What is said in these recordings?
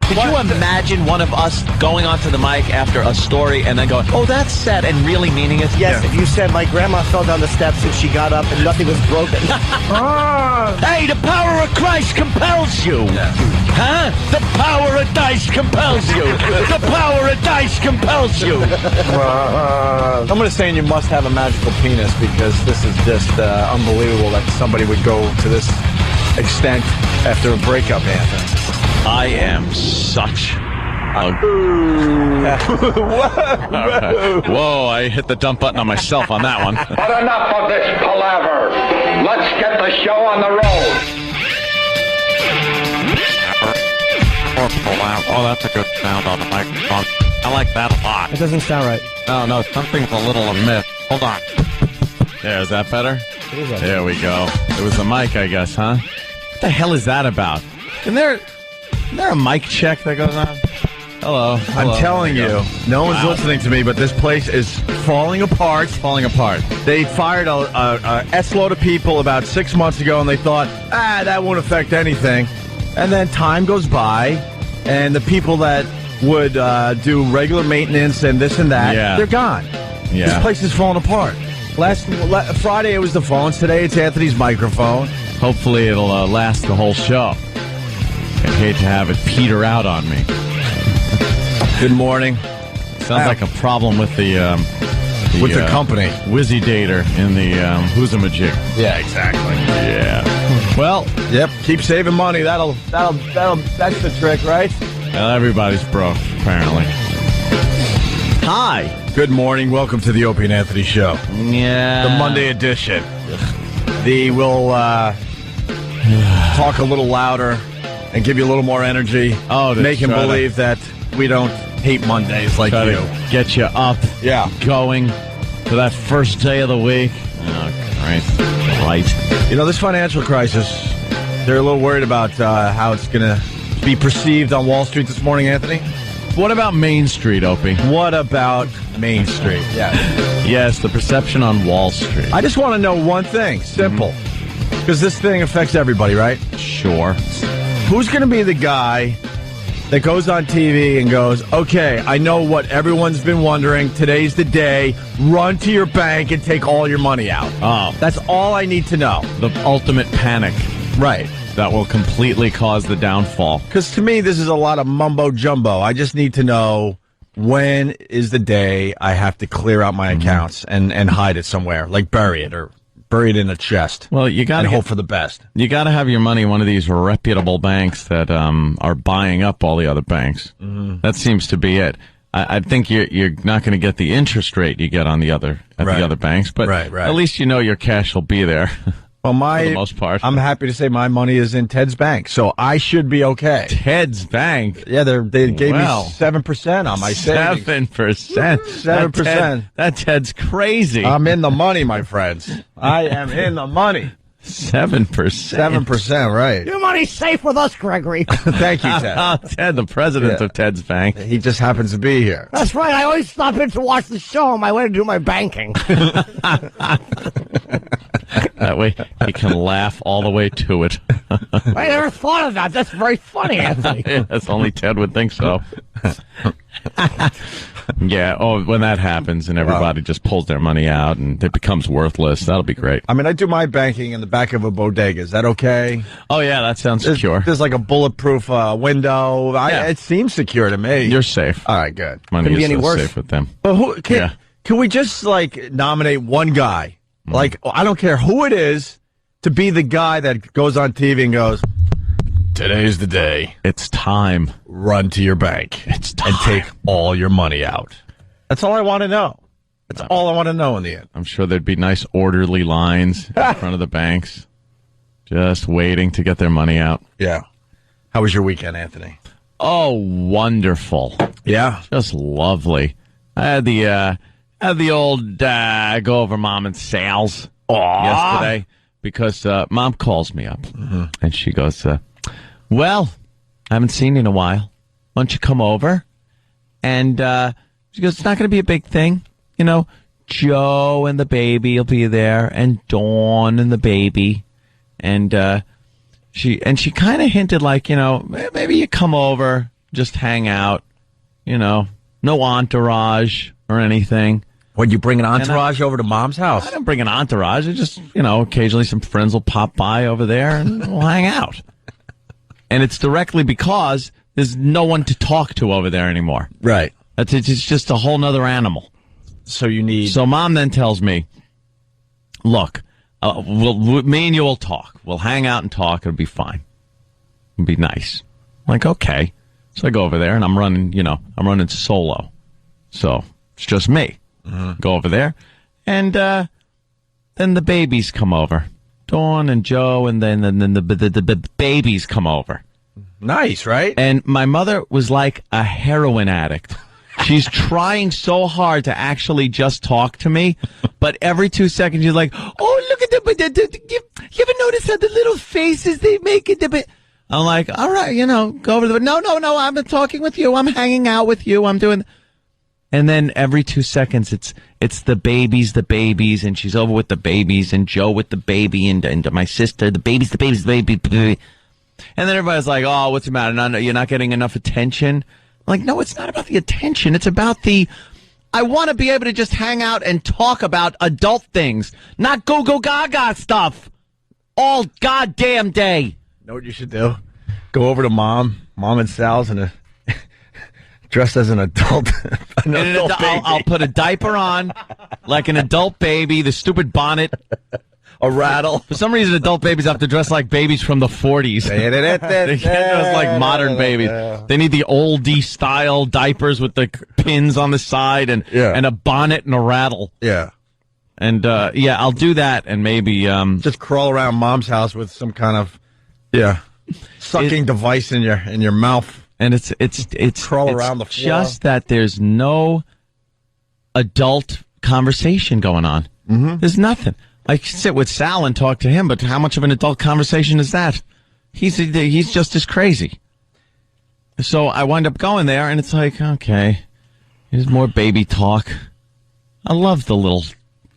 Could you imagine one of us going onto the mic after a story and then going, oh, that's sad, and really meaning it? Yes, if you said, my grandma fell down the steps and she got up and nothing was broken. Hey, the power of Christ compels you. Huh? The power of dice compels you. The power of dice compels you. I'm going to say you must have a magical penis, because this is just unbelievable that somebody would go to this extent after a breakup, Anthony. I am such a... Whoa, I hit the dump button on myself on that one. But enough of this palaver. Let's get the show on the road. Oh, that's a good sound on the microphone. I like that a lot. It doesn't sound right. No, something's a little amiss. Hold on. There, is that better? It is There we go. It was the mic, I guess, huh? What the hell is that about? Isn't there a mic check that goes on? Hello. I'm telling you, no one's listening to me, but this place is falling apart. Falling apart. They fired a S-load of people about 6 months ago, and they thought, that won't affect anything. And then time goes by, and the people that would do regular maintenance and this and that, they're gone. Yeah. This place is falling apart. Last Friday it was the phones. Today it's Anthony's microphone. Hopefully it'll last the whole show. I'd hate to have it peter out on me. Good morning. Sounds like a problem with the company. Wizzy Dater in the Who's-a-Majig. Yeah, exactly. Yeah. Well, yep. Keep saving money. That's the trick, right? Well, everybody's broke, apparently. Hi. Good morning. Welcome to the Opie and Anthony Show. Yeah. The Monday edition. We'll talk a little louder and give you a little more energy. Oh, make him believe that we don't hate Mondays like you. Get you up. Yeah. Going to that first day of the week. Oh, Christ. Right. You know, this financial crisis, they're a little worried about how it's going to be perceived on Wall Street this morning, Anthony. What about Main Street, Opie? What about Main Street? Yeah. Yes, the perception on Wall Street. I just want to know one thing. Simple. Because this thing affects everybody, right? Sure. Who's going to be the guy that goes on TV and goes, okay, I know what everyone's been wondering. Today's the day. Run to your bank and take all your money out. Oh. That's all I need to know. The ultimate panic. Right. That will completely cause the downfall. Because to me, this is a lot of mumbo-jumbo. I just need to know when is the day I have to clear out my accounts and hide it somewhere, like bury it or bury it in a chest. Well, you got to hope for the best. You got to have your money in one of these reputable banks that are buying up all the other banks. Mm-hmm. That seems to be it. I think you're not going to get the interest rate you get on the other banks, but at least you know your cash will be there. Well, for the most part. I'm happy to say my money is in Ted's bank, so I should be okay. Ted's bank? Yeah, they gave me 7% on my savings. 7%? 7%. That Ted's crazy. I'm in the money, my friends. I am in the money. 7%. 7%, right. Your money's safe with us, Gregory. Thank you, Ted. Ted, the president of Ted's bank. He just happens to be here. That's right. I always stop in to watch the show on my way to do my banking. That way he can laugh all the way to it. I never thought of that. That's very funny, Anthony. Yes, only Ted would think so. Yeah, when that happens and everybody just pulls their money out and it becomes worthless, that'll be great. I mean, I do my banking in the back of a bodega. Is that okay? Oh, yeah, that sounds secure. There's like a bulletproof window. It seems secure to me. You're safe. All right, good. Money is so safe with them. But can we just, nominate one guy? I don't care who it is, to be the guy that goes on TV and goes, today's the day. It's time. Run to your bank. It's time. And take all your money out. That's all I want to know. That's all I want to know in the end. I'm sure there'd be nice orderly lines in front of the banks, just waiting to get their money out. Yeah. How was your weekend, Anthony? Oh, wonderful. Yeah. Just lovely. I had the old go over Mom and Sal's yesterday because Mom calls me up and she goes, well, I haven't seen you in a while. Why don't you come over? And she goes, it's not going to be a big thing. You know, Joe and the baby will be there and Dawn and the baby. And she kind of hinted maybe you come over just hang out, no entourage or anything. Would you bring an entourage over to Mom's house? I don't bring an entourage. I just, occasionally some friends will pop by over there and we'll hang out. And it's directly because there's no one to talk to over there anymore. Right. It's just a whole nother animal. So Mom then tells me, look, me and you will talk. We'll hang out and talk. It'll be fine. It'll be nice. I'm like, okay. So I go over there and I'm running solo. So it's just me. Go over there. And then the babies come over. Dawn and Joe, and then the babies come over. Nice, right? And my mother was like a heroin addict. She's trying so hard to actually just talk to me, but every 2 seconds she's like, "Oh, look at the you ever notice how the little faces they make at the?" I'm like, "All right, go over the." No, I'm not talking with you. I'm hanging out with you. I'm doing. And then every 2 seconds, it's the babies, and she's over with the babies, and Joe with the baby, and my sister, the baby. And then everybody's like, "Oh, what's the matter? No, you're not getting enough attention." I'm like, no, it's not about the attention. It's about I want to be able to just hang out and talk about adult things, not go gaga stuff all goddamn day. Know what you should do? Go over to Mom and Sal's and dressed as an adult. I'll put a diaper on like an adult baby, the stupid bonnet. A rattle. For some reason, adult babies have to dress like babies from the 40s. They can't dress like modern babies. They need the oldie style diapers with the pins on the side and a bonnet and a rattle. Yeah. And I'll do that and maybe just crawl around Mom's house with some kind of sucking device in your mouth. And it's crawl around the floor. Just that there's no adult conversation going on. Mm-hmm. There's nothing. I sit with Sal and talk to him, but how much of an adult conversation is that? He's just as crazy. So I wind up going there, and it's like, okay, here's more baby talk. I love the little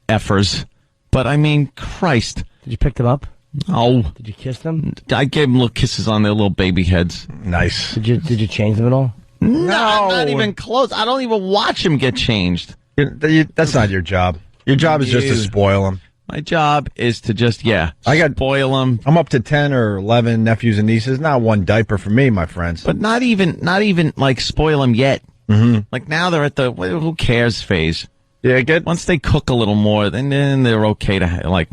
effers, but I mean, Christ. Did you pick them up? No. Did you kiss them? I gave them little kisses on their little baby heads. Nice. Did you change them at all? No, not even close. I don't even watch them get changed. That's not your job. Your job is just to spoil them. My job is to just, spoil them. I'm up to 10 or 11 nephews and nieces. Not one diaper for me, my friends. But not even like spoil them yet. Mm-hmm. Like now they're at the who cares phase. Yeah, good. Once they cook a little more, then they're okay to like.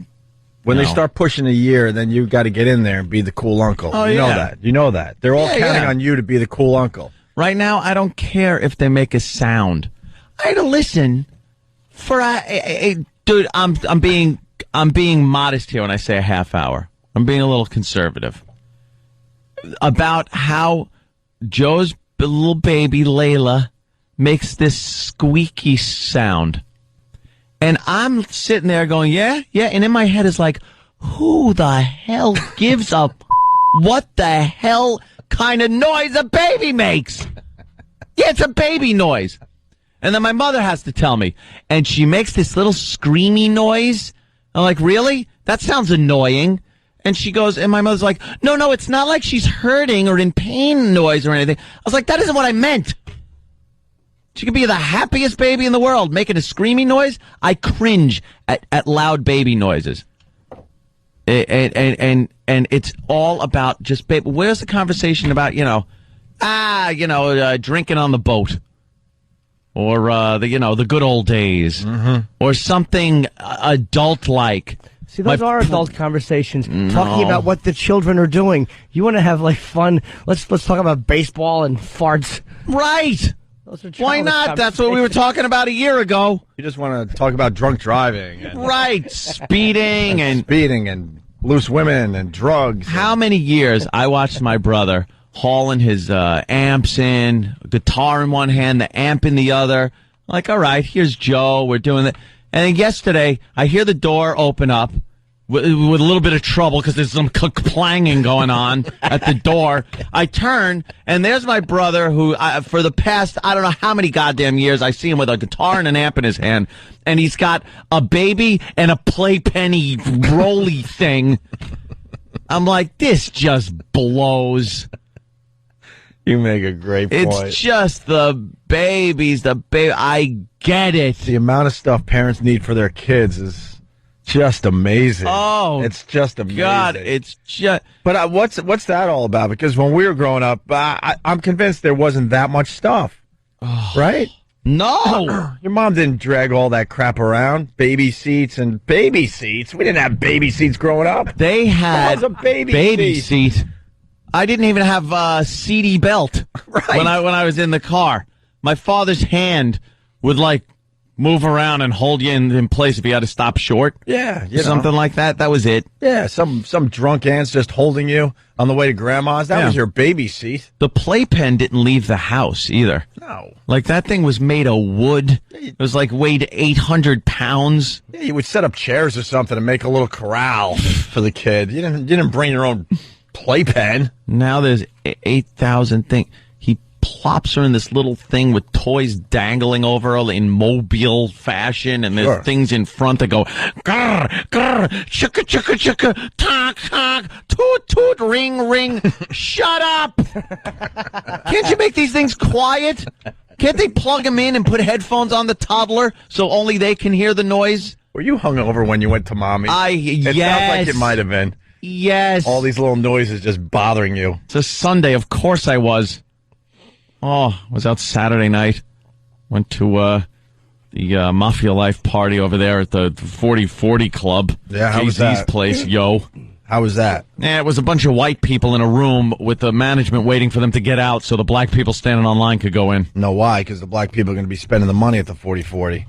When they start pushing a year, then you got to get in there and be the cool uncle. Oh, you know that. You know that. They're all counting on you to be the cool uncle. Right now, I don't care if they make a sound. I had to listen for dude. I'm being modest here when I say a half hour. I'm being a little conservative about how Joe's little baby Layla makes this squeaky sound. And I'm sitting there going, yeah. And in my head is like, who the hell gives a what the hell kind of noise a baby makes? Yeah, it's a baby noise. And then my mother has to tell me. And she makes this little screamy noise. I'm like, really? That sounds annoying. And she goes, and my mother's like, no, it's not like she's hurting or in pain noise or anything. I was like, that isn't what I meant. She could be the happiest baby in the world making a screaming noise. I cringe at loud baby noises. And it's all about just baby. Where's the conversation about, drinking on the boat? Or, the good old days. Mm-hmm. Or something adult-like. See, those are adult conversations. No. Talking about what the children are doing. You want to have, fun. Let's talk about baseball and farts. Right. Why not? That's what we were talking about a year ago. You just want to talk about drunk driving. Right. Speeding and loose women and drugs. How many years I watched my brother hauling his amps in, guitar in one hand, the amp in the other. Like, all right, here's Joe. We're doing it. And then yesterday, I hear the door open up with a little bit of trouble because there's some clanging going on at the door. I turn, and there's my brother who, for the past, I don't know how many goddamn years, I see him with a guitar and an amp in his hand, and he's got a baby and a playpenny rolly thing. I'm like, this just blows. You make a great point. It's just the babies, I get it. The amount of stuff parents need for their kids is just amazing. Oh, it's just amazing. God, it's just. But what's that all about? Because when we were growing up, I'm convinced there wasn't that much stuff. Right? No. Your mom didn't drag all that crap around. Baby seats. We didn't have baby seats growing up. They had a baby seat. I didn't even have a seedy belt right. when I was in the car. My father's hand would move around and hold you in place if you had to stop short. Yeah, something like that. That was it. Yeah, some drunk aunt's just holding you on the way to grandma's. That was your baby seat. The playpen didn't leave the house either. No. That thing was made of wood. It was weighed 800 pounds. Yeah, you would set up chairs or something and make a little corral for the kid. You didn't bring your own playpen. Now there's 8,000 things. He plops her in this little thing with toys dangling over her in mobile fashion, and there's things in front that go grr, grr, chugga, chugga, chugga, talk, talk, toot, toot, ring, ring. Shut up! Can't you make these things quiet? Can't they plug them in and put headphones on the toddler so only they can hear the noise? Were you hungover when you went to mommy? It sounds like it might have been. Yes. All these little noises just bothering you. It's a Sunday. Of course I was. Oh, I was out Saturday night. Went to the Mafia Life party over there at the 4040 Club. Yeah, how was Jay-Z's that? place, yo. How was that? Yeah, it was a bunch of white people in a room with the management waiting for them to get out so the black people standing online could go in. No, why? Because the black people are going to be spending the money at the 4040.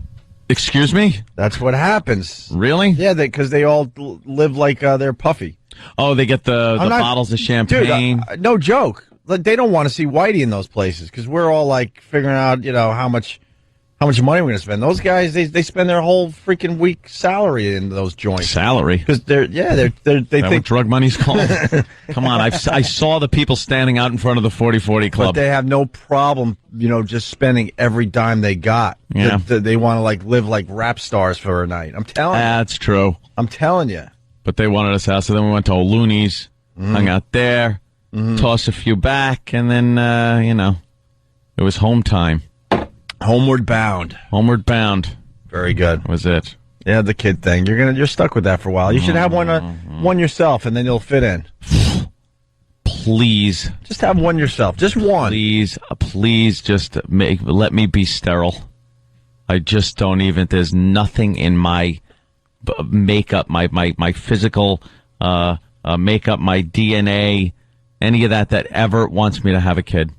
Excuse me? That's what happens. Really? Yeah, because they all live like they're puffy. Oh, they get the bottles of champagne. Dude, no joke. They don't want to see Whitey in those places because we're all figuring out, how much money we're going to spend. Those guys, they spend their whole freaking week salary in those joints. Salary? Because they think what drug money's called. Come on, I saw the people standing out in front of the 4040 Club. But they have no problem, just spending every dime they got. Yeah. They want to live like rap stars for a night. I'm telling you. That's true. I'm telling you. But they wanted us out, so then we went to O'Looney's, hung out there, tossed a few back, and then, it was home time. Homeward bound. Homeward bound. Very good. That was it. Yeah, the kid thing. You're stuck with that for a while. You should have one yourself, and then you'll fit in. Please. Just have one yourself. Just one. Please just let me be sterile. I just don't even, there's nothing in my makeup, my physical makeup, my DNA, any of that ever wants me to have a kid.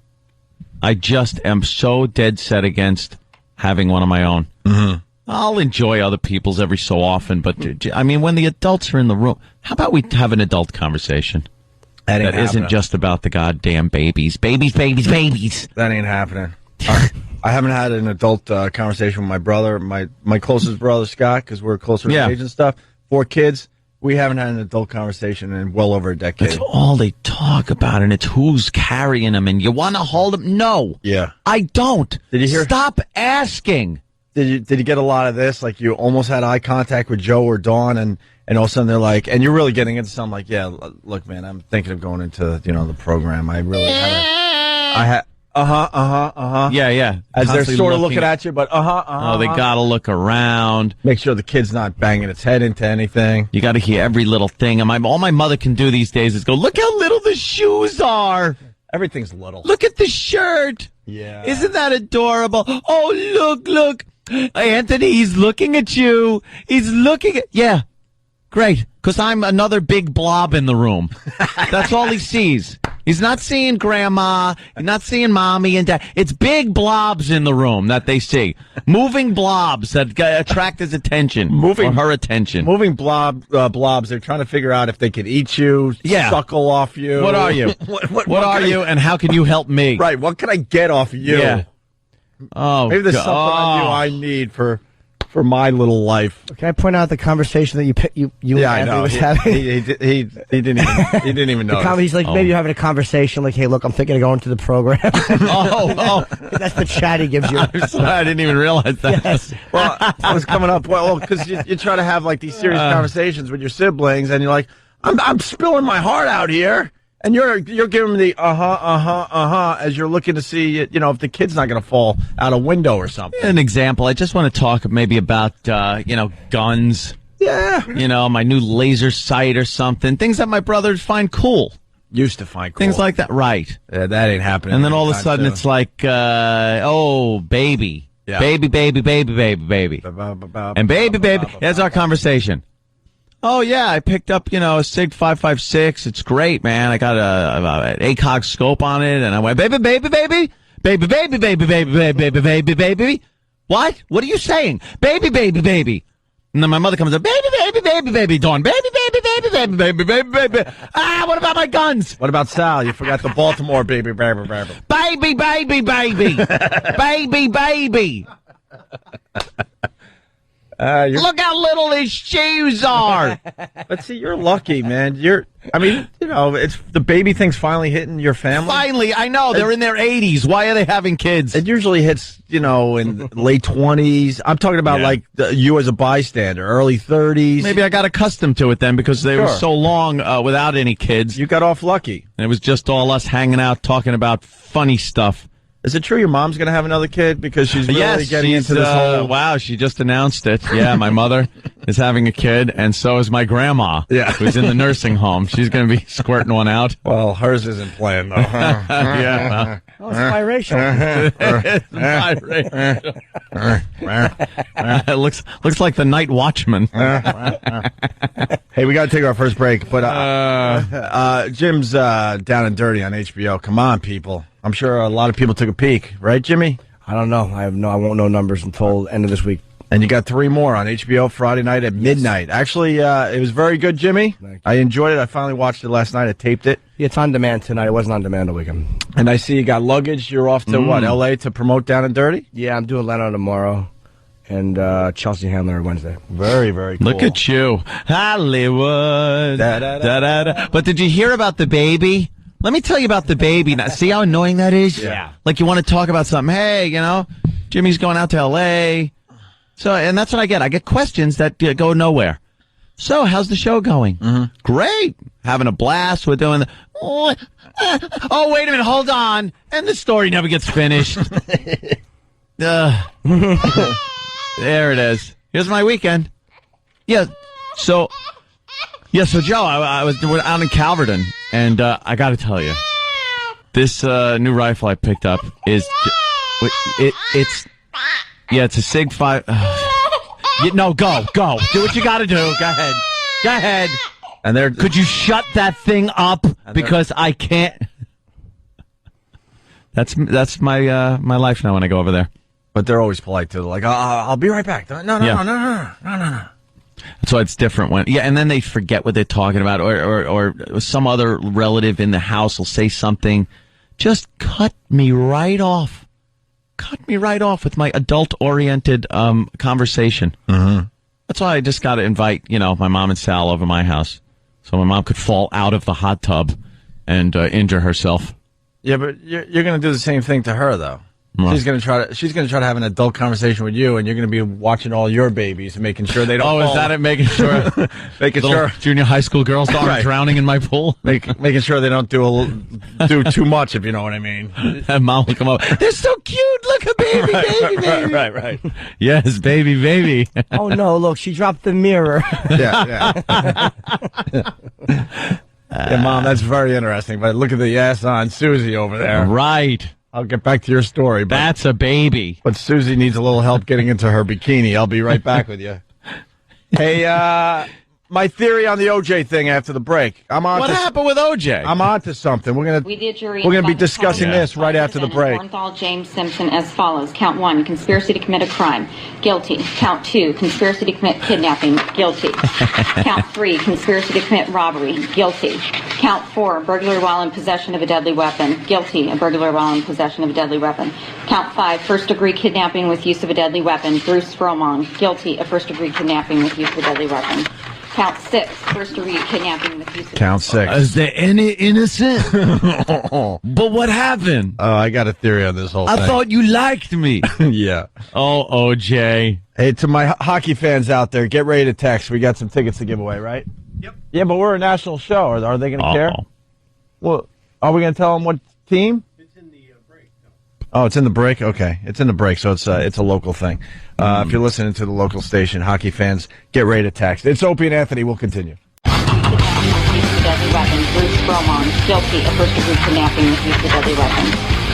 I just am so dead set against having one of my own. Mm-hmm. I'll enjoy other people's every so often, but I mean, when the adults are in the room, how about we have an adult conversation that isn't just about the goddamn babies. Babies. That ain't happening. I haven't had an adult conversation with my brother, my closest brother, Scott, because we're closer in age and stuff. 4 kids. We haven't had an adult conversation in well over a decade. That's all they talk about, and it's who's carrying them, and you want to hold them. No. Yeah. I don't. Did you hear? Stop asking. Did you get a lot of this? Like you almost had eye contact with Joe or Dawn, and all of a sudden they're like, and you're really getting into something like, yeah, look, man, I'm thinking of going into, the program. I really had Yeah. As they're sort of looking at you, but Oh, they gotta look around. Make sure the kid's not banging its head into anything. You gotta hear every little thing. And all my mother can do these days is go, look how little the shoes are. Everything's little. Look at the shirt. Yeah. Isn't that adorable? Oh, look. Anthony, he's looking at you. He's looking at... Yeah, great. Because I'm another big blob in the room. That's all he sees. He's not seeing grandma. He's not seeing mommy and dad. It's big blobs in the room that they see. Moving blobs that attract his attention. Or her attention. Moving blobs. They're trying to figure out if they could eat you, suckle off you. What are you? what are you, and how can you help me? Right. What can I get off of you? Yeah. Oh, maybe there's something on you I need for my little life. Can I point out the conversation that you and Anthony was having? He didn't even know. He's like, maybe you're having a conversation like, hey, look, I'm thinking of going to the program. That's the chat he gives you. I'm sorry, I didn't even realize that. Yes. Well, I was coming up. Well, because you try to have like these serious conversations with your siblings, and you're like, I'm spilling my heart out here. And you're giving them the as you're looking to see, if the kid's not going to fall out a window or something. An example, I just want to talk maybe about, guns. Yeah. My new laser sight or something. Things that my brothers find cool. Used to find cool. Things like that. Right. Yeah, that ain't happening. And then all of a sudden it's like, baby. Yeah. Baby. And baby. That's our conversation. Oh, yeah, I picked up, a SIG 556. It's great, man. I got an ACOG scope on it, and I went, baby. What? What are you saying? Baby. And then my mother comes up, baby, Dawn, baby. Ah, what about my guns? What about Sal? You forgot the Baltimore baby. Baby. Look how little his shoes are. But see, you're lucky, man. It's the baby thing's finally hitting your family. Finally, I know. They're in their 80s. Why are they having kids? It usually hits, in late 20s. I'm talking about you as a bystander, early 30s. Maybe I got accustomed to it then because they were so long without any kids. You got off lucky. And it was just all us hanging out talking about funny stuff. Is it true your mom's going to have another kid because she's really getting into this whole... Wow, she just announced it. Yeah, my mother is having a kid, and so is my grandma, who's in the nursing home. She's going to be squirting one out. Well, hers isn't planned, though. Yeah. Well, it's biracial. It looks like the Night Watchman. Hey, we got to take our first break, but Jim's Down and Dirty on HBO. Come on, people. I'm sure a lot of people took a peek, right, Jimmy? I don't know. I won't know numbers until end of this week. And you got 3 more on HBO Friday night at midnight. Actually, it was very good, Jimmy. I enjoyed it. I finally watched it last night. I taped it. Yeah, it's on demand tonight. It wasn't on demand all weekend. And I see you got luggage. You're off to what, L.A. to promote Down and Dirty? Yeah, I'm doing Leno tomorrow and Chelsea Handler Wednesday. Very, very cool. Look at you. Hollywood. But did you hear about the baby? Let me tell you about the baby. Now, see how annoying that is? Yeah. Like you want to talk about something. Hey, Jimmy's going out to L.A. So, and that's what I get. I get questions that go nowhere. So, how's the show going? Mm-hmm. Great. Having a blast. We're doing oh, wait a minute. Hold on. And the story never gets finished. There it is. Here's my weekend. Yeah. So Joe, I was out in Calverton, and I got to tell you, this new rifle I picked up is it's a SIG 5. No, go, do what you got to do. Go ahead. And could you shut that thing up because I can't. That's my my life now when I go over there. But they're always polite too. They're like, I'll be right back. No. So it's different and then they forget what they're talking about, or some other relative in the house will say something. Just cut me right off. With my adult-oriented conversation. Mm-hmm. That's why I just got to invite, my mom and Sal over my house, so my mom could fall out of the hot tub and injure herself. Yeah, but you're going to do the same thing to her, though. Right. She's going to try to have an adult conversation with you, and you're going to be watching all your babies and making sure they don't. Oh, fall. Is that it? Making sure, junior high school girls aren't drowning in my pool. Making sure they don't do too much, if you know what I mean. And mom will come up. They're so cute. Look, a baby. Right. Yes, baby. Oh no! Look, she dropped the mirror. Yeah. Yeah, Mom, that's very interesting. But look at the ass on Susie over there. Right. I'll get back to your story. But, that's a baby. But Susie needs a little help getting into her bikini. I'll be right back with you. Hey, my theory on the OJ thing after the break. What happened with OJ? I'm on to something. We're gonna be discussing this right after the break. Orenthal James Simpson as follows. Count 1, conspiracy to commit a crime. Guilty. Count 2, conspiracy to commit kidnapping. Guilty. Count 3, conspiracy to commit robbery. Guilty. Count 4, burglary while in possession of a deadly weapon. Guilty. A burglary while in possession of a deadly weapon. Count 5, first-degree kidnapping with use of a deadly weapon. Bruce Fromong. Guilty. A first-degree kidnapping with use of a deadly weapon. Count 6, first-degree kidnapping with use of... Count 6. Is there any innocent? But what happened? Oh, I got a theory on this whole thing. I thought you liked me. Yeah. Oh, OJ. Hey, to my hockey fans out there, get ready to text. We got some tickets to give away, right? Yep. Yeah, but we're a national show. Are they going to care? Well, are we going to tell them what team? It's in the break. Oh, it's in the break? Okay. It's in the break, so it's a local thing. If you're listening to the local station, hockey fans, get ready to text. It's Opie and Anthony. We'll continue. Deadly weapon. Bruce Bromon, guilty of first-degree kidnapping with use of a deadly weapon.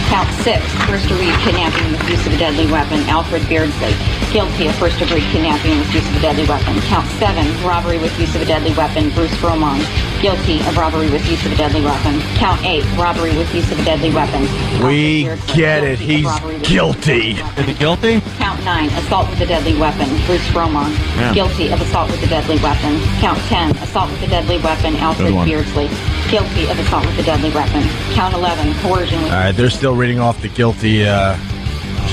Count 6, first-degree kidnapping with use of a deadly weapon. Alfred Beardsley, guilty of first-degree kidnapping with use of a deadly weapon. Count 7, robbery with use of a deadly weapon. Bruce Bromon, guilty of robbery with use of a deadly weapon. Count 8, robbery with use of a deadly weapon. We get it. He's guilty. Is he guilty? Count 9, assault with a deadly weapon. Bruce Bromon, guilty of assault with a deadly weapon. Count 10, assault with a deadly weapon. Alfred Beardsley, guilty of assault with a deadly weapon. Count 11, coercion with... All right, they're still reading off the guilty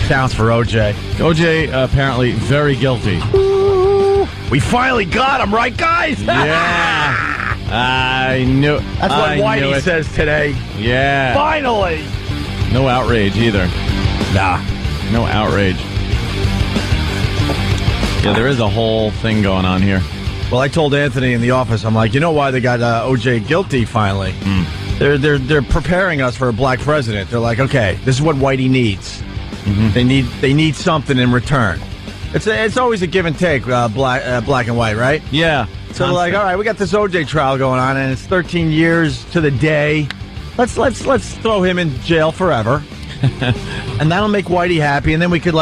counts for OJ. OJ apparently very guilty. Ooh, we finally got him, right, guys? Yeah. I knew. That's what Whitey says today. Yeah. Finally. No outrage either. Nah. No outrage. Yeah, there is a whole thing going on here. Well, I told Anthony in the office, I'm like, you know why they got OJ guilty finally? They're preparing us for a black president. They're like, okay, this is what Whitey needs. They need something in return. It's always a give and take, black and white, right? Yeah. So they're like, all right, we got this OJ trial going on, and it's 13 years to the day. Let's throw him in jail forever, and that'll make Whitey happy, and then we could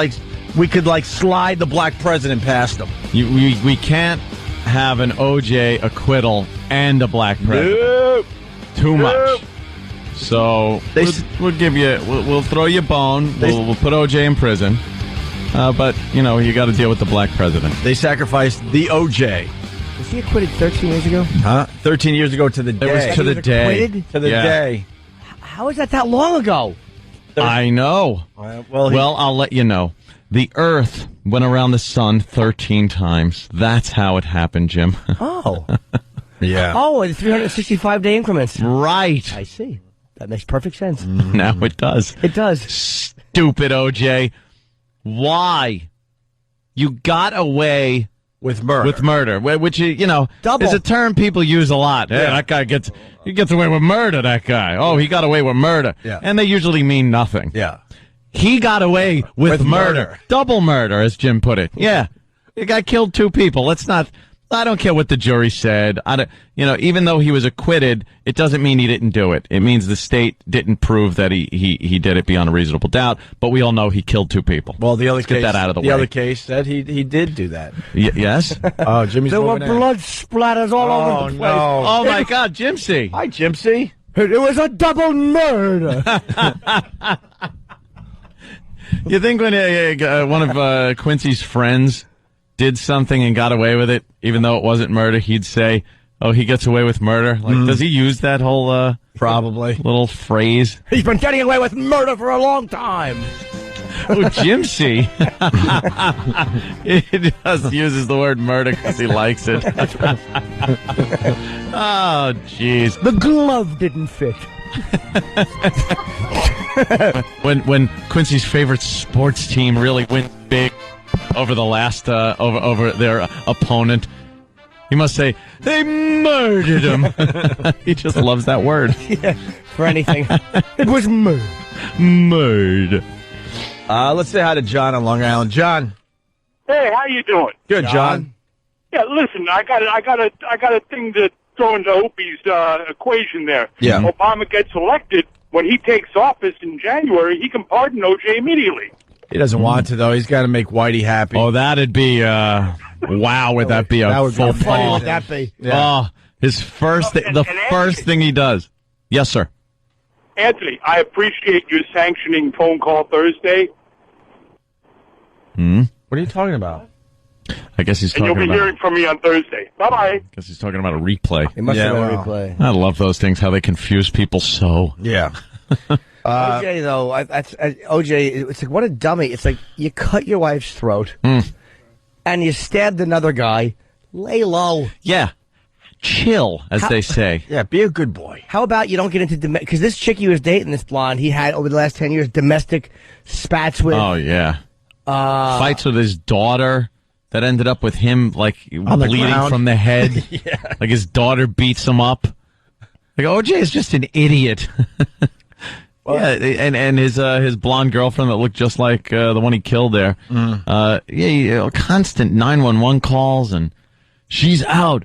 slide the black president past him. We can't have an OJ acquittal and a black president. Nope. Too much. So we'll give you. We'll throw you a bone. We'll put OJ in prison. But you got to deal with the black president. They sacrificed the OJ. Was he acquitted 13 years ago? 13 years ago to the day. It was to the day. Acquitted? To the day. How is that long ago? I know. Well, I'll let you know. The Earth went around the sun 13 times. That's how it happened, Jim. Oh. Yeah. Oh, in 365-day increments. Right. I see. That makes perfect sense. Now it does. It does. Stupid OJ. Why? You got away with murder. With murder, which Double. is a term people use a lot. Hey, that guy gets away with murder, that guy. Oh, he got away with murder. Yeah. And they usually mean nothing. Yeah. He got away with murder. Double murder, as Jim put it. Yeah. The guy killed 2 people. I don't care what the jury said. Even though he was acquitted, it doesn't mean he didn't do it. It means the state didn't prove that he did it beyond a reasonable doubt. But we all know he killed 2 people. Well, the other Let's case, get that out of the way. The other case said he did do that. Yes. Oh, Jimmy's there were moving in. blood splatters all over the place. No. Oh my God, Jimsy. Hi, Jimsy. It was a double murder. You think when one of Quincy's friends did something and got away with it, even though it wasn't murder, he'd say, "Oh, he gets away with murder." Like, does he use that whole probably little phrase? He's been getting away with murder for a long time. Oh, Jimsy. He just uses the word murder because he likes it. Oh, jeez. The glove didn't fit. When Quincy's favorite sports team really went big over the last over their opponent, he must say they murdered him. He just loves that word. Yeah, for anything. It was murder. Murder. Let's say hi to John on Long Island. John. Hey, how you doing? Good, John. Yeah, listen, I got a thing to throw into Opie's equation there. Yeah. Obama gets elected. When he takes office in January, he can pardon OJ immediately. He doesn't want to, though. He's got to make Whitey happy. Oh, that'd be wow! Would that be a full funny would that be? Yeah. Oh, his first first thing he does. Yes, sir. Anthony, I appreciate you sanctioning Phone Call Thursday. What are you talking about? I guess he's And talking you'll be about. hearing from me on Thursday. Bye-bye. I guess he's talking about a replay. It must Yeah, have been a well. replay. I love those things. How they confuse people so. Yeah. OJ, though, OJ, it's like, what a dummy. It's like you cut your wife's throat and you stabbed another guy. Lay low. Yeah. Chill, as they say. Yeah, be a good boy. How about you don't get into because this chick he was dating, this blonde, he had over the last 10 years domestic spats with. Oh yeah. Fights with his daughter that ended up with him like the bleeding ground. from the head. Yeah. Like his daughter beats him up. Like, OJ is just an idiot. Yeah, and his blonde girlfriend that looked just like the one he killed there. Constant 911 calls, and she's out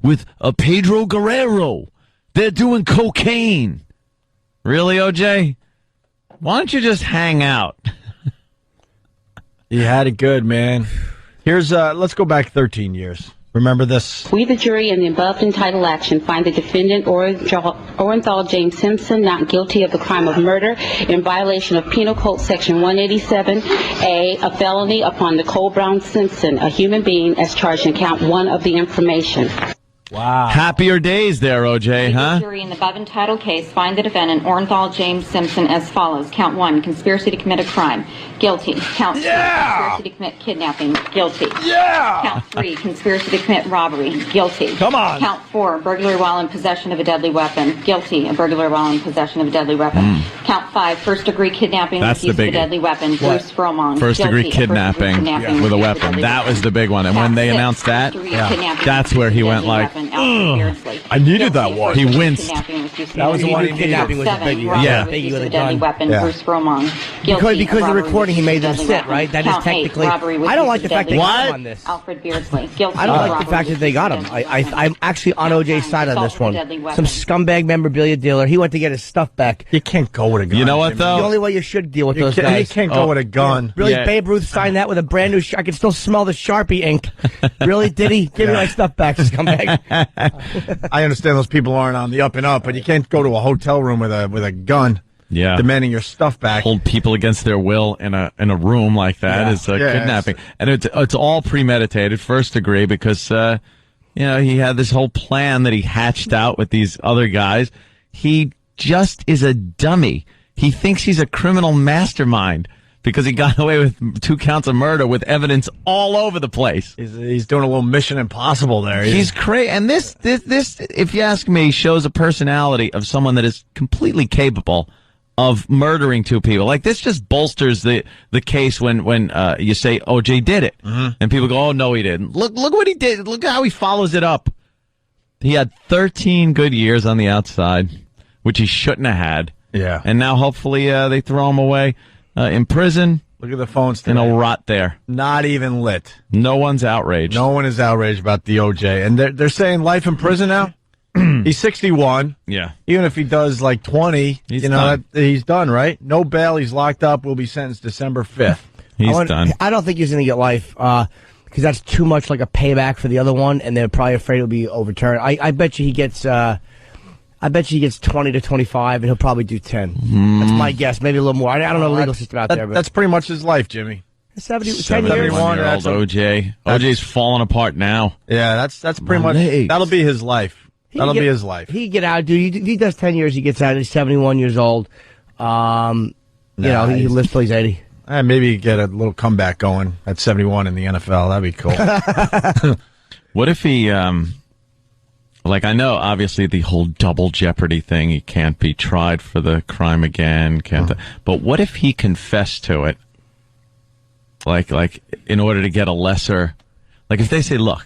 with Pedro Guerrero. They're doing cocaine. Really, OJ? Why don't you just hang out? You had it good, man. Here's let's go back 13 years. Remember this? We, the jury, in the above entitled action, find the defendant, Orenthal James Simpson, not guilty of the crime of murder in violation of Penal Code Section 187A, a felony upon Nicole Brown Simpson, a human being, as charged in count 1 of the information. Wow. Happier days there, OJ, huh? The jury in the above entitled case find the defendant, Orenthal James Simpson, as follows. Count 1, conspiracy to commit a crime. Guilty. Count 2, conspiracy to commit kidnapping. Guilty. Count 3, conspiracy to commit robbery. Guilty. Come on. Count 4, burglary while in possession of a deadly weapon. Guilty. A burglar while in possession of a deadly weapon. Count 5, first degree kidnapping That's with use the of a biggie. deadly weapon. Bruce Fromong. First degree Guilty. kidnapping with a weapon. That was the big one. And when they announced that, that's where he went like, I needed that one. He winced. That was the one kidnapping was a biggie. Yeah. Biggie with a deadly weapon. Yeah. Bruce Fromong. Because the recording he made them sit, right? That is technically. I don't like the fact they got him on this. Alfred Beardsley. Guilty. I don't like the fact that they got him. I'm actually on OJ's side on this one. Some scumbag memorabilia dealer. He went to get his stuff back. You can't go with a gun. You know what, though? The only way you should deal with those guys. You can't go with a gun. Really, Yeah. Babe Ruth signed that with a brand new. I can still smell the Sharpie ink. Really, did he? Give me my stuff back, scumbag. I understand those people aren't on the up and up, but you can't go to a hotel room with a gun. Yeah. Demanding your stuff back. Hold people against their will in a room like that is kidnapping. And it's all premeditated, first degree, because he had this whole plan that he hatched out with these other guys. He just is a dummy. He thinks he's a criminal mastermind because he got away with 2 counts of murder with evidence all over the place. He's doing a little Mission Impossible there. He's crazy. And this, if you ask me, shows a personality of someone that is completely capable of murdering 2 people. Like, this just bolsters the case when you say OJ did it. And people go, oh, no, he didn't. Look what he did. Look how he follows it up. He had 13 good years on the outside, which he shouldn't have had. Yeah. And now hopefully they throw him away in prison. Look at the phones today. And he'll rot there. Not even lit. No one's outraged. No one is outraged about the OJ. And they're saying life in prison now? He's 61. Yeah. Even if he does like 20, He's done. He's done, right? No bail. He's locked up. Will be sentenced December 5th. He's done. I don't think he's going to get life because that's too much like a payback for the other one, and they're probably afraid it'll be overturned. I bet you he gets. I bet you he gets 20 to 25, and he'll probably do 10. That's my guess. Maybe a little more. I don't know the legal system out there, but That's pretty much his life, Jimmy. 10 years. 71-year-old OJ. OJ's falling apart now. Yeah, that's pretty much. legs. That'll be his life. That'll be his life. He get out, dude. If he does 10 years, he gets out. He's 71 years old. He lives till he's 80. Maybe get a little comeback going at 71 in the NFL. That'd be cool. What if he, I know, obviously, the whole double jeopardy thing, he can't be tried for the crime again, but what if he confessed to it? Like, in order to get a lesser, if they say, look,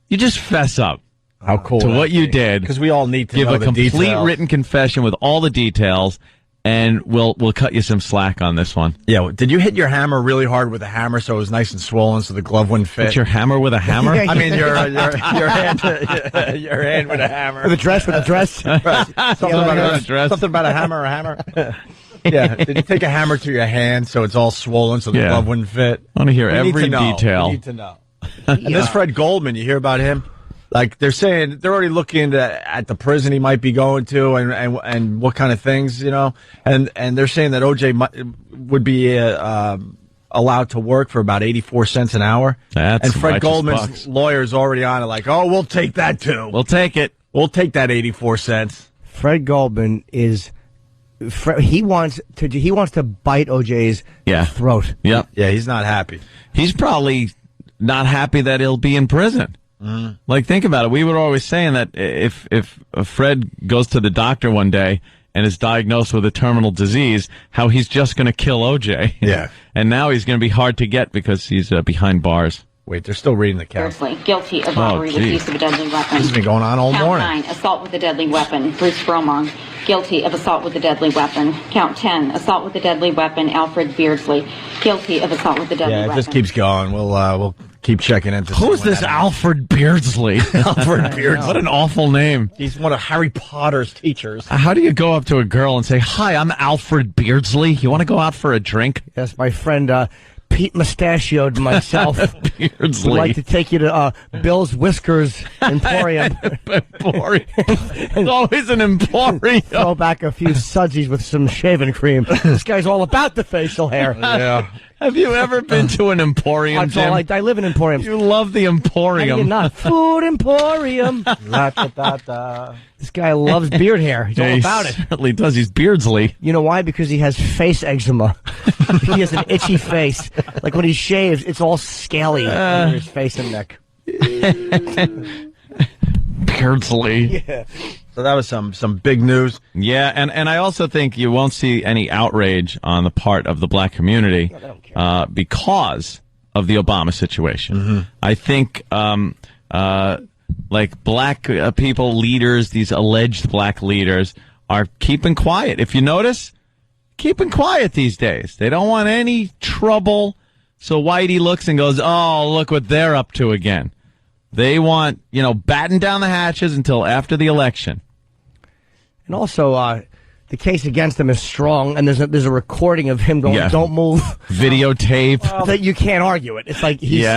you just fess up. How cool to would what that you be? did. Because we all need to give know a the complete details. written confession with all the details, and we'll cut you some slack on this one. Yeah, did you hit your hammer really hard with a hammer so it was nice and swollen so the glove wouldn't fit? Hit your hammer with a hammer? I mean, your hand, your hand with a hammer. With a dress. Right. Something about a hammer. Yeah. Did you take a hammer to your hand so it's all swollen so the glove wouldn't fit? I want to hear We need every to know. detail. We need to know. And this Fred Goldman, you hear about him? Like, they're saying they're already looking at the prison he might be going to and what kind of things, and they're saying that OJ would be allowed to work for about 84 cents an hour. That's and Fred righteous Goldman's bucks. lawyer's already on it, like, oh, we'll take that too. We'll take it. We'll take that 84 cents. Fred Goldman is. He wants to bite OJ's throat. Yep. Yeah, he's not happy. He's probably not happy that he'll be in prison. Think about it. We were always saying that if Fred goes to the doctor one day and is diagnosed with a terminal disease, how he's just going to kill OJ. Yeah. And now he's going to be hard to get because he's behind bars. Wait, they're still reading the count. Beardsley, guilty of robbery with use of a deadly weapon. This has been going on all Count morning. 9, assault with a deadly weapon. Bruce Bromong, guilty of assault with a deadly weapon. Count 10, assault with a deadly weapon. Alfred Beardsley, guilty of assault with a deadly weapon. Yeah, it just keeps going. We'll keep checking into. Who's this Alfred Beardsley? Alfred Beardsley. What an awful name. He's one of Harry Potter's teachers. How do you go up to a girl and say, "Hi, I'm Alfred Beardsley. You want to go out for a drink?" Yes, my friend Pete Mustachioed myself Beardsley. would like to take you to Bill's Whiskers Emporium. Emporium. It's always an emporium. Throw back a few sudsies with some shaving cream. This guy's all about the facial hair. Yeah. Have you ever been to an emporium, That's all Jim? I live in Emporiums. You love the How do emporium. you not? Food Emporium. This guy loves beard hair. He's all about it. He certainly does. He's Beardsley. You know why? Because he has face eczema. He has an itchy face. Like when he shaves, it's all scaly under his face and neck. Beardsley. Yeah. So that was some big news. Yeah, and I also think you won't see any outrage on the part of the black community because of the Obama situation. Mm-hmm. I think like black people, leaders, these alleged black leaders, are keeping quiet. If you notice, keeping quiet these days. They don't want any trouble. So Whitey looks and goes, "Oh, look what they're up to again." They want, batten down the hatches until after the election. And also, the case against him is strong, and there's a recording of him going, "Don't move." Videotape. That you can't argue it. It's like you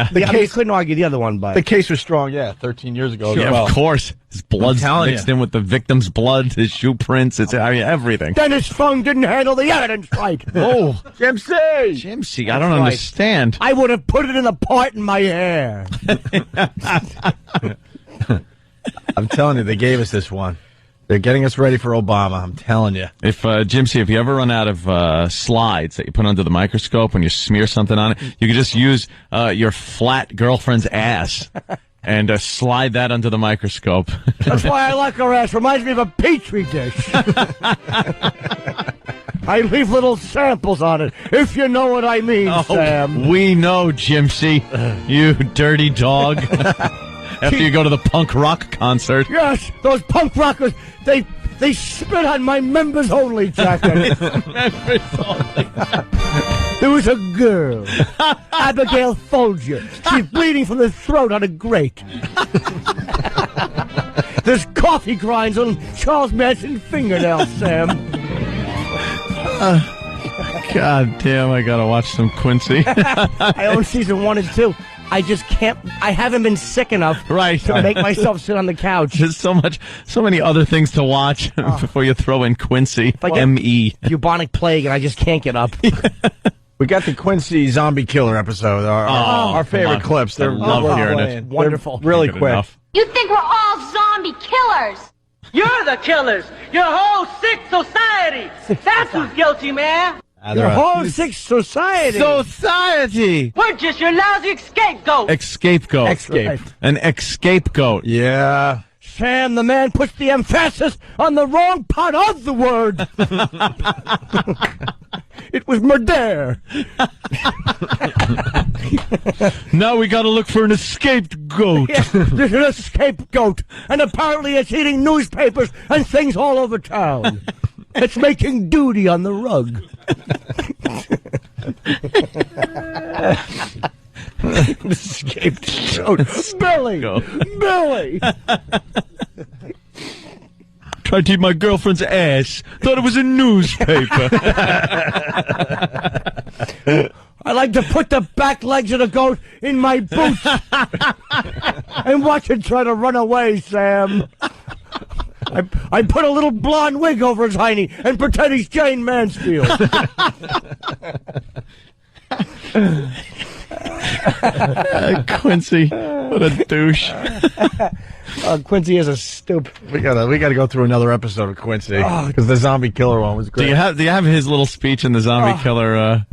couldn't argue the other one, but The case was strong, 13 years ago. Yeah, as well. of course. His blood's mixed in with the victim's blood, his shoe prints, everything. Dennis Fung didn't handle the evidence right. Oh, Jim C. I don't understand. I would have put it in a part in my hair. I'm telling you, they gave us this one. They're getting us ready for Obama. I'm telling you. If Jim C, if you ever run out of slides that you put under the microscope when you smear something on it, you can just use your flat girlfriend's ass and slide that under the microscope. That's why I like her ass. Reminds me of a petri dish. I leave little samples on it, if you know what I mean, Sam. We know, Jim C, you dirty dog. After you go to the punk rock concert. Yes, those punk rockers, they spit on my members only jacket. Members only. There was a girl, Abigail Folger. She's bleeding from the throat on a grate. There's coffee grinds on Charles Manson's fingernails, Sam. God damn, I gotta watch some Quincy. I own season 1 and 2. I just can't. I haven't been sick enough to make myself sit on the couch. There's so many other things to watch before you throw in Quincy. Like M.E. Bubonic plague, and I just can't get up. We got the Quincy zombie killer episode. Our favorite clips. I love hearing it. Wonderful. They're really quick. Enough. You think we're all zombie killers? You're the killers. Your whole sick society. That's who's guilty, man. Your whole sick society. We're just your lousy scapegoat. Escape. An escapegoat. Yeah. Sam, the man puts the emphasis on the wrong part of the word. It was murder. Now we gotta look for an escaped goat. Yeah, there's an escaped goat, and apparently it's eating newspapers and things all over town. It's making duty on the rug. Escaped goat. Billy! Tried to eat my girlfriend's ass. Thought it was a newspaper. I like to put the back legs of the goat in my boots and watch it try to run away, Sam. I put a little blonde wig over his hiney and pretend he's Jane Mansfield. Quincy, what a douche. Quincy is a stoop. We gotta go through another episode of Quincy because the zombie killer one was great. Do you have his little speech in the zombie killer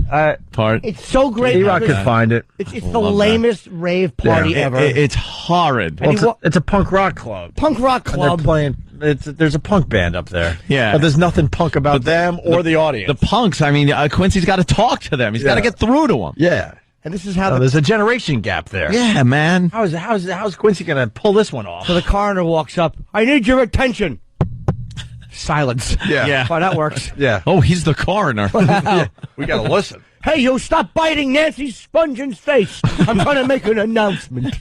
part? It's so great. E-Rock could find it. It's the lamest rave party ever. It's horrid. Well, it's a punk rock club. Punk rock And club. they're playing. There's a punk band up there. Yeah. But there's nothing punk about them or the audience. The punks, I mean, Quincy's got to talk to them. He's got to get through to them. Yeah. And this is how there's a generation gap there. Yeah, man. How's Quincy going to pull this one off? So the coroner walks up. I need your attention. Silence. Yeah. Oh, that works. Yeah. Oh, he's the coroner. Yeah. We got to listen. Hey, you stop biting Nancy Spongeon's face. I'm trying to make an announcement.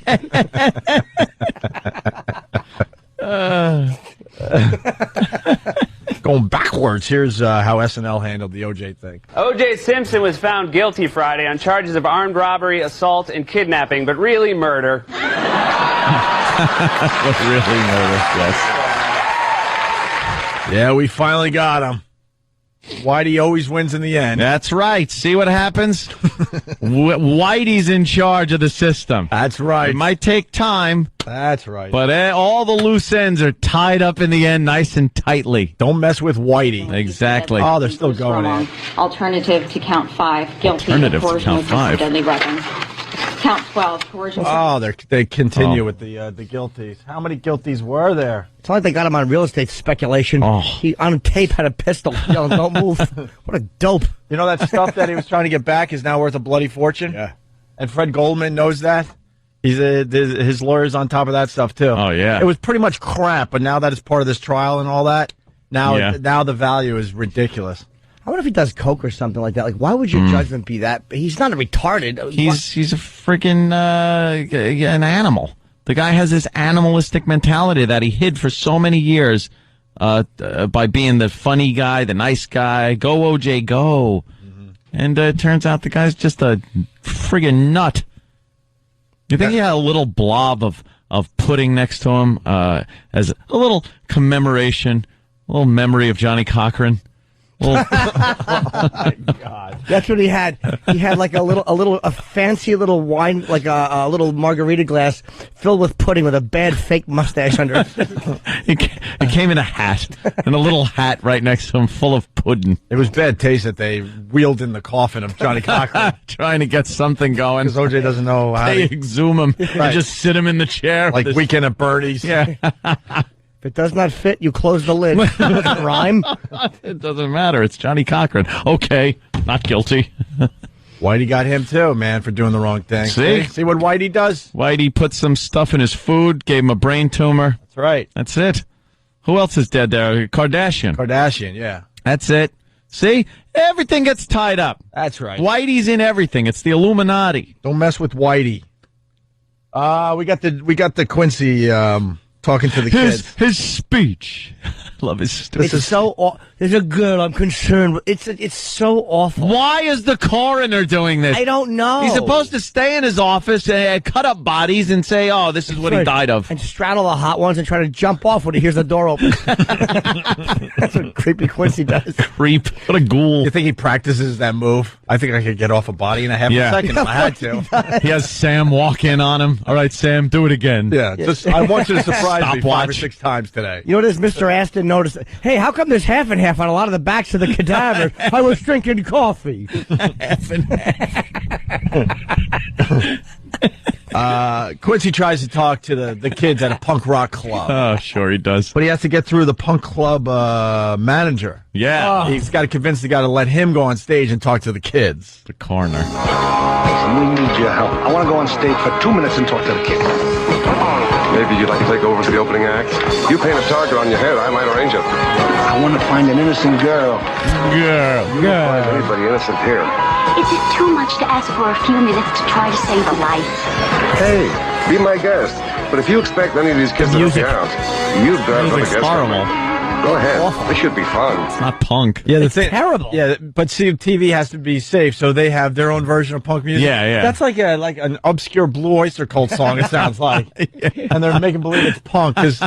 Going backwards, here's how SNL handled the OJ thing. O.J. Simpson was found guilty Friday on charges of armed robbery, assault, and kidnapping, but really murder. Really murder, yes. Yeah, we finally got him. Whitey always wins in the end. That's right. See what happens? Whitey's in charge of the system. That's right. It might take time. That's right. But all the loose ends are tied up in the end nice and tightly. Don't mess with Whitey. Exactly. Oh, they're still going in. Alternative to count 5, guilty of coercion with use of deadly weapons. Count 12, coercion. Oh, they continue with the guilties. How many guilties were there? It's not like they got him on real estate speculation. Oh. He on tape had a pistol yelling, "Don't move!" What a dope! You know that stuff that he was trying to get back is now worth a bloody fortune. Yeah. And Fred Goldman knows that. His lawyer's on top of that stuff too. Oh yeah. It was pretty much crap, but now that it's part of this trial and all that, now Yeah. now the value is ridiculous. I wonder if he does coke or something like that. Like, why would your judgment be that? He's not a retarded. He's a freaking an animal. The guy has this animalistic mentality that he hid for so many years by being the funny guy, the nice guy. Go, OJ, go. And it turns out the guy's just a friggin' nut. You think he had a little blob of pudding next to him as a little commemoration, a little memory of Johnny Cochran? Well, oh my God. That's what he had. He had like a fancy little wine, like a little margarita glass filled with pudding with a bad fake mustache under it. It came in a hat, and a little hat right next to him full of pudding. It was bad taste that they wheeled in the coffin of Johnny Cochran. Trying to get something going. Because OJ doesn't know how They to exhume him. They just sit him in the chair. like Weekend at Bernie's. Yeah. If it does not fit, you close the lid. It doesn't rhyme. It doesn't matter. It's Johnny Cochran. Okay, not guilty. Whitey got him too, man, for doing the wrong thing. See what Whitey does? Whitey put some stuff in his food, gave him a brain tumor. That's right. That's it. Who else is dead there? Kardashian, yeah. That's it. See? Everything gets tied up. That's right. Whitey's in everything. It's the Illuminati. Don't mess with Whitey. We got the Quincy talking to the kids. His speech. Love his speech. There's a girl I'm concerned with. It's so awful. Why is the coroner doing this? I don't know. He's supposed to stay in his office and cut up bodies and say, "Oh, this is what he died of," and straddle the hot ones and try to jump off when he hears the door open. That's what creepy Quincy does. Creep. What a ghoul. You think he practices that move? I think I could get off a body in a half a second if I had to. He has Sam walk in on him. All right, Sam, do it again. Yeah, I want you to surprise me 5 or Stopwatch. 6 times today. You know this, Mr. Aston noticed. Hey, how come there's half and half on a lot of the backs of the cadavers? I was drinking coffee. Half and half. Quincy tries to talk to the kids at a punk rock club. Oh, sure he does. But he has to get through the punk club manager. Yeah. He's got to convince the guy to let him go on stage and talk to the kids. The coroner. Listen, we need your help. I want to go on stage for 2 minutes and talk to the kids. Maybe you'd like to take over for the opening act? You paint a target on your head, I might arrange it. I want to find an innocent girl. You don't find anybody innocent here. Is it too much to ask for a few minutes to try to save a life? Hey, be my guest. But if you expect any of these kids to help you out, you've got nothing against them. Go ahead. This should be fun. It's not punk. Yeah, It's terrible. Yeah, but see, TV has to be safe, so they have their own version of punk music. Yeah, yeah. That's like an obscure Blue Oyster Cult song. It sounds like, and they're making believe it's punk because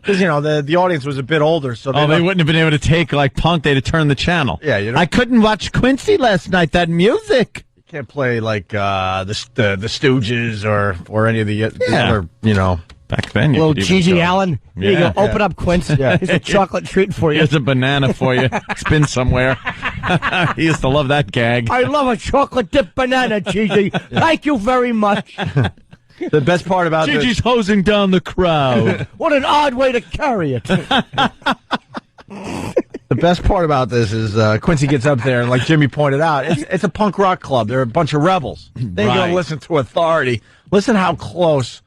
you know the audience was a bit older, so they wouldn't have been able to take like punk. They'd have turned the channel. Yeah, you know? I couldn't watch Quincy last night. That music. You can't play like the Stooges or any of the other, you know. Back then, you Little could even Gigi go. Allen. Here you go. Open up, Quince. Yeah. Here's a chocolate treat for you. Here's a banana for you. It's been somewhere. He used to love that gag. I love a chocolate dip banana, Gigi. Thank you very much. The best part about Gigi's hosing down the crowd. What an odd way to carry it. The best part about this is Quincy gets up there, and like Jimmy pointed out, it's a punk rock club. They're a bunch of rebels. They ain't going to listen to authority. Listen how close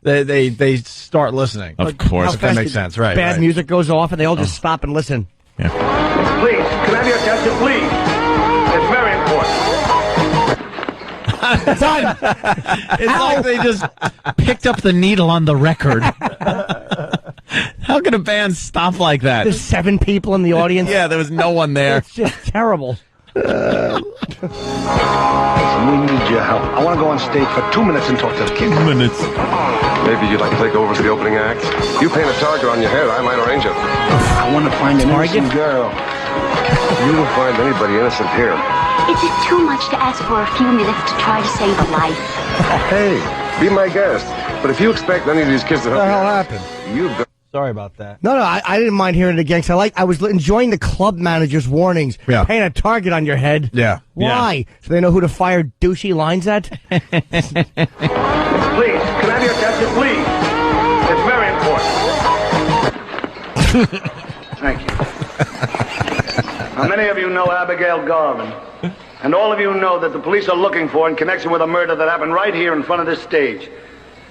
they start listening. Of course. If that makes sense, right. Bad music goes off, and they all just stop and listen. Please, can I have your attention, please? It's very important. It's like they just picked up the needle on the record. How can a band stop like that? There's 7 people in the audience. Yeah, there was no one there. It's just terrible. Listen, we need your help. I want to go on stage for 2 minutes and talk to the kids. 2 minutes. Maybe you'd like to take over as the opening act? You paint a target on your head, I might arrange it. I want to find an innocent girl. You will find anybody innocent here. Is it too much to ask for a few minutes to try to save a life? Hey, be my guest. But if you expect any of these kids to help What the you hell out, happened? you've got... Sorry about that. No, I didn't mind hearing it again because I was enjoying the club manager's warnings. Yeah. Paint a target on your head. Yeah. Why? So they know who to fire douchey lines at? Please, can I have your attention, please? It's very important. Thank you. Now, many of you know Abigail Garvin, and all of you know that the police are looking for in connection with a murder that happened right here in front of this stage.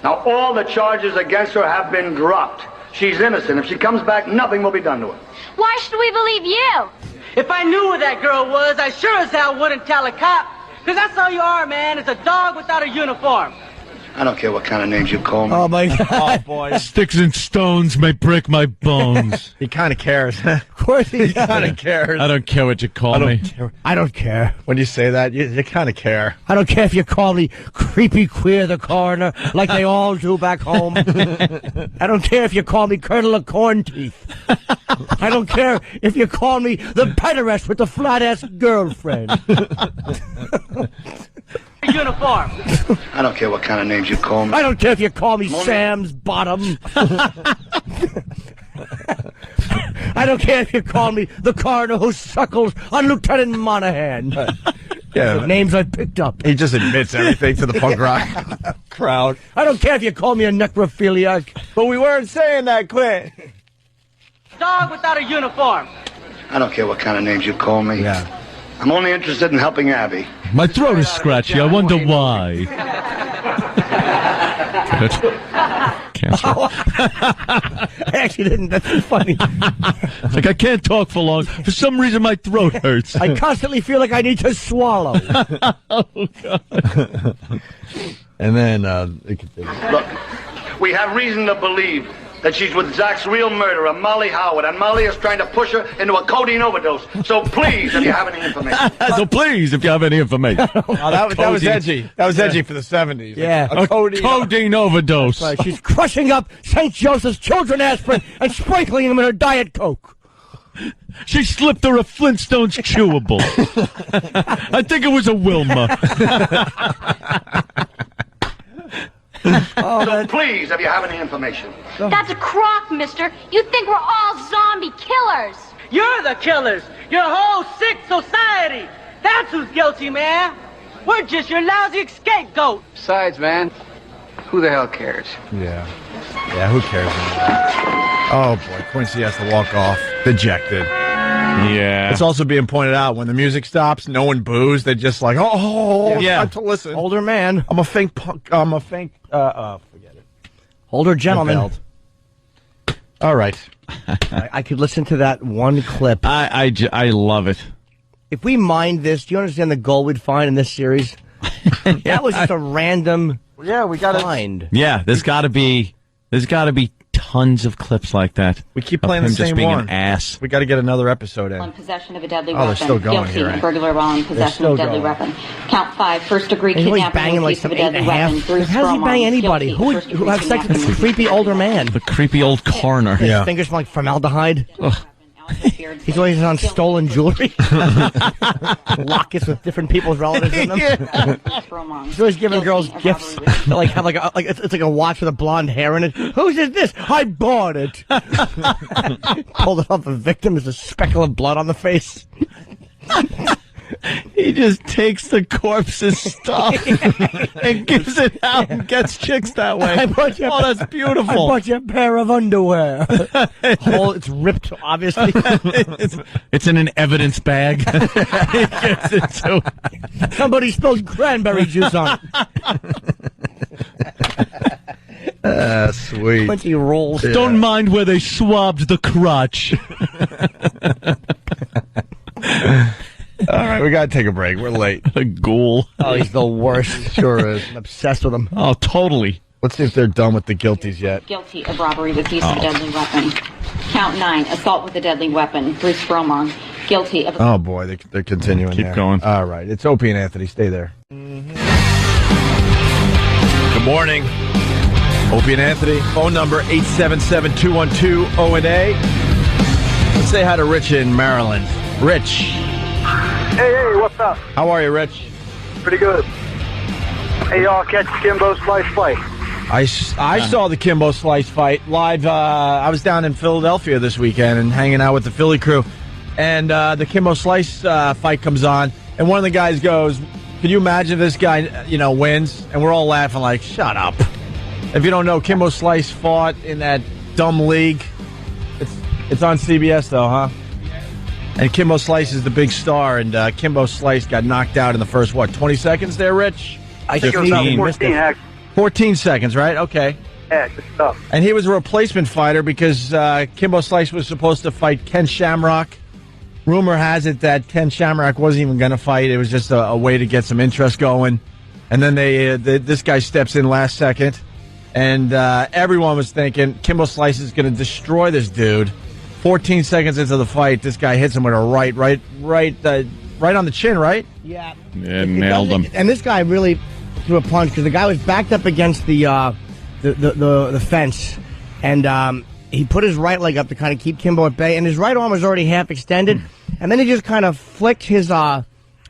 Now, all the charges against her have been dropped. She's innocent. If she comes back, nothing will be done to her. Why should we believe you? If I knew who that girl was, I sure as hell wouldn't tell a cop. Because that's all you are, man. It's a dog without a uniform. I don't care what kind of names you call me. Oh, my God. Oh, boy. Sticks and stones may break my bones. He kind of cares. Of course he kind of cares. I don't care what you call me. I don't care. When you say that, you kind of care. I don't care if you call me Creepy Queer the Coroner, like they all do back home. I don't care if you call me Colonel of Corn Teeth. I don't care if you call me the pederast with the flat-ass girlfriend. Uniform. I don't care what kind of names you call me. I don't care if you call me Sam's Bottom. I don't care if you call me the coroner who suckles on Lieutenant Monahan. Yeah, The names I picked up. he just admits everything to the punk rock crowd. I don't care if you call me a necrophiliac. But we weren't saying that, Quint. Dog without a uniform. I don't care what kind of names you call me. Yeah. I'm only interested in helping Abby. My throat is scratchy. I wonder why. Cancer. I actually didn't. That's so funny. It's like I can't talk for long. For some reason, my throat hurts. I constantly feel like I need to swallow. Oh, God. And then it continues. Look, we have reason to believe that she's with Zach's real murderer, Molly Howard, and Molly is trying to push her into a codeine overdose. So please, if you have any information. So please, if you have any information. That was edgy. That was edgy for the 70s. Yeah. A codeine overdose. Right, she's crushing up St. Joseph's children aspirin and sprinkling them in her Diet Coke. She slipped her a Flintstones chewable. I think it was a Wilma. So please, if you have any information. That's a crock, mister. You think we're all zombie killers. You're the killers. Your whole sick society. That's who's guilty, man. We're just your lousy scapegoat. Besides, man, who the hell cares? Yeah. Yeah, who cares anymore? Oh, boy. Quincy has to walk off dejected. Yeah. It's also being pointed out when the music stops, no one boos. They're just like, oh, yeah. time to listen. Older man. I'm a faint punk. Forget it. Older gentleman. All right. I could listen to that one clip. I love it. If we mined this, do you understand the goal we'd find in this series? That was just a random find. Yeah, there's got to be tons of clips like that. We keep playing the him same just being one. an ass. We got to get another episode in. On possession of a deadly they're weapon. still going Guilty here, of right? burglar while in possession of a deadly weapon. Count 5, first-degree And he's always kidnapping banging with like use some of a deadly 8.5. weapon. Bruce How does he Stromon bang is anybody? guilty Who of would have sex with kidnapping this creepy older man? The creepy old coroner. His fingers smell like formaldehyde. He's always on stolen jewelry. Lockets with different people's relatives in them. He's always giving girls gifts that like have like it's like a watch with a blonde hair in it. Whose is this? I bought it. Pulled it off the victim as a speckle of blood on the face. He just takes the corpse's stuff and gives it out and gets chicks that way. That's beautiful. I bought you a pair of underwear. It's ripped, obviously. It's in an evidence bag. He gets it too. Somebody spilled cranberry juice on it. Sweet. Plenty rolls. Yeah. Don't mind where they swabbed the crotch. All right, we got to take a break. We're late. A ghoul. Oh, he's the worst. Sure is. I'm obsessed with him. Oh, totally. Let's see if they're done with the guilties yet. Guilty of robbery with use of a deadly weapon. Count 9, assault with a deadly weapon. Bruce Bromar, guilty of... Oh, boy, they're continuing. Keep going. All right, it's Opie and Anthony. Stay there. Mm-hmm. Good morning. Opie and Anthony. Phone number 877-212-0&A. Let's say hi to Rich in Maryland. Rich. Hey, what's up? How are you, Rich? Pretty good. Hey, y'all catch Kimbo Slice fight? I saw the Kimbo Slice fight live. I was down in Philadelphia this weekend and hanging out with the Philly crew. And the Kimbo Slice fight comes on. And one of the guys goes, can you imagine if this guy, wins? And we're all laughing like, shut up. If you don't know, Kimbo Slice fought in that dumb league. It's on CBS, though, huh? And Kimbo Slice is the big star. And Kimbo Slice got knocked out in the first, 20 seconds there, Rich? I think it was about 14, actually. 14 seconds, right? Okay. Yeah, good stuff. And he was a replacement fighter because Kimbo Slice was supposed to fight Ken Shamrock. Rumor has it that Ken Shamrock wasn't even going to fight. It was just a way to get some interest going. And then this guy steps in last second. And everyone was thinking Kimbo Slice is going to destroy this dude. 14 seconds into the fight, this guy hits him with a right on the chin, right? Yeah. Nailed him. And this guy really threw a punch because the guy was backed up against the fence, and he put his right leg up to kind of keep Kimbo at bay, and his right arm was already half extended, and then he just kind of flicked his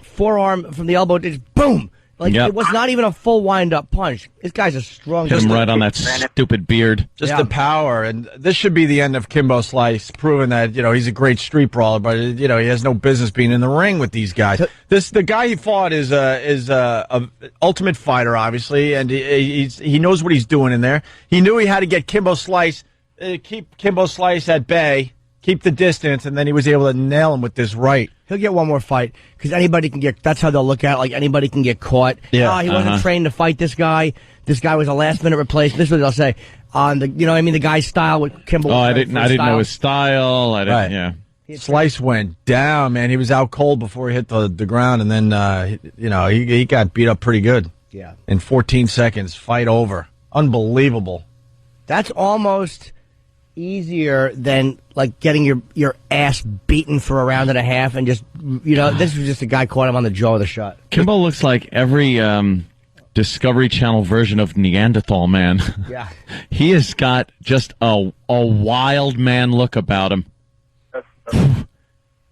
forearm from the elbow, just boom. It was not even a full wind-up punch. This guy's a strong... Hit him right on that stupid beard. Just the power. And this should be the end of Kimbo Slice, proving that, he's a great street brawler, but, he has no business being in the ring with these guys. The guy he fought is a ultimate fighter, obviously, and he knows what he's doing in there. He knew he had to get Kimbo Slice, keep Kimbo Slice at bay, keep the distance, and then he was able to nail him with this right. He'll get one more fight because anybody can get. That's how they'll look at it. Like anybody can get caught. Yeah, he wasn't trained to fight this guy. This guy was a last minute replacement. This is what they'll say on the. The guy's style with Kimbo. Oh, I didn't know his style. I didn't. Right. Yeah. Slice went down, man. He was out cold before he hit the ground, and then he got beat up pretty good. Yeah. In 14 seconds, fight over. Unbelievable. That's almost easier than getting your ass beaten for a round and a half and just this was just a guy caught him on the jaw with a shot. Kimbo looks like every Discovery Channel version of Neanderthal man. Yeah. He has got just a wild man look about him.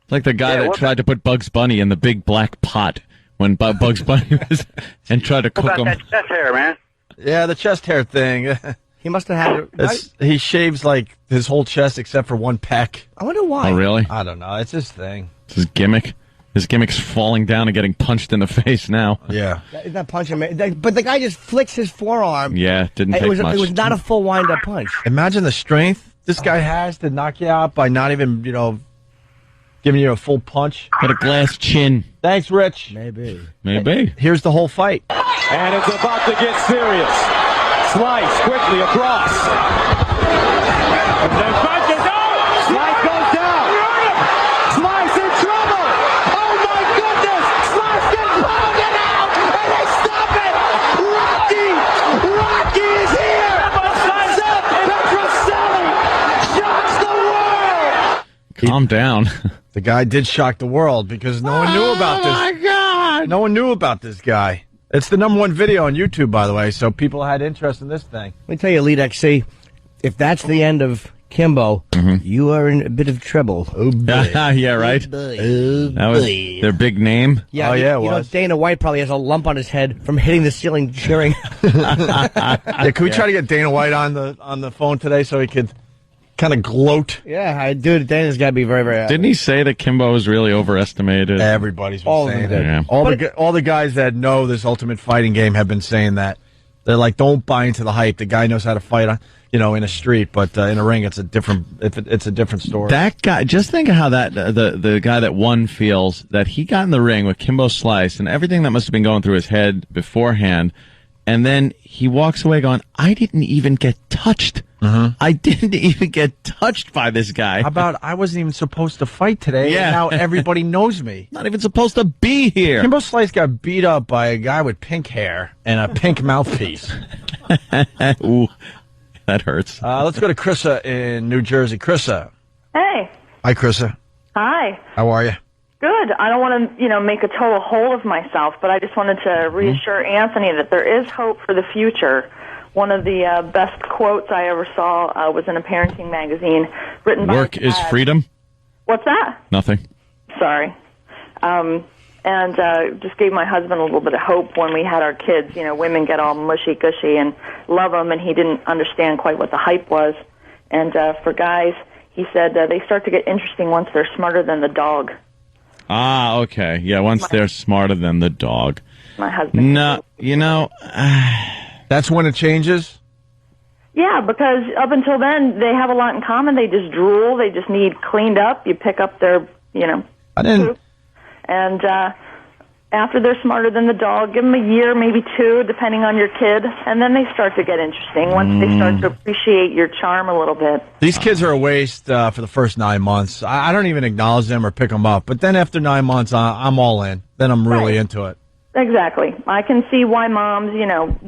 Like the guy that tried to put Bugs Bunny in the big black pot when Bugs Bunny was and tried to cook him. What about that chest hair, man? Yeah, the chest hair thing. He must have had he shaves his whole chest except for one pec. I wonder why. Oh, really? I don't know. It's his thing. It's his gimmick. His gimmick's falling down and getting punched in the face now. Yeah. It's not punching, but the guy just flicks his forearm. Yeah, didn't take much. It was not a full wind-up punch. Imagine the strength this guy has to knock you out by not even, giving you a full punch. Got a glass chin. Thanks, Rich. Maybe. Here's the whole fight. And it's about to get serious. Slice quickly across. And then punches out. Slice goes down. Slice in trouble. Oh my goodness. Slice gets pounded out. And they stop it. Rocky is here. Seth Petroselli shocks the world. Calm down. The guy did shock the world because no one knew about this. Oh my God. No one knew about this guy. It's the #1 video on YouTube, by the way, so people had interest in this thing. Let me tell you, Elite XC, if that's the end of Kimbo, you are in a bit of trouble. Oh, yeah, right? That was their big name? Yeah, it was. Dana White probably has a lump on his head from hitting the ceiling cheering. Can we try to get Dana White on the phone today so he could kind of gloat. Yeah, dude, Dana's got to be very, very happy. Didn't he say that Kimbo was really overestimated? Everybody's been saying that. Yeah. All the guys that know this Ultimate Fighting game have been saying that. They're like, don't buy into the hype. The guy knows how to fight, in a street, but in a ring, it's a different story. That guy, just think of how that the guy that won feels that he got in the ring with Kimbo Slice and everything that must have been going through his head beforehand, and then he walks away going, I didn't even get touched. I didn't even get touched by this guy. How about I wasn't even supposed to fight today, Yeah. and now everybody knows me. Not even supposed to be here. Kimbo Slice got beat up by a guy with pink hair and a pink mouthpiece. Ooh, that hurts. Let's go to Chrissa in New Jersey. Chrissa. Hey. Hi, Chrissa. Hi. How are you? Good. I don't want to, make a total hole of myself, but I just wanted to reassure Anthony that there is hope for the future. One of the best quotes I ever saw was in a parenting magazine written by Work is freedom? What's that? Nothing. Sorry. And just gave my husband a little bit of hope when we had our kids. Women get all mushy-gushy and love them, and he didn't understand quite what the hype was. And for guys, he said they start to get interesting once they're smarter than the dog. Ah, okay. Yeah, once they're smarter than the dog. My husband. No, that's when it changes? Yeah, because up until then, they have a lot in common. They just drool. They just need cleaned up. You pick up their, I didn't. poop. And after they're smarter than the dog, give them a year, maybe two, depending on your kid, and then they start to get interesting once they start to appreciate your charm a little bit. These kids are a waste for the first 9 months. I don't even acknowledge them or pick them up. But then after 9 months, I'm all in. Then I'm really into it. Exactly. I can see why moms,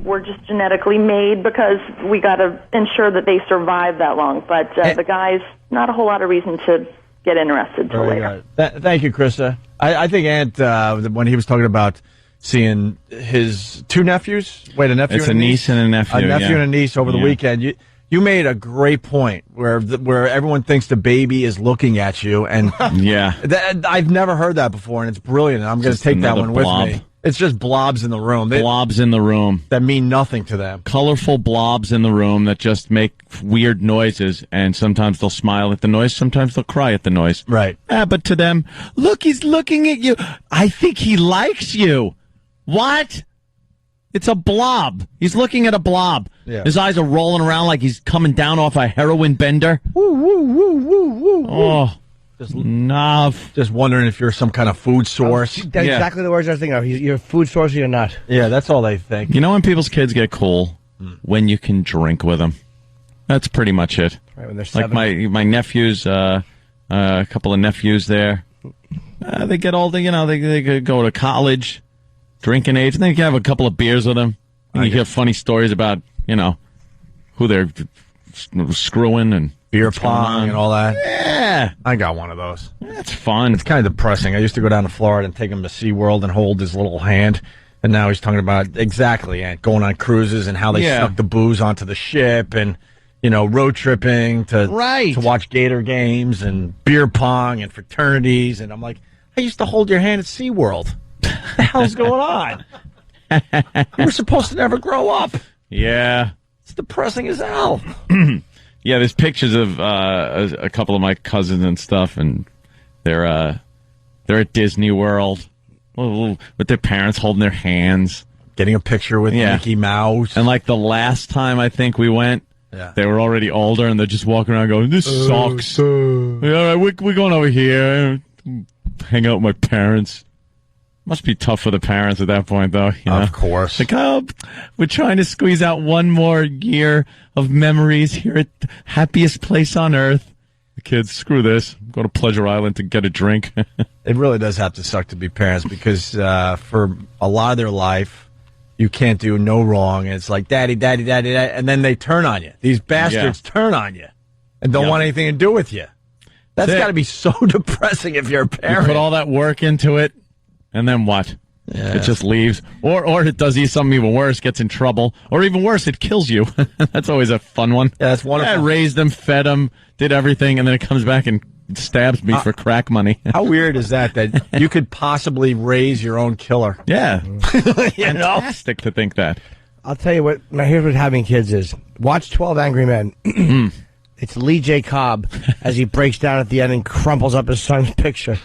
were just genetically made because we got to ensure that they survive that long. But the guys, not a whole lot of reason to get interested till later. Thank you, Krista. I think Ant, when he was talking about seeing his two nephews, a nephew It's and a niece and a nephew. a nephew and a niece over the weekend. You made a great point where everyone thinks the baby is looking at you, and I've never heard that before, and it's brilliant. And I'm going to take that one with me. It's just blobs in the room. Blobs in the room. That mean nothing to them. Colorful blobs in the room that just make weird noises, and sometimes they'll smile at the noise, sometimes they'll cry at the noise. Right. But to them, look, he's looking at you. I think he likes you. What? It's a blob. He's looking at a blob. Yeah. His eyes are rolling around like he's coming down off a heroin bender. Woo, woo, woo, woo, woo. Oh. Just wondering if you're some kind of food source. That's exactly the words I was thinking of. You're a food source or you're not. Yeah, that's all they think. You know when people's kids get cool? When you can drink with them. That's pretty much it. Right, when they're like 7. my nephews, a couple of nephews there. They get all the, they could go to college, drinking age, and then you can have a couple of beers with them. And you hear funny stories about, who they're screwing and beer pong and all that. Yeah. I got one of those. That's fun. It's kind of depressing. I used to go down to Florida and take him to SeaWorld and hold his little hand. And now he's talking about going on cruises and how they snuck the booze onto the ship and, road tripping to watch Gator games and beer pong and fraternities. And I'm like, I used to hold your hand at SeaWorld. What the hell's going on? You were supposed to never grow up. Yeah. It's depressing as hell. Yeah, there's pictures of a couple of my cousins and stuff, and they're at Disney World with their parents holding their hands, getting a picture with Mickey Mouse. And like the last time I think we went, they were already older, and they're just walking around going, "This sucks." All right, we're going over here, hang out with my parents. Must be tough for the parents at that point, though. Of course. Like, we're trying to squeeze out one more year of memories here at the happiest place on earth. The kids, screw this. Go to Pleasure Island to get a drink. It really does have to suck to be parents because for a lot of their life, you can't do no wrong. And it's like, daddy, daddy, daddy, daddy. And then they turn on you. These bastards turn on you and don't want anything to do with you. That's got to be so depressing if you're a parent. You put all that work into it. And then what? Yeah. It just leaves. Or it does something even worse, gets in trouble. Or even worse, it kills you. That's always a fun one. Yeah, that's wonderful. I raised them, fed them, did everything, and then it comes back and stabs me for crack money. How weird is that you could possibly raise your own killer? Yeah. Fantastic to think that. I'll tell you what, here's what having kids is. Watch 12 Angry Men. It's Lee J. Cobb as he breaks down at the end and crumples up his son's picture.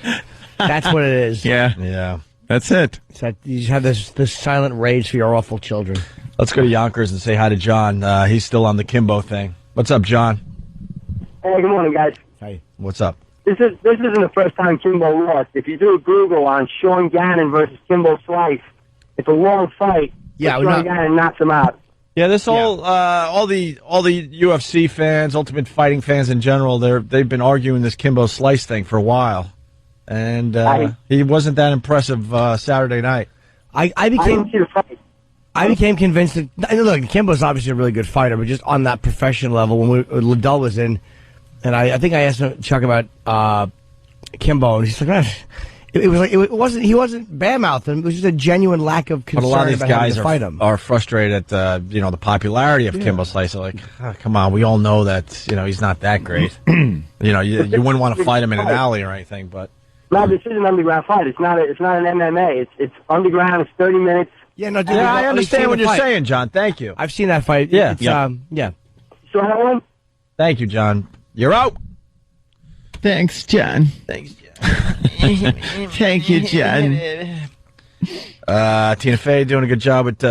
That's what it is. Yeah. That's it. It's that you just have this silent rage for your awful children. Let's go to Yonkers and say hi to John. He's still on the Kimbo thing. What's up, John? Hey, good morning, guys. Hey. What's up? This isn't the first time Kimbo lost. If you do a Google on Sean Gannon versus Kimbo Slice, it's a long fight. Yeah, Sean Gannon knocks him out. Yeah, this whole all the UFC fans, Ultimate Fighting fans in general, they've been arguing this Kimbo Slice thing for a while, and he wasn't that impressive Saturday night. I became convinced that look, Kimbo's obviously a really good fighter, but just on that professional level, when Liddell was in, and I think I asked Chuck about Kimbo, and he's like, he wasn't bad-mouthing. It was just a genuine lack of concern But a lot of these about having guys to fight him. are frustrated at the popularity of Kimbo Slice. They're like, come on, we all know that he's not that great. you wouldn't want to fight him in an alley or anything, but. No, this is an underground fight. It's not an MMA. It's underground. It's 30 minutes. Yeah, no, dude, I understand what you're saying, John. Thank you. I've seen that fight. Yeah. Yeah. So I won. Thank you, John. You're out. Thanks, John. Thanks, John. Thank you, John. Tina Fey doing a good job with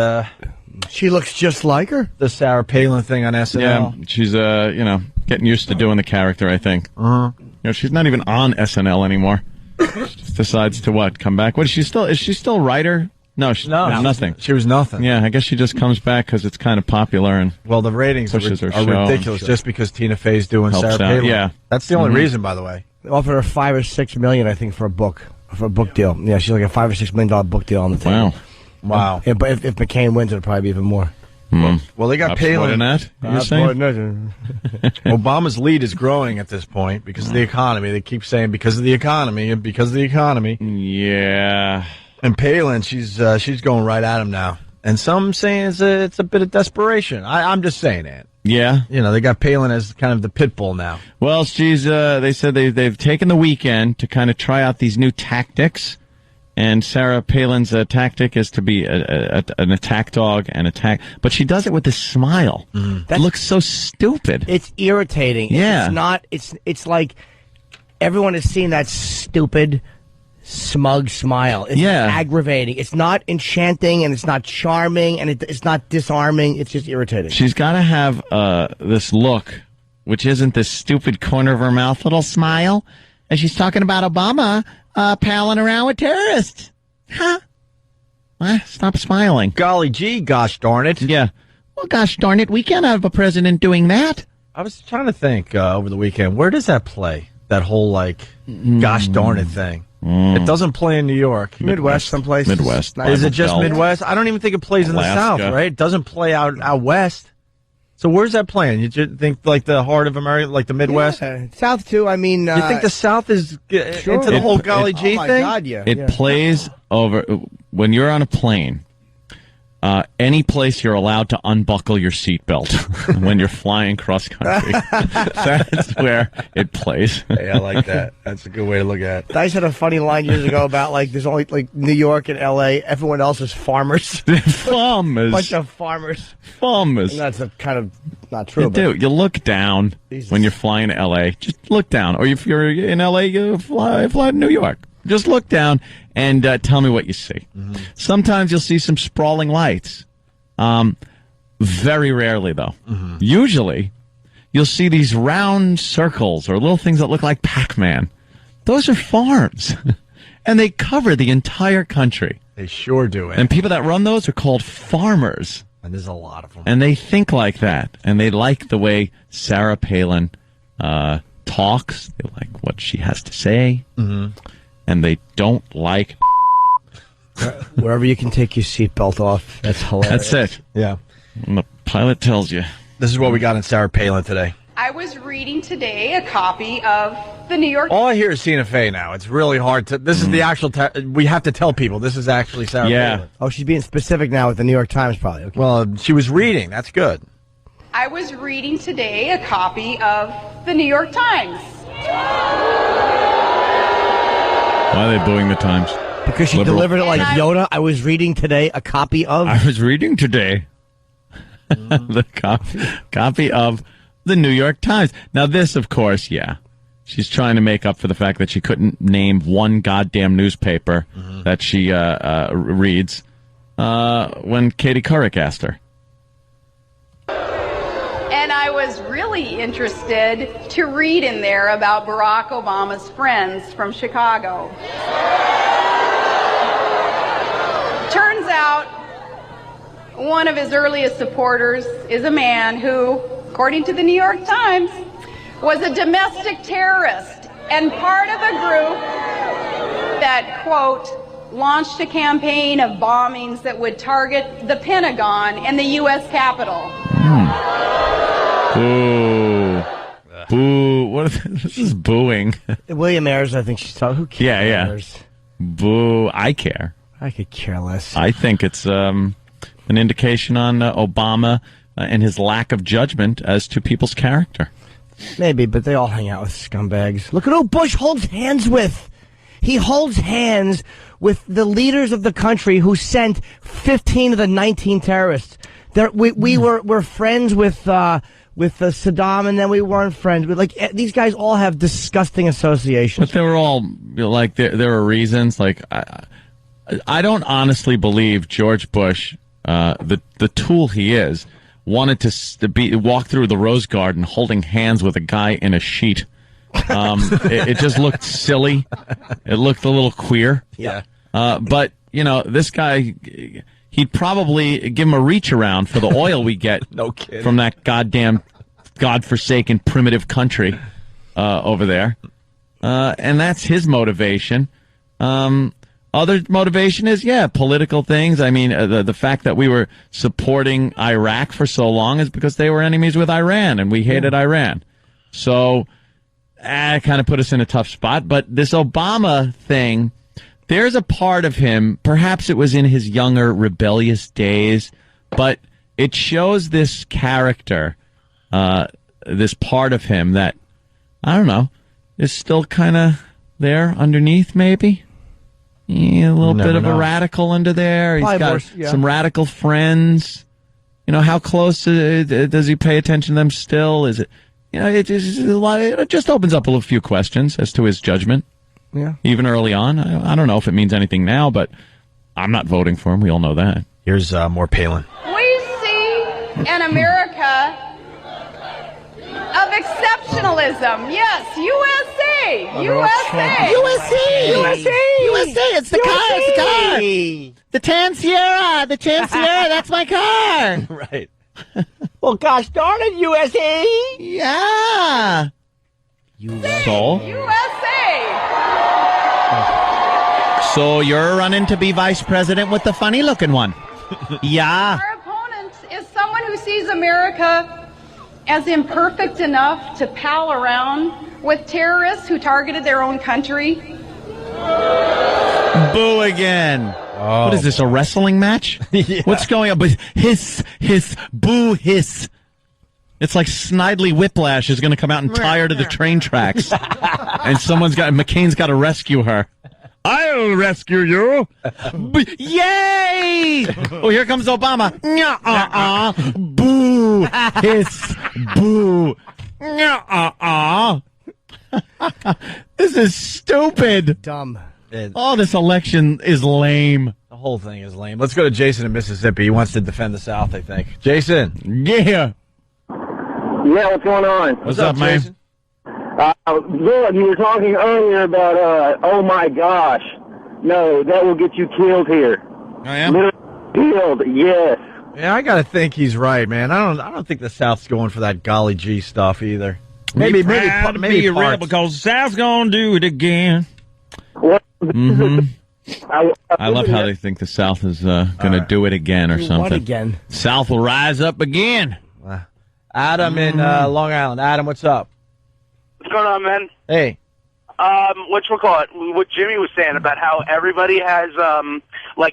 she looks just like her. The Sarah Palin thing on SNL. Yeah, she's getting used to doing the character, I think. She's not even on SNL anymore. She just decides to come back. Is she still a writer? No, she's nothing. She was nothing. Yeah, I guess she just comes back because it's kind of popular and the ratings are ridiculous just because Tina Fey's doing Sarah Palin. Yeah, that's the only reason, by the way. They offered her $5 or $6 million, I think, for a book deal. Yeah, she's like a $5 or $6 million book deal on the table. Wow. Yeah, but if McCain wins, it'll probably be even more. Well, they got Palin. More than that, you're saying? Obama's lead is growing at this point because of the economy. They keep saying because of the economy and because of the economy. Yeah. And Palin, she's going right at him now. And some saying it's a bit of desperation. I'm just saying that. Yeah. They got Palin as kind of the pit bull now. Well, they said they've taken the weekend to kind of try out these new tactics. And Sarah Palin's tactic is to be an attack dog and attack. But she does it with a smile. That looks so stupid. It's irritating. Yeah. It's not, it's like everyone has seen that stupid, smug smile. It's aggravating. It's not enchanting and it's not charming and it's not disarming. It's just irritating. She's got to have this look, which isn't this stupid corner of her mouth little smile. And she's talking about Obama palling around with terrorists. Huh? Stop smiling. Golly gee, gosh darn it. Yeah. Well, gosh darn it, we can't have a president doing that. I was trying to think over the weekend, where does that play? That whole, gosh darn it thing. It doesn't play in New York. Midwest someplace. Midwest. Is it just Midwest? I don't even think it plays in the South, right? It doesn't play out West. So where's that playing? You just think the heart of America, like the Midwest? Yeah. South too. I mean, you think the South is into the whole golly gee thing? Oh my God, yeah. It plays over when you're on a plane. Any place you're allowed to unbuckle your seatbelt when you're flying cross country. That's where it plays. Hey, I like that. That's a good way to look at it. Dice had a funny line years ago about there's only New York and L.A. Everyone else is farmers. Farmers. Bunch of farmers. Farmers. And that's kind of not true. You look down when you're flying to L.A. Just look down. Or if you're in L.A., you fly to New York. Just look down and tell me what you see. Sometimes you'll see some sprawling lights. Very rarely, though. Usually, you'll see these round circles or little things that look like Pac-Man. Those are farms. And they cover the entire country. They sure do. And people that run those are called farmers. And there's a lot of them. And they think like that. And they like the way Sarah Palin talks. They like what she has to say. And they don't like wherever you can take your seatbelt off. That's hilarious. That's it. Yeah. And the pilot tells you. This is what we got in Sarah Palin today. I was reading today a copy of the New York. All I hear is Tina Fey now. It's really hard to. This is the actual. We have to tell people this is actually Sarah Palin. Oh, she's being specific now with the New York Times, probably. Okay. Well, she was reading. That's good. I was reading today a copy of the New York Times. Why are they booing the Times? Because she delivered it like Yoda. I was reading today a copy of. I was reading today the copy of the New York Times. Now, this, of course, yeah. She's trying to make up for the fact that she couldn't name one goddamn newspaper that she reads when Katie Couric asked her. And I was really interested to read in there about Barack Obama's friends from Chicago. Turns out one of his earliest supporters is a man who, according to the New York Times, was a domestic terrorist and part of a group that, quote, launched a campaign of bombings that would target the Pentagon and the U.S. Capitol. Boo. Boo. What is this is booing. William Ayers, I think she's talking. Who cares? Yeah. Boo. I care. I could care less. I think it's an indication on Obama and his lack of judgment as to people's character. Maybe, but they all hang out with scumbags. Look at who Bush holds hands with. He holds hands with the leaders of the country who sent 15 of the 19 terrorists. We were friends with Saddam, and then we weren't friends with, like, these guys all have disgusting associations. But they were all, like, there were reasons. Like, I don't honestly believe George Bush, the tool he is, wanted to walk through the Rose Garden holding hands with a guy in a sheet. It just looked silly. It looked a little queer. Yeah. But, this guy, he'd probably give him a reach around for the oil we get no kidding. From that goddamn godforsaken primitive country over there. And that's his motivation. Other motivation is, political things. I mean, the fact that we were supporting Iraq for so long is because they were enemies with Iran, and we hated Iran. So, it kind of put us in a tough spot. But this Obama thing, there's a part of him, perhaps it was in his younger, rebellious days, but it shows this character, this part of him that, I don't know, is still kind of there underneath, maybe? Yeah, a little bit of a radical under there. He's got some radical friends. How close does he pay attention to them still? Is it, it just opens up a few questions as to his judgment. Yeah. Even early on. I don't know if it means anything now, but I'm not voting for him. We all know that. Here's more Palin. We see an America of exceptionalism. Yes, USA. It's the car. The Tan Sierra. That's my car. Right. Well, gosh darn it, USA. Yeah. So you're running to be vice president with the funny-looking one. Yeah. Our opponent is someone who sees America as imperfect enough to pal around with terrorists who targeted their own country. Boo again. Oh. What is this, a wrestling match? Yeah. What's going on? But hiss, boo, hiss. It's like Snidely Whiplash is going to come out and tie her to the train tracks. And McCain's got to rescue her. I'll rescue you. Yay! Oh, here comes Obama. Boo, hiss, boo. This is stupid. Dumb. This election is lame. The whole thing is lame. Let's go to Jason in Mississippi. He wants to defend the South, I think. Jason. Yeah. Yeah, what's going on? What's up, man? Jason? Look, you were talking earlier about, oh my gosh. No, that will get you killed here. I am? Literally killed, yes. Yeah, I gotta think he's right, man. I don't think the South's going for that golly gee stuff either. Maybe be a rebel because the South's gonna do it again. What? I love how they think the South is gonna do it again or something. What again? South will rise up again. Adam in Long Island. Adam, what's up? What's going on, man? Hey. What Jimmy was saying about how everybody has,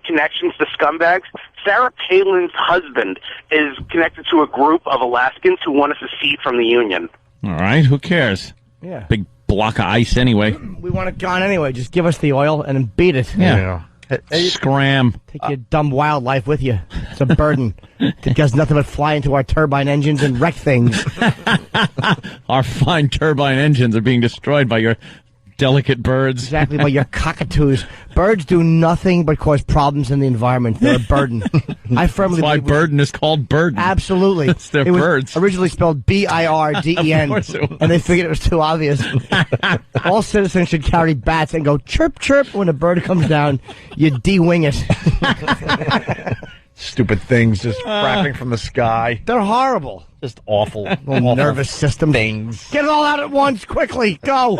connections to scumbags. Sarah Palin's husband is connected to a group of Alaskans who want to secede from the Union. All right, who cares? Yeah. Big block of ice anyway. We want it gone anyway. Just give us the oil and beat it. Yeah. Scram. Take your dumb wildlife with you. It's a burden. It does nothing but fly into our turbine engines and wreck things. Our fine turbine engines are being destroyed by your delicate birds. Exactly, by your cockatoos. Birds do nothing but cause problems in the environment. They're a burden. I firmly That's why believe burden is called burden. Absolutely. It's their it was birds. Originally spelled B-I-R-D-E-N. Of course it was. And they figured it was too obvious. All citizens should carry bats and go chirp, chirp when a bird comes down. You de-wing it. Stupid things just crapping from the sky. They're horrible. Just awful. Little nervous system things. Get it all out at once, quickly. Go.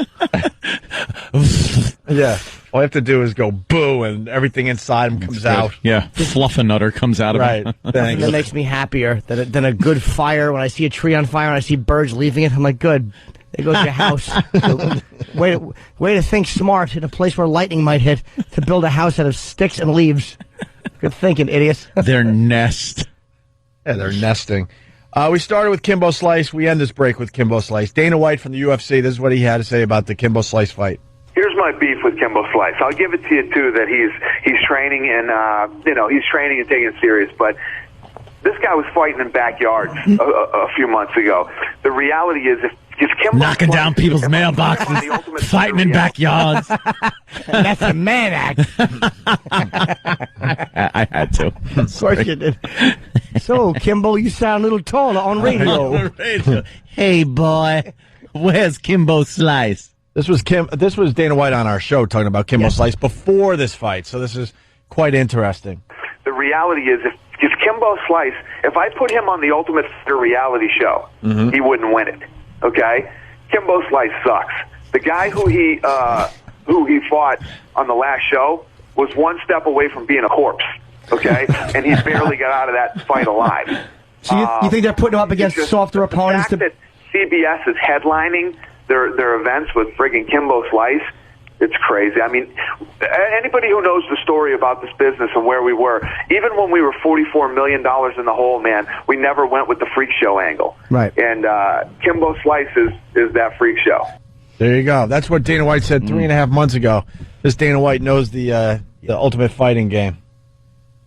Yeah. All you have to do is go boo, and everything inside him comes out. Yeah. Fluffernutter comes out of right. it. Thanks. That makes me happier than a good fire. When I see a tree on fire and I see birds leaving it, I'm like, good. There goes your house. way to think smart in a place where lightning might hit to build a house out of sticks and leaves. Good thinking, idiots. Their nest. Yeah, they're nesting. We started with Kimbo Slice. We end this break with Kimbo Slice. Dana White from the UFC, this is what he had to say about the Kimbo Slice fight. Here's my beef with Kimbo Slice. I'll give it to you, too, that he's training and, he's training and taking it serious. But this guy was fighting in backyards a few months ago. The reality is if Kimbo knocking Slice, down people's mailboxes, fighting in backyards. That's a man act. I had to. Of course you did. So, Kimbo, you sound a little taller on radio. Hey, boy, where's Kimbo Slice? This was Dana White on our show talking about Kimbo Slice before this fight, so this is quite interesting. The reality is if Kimbo Slice, if I put him on the Ultimate Fighter reality show, he wouldn't win it. Okay? Kimbo Slice sucks. The guy who he fought on the last show was one step away from being a corpse. Okay? And he barely got out of that fight alive. So you think they're putting him up against softer opponents? The fact that CBS is headlining their events with friggin' Kimbo Slice, it's crazy. I mean, anybody who knows the story about this business and where we were, even when we were $44 million in the hole, man, we never went with the freak show angle. Right. And Kimbo Slice is that freak show. There you go. That's what Dana White said 3.5 months ago. This Dana White knows the Ultimate Fighting game.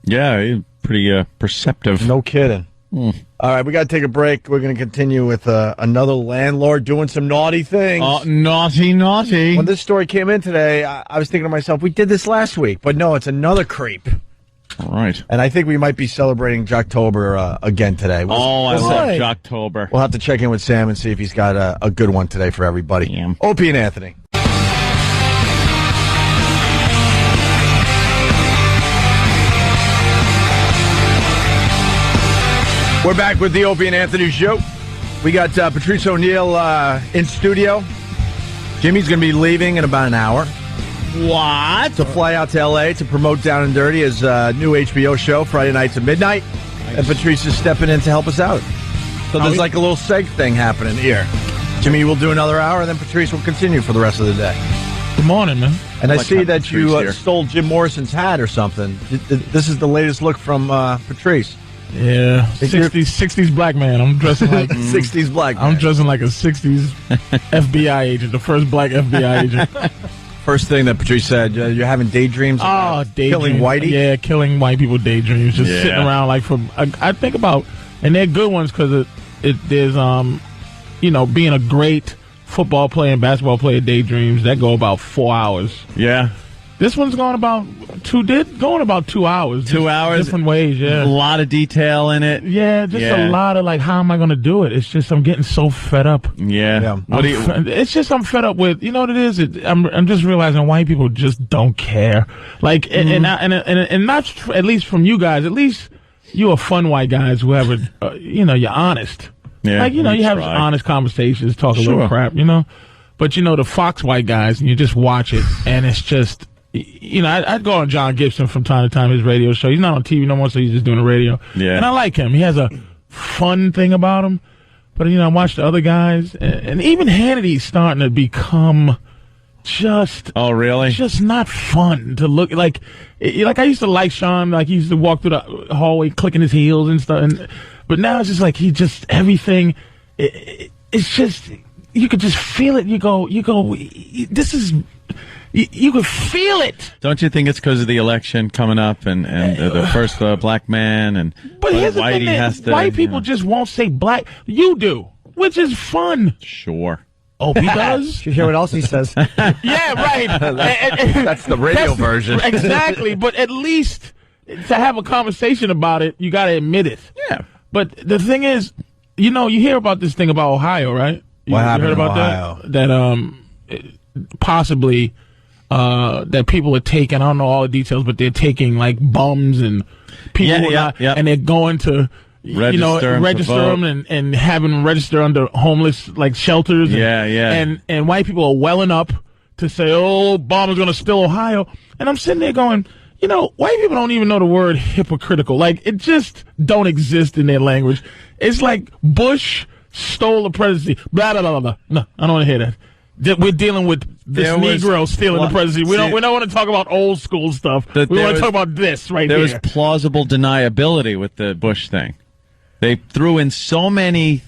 Yeah, he's pretty perceptive. No kidding. All right, we got to take a break. We're going to continue with another landlord doing some naughty things. Naughty. When this story came in today, I was thinking to myself, we did this last week. But no, it's another creep. All right. And I think we might be celebrating Jocktober again today. I love Jocktober. We'll have to check in with Sam and see if he's got a good one today for everybody. Yeah. Opie and Anthony. We're back with the Opie and Anthony show. We got Patrice O'Neill in studio. Jimmy's going to be leaving in about an hour. What? To fly out to L.A. to promote Down and Dirty, his new HBO show, Friday nights at midnight. Nice. And Patrice is stepping in to help us out. So there's like a little seg thing happening here. Jimmy will do another hour, and then Patrice will continue for the rest of the day. Good morning, man. And I see that you stole Jim Morrison's hat or something. This is the latest look from Patrice. Yeah, 60s black man. I'm dressing like 60s black man. I'm dressing like a 60s FBI agent, the first black FBI agent. First thing that Patrice said, you're having daydreams about killing Whitey? Yeah, killing white people daydreams. Just sitting around like I think about, and they're good ones because there's being a great football player and basketball player daydreams that go about 4 hours. Yeah. This one's going about 2 hours. 2 hours? Different ways, yeah. A lot of detail in it. Yeah, a lot of like, how am I going to do it? It's just I'm getting so fed up. Yeah. It's just I'm fed up with, you know what it is? I'm just realizing white people just don't care. Like, and not, at least from you guys, at least you are fun white guys who have you're honest. Yeah. Like, you have honest conversations, talk a little crap, But, the Fox white guys, and you just watch it, and it's just... I'd go on John Gibson from time to time, his radio show. He's not on TV no more, so he's just doing the radio. Yeah. And I like him. He has a fun thing about him. But, I watch the other guys, and even Hannity's starting to become just... Oh, really? Just not fun to look like. Like, I used to like Sean. Like, he used to walk through the hallway clicking his heels and stuff. But now it's just like everything... It's just... You could just feel it. You go, this is... You could feel it. Don't you think it's because of the election coming up and the first black man and but here's the Whitey thing has to, white people just won't say black. You do, which is fun. Sure. Opie does. You hear what else he says? Yeah, right. That's the radio version. Exactly. But at least to have a conversation about it, you got to admit it. Yeah. But the thing is, you hear about this thing about Ohio, right? What happened heard in about Ohio? That possibly that people are taking, I don't know all the details, but they're taking like bums and people and they're going to register them and having them register under homeless like shelters. And white people are welling up to say, oh, Obama's going to steal Ohio. And I'm sitting there going, white people don't even know the word hypocritical. Like, it just don't exist in their language. It's like Bush stole the presidency. Blah, blah, blah, blah. No, I don't want to hear that. We're dealing with this Negro stealing the presidency. We don't want to talk about old school stuff. We want to talk about this right here. There was plausible deniability with the Bush thing. They threw in so many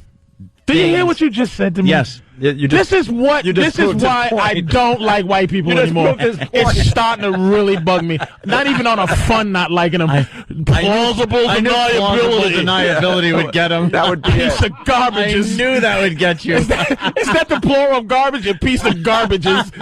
Did you hear what you just said to me? Yes. This is why I don't like white people anymore. It's starting to really bug me. Not even on a fun not liking them. Plausible deniability would get them. That would be piece of garbage. I knew that would get you. Is that the plural of garbage? A piece of garbages.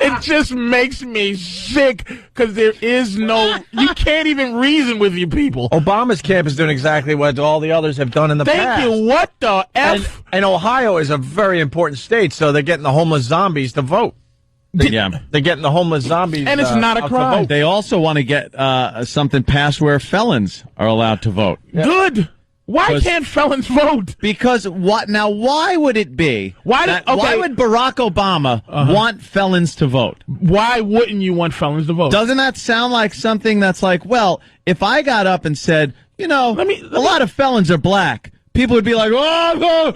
It just makes me sick because there is no. You can't even reason with you people. Obama's camp is doing exactly what all the others have done in the past. Thank you. What the F? And Ohio is a very important state, so they're getting the homeless zombies to vote. They're getting the homeless zombies, and it's not a crime. They also want to get something passed where felons are allowed to vote. Yeah. Good. Why can't felons vote? Because what? Now, why would it be? Why would Barack Obama want felons to vote? Why wouldn't you want felons to vote? Doesn't that sound like something that's like, well, if I got up and said, a lot of felons are black. People would be like, a lot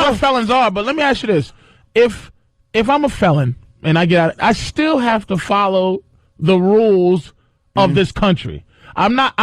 of felons are, but let me ask you this. If I'm a felon and I get out, I still have to follow the rules of this country. I'm not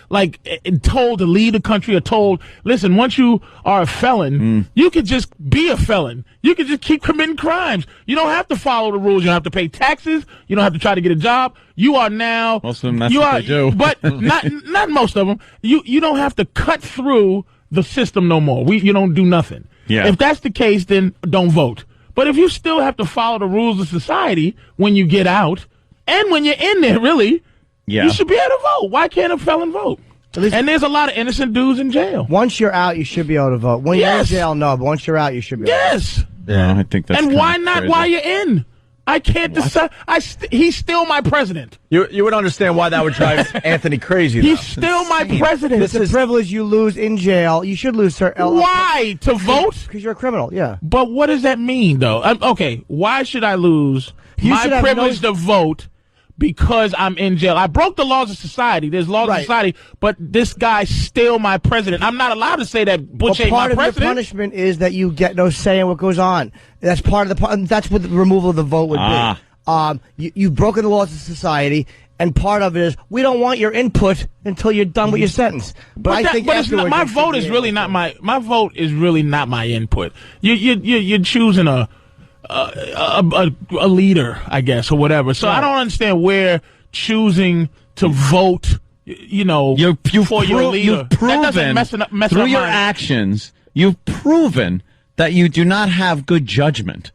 like told to leave the country or told, listen, once you are a felon, you could just be a felon. You could just keep committing crimes. You don't have to follow the rules. You don't have to pay taxes. You don't have to try to get a job. You are now. Most of them, that's what they do. But not most of them. You don't have to cut through the system no more. You don't do nothing. Yeah. If that's the case, then don't vote. But if you still have to follow the rules of society when you get out and when you're in there, really, you should be able to vote. Why can't a felon vote? And there's a lot of innocent dudes in jail. Once you're out, you should be able to vote. When you're in jail, no. But once you're out, you should be able to vote. Yeah, I think that's. And why not crazy. while you're in? I can't decide. He's still my president. You would understand why that would drive Anthony crazy, though. He's still my president. It's a privilege you lose in jail. You should lose, sir. Why? To vote? Because you're a criminal, yeah. But what does that mean, though? Okay, why should I lose my privilege to vote because I'm in jail? I broke the laws of society. There's laws of society, but this guy's still my president. I'm not allowed to say that Bush ain't my president. Part of your punishment is that you get no say in what goes on. That's part of that's what the removal of the vote would be. You've broken the laws of society, and part of it is we don't want your input until you're done with your sentence. But I think it's not, my vote is really not my vote is really not my input. You're choosing a leader, I guess, or whatever. So I don't understand where choosing to vote, for your leader. You've proven through your actions, you've proven that you do not have good judgment,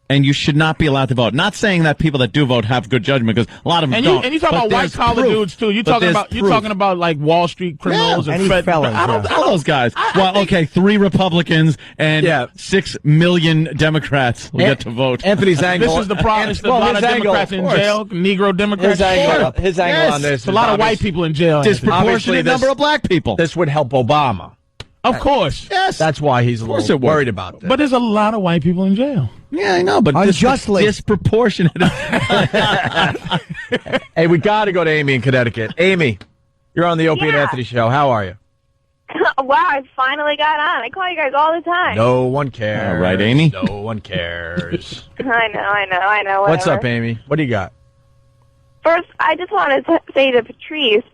and you should not be allowed to vote. Not saying that people that do vote have good judgment, because a lot of them don't. And you talk about white collar dudes too. You're talking about like Wall Street criminals and felons. All those guys. Okay, 3 Republicans and 6 million Democrats will get to vote. Anthony's angle. This is the problem. It's a lot of Democrats in jail. Negro Democrats. His angle on this. A lot of white people in jail. Disproportionate number of black people. This would help Obama. Of course. Yes. That's why he's a little worried about this. But there's a lot of white people in jail. Yeah, I know, but unjustly disproportionate. Hey, we got to go to Amy in Connecticut. Amy, you're on the Opie and Anthony show. How are you? Wow, I finally got on. I call you guys all the time. No one cares. All right, Amy. No one cares. I know. What's whatever. up, Amy? What do you got? First, I just wanted to say to Patrice,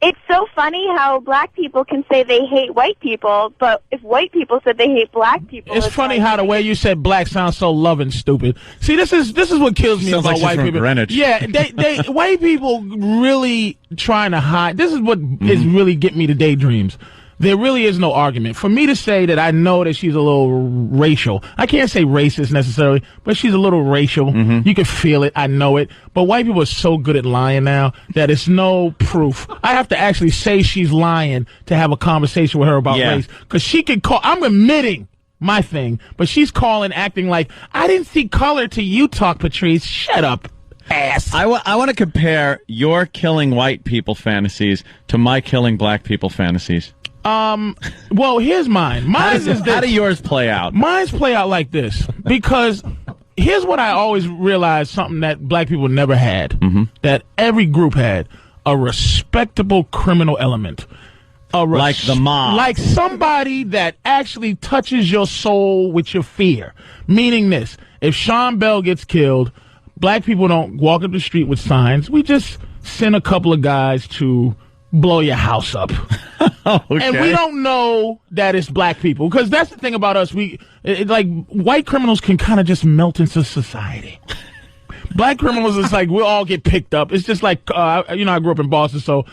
It's so funny how black people can say they hate white people, but if white people said they hate black people, it's funny how the way you said black sounds so loving stupid. See, this is what kills me Sounds about like white she's from people. Greenwich. Yeah, they white people really trying to hide. This is what is really getting me to daydreams. There really is no argument. For me to say that I know that she's a little racial, I can't say racist necessarily, but she's a little racial. You can feel it. I know it. But white people are so good at lying now that it's no proof. I have to actually say she's lying to have a conversation with her about race. Because she can call, I'm admitting my thing, but she's calling, acting like, I didn't see color till you talk, Patrice. Shut up, ass. I want to compare your killing white people fantasies to my killing black people fantasies. Well, here's mine. How do yours play out? Mine's play out like this, because here's what I always realized, something that black people never had, that every group had, a respectable criminal element. Like the mob. Like somebody that actually touches your soul with your fear. Meaning this, if Sean Bell gets killed, black people don't walk up the street with signs. We just send a couple of guys to blow your house up. Okay. And we don't know that it's black people, because that's the thing about us. Like white criminals can kind of just melt into society. Black criminals is like we'll all get picked up. It's just like I grew up in Boston, so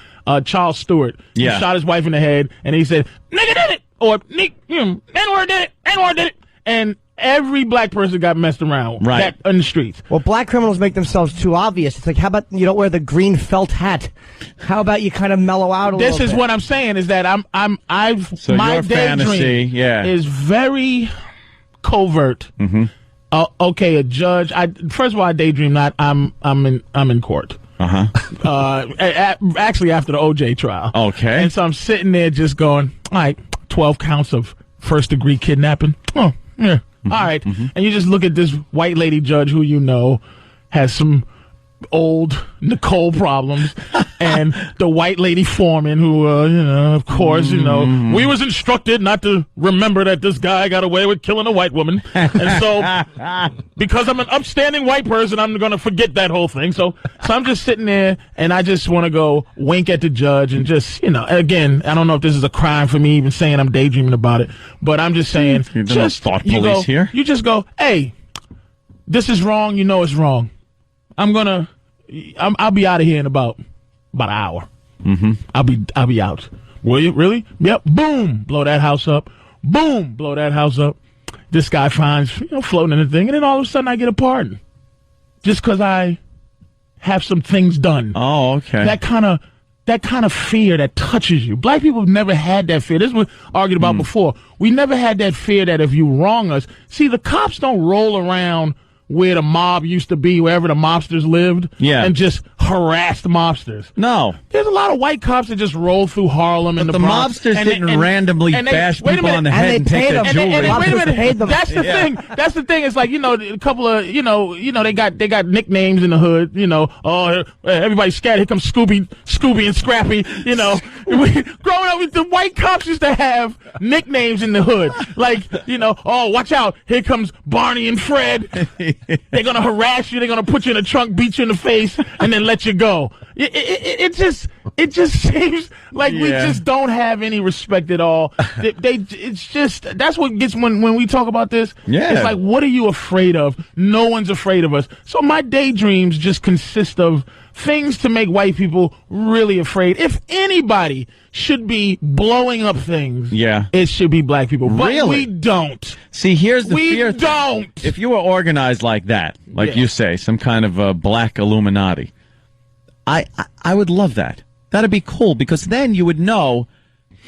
Charles Stewart he shot his wife in the head, and he said, "Nigga did it," or "N-word did it," "N-word did it," and every black person got messed around in the streets. Well, black criminals make themselves too obvious. It's like, how about you don't wear the green felt hat? How about you kind of mellow out a little bit? This is what I'm saying, is that So my your fantasy, is very covert. Okay, a judge. First of all, I daydream not. I'm in court. Actually, after the OJ trial. Okay. And so I'm sitting there just going, all right, 12 counts of first-degree kidnapping. Oh, yeah. All right. And you just look at this white lady judge who you know has some old Nicole problems, and the white lady foreman who, of course, we was instructed not to remember that this guy got away with killing a white woman. And so, because I'm an upstanding white person, I'm going to forget that whole thing. So I'm just sitting there, and I just want to go wink at the judge and just, again, I don't know if this is a crime for me even saying I'm daydreaming about it, but I'm just saying, just thought police here. You just go, hey, this is wrong. You know it's wrong. I'll be out of here in about an hour. I'll be out. Will you really? Yep. Boom. Blow that house up. Boom. Blow that house up. This guy finds, floating in the thing, and then all of a sudden I get a pardon. Just because I have some things done. Oh, okay. That kind of fear that touches you. Black people have never had that fear. This was argued about before. We never had that fear that if you wrong us, see, the cops don't roll around where the mob used to be, wherever the mobsters lived, and just harassed mobsters. No. There's a lot of white cops that just roll through Harlem and the Bronx. Mobsters didn't randomly bash people on the head and take their jewelry. Wait a minute. That's the thing. That's the thing. It's like, a couple of, they got nicknames in the hood, everybody's scared. Here comes Scooby and Scrappy, Growing up, the white cops used to have nicknames in the hood. Like, oh, watch out. Here comes Barney and Fred. They're going to harass you. They're going to put you in a trunk, beat you in the face, and then let you go. It just seems like we just don't have any respect at all. It's just, that's what gets when we talk about this. Yeah. It's like, what are you afraid of? No one's afraid of us. So my daydreams just consist of things to make white people really afraid. If anybody should be blowing up things, it should be black people. But we don't. See, here's the fear. We don't. If you were organized like that, like you say, some kind of black Illuminati, I would love that. That'd be cool, because then you would know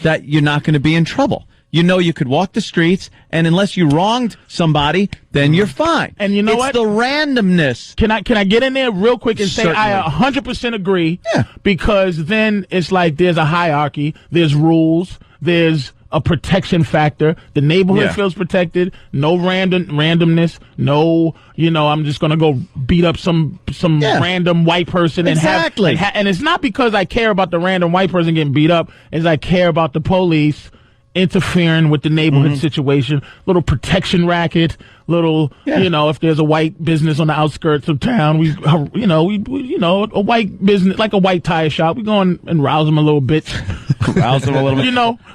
that you're not going to be in trouble. You could walk the streets, and unless you wronged somebody, then you're fine. And you know what? It's the randomness. Can I get in there real quick and say I 100% agree? Yeah. Because then it's like there's a hierarchy, there's rules, there's a protection factor. The neighborhood feels protected. No randomness. No, I'm just gonna go beat up some random white person and and it's not because I care about the random white person getting beat up. It's I care about the police interfering with the neighborhood situation, little protection racket, little, if there's a white business on the outskirts of town, we a white business, like a white tire shop, we go and rouse them a little bit. Rouse them a little bit.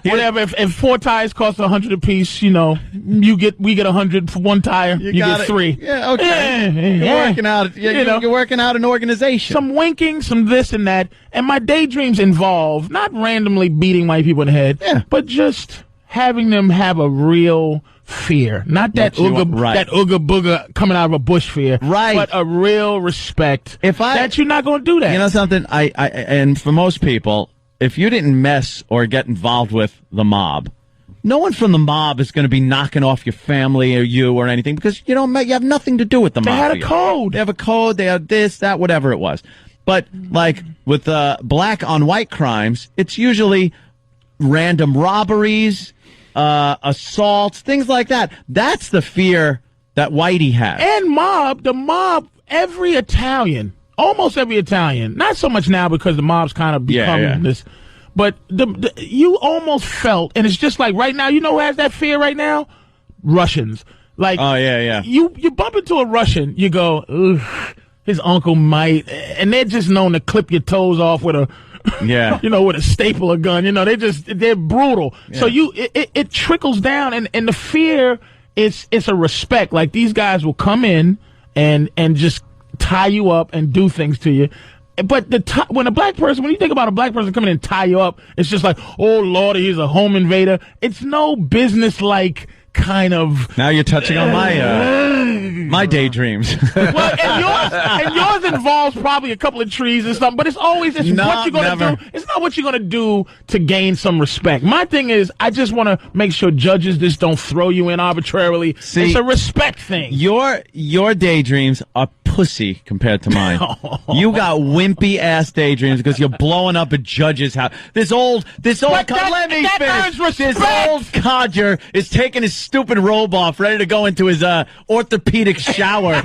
Whatever. If 4 tires cost $100 apiece, we get 100 for 1 tire. You get 3. Yeah, okay. You're working out. You're working out an organization. Some winking, some this and that, and my daydreams involve not randomly beating white people in the head, but just having them have a real fear, not that that ooga booga coming out of a bush fear, but a real respect that you're not going to do that. You know something? And for most people, if you didn't mess or get involved with the mob, no one from the mob is going to be knocking off your family or you or anything because you have nothing to do with the mob. They had a code. They have a code. They have this, that, whatever it was. But like with black on white crimes, it's usually random robberies, assaults, things like that. That's the fear that Whitey has. And the mob, almost every Italian, not so much now because the mob's kind of become this, but you almost felt, and it's just like right now, who has that fear right now? Russians. Like, oh, yeah. You bump into a Russian, you go, ugh, his uncle might, and they're just known to clip your toes off with a, with a stapler gun. They're brutal. Yeah. So it trickles down, and the fear it's a respect. Like these guys will come in and just tie you up and do things to you. But when you think about a black person coming in and tie you up, it's just like, oh Lord, he's a home invader. It's no business like kind of. Now you're touching on my daydreams. Well, and yours involves probably a couple of trees and something, but it's always what you're going to do. It's not what you're going to do to gain some respect. My thing is, I just want to make sure judges just don't throw you in arbitrarily. See, it's a respect thing. Your daydreams are pussy compared to mine. You got wimpy ass daydreams because you're blowing up a judge's house. This old codger is taking his stupid robe off, ready to go into his orthopedic shower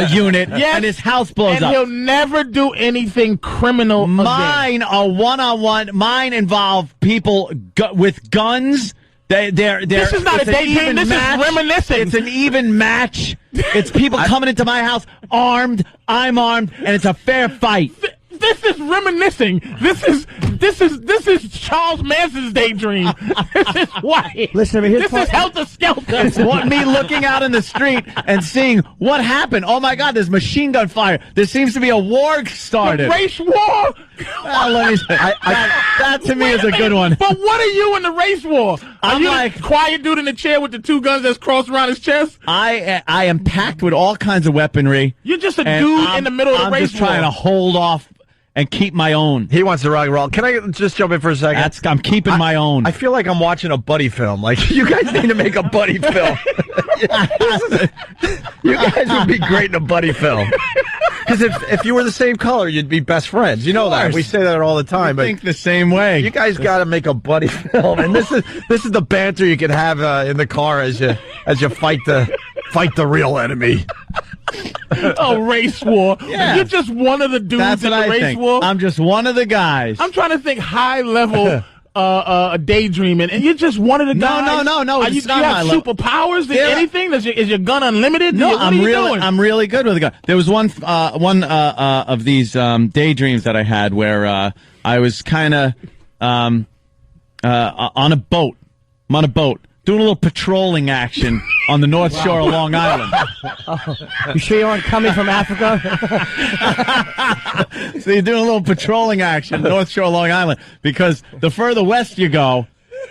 unit, and his house blows up. And he'll never do anything criminal. Mine are one-on-one. Mine involve people with guns. This is not a daydream. This is reminiscing. It's an even match. It's people coming into my house armed. I'm armed, and it's a fair fight. This is reminiscing. This is Charles Manson's daydream. This is why. Listen to me. This is Helter Skelter. It's me looking out in the street and seeing what happened. Oh my God, there's machine gun fire. There seems to be a war started. The race war. That to me is a good one. But what are you in the race war? Are you like the quiet dude in the chair with the 2 guns that's crossed around his chest? I am packed with all kinds of weaponry. You're just a dude in the middle of the race war. I'm just trying to hold off and keep my own. He wants to rock and roll. Can I just jump in for a second? I'm keeping my own. I feel like I'm watching a buddy film. Like, you guys need to make a buddy film. You guys would be great in a buddy film. Because if you were the same color, you'd be best friends. You know that. We say that all the time. I think the same way. You guys got to make a buddy film. And this is the banter you can have in the car as you fight the real enemy. Oh, race war. Yeah. You're just one of the dudes in the race war. I'm just one of the guys. I'm trying to think high level daydreaming, and you're just one of the guys. No. You have superpowers? Anything? Is your gun unlimited? No, I'm really good with a gun. There was one of these daydreams that I had where I was kind of on a boat. I'm on a boat doing a little patrolling action on the North Shore of Long Island. You sure you aren't coming from Africa? So you're doing a little patrolling action, North Shore of Long Island, because the further west you go,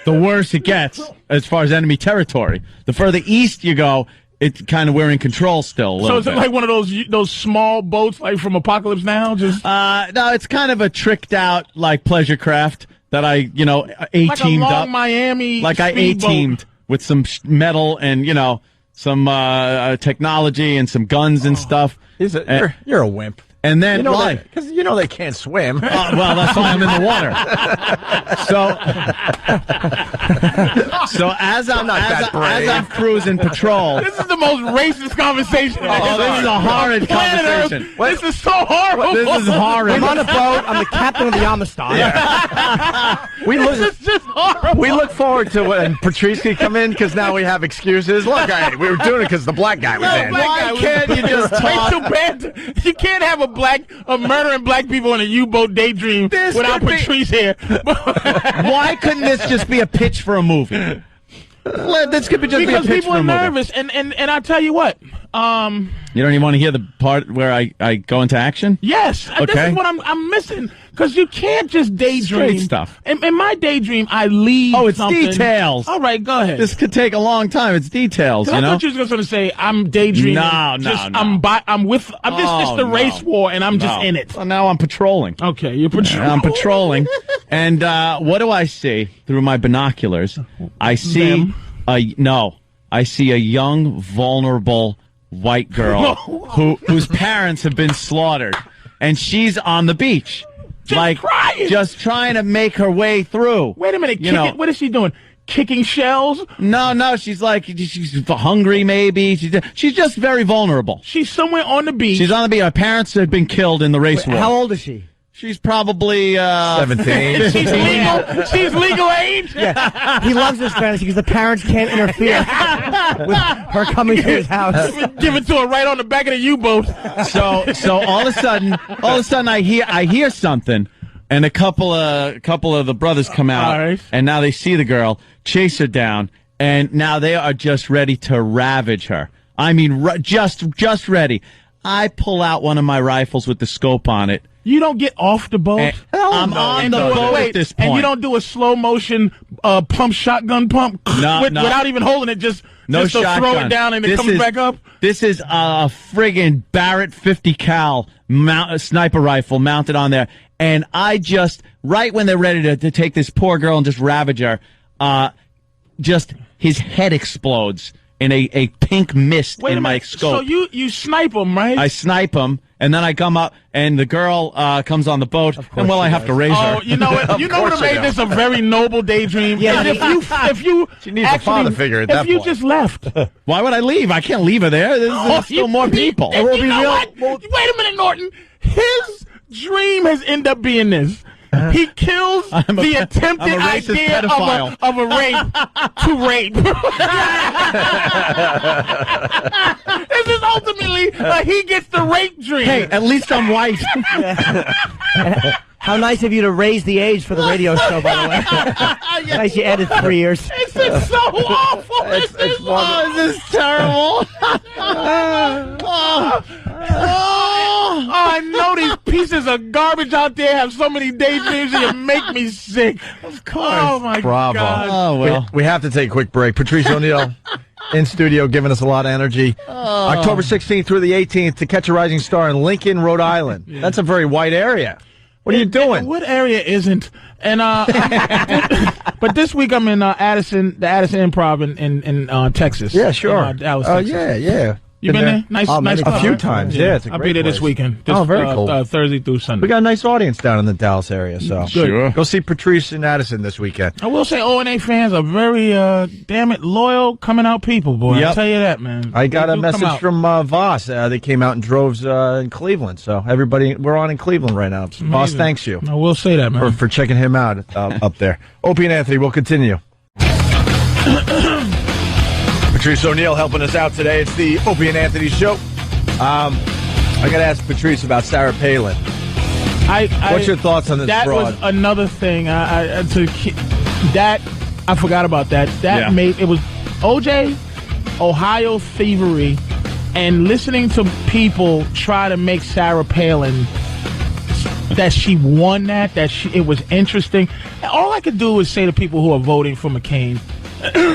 the worse it gets as far as enemy territory. The further east you go, it's kind of we're in control still. So is it like one of those small boats like from Apocalypse Now? Just no, it's kind of a tricked out like pleasure craft that I A-teamed like a up. Miami like I A-teamed with some metal and some technology and some guns and stuff. You're a wimp. And then why? Because they can't swim. Well, that's why I'm in the water. So as I'm cruising patrol, this is the most racist conversation. This is a horrid conversation. This is so horrible. This is horrid. I'm on a boat. I'm the captain of the Amistad. Yeah. We look, It's just horrible. we look forward to when Patrice can come in because now we have excuses. Look, we were doing it because the black guy was in. Why can't you just talk? Too bad. You can't have a murdering black people in a U-boat daydream without Patrice here. Why couldn't this just be a pitch for a movie? This could be just because be a pitch people for a are movie. nervous, and I tell you what. You don't even want to hear the part where I go into action? Yes, this Okay. is what I'm missing. Because you can't just daydream. Straight stuff. In my daydream, I leave. Oh, it's something. details. All right, go ahead. This could take a long time. It's details, I you know? thought you was going to say I'm daydreaming. No. It's the race war, and I'm just in it. Well, now I'm patrolling. Okay, you're patrolling. I'm patrolling. And what do I see through my binoculars? I see I see a young, vulnerable white girl whose parents have been slaughtered, and she's on the beach. Crying. Just trying to make her way through. Wait a minute. What is she doing? Kicking shells? No. She's hungry, maybe. She's just very vulnerable. She's somewhere on the beach. She's on the beach. Her parents have been killed in the race war. How old is she? She's probably 17. She's legal. She's legal age. Yeah, he loves this fantasy because the parents can't interfere with her coming to his house. Give it to her right on the back of the U-boat. So all of a sudden I hear something, and a couple of the brothers come out, All right. and now they see the girl, chase her down, and now they are just ready to ravage her. I mean, just ready. I pull out one of my rifles with the scope on it. You don't get off the boat. I'm on the boat at this point. And you don't do a slow motion shotgun pump without even holding it. Just to throw it down and it comes back up. This is a friggin' Barrett 50 cal sniper rifle mounted on there, and I just right when they're ready to take this poor girl and just ravage her, just his head explodes in a pink mist in my scope. So you snipe him, right? I snipe him, and then I come up, and the girl comes on the boat, and I have to raise her. Oh, you know what? You know what made this a very noble daydream? Yeah, if you she needs a father figure at that point. If you point. just left. Why would I leave? I can't leave her there. There's still more people. Wait a minute, Norton. His dream has ended up being this. He kills the attempted idea of a rape to rape. This is ultimately he gets the rape dream. Hey, at least I'm white. How nice of you to raise the age for the radio show, by the way. Nice you added 3 years. This is so awful. This is terrible. I know these pieces of garbage out there have so many daydreams and you make me sick. Of course. Oh, my Bravo. God. Oh, well. We have to take a quick break. Patrice O'Neill in studio giving us a lot of energy. October 16th through the 18th to catch a rising star in Lincoln, Rhode Island. Yeah. That's a very white area. What are you doing? What area isn't? And but this week I'm in the Addison Improv in Texas. Yeah, sure. Dallas, Oh, Texas. yeah. You been there? Nice a club, few right? times. Yeah, it's a I'll great be there place. this weekend. Very cool. Thursday through Sunday. We got a nice audience down in the Dallas area, so Sure. go see Patrice and Addison this weekend. I will say O&A fans are very, damn it, loyal, coming out people, boy. Yep. I'll tell you that, man. I got They a do message come out. from Voss. They came out in droves in Cleveland, so everybody, we're on in Cleveland right now. Voss, thanks you. I will say that, man. For checking him out up there. Opie and Anthony, we'll continue. Patrice O'Neill helping us out today. It's the Opie and Anthony show. I got to ask Patrice about Sarah Palin. What's your thoughts on this That broad? was another thing. I forgot about that. That made it was OJ, Ohio thievery, and listening to people try to make Sarah Palin that she won it was interesting. All I could do is say to people who are voting for McCain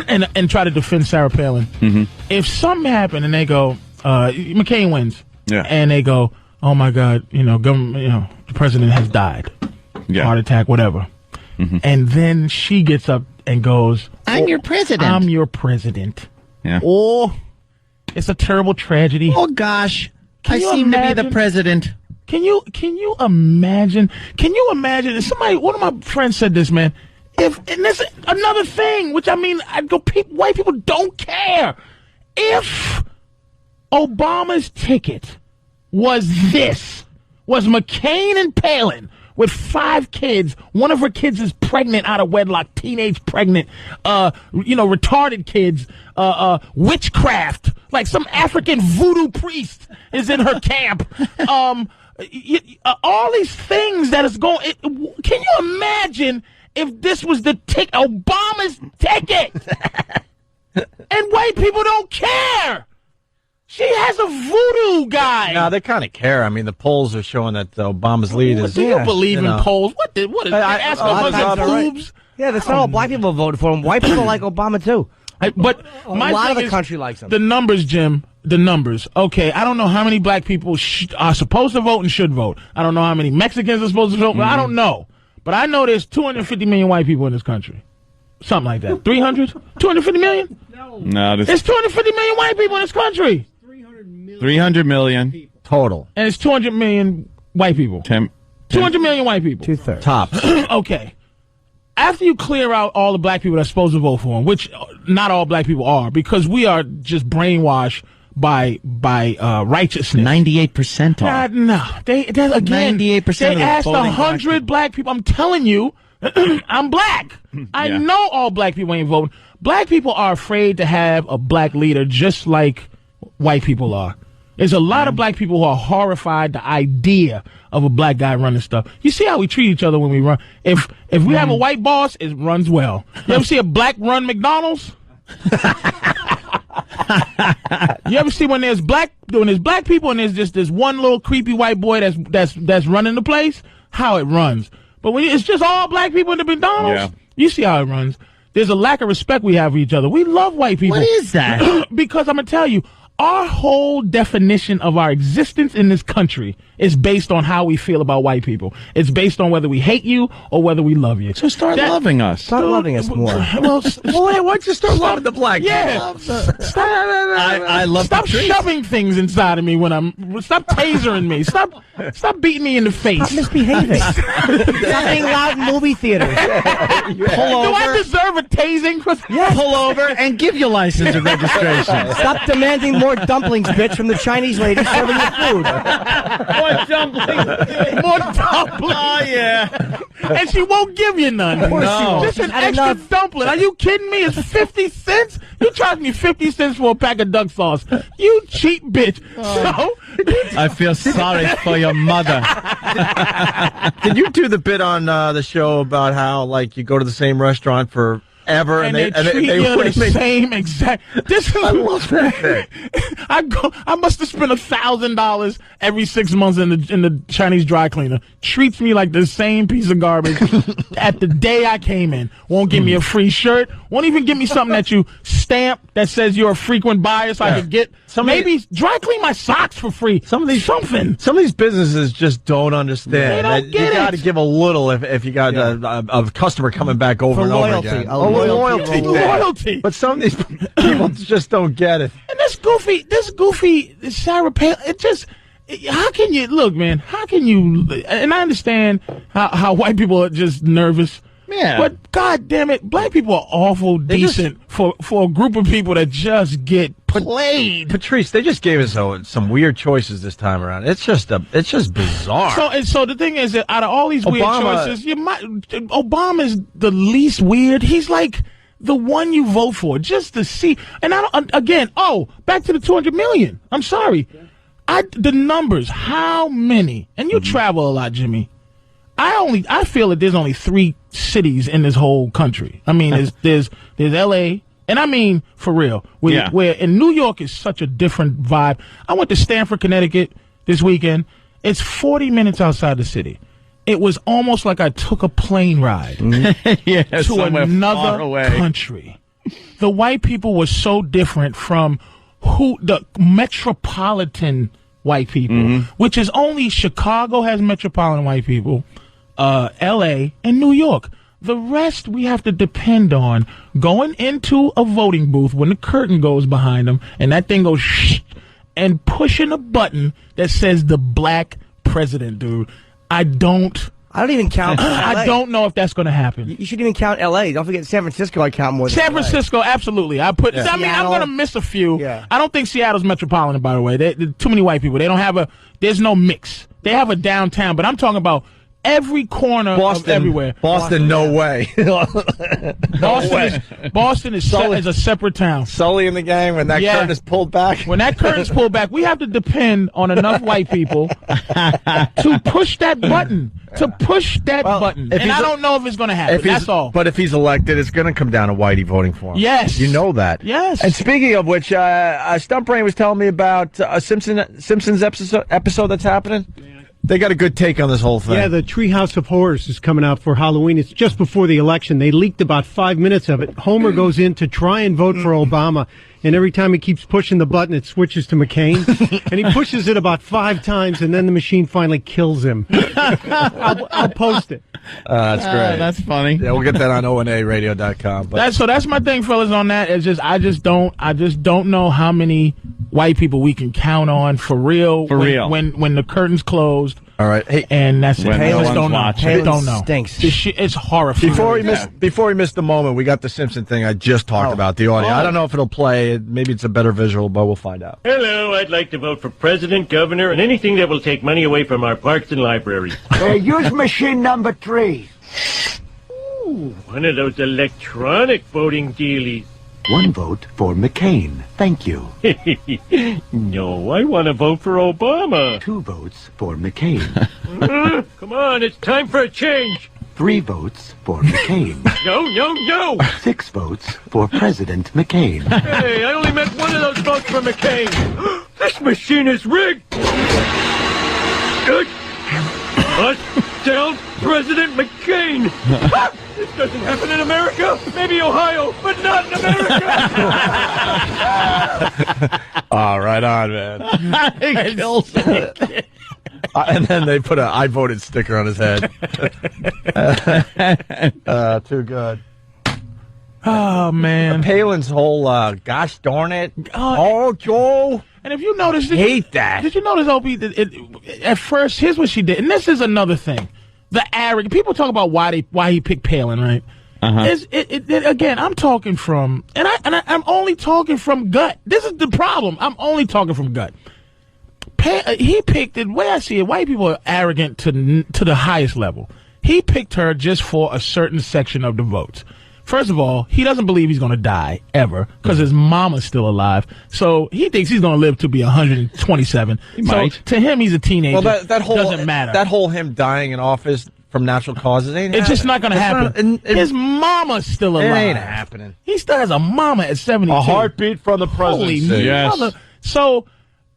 and try to defend Sarah Palin. Mm-hmm. If something happened and they go, McCain wins, and they go, oh my God, government, the president has died, heart attack, whatever, and then she gets up and goes, I'm your president. I'm your president. Yeah. Oh, it's a terrible tragedy. Oh gosh, Can I you seem to be imagine? the president. Can you imagine? And one of my friends said this, man. And this another thing, which I mean, white people don't care. If Obama's ticket was McCain and Palin, with 5 kids. One of her kids is pregnant out of wedlock, teenage pregnant, retarded kids, witchcraft, like some African voodoo priest is in her camp. All these things that is going. Can you imagine if this was Obama's ticket? And white people don't care. She has a voodoo guy. No, they kind of care. I mean, the polls are showing that Obama's lead is. Do you believe in polls? What is ask about boobs? Yeah, that's not all black people voted for him. White people like Obama too. But a lot of the country likes him. The numbers, Jim. The numbers. Okay, I don't know how many black people are supposed to vote and should vote. I don't know how many Mexicans are supposed to vote. I don't know. But I know there's 250 million white people in this country. Something like that. 300? 250 million? No, there's 250 million white people in this country. 300 million total. And it's 200 million white people. 200 million white people. 2/3. Tops. Okay. After you clear out all the black people that's supposed to vote for him, which not all black people are, because we are just brainwashed by righteousness. 98% are. No. They again, 98% they of the asked voting 100 black people. I'm telling you, I'm black. I know all black people ain't voting. Black people are afraid to have a black leader just like white people are. There's a lot of black people who are horrified the idea of a black guy running stuff. You see how we treat each other when we run. If we have a white boss, it runs well. You ever see a black run McDonald's? You ever see when there's black people and there's just this one little creepy white boy that's running the place? How it runs. But when it's just all black people in the McDonald's, you see how it runs. There's a lack of respect we have for each other. We love white people. What is that? Because I'm gonna tell you, our whole definition of our existence in this country is based on how we feel about white people. It's based on whether we hate you or whether we love you. So start loving us. Start loving us more. Well, why don't you start loving the black? Yeah. I love. Stop shoving things inside of me when stop tasering me. Stop beating me in the face. Stop misbehaving. Stop being loud in movie theaters. Pull over. Do I deserve a tasing? Pull over and give your license and registration. Stop demanding more dumplings, bitch, from the Chinese lady serving you food. More dumplings. More dumplings. Oh, yeah. And she won't give you none. No. Just an extra dumpling. Are you kidding me? It's 50 cents? You charge me 50 cents for a pack of duck sauce. You cheap bitch. So I feel sorry for your mother. Did you do the bit on the show about how, like, you go to the same restaurant for ever, and they treat you the same exact. I love that. I must have spent $1,000 every 6 months in the Chinese dry cleaner. Treats me like the same piece of garbage at the day I came in. Won't give me a free shirt. Won't even give me something that you stamp that says you're a frequent buyer, so I could get. Maybe dry clean my socks for free. Some of these businesses just don't understand. They don't get you got to give a little if you got a customer coming back over and over again. Loyalty. But some of these people just don't get it. And this goofy Sarah Palin, how can you, look, man, and I understand how white people are just nervous. Yeah. But God damn it, black people are awful decent for a group of people that just get played. Patrice, they just gave us some weird choices this time around. It's just bizarre. So the thing is that out of all these weird choices, Obama's the least weird. He's like the one you vote for just to see. And back to the 200 million. I'm sorry. The numbers, how many? And you travel a lot, Jimmy. I feel that there's only 3 cities in this whole country. I mean, there's L.A., and I mean, for real, where in New York is such a different vibe. I went to Stamford, Connecticut this weekend. It's 40 minutes outside the city. It was almost like I took a plane ride to another country. The white people were so different from the metropolitan white people, which is only Chicago has metropolitan white people, L.A., and New York. The rest we have to depend on going into a voting booth when the curtain goes behind them and that thing goes shh, and pushing a button that says the black president, dude. I don't even count LA. I don't know if that's going to happen. You shouldn't even count L.A. Don't forget San Francisco. I count more than San Francisco, absolutely. I mean, I'm going to miss a few. Yeah. I don't think Seattle's metropolitan, by the way. Too many white people. They don't have there's no mix. They have a downtown, but I'm talking about every corner of everywhere. Boston, no way. Boston is a separate town. Sully in the gang when that curtain is pulled back. When that curtain's pulled back, we have to depend on enough white people to push that button. And I don't know if it's going to happen. That's all. But if he's elected, it's going to come down to Whitey voting for him. Yes. You know that. Yes. And speaking of which, Stump Brain was telling me about a Simpsons episode that's happening. They got a good take on this whole thing. Yeah, the Treehouse of Horrors is coming out for Halloween. It's just before the election. They leaked about 5 minutes of it. Homer goes in to try and vote for Obama, and every time he keeps pushing the button, it switches to McCain. And he pushes it about 5 times, and then the machine finally kills him. I'll post it. That's great. That's funny. Yeah, we'll get that on onaradio.com. That's my thing, fellas, on that. It's just I just don't know how many white people we can count on for real. When the curtain's closed. All right. Hey, and that's it. I don't know. Stinks. It's horrifying. Before we missed the moment, we got the Simpson thing I just talked about, the audio. I don't know if it'll play. Maybe it's a better visual, but we'll find out. Hello, I'd like to vote for president, governor, and anything that will take money away from our parks and libraries. Use machine number 3. Ooh, one of those electronic voting dealies. 1 vote for McCain. Thank you. No, I want to vote for Obama. 2 votes for McCain. Come on, it's time for a change. 3 votes for McCain. No. 6 votes for President McCain. Hey, I only meant 1 of those votes for McCain. This machine is rigged. Bust down President McCain. This doesn't happen in America. Maybe Ohio, but not in America. Right on, man. It kills me. And then they put a "I voted" sticker on his head. Too good. Oh, man. Palin's whole, gosh darn it. Oh, Joe. And if you notice... that. Did you notice, Opie, at first, here's what she did. And this is another thing. The arrogant... People talk about why he picked Palin, right? Again, I'm talking from... And I'm only talking from gut. This is the problem. I'm only talking from gut. He picked it... The way I see it, white people are arrogant to the highest level. He picked her just for a certain section of the votes. First of all, he doesn't believe he's going to die ever because his mama's still alive. So he thinks he's going to live to be 127. He might. So to him, he's a teenager. Well, that whole doesn't matter. That whole him dying in office from natural causes it's just not going to happen. His mama's still alive. It ain't happening. He still has a mama at 72. A heartbeat from the presidency. Holy yes. mother. So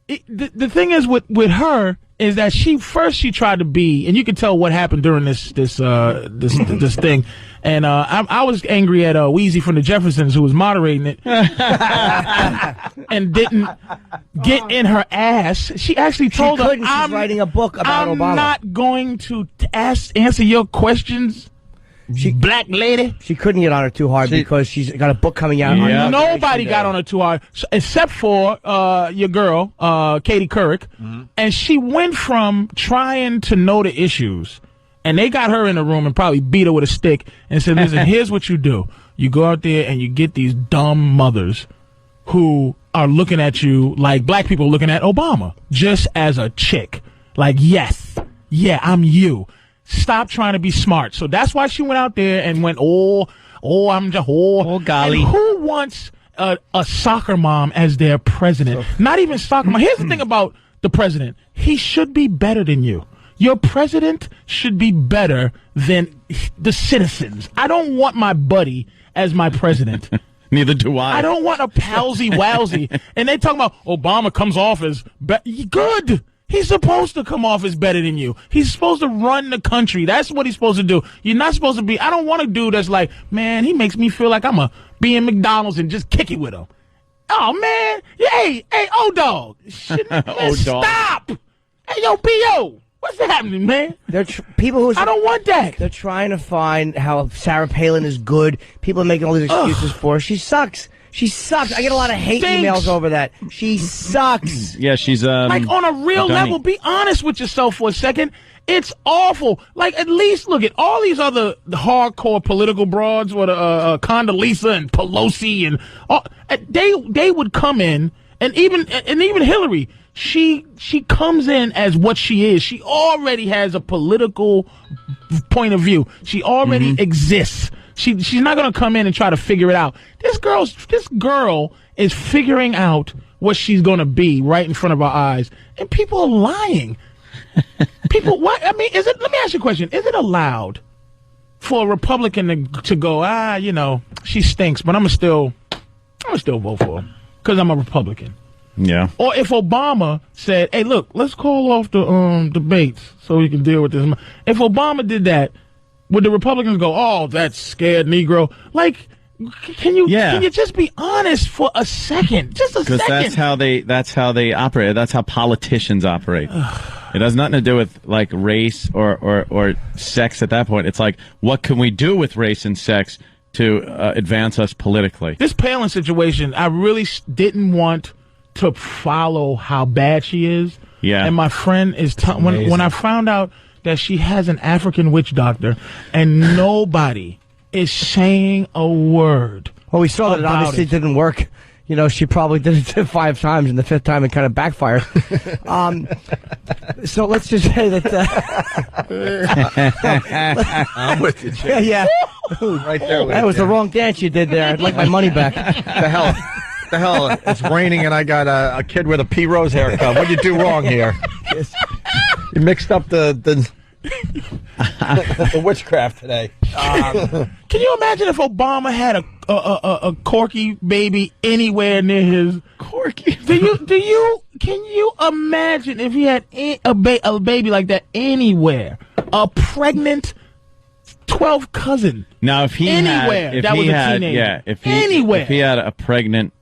the thing is with her is that she tried to be, and you can tell what happened during this thing. And I was angry at Wheezy from the Jeffersons, who was moderating it, and didn't get in her ass. She actually told her, she's writing a book about Obama. I'm not going to answer your questions, black lady. She couldn't get on her too hard because she's got a book coming out. Yeah. Nobody got on her too hard, except for your girl, Katie Couric. Mm-hmm. And she went from trying to know the issues. And they got her in the room and probably beat her with a stick and said, listen, here's what you do. You go out there and you get these dumb mothers who are looking at you like black people looking at Obama, just as a chick. Like, yes, yeah, I'm you. Stop trying to be smart. So that's why she went out there and went, I'm just, golly. And who wants a soccer mom as their president? Not even soccer mom. Here's the thing about the president. He should be better than you. Your president should be better than the citizens. I don't want my buddy as my president. Neither do I. I don't want a palsy-wowsy. And they talking about Obama comes off as good. He's supposed to come off as better than you. He's supposed to run the country. That's what he's supposed to do. You're not supposed to be. I don't want a dude that's like, man, he makes me feel like I'm a be in McDonald's and just kick it with him. Oh, man. Hey, O-Dog. Stop. Hey, yo, B.O. What's happening, man? People who I don't want that. They're trying to find how Sarah Palin is good. People are making all these excuses for her. She sucks. She sucks. I get a lot of hate emails over that. She sucks. Yeah, she's like on a real level. Be honest with yourself for a second. It's awful. Like at least look at all these other hardcore political broads, what Condoleezza and Pelosi and all, they would come in. And even Hillary, she comes in as what she is. She already has a political point of view. She already exists. She's not going to come in and try to figure it out. This girl is figuring out what she's going to be right in front of our eyes, and people are lying. People, what? I mean, let me ask you a question. Is it allowed for a Republican to go, she stinks, but I'm gonna still vote for her because I'm a Republican? Yeah. Or if Obama said, "Hey, look, let's call off the debates so we can deal with this." If Obama did that, would the Republicans go, "Oh, that scared Negro"? Like, can you just be honest for a second? Just a second. Because that's how they operate. That's how politicians operate. It has nothing to do with like race or sex at that point. It's like, what can we do with race and sex to advance us politically? This Palin situation, I really didn't want to follow how bad she is. Yeah. And my friend is when I found out that she has an African witch doctor and nobody is saying a word. Well, we saw that it obviously didn't work. She probably did it 5 times, and the 5th time it kind of backfired. So let's just say that. I'm with you, Jim. Yeah. Right there. That was the wrong dance you did there. I'd like my money back. The hell? It's raining, and I got a kid with a P. Rose haircut. What'd you do wrong here? You mixed up the witchcraft today. Can you imagine if Obama had a Corky baby anywhere near his Corky? Can you imagine if he had a baby like that anywhere? A pregnant 12th cousin. Now, if he anywhere had, that was a teenager, if he had a pregnant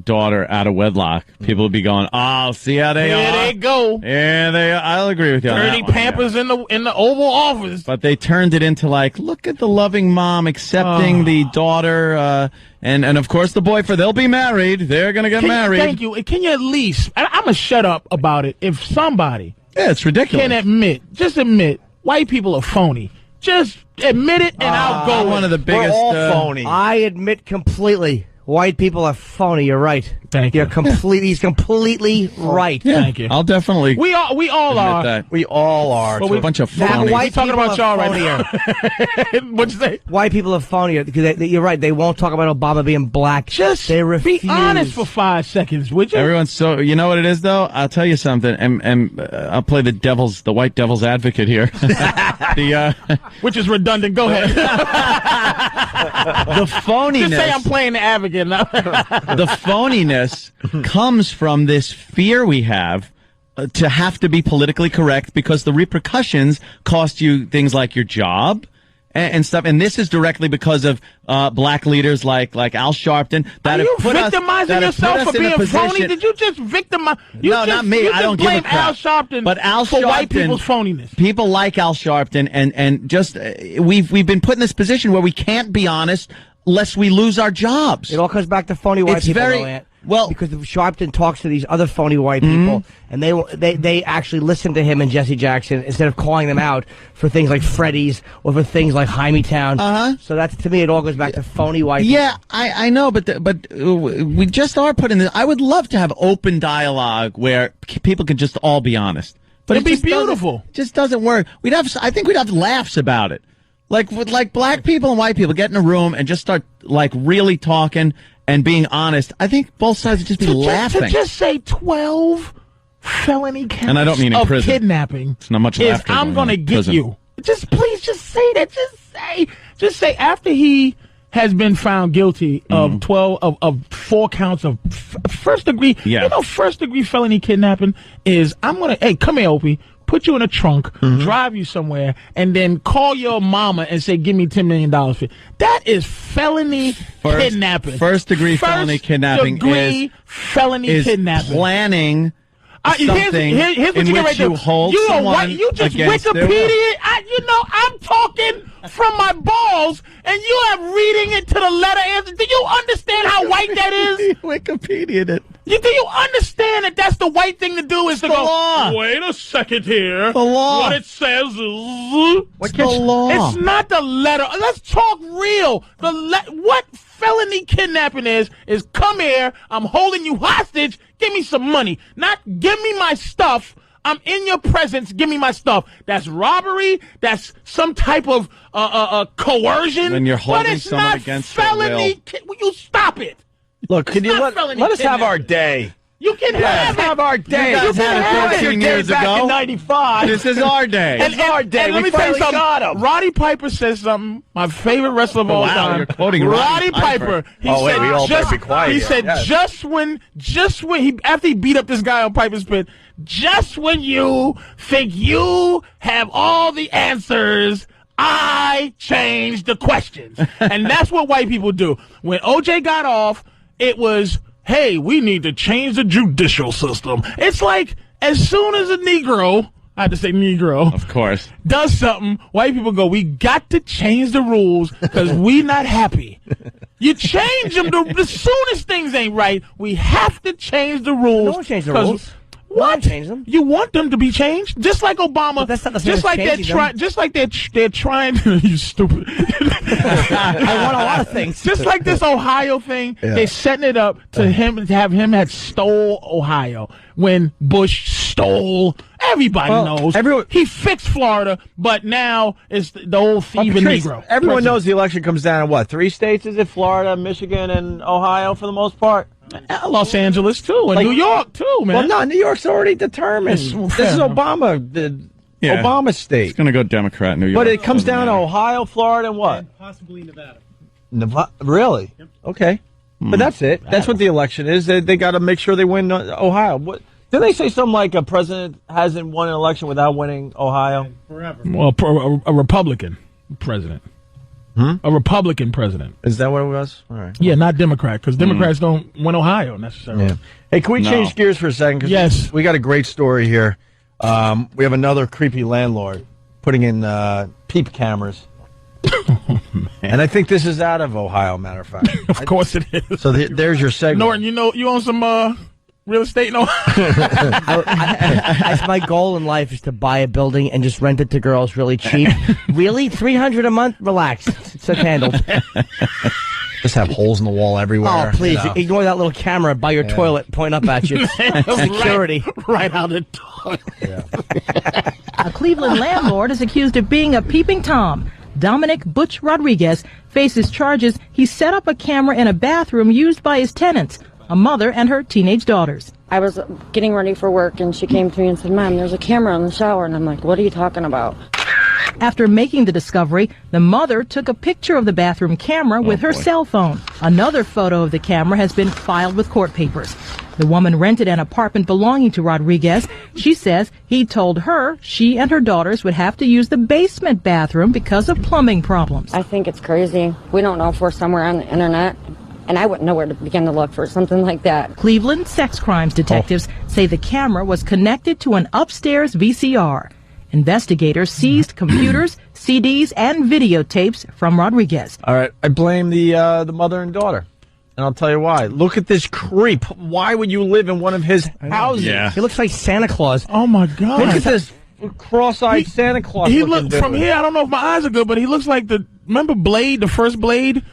daughter out of wedlock, people would be going, "Oh, see how they are? There they go. Yeah, I'll agree with you on that Dirty one, Pampers in the Oval Office." But they turned it into like, look at the loving mom accepting the daughter, and of course the boyfriend. They'll be married. They're gonna get married. Thank you. Can you at least? I'm gonna shut up about it. If somebody, it's ridiculous. Can admit, white people are phony. Just admit it, and I'll go. One of the biggest. We're all phony. I admit completely. White people are phony. You're right. Thank you. He's completely right. Yeah, thank you. I'll definitely. We all are. That. We all are. But a bunch of phonies. Now, We're talking about y'all right now. What'd you say? White people are phonier because you're right. They won't talk about Obama being black. They refuse. Be honest for 5 seconds, would you? Everyone's so. You know what it is, though. I'll tell you something, and I'll play the white devil's advocate here. Which is redundant. Go ahead. The phoniness. Just say I'm playing the advocate now. The phoniness comes from this fear we have to have to be politically correct because the repercussions cost you things like your job and stuff. And this is directly because of black leaders like Al Sharpton that Are have you put victimizing yourself for being phony? Did you just victimize? No, not me. I don't give a crap. Al Sharpton, but Al for Sharpton, white people's phoniness. People like Al Sharpton, and just we've been put in this position where we can't be honest lest we lose our jobs. It all comes back to phony white people, Ant. Well, because Sharpton talks to these other phony white people, and they actually listen to him and Jesse Jackson instead of calling them out for things like Freddy's or for things like Hymietown. So that's, to me, it all goes back to phony white people. Yeah, I know, but we just are put in this. I would love to have open dialogue where people could just all be honest. But it'd be beautiful. It just doesn't work. I think we'd have laughs about it. Like black people and white people get in a room and just start like really talking and being honest. I think both sides would just be laughing. To just say 12 felony counts and I don't mean in of prison. Kidnapping. It's not much laughter. I'm going to get prison. you. Please just say that. Just say after he has been found guilty of 4 counts of first degree. Yeah. You know, first degree felony kidnapping is hey, come here, Opie. Put you in a trunk, drive you somewhere, and then call your mama and say, "Give me $10 million for it." That is felony kidnapping. First degree felony kidnapping is planning something here's what in you which you hold someone you just against Wikipedia. I'm talking from my balls, and you are reading it to the letter answer. Do you understand how white that is? Wikipedia'd it. Do you understand that that's the white thing to do is to go, law. Wait a second here. The law. What it says is... What's the law? It's not the letter. Let's talk real. What felony kidnapping is come here, I'm holding you hostage, Give me some money. Not give me my stuff. I'm in your presence. Give me my stuff. That's robbery. That's some type of coercion. When you're holding but it's someone not against their felony. Will you stop it? Look, can you let felony us have kidnapping. our day? You can have our day. You guys had it 14 years back ago. in 95. This is our day. And our day. And let We me tell you finally got something. him. Roddy Piper says something. My favorite wrestler of all Wow, time. you're quoting Roddy Roddy Piper. Piper. He Oh, wait, said we all better be quiet He here. said Yes. just when he after he beat up this guy on Piper's Pit, just when you think you have all the answers, I changed the questions. And that's what white people do. When OJ got off, it was, hey, we need to change the judicial system. It's like as soon as a Negro, I had to say Negro, Of course. does something, white people go, we got to change the rules because we not happy. You change them. The soonest things ain't right, we have to change the rules. No one changed the 'cause rules. What? Change them. You want them to be changed, just like Obama. But that's not the same just as like they're changing them. trying. Just like they're trying. You stupid. I want a lot of things. Just like this Ohio thing, they're setting it up to have him had stole Ohio when Bush stole. Everybody knows. He fixed Florida, but now it's the old thieving Negro. Everyone knows the election comes down to what? 3 states? Is it Florida, Michigan, and Ohio for the most part? Los Angeles too, and New York too, man. Well, no, New York's already determined. This is Obama, Obama state. It's going to go Democrat, New York. But it comes down to Ohio, Florida, and what? And possibly Nevada. Really? Okay. But that's it. That's what the election is. They got to make sure they win Ohio. What? Did they say something like a president hasn't won an election without winning Ohio? Forever. Well, a Republican president. A Republican president. Is that what it was? All right. Yeah, not Democrat, because Democrats don't win Ohio necessarily. Yeah. Hey, can we change gears for a second? 'Cause Yes. We got a great story here. We have another creepy landlord putting in peep cameras. And I think this is out of Ohio, matter of fact. Of course it is. So there's your segment. Norton, you own some real estate in Ohio? That's my goal in life, is to buy a building and just rent it to girls really cheap. Really? $300 a month? Relax. It's handled. Just have holes in the wall everywhere. Oh, please. Ignore that little camera by your toilet pointing up at you. Security. Right out the toilet. A Cleveland landlord is accused of being a peeping Tom. Dominic Butch Rodriguez faces charges he set up a camera in a bathroom used by his tenants, a mother and her teenage daughters. I was getting ready for work, and she came to me and said, Mom, there's a camera in the shower. And I'm like, what are you talking about? After making the discovery, the mother took a picture of the bathroom camera with her cell phone. Another photo of the camera has been filed with court papers. The woman rented an apartment belonging to Rodriguez. She says he told her she and her daughters would have to use the basement bathroom because of plumbing problems. I think it's crazy. We don't know if we're somewhere on the internet, and I wouldn't know where to begin to look for something like that. Cleveland sex crimes detectives say the camera was connected to an upstairs VCR. Investigators seized computers, CDs, and videotapes from Rodriguez. All right. I blame the mother and daughter. And I'll tell you why. Look at this creep. Why would you live in one of his houses? Yeah. He looks like Santa Claus. Oh, my God. Look at this cross-eyed Santa Claus. He looking look from dude. here. I don't know if my eyes are good, but he looks like remember Blade, the first Blade,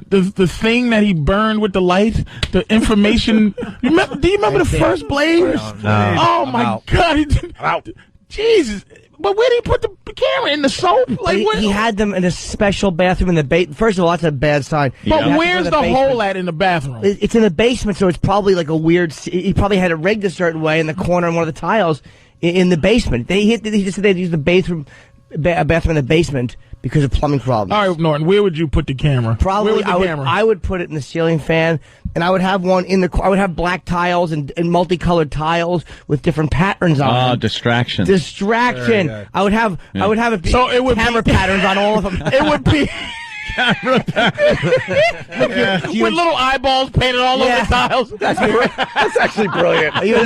the thing that he burned with the light, the information. Do you remember the first Blade? No. Oh my God! Jesus. But where did he put the camera? In the soap? Like He had them in a special bathroom in the basement. First of all, that's a bad sign. But where's the hole at in the bathroom? It's in the basement, so it's probably like a weird. He probably had it rigged a certain way in the corner on one of the tiles in the basement. He just said they'd use the bathroom in the basement because of plumbing problems. All right, Norton, where would you put the camera? Probably, where would the camera? I would put it in the ceiling fan, and I would have one in the. I would have black tiles and multicolored tiles with different patterns on them. Distraction. Distraction. I would have. Yeah. I would have it. So it would camera patterns on all of them. It would be. With little eyeballs painted all over the tiles. That's actually brilliant. Are you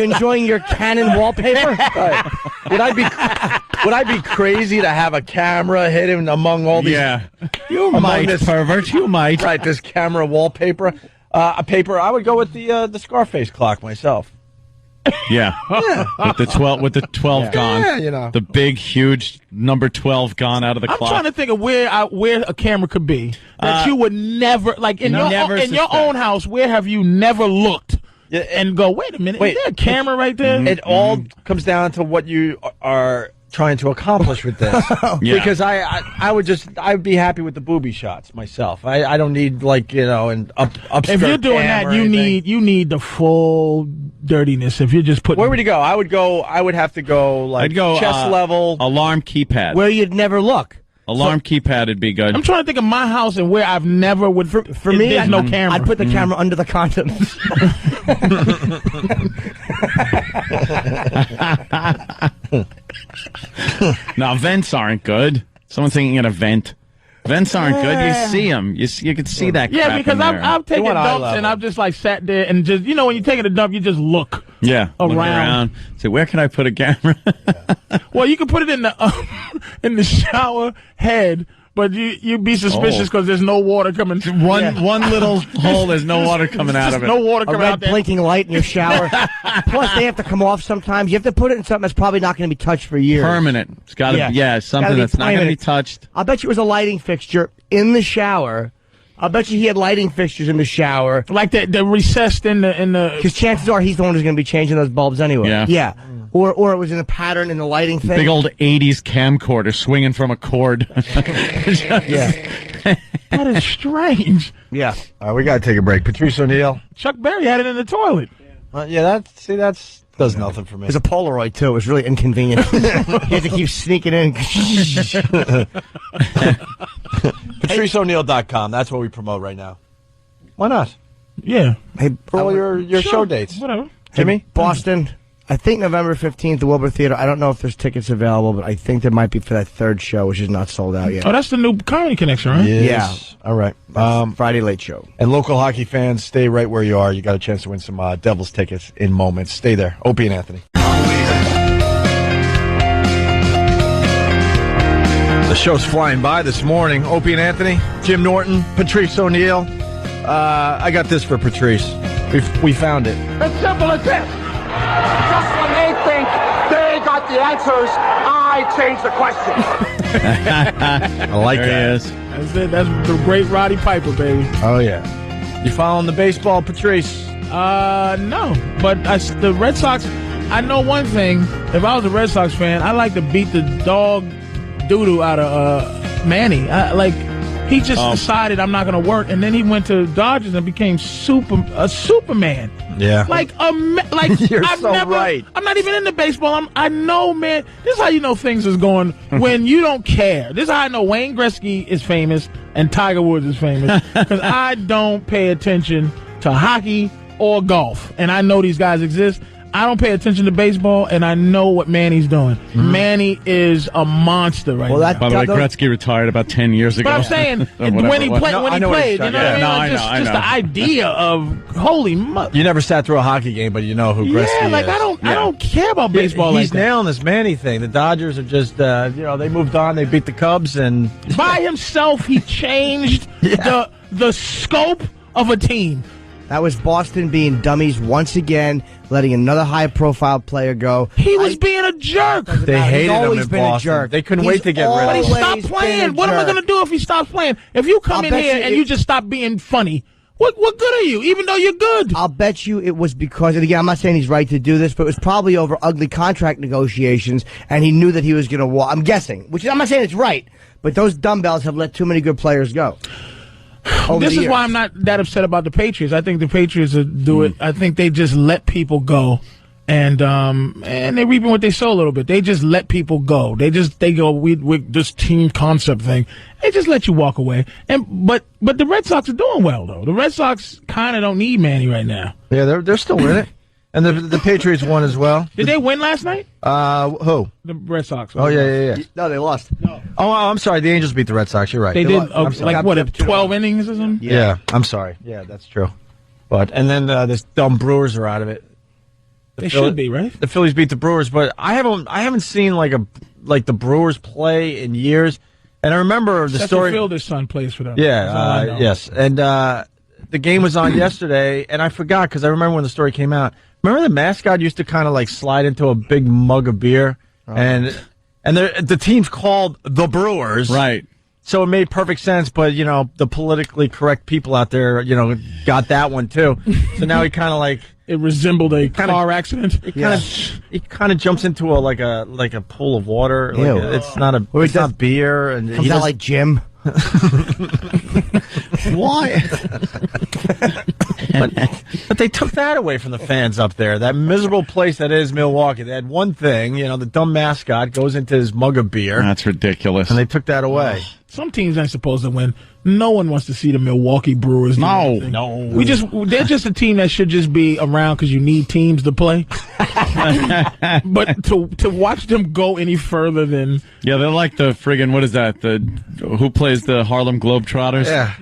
enjoying your Canon wallpaper? Right. Would I be crazy to have a camera hidden among all these? Yeah. You might, pervert. You might. Right, this camera wallpaper. I would go with the Scarface clock myself. Yeah. With the 12 gone. Yeah, you know. The big, huge number 12 gone out of the I'm clock. trying to think of where a camera could be that you would never, like in your own house, where have you never looked and go, wait a minute, is there a camera right there? It all comes down to what you are trying to accomplish with this. Because I'd be happy with the booby shots myself. I don't need an upskirt. If you're doing that, you need the full dirtiness. If you're just putting, where would you go? I would have to go I'd go chest level, alarm keypad, where you'd never look. Alarm keypad would be good. I'm trying to think of my house and where I've never would. For me, there's no camera. I'd put the camera under the condoms. Now, vents aren't good. Someone's thinking at a vent. Vents aren't good. You see them. You can see that crap. Yeah, because in there. I've taken dumps and I've just sat there and just when you're taking a dump, you just look. Yeah, around. Look around. Say, where can I put a camera? Well, you can put it in the shower head, but you'd be suspicious because there's no water coming. One little hole. There's no water coming out of it. No water coming out. A red blinking light in your shower. Plus, they have to come off sometimes. You have to put it in something that's probably not going to be touched for years. Permanent. It's got to something that's not going to be touched. I'll bet you it was a lighting fixture in the shower. I'll bet you he had lighting fixtures in the shower. Like the recessed in the... Because chances are he's the one who's going to be changing those bulbs anyway. Yeah. Or it was in a pattern in the lighting thing. Big old 80s camcorder swinging from a cord. That is strange. Yeah. We got to take a break. Patrice O'Neill. Chuck Berry had it in the toilet. That does nothing for me. There's a Polaroid, too. It was really inconvenient. You had to keep sneaking in. PatriceO'Neill.com. That's what we promote right now. Why not? Yeah. Hey, for all your show dates. Whatever. Jimmy? Boston. I think November 15th, the Wilbur Theater. I don't know if there's tickets available, but I think there might be for that third show, which is not sold out yet. Oh, that's the new Comedy Connection, right? Yes. Yeah. All right. Friday Late Show. And local hockey fans, stay right where you are. You got a chance to win some Devils tickets in moments. Stay there. Opie and Anthony. The show's flying by this morning. Opie and Anthony, Jim Norton, Patrice O'Neill. I got this for Patrice. We found it. It's simple as this. Just when they think they got the answers, I change the question. I like that. There he is. That's it. That's the great Roddy Piper, baby. Oh, yeah. You following the baseball, Patrice? No. But the Red Sox, I know one thing. If I was a Red Sox fan, I'd like to beat the dog doo-doo out of Manny. He just decided I'm not going to work, and then he went to Dodgers and became a Superman. Yeah. You're right. I'm not even into baseball. I know, man. This is how you know things is going when you don't care. This is how I know Wayne Gretzky is famous and Tiger Woods is famous because I don't pay attention to hockey or golf, and I know these guys exist. I don't pay attention to baseball, and I know what Manny's doing. Mm-hmm. Manny is a monster now. By the way, Gretzky retired about 10 years ago. But I'm saying, when he played, you know what I mean? Just the idea of, holy mother. You never sat through a hockey game, but you know who Gretzky is. I don't care about baseball He's nailing this Manny thing. The Dodgers are just, they moved on. They beat the Cubs. And by himself, he changed the scope of a team. That was Boston being dummies once again, letting another high-profile player go. He was being a jerk. They hated him in Boston. A jerk. They couldn't wait to get rid of him. But he stopped playing. What am I going to do if he stops playing? If you come in here and you just stop being funny, what good are you, even though you're good? I'll bet you it was because, and again, I'm not saying he's right to do this, but it was probably over ugly contract negotiations, and he knew that he was going to walk. I'm guessing, I'm not saying it's right, but those dumbbells have let too many good players go. This is why I'm not that upset about the Patriots. I think the Patriots do it. I think they just let people go, and they're reaping what they sow a little bit. They just let people go. They go with this team concept thing. They just let you walk away. But the Red Sox are doing well though. The Red Sox kind of don't need Manny right now. Yeah, they're still in it. And the Patriots won as well. Did they win last night? Who? The Red Sox. Oh, yeah. No, they lost. No. Oh, I'm sorry. The Angels beat the Red Sox. You're right. They did, 12 innings or something? Yeah, I'm sorry. Yeah, that's true. And then this dumb Brewers are out of it. They should be, right? The Phillies beat the Brewers, but I haven't seen like the Brewers play in years. And I remember the story. Fielder's son plays for them. Yeah, yes. And the game was on yesterday, and I forgot because I remember when the story came out. Remember the mascot used to kind of slide into a big mug of beer, and the team's called the Brewers, right? So it made perfect sense. But the politically correct people out there, got that one too. So now he kind of It resembled a car accident. He kind of jumps into a pool of water. Like it's not beer, and comes out like Jim. Why? but they took that away from the fans up there. That miserable place that is Milwaukee. They had one thing, the dumb mascot goes into his mug of beer. That's ridiculous. And they took that away. Some teams ain't supposed to win. No one wants to see the Milwaukee Brewers. No. They're just a team that should just be around because you need teams to play. But to watch them go any further than they're like the friggin' what is that? Who plays the Harlem Globetrotters? Yeah,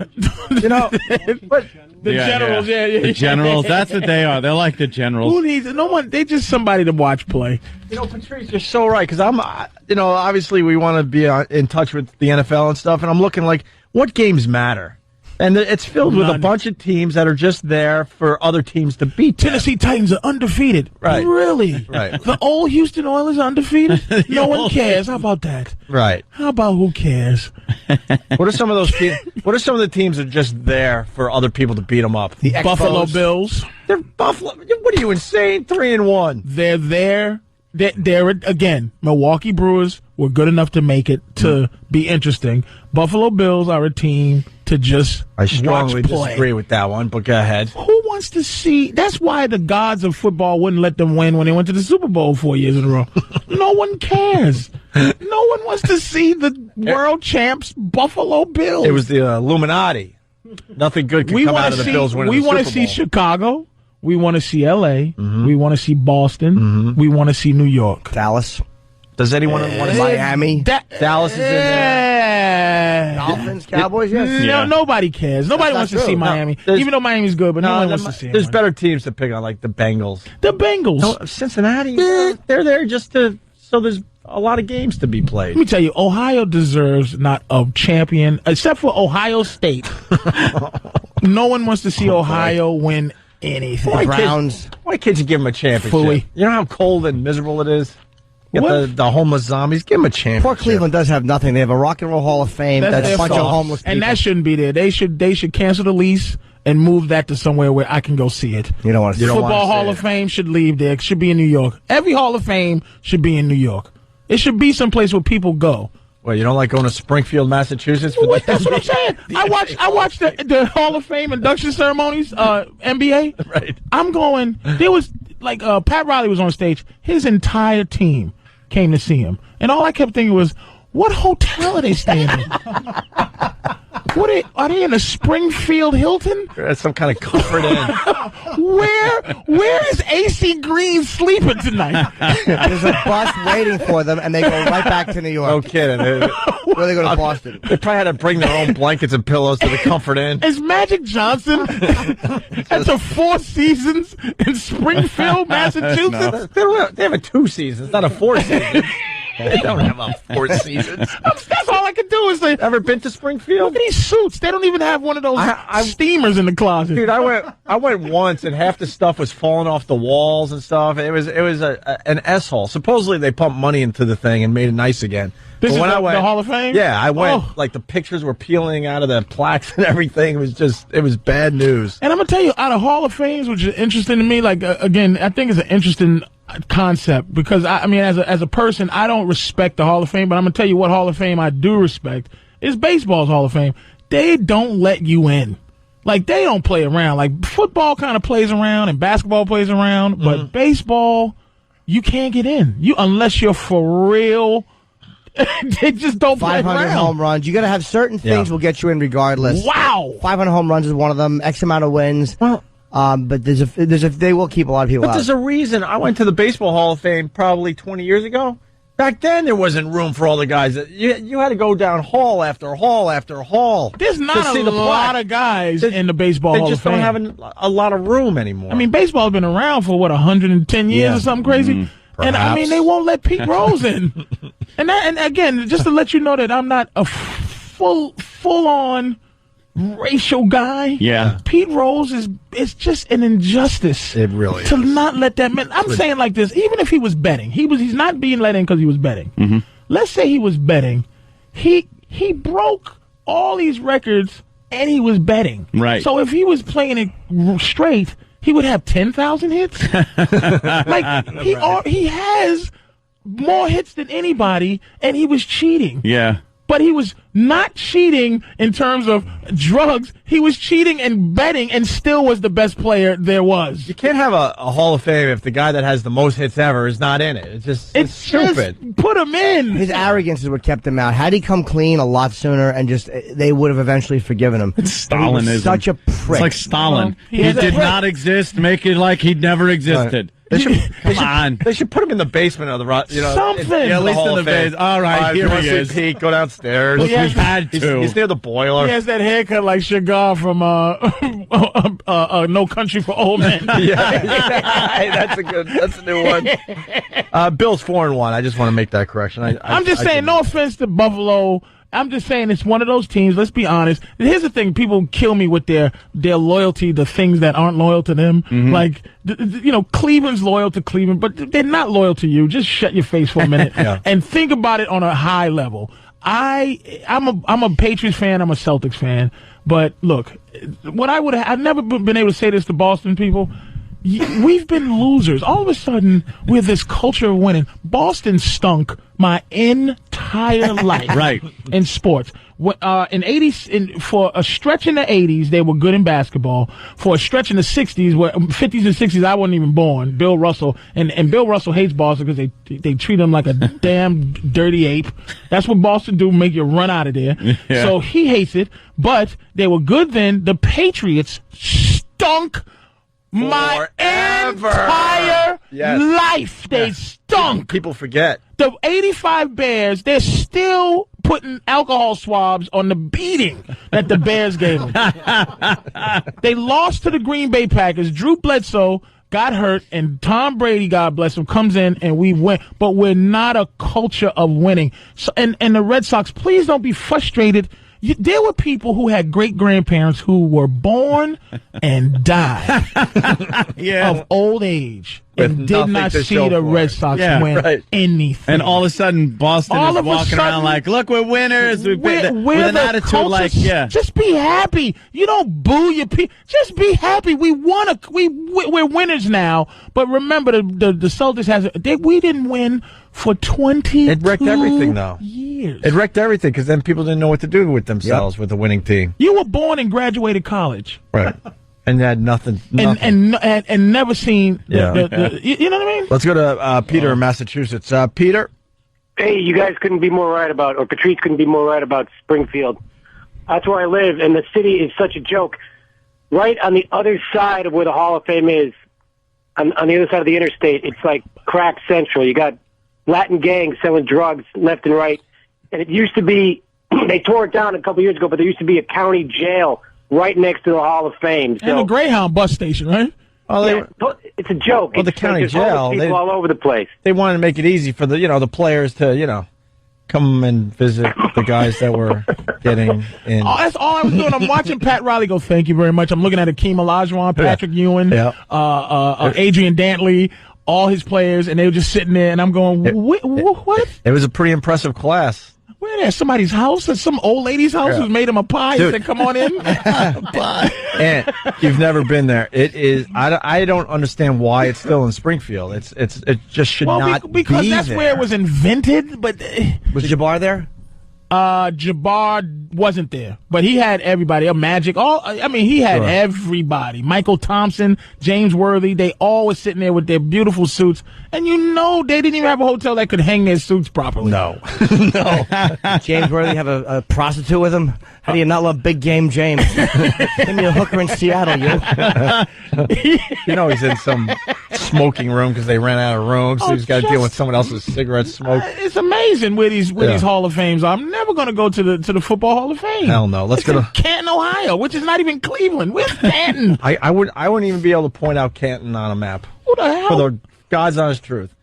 but. The Generals, The Generals, that's what they are. They're like the Generals. Who needs no one? They just somebody to watch play. Patrice, you're so right, because I'm, obviously we want to be in touch with the NFL and stuff, and I'm looking like, what games matter? And it's filled with a bunch of teams that are just there for other teams to beat. Tennessee Titans are undefeated. Right. Really? Right. The old Houston Oilers are undefeated? No one cares. How about that? Right. How about who cares? What are some of those teams? What are some of the teams that are just there for other people to beat them up? The Buffalo Bills. They're Buffalo. What are you, insane? 3-1. They're there. They're again, Milwaukee Brewers were good enough to make it to be interesting. Buffalo Bills are a team to just I strongly watch play. Disagree with that one, but go ahead. Who wants to see? That's why the gods of football wouldn't let them win when they went to the Super Bowl 4 years in a row. No one cares. No one wants to see the world champs Buffalo Bills. It was the Illuminati. Nothing good could come out of the Bills winning the Super Bowl. We want to see Chicago. We want to see L.A. Mm-hmm. We want to see Boston. Mm-hmm. We want to see New York. Dallas. Does anyone want to see Miami? Dallas is in there. Dolphins, Cowboys, yes. No, nobody cares. Nobody wants to see Miami. Even though Miami's good, but no one wants to see There's better teams to pick on, like the Bengals. The Bengals. No, Cincinnati, they're there just so there's a lot of games to be played. Let me tell you, Ohio deserves not a champion, except for Ohio State. No one wants to see Ohio win anything. Why can't you give them a championship? Fully. You know how cold and miserable it is? Get the homeless zombies. Give them a championship. Poor Cleveland does have nothing. They have a Rock and Roll Hall of Fame. That's a bunch of homeless people. And that shouldn't be there. They should cancel the lease and move that to somewhere where I can go see it. You don't want to see it. Football Hall of Fame should leave there. It should be in New York. Every Hall of Fame should be in New York. It should be someplace where people go. Well, you don't like going to Springfield, Massachusetts? That's what I'm saying. I watched the Hall of Fame induction ceremonies, NBA. Right. I'm going. There was Pat Riley was on stage. His entire team came to see him, and all I kept thinking was, what hotel are they staying in? Are they in a Springfield Hilton? That's some kind of comfort inn. Where is AC Green sleeping tonight? There's a bus waiting for them, and they go right back to New York. No kidding. Where they go to Boston. They probably had to bring their own blankets and pillows to the comfort inn. Is Magic Johnson at the Four Seasons in Springfield, Massachusetts? No. They have a 2 seasons, not a 4 seasons. They don't have a 4 seasons. That's all I can do is say, ever been to Springfield? Look at these suits. They don't even have one of those steamers in the closet. Dude, I went once, and half the stuff was falling off the walls and stuff. It was an S-hole. Supposedly they pumped money into the thing and made it nice again. This is the Hall of Fame? Yeah, I went. Like the pictures were peeling out of the plaques and everything. It was bad news. And I'm gonna tell you, out of Hall of Fames, which is interesting to me, again, I think it's an interesting concept because I mean, as a person, I don't respect the Hall of Fame, but I'm gonna tell you what Hall of Fame I do respect is baseball's Hall of Fame. They don't let you in. Like, they don't play around. Like, football kind of plays around and basketball plays around, but baseball, you can't get in. Unless you're for real. They just don't play around. 500 home runs. You got to have certain things will get you in regardless. Wow. 500 home runs is one of them. X amount of wins. Well, but they will keep a lot of people out. But there's a reason. I went to the Baseball Hall of Fame probably 20 years ago. Back then, there wasn't room for all the guys. You had to go down hall after hall after hall. There's not a lot of guys in the Baseball Hall of Fame. They just don't have a lot of room anymore. I mean, baseball's been around for, 110 years or something crazy? Mm-hmm. And I mean, they won't let Pete Rose in. And again, just to let you know that I'm not a full-on racial guy. Yeah. Pete Rose is just an injustice. It really is. To not let that man. I'm saying like this, even if he was betting, he's not being let in because he was betting. Mm-hmm. Let's say he was betting. He broke all these records and he was betting. Right. So if he was playing it straight, he would have 10,000 hits. Like he has more hits than anybody, and he was cheating. Yeah. But he was not cheating in terms of drugs. He was cheating and betting and still was the best player there was. You can't have a Hall of Fame if the guy that has the most hits ever is not in it. It's stupid. Just put him in. His arrogance is what kept him out. Had he come clean a lot sooner and they would have eventually forgiven him. It's But he was Stalinism. such a prick. It's like Stalin. Well, he did not exist. Make it like he'd never existed. Come on. They should put him in the basement of the Something. at least in the basement. All right, here he is. Pete, go downstairs. Look, we had to. He's near the boiler. He has that haircut like Chagall from No Country for Old Men. That's a new one. Bill's 4-1. I just want to make that correction. I'm just saying, no offense to Buffalo. I'm just saying it's one of those teams. Let's be honest. Here's the thing: people kill me with their loyalty to things that aren't loyal to them. Like, Cleveland's loyal to Cleveland, but they're not loyal to you. Just shut your face for a minute and think about it on a high level. I'm a Patriots fan. I'm a Celtics fan. But look, I've never been able to say this to Boston people. We've been losers. All of a sudden, with this culture of winning, Boston stunk my entire life in sports. For a stretch in the 80s, they were good in basketball. For a stretch in the 60s, 50s and 60s, I wasn't even born. Bill Russell. And Bill Russell hates Boston because they treat him like a damn dirty ape. That's what Boston do, make you run out of there. Yeah. So he hates it. But they were good then. The Patriots stunk my entire life. They stunk. People forget. The 85 Bears, they're still putting alcohol swabs on the beating that the Bears gave them. They lost to the Green Bay Packers. Drew Bledsoe got hurt, and Tom Brady, God bless him, comes in, and we win. But we're not a culture of winning. So, and the Red Sox, please don't be frustrated. There were people who had great-grandparents who were born and died of old age and did not see the Red Sox win anything. And all of a sudden, Boston is walking around like, look, we're winners. With an attitude like, just be happy. You don't boo your people. Just be happy. We're winners now. But remember, the Celtics we didn't win for 20 It wrecked everything, though. Years. It wrecked everything because then people didn't know what to do with themselves with the winning team. You were born and graduated college. Right. And had nothing. And never seen you know what I mean? Let's go to Peter in Massachusetts. Peter? Hey, you guys couldn't be more right about, or Patrice couldn't be more right about Springfield. That's where I live, and the city is such a joke. Right on the other side of where the Hall of Fame is, on the other side of the interstate, it's like crack central. You got Latin gangs selling drugs left and right. And it used to be, they tore it down a couple years ago, but there used to be a county jail right next to the Hall of Fame. And a Greyhound bus station, right? Oh, it's a joke. Well, the county jail, people all over the place. They wanted to make it easy for the players to come and visit the guys that were getting in. Oh, that's all I was doing. I'm watching Pat Riley go, thank you very much. I'm looking at Akeem Olajuwon, Patrick Ewing, Adrian Dantley, all his players, and they were just sitting there, and I'm going, what? It was a pretty impressive class. Where at somebody's house? At some old lady's house who's made him a pie and said, come on in? And you've never been there. It is. I don't understand why it's still in Springfield. It just should not because be that's there. where it was invented. But was Jabbar there? Jabbar wasn't there, but he had everybody. Magic. He had everybody. Michael Thompson, James Worthy. They all were sitting there with their beautiful suits, and they didn't even have a hotel that could hang their suits properly. No. James Worthy have a prostitute with him? How do you not love Big Game James? Give me a hooker in Seattle, you. He's in some smoking room because they ran out of room, so he's got to deal with someone else's cigarette smoke. It's amazing where these Hall of Fames are. I'm never going to go to the Football Hall of Fame. Hell no. Let's go to Canton, Ohio, which is not even Cleveland. Where's Canton? I wouldn't even be able to point out Canton on a map. Who the hell? For the God's honest truth.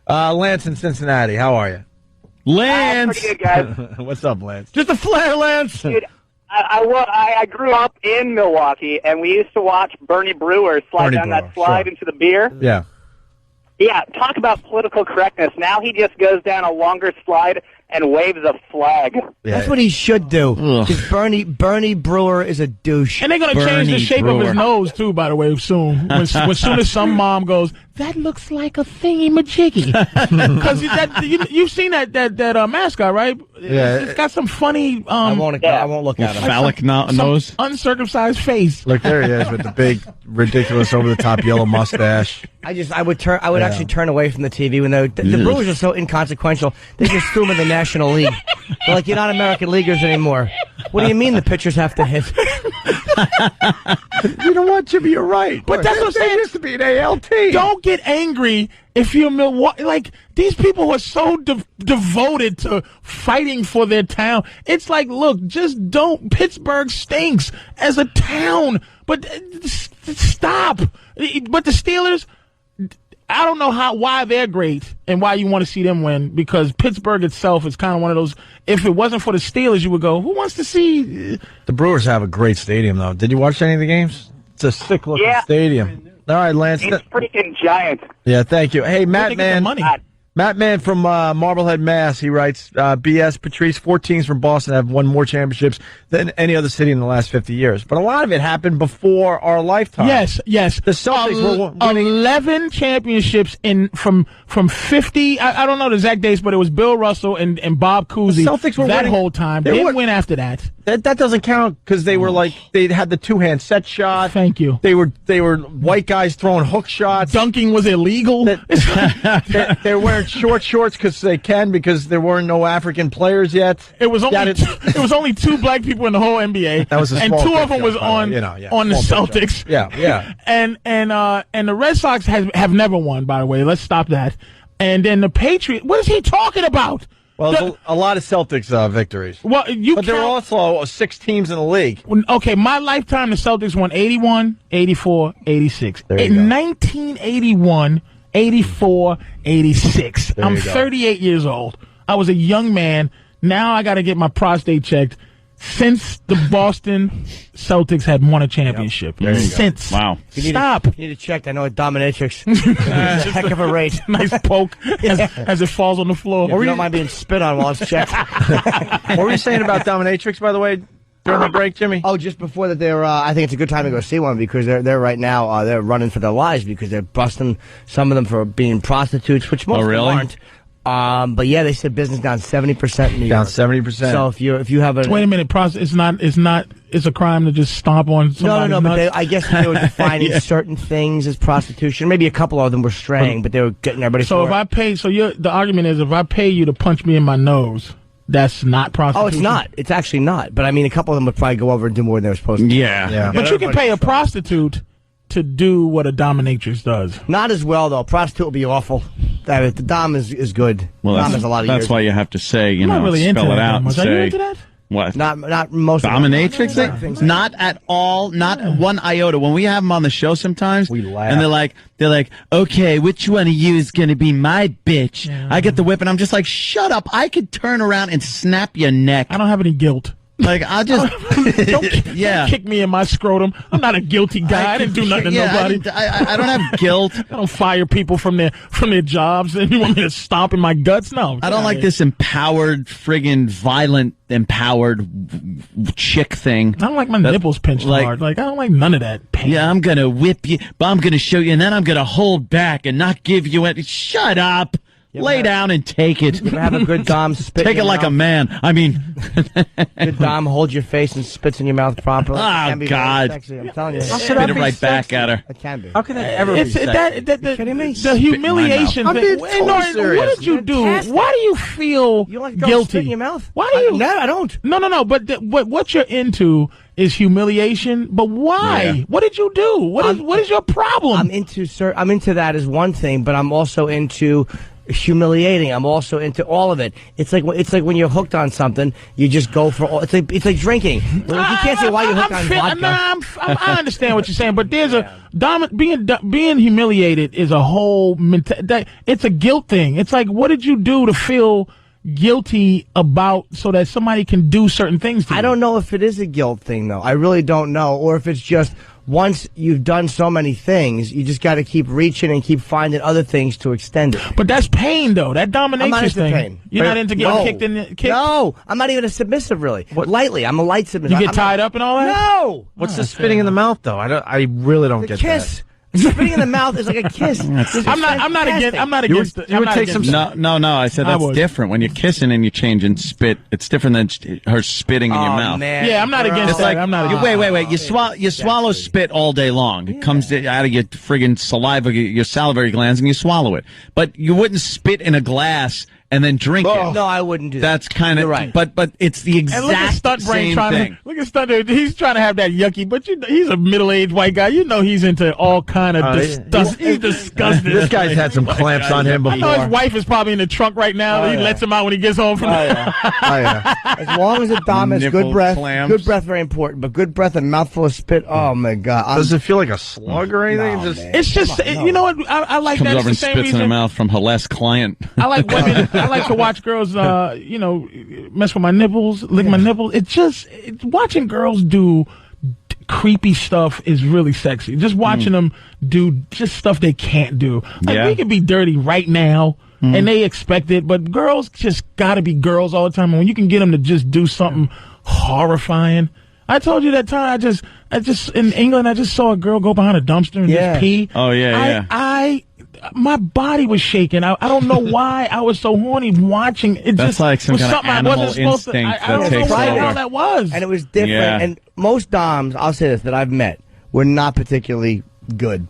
Lance in Cincinnati, how are you? Lance! Pretty good, guys. What's up, Lance? Just a flare, Lance. Dude, I grew up in Milwaukee, and we used to watch Bernie Brewer slide down that slide into the beer. Yeah. Yeah, talk about political correctness. Now he just goes down a longer slide and wave the flag. That's what he should do. Because Bernie Brewer is a douche. And they're going to change the shape of his nose, too, by the way, soon. As soon as some mom goes, that looks like a thingy-majiggy. Because you've seen that mascot, right? Yeah. It's got some funny... I won't look at him. Phallic nose? Uncircumcised face. Look, there he is with the big, ridiculous, over-the-top yellow mustache. I would actually turn away from the TV when the Brewers are so inconsequential. They just threw them in the National League. They're like, you're not American Leaguers anymore. What do you mean the pitchers have to hit? You know what, Jimmy? You're right. But that's what I'm saying. They used to be an ALT. Don't get angry if you're Milwaukee. Like, these people are so devoted to fighting for their town. It's like, look, just don't. Pittsburgh stinks as a town. But stop. But the Steelers... I don't know why they're great and why you want to see them win, because Pittsburgh itself is kind of one of those. If it wasn't for the Steelers, you would go, who wants to see? The Brewers have a great stadium, though. Did you watch any of the games? It's a sick-looking stadium. All right, Lance. It's freaking giant. Yeah, thank you. Hey, Matt Man from Marblehead, Mass. He writes, BS, Patrice, 4 teams from Boston have won more championships than any other city in the last 50 years. But a lot of it happened before our lifetime. Yes. The Celtics were winning 11 championships from 50. I don't know the exact dates, but it was Bill Russell and Bob Cousy. The Celtics were that winning, whole time. They didn't win after that. That doesn't count because they were they had the 2-hand set shot. Thank you. They were white guys throwing hook shots. Dunking was illegal. They're wearing short shorts because there weren't no African players yet. It was only 2 black people in the whole NBA. That was a and small 2 of them was on the Celtics. Yeah. And the Red Sox have never won, by the way. Let's stop that. And then the Patriots. What is he talking about? Well, a lot of Celtics victories. Well, but there were also 6 teams in the league. Okay, my lifetime, the Celtics won 81, 84, 86. In 1981, 84, 86. I'm 38 years old. I was a young man. Now I got to get my prostate checked. Since the Boston Celtics had won a championship. Since. Wow. Stop. You need to check. I know a dominatrix. It's a heck of a rate. Nice poke as it falls on the floor. Or you don't mind being spit on while it's checked. What were you saying about dominatrix, by the way, during the break, Jimmy? Oh, just before that, I think it's a good time to go see one because they're right now, they're running for their lives because they're busting some of them for being prostitutes, which most of them aren't. But yeah, they said business down 70% in New York. Down 70%. So if you have a wait a minute, it's a crime to just stomp on somebody's No, nuts? but I guess they were defining certain things as prostitution. Maybe a couple of them were straying, but they were getting everybody. So the argument is if I pay you to punch me in my nose, that's not prostitution. Oh, it's not. It's actually not. But I mean, a couple of them would probably go over and do more than they were supposed to. Yeah. But you can pay a prostitute to do what a dominatrix does. Not as well, though. Prostitute will be awful. The dom is good. Well, dom has a lot of that's years. why you have to say, I'm not really spell into it that out and much. say. Are you into that? What? Not most Dominatrix? of them. Not at all. Not one iota. When we have them on the show sometimes, we laugh. And they're like, okay, which one of you is going to be my bitch? Yeah. I get the whip, and I'm just like, shut up. I could turn around and snap your neck. I don't have any guilt. Like, I'll just... don't kick me in my scrotum. I'm not a guilty guy. I didn't do nothing to nobody. I don't have guilt. I don't fire people from their jobs. And you want me to stomp in my guts? No. I don't like this empowered, friggin' violent, empowered chick thing. I don't like my nipples pinched hard. Like, I don't like none of that pain. Yeah, I'm going to whip you, but I'm going to show you, and then I'm going to hold back and not give you any... Shut up. Lay down and take it. You ever have a good dom spit Take it like a man. I mean... Good dom holds your face and spits in your mouth properly. Oh, God. Sexy, I'm telling you. Spit it right back at her. It can be. How can that ever be sexy? You kidding me? The humiliation thing. What did you do? Why do you feel You like guilty? spit in your mouth? Why do you? No, I don't. No. But what you're into is humiliation. But why? Yeah. What did you do? What is your problem? I'm into that as one thing, but I'm also into humiliating. I'm also into all of it. It's like when you're hooked on something, you just go for all. It's like drinking. You can't say why you're hooked on vodka. I understand what you're saying, but there's being humiliated is a whole. It's a guilt thing. It's like, what did you do to feel guilty about so that somebody can do certain things to you? I don't know if it is a guilt thing, though. I really don't know, or if it's just once you've done so many things, you just got to keep reaching and keep finding other things to extend it. But that's pain, though. That dominates I'm not into thing. pain. You're not into getting kicked in the kick? No, I'm not even a submissive, really. Lightly, I'm a light submissive. You get tied up and all that? No! What's the spitting in the mouth, though? I really don't get kiss. that. Spitting in the mouth is like a kiss. I'm not against. You would take some. No. I said that's different. When you're kissing and you change and spit, it's different than her spitting in your mouth. Man. Yeah, I'm not against that. Like, I'm not against wait. You swallow spit all day long. It comes out of your friggin' saliva, your salivary glands, and you swallow it. But you wouldn't spit in a glass and then drink it. No, I wouldn't do that. That's kind of right. But it's the exact and look at Stunt Brain same thing. Look at Stunt Brain. He's trying to have that yucky, but he's a middle-aged white guy. You know he's into all kind of he's disgusting. This guy's had some clamps on him before. I know his wife is probably in the trunk right now. He lets him out when he gets home from As long as the dom has good breath, good breath very important, but good breath and mouthful of spit, oh my God. Does it feel like a slug or anything? It's just, you know what, I like Comes that. over and spits in her mouth from her last client. I like women. I like to watch girls, mess with my nipples, lick my nipples. Watching girls do creepy stuff is really sexy. Just watching them do just stuff they can't do. Like we can be dirty right now, and they expect it, but girls just got to be girls all the time. And when you can get them to just do something horrifying. I told you that time. I just in England. I just saw a girl go behind a dumpster and just pee. Oh yeah. My body was shaking. I don't know why I was so horny watching it. That's just like some was kind of something I animal wasn't supposed to. instinct I don't that know takes what the over. hell that was. And it was different. Yeah. And most doms, I'll say this, that I've met were not particularly good.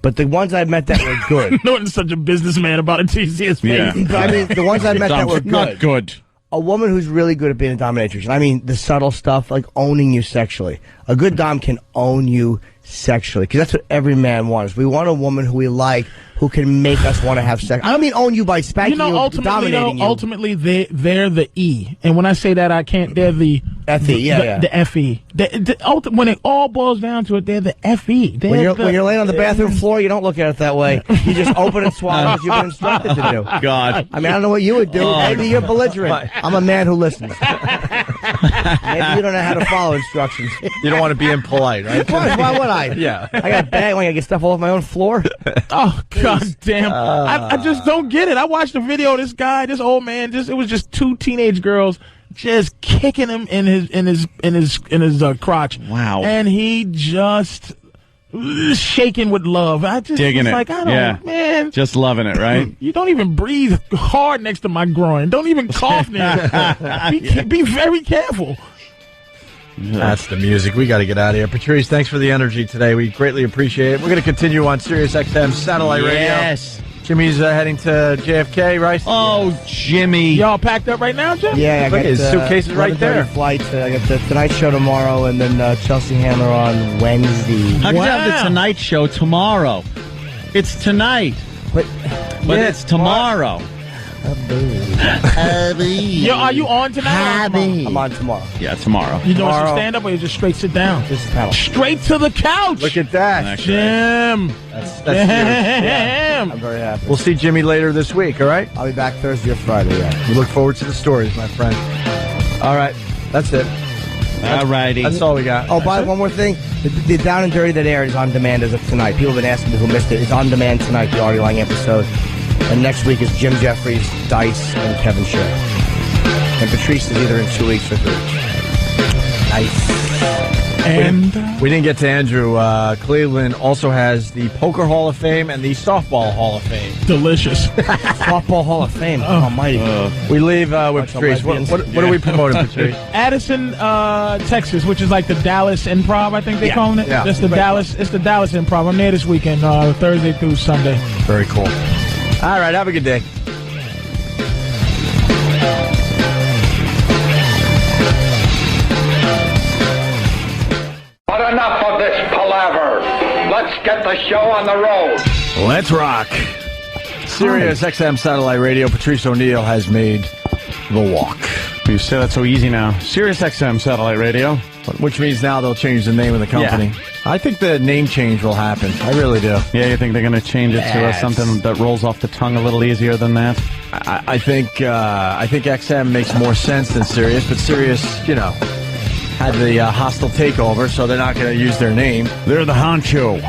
But the ones I met that were good. Norton's such a businessman about it until you see his face. Yeah. But I mean, the ones I met that were good. Not good. A woman who's really good at being a dominatrix. And I mean, the subtle stuff, like owning you sexually. A good dom can own you sexually, because that's what every man wants. We want a woman who we like, who can make us want to have sex. I don't mean own you by spanking you, dominating you. Ultimately, they're the E. And when I say that, I can't. They're the FE. The FE. When it all boils down to it, they're the FE. When you're laying on the bathroom floor, you don't look at it that way. You just open and swallow as you've been instructed to do. God. I mean, I don't know what you would do. Maybe you're belligerent. I'm a man who listens. Maybe you don't know how to follow instructions. You don't want to be impolite, right? Why would I? Yeah. I got a bag. I get stuff all over my own floor. Oh, God damn. I just don't get it. I watched a video of this guy, this old man, it was just two teenage girls just kicking him in his crotch. Wow. And he just shaking with love. I just digging was it. Like, I don't, man. Just loving it, right? You don't even breathe hard next to my groin. Don't even cough near. Be very careful. That's the music. We got to get out of here. Patrice, thanks for the energy today. We greatly appreciate it. We're going to continue on Sirius XM satellite radio. Yes. Jimmy's heading to JFK, right? Oh, Jimmy. Y'all packed up right now, Jim? Yeah, I got his suitcase is right there. Flights. I got the Tonight Show tomorrow, and then Chelsea Handler on Wednesday. How can you have the Tonight Show tomorrow? It's tonight. But it's tomorrow. Yo, are you on tonight? I'm on tomorrow. Yeah, tomorrow. You doing some stand-up, or you just straight sit down? Just panel. Straight to the couch. Look at that. Jim. That's Damn. I'm very happy. We'll see Jimmy later this week, all right? I'll be back Thursday or Friday, yeah. We look forward to the stories, my friend. All right. That's it. All righty. That's all we got. Oh, by one more thing. The Down and Dirty that aired is on demand as of tonight. People have been asking me who missed it. It's on demand tonight, the Artie Lang episode. And next week is Jim Jeffries, Dice, and Kevin Shea. And Patrice is either in 2 weeks or 3 weeks. Nice. And we didn't get to Andrew. Cleveland also has the Poker Hall of Fame and the Softball Hall of Fame. Delicious. Softball Hall of Fame. Almighty. We leave with Patrice. What are we promoting, Patrice? Addison, Texas, which is like the Dallas Improv, I think they're calling it. Yeah. It's the Dallas Improv. I'm there this weekend, Thursday through Sunday. Very cool. All right, have a good day. But enough of this palaver. Let's get the show on the road. Let's rock. Sirius XM satellite radio. Patrice O'Neill has made the walk. You say that so easy now. Sirius XM satellite radio. Which means now they'll change the name of the company. Yeah. I think the name change will happen. I really do. Yeah, you think they're going to change it to something that rolls off the tongue a little easier than that? I think XM makes more sense than Sirius, but Sirius, had the hostile takeover, so they're not going to use their name. They're the honcho.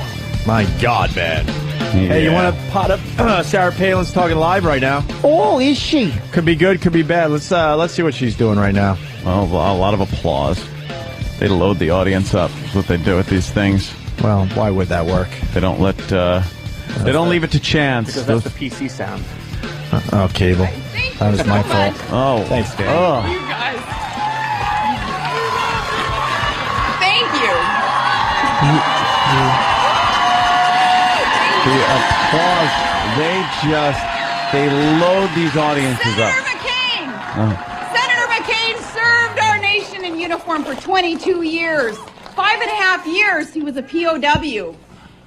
My God, man. Yeah. Hey, you want to pot up? Sarah Palin's talking live right now. Oh, is she? Could be good, could be bad. Let's see what she's doing right now. Well, a lot of applause. They load the audience up. That's what they do with these things. Well, why would that work? They don't let. They don't leave it to chance. Because that's the PC sound. Oh, cable. That was my fault. Oh, thanks, Dave. Oh. You guys. Thank you. The applause. They load these audiences up. Senator McCain. Senator McCain served our nation in uniform for 22 years. 5.5 years he was a POW.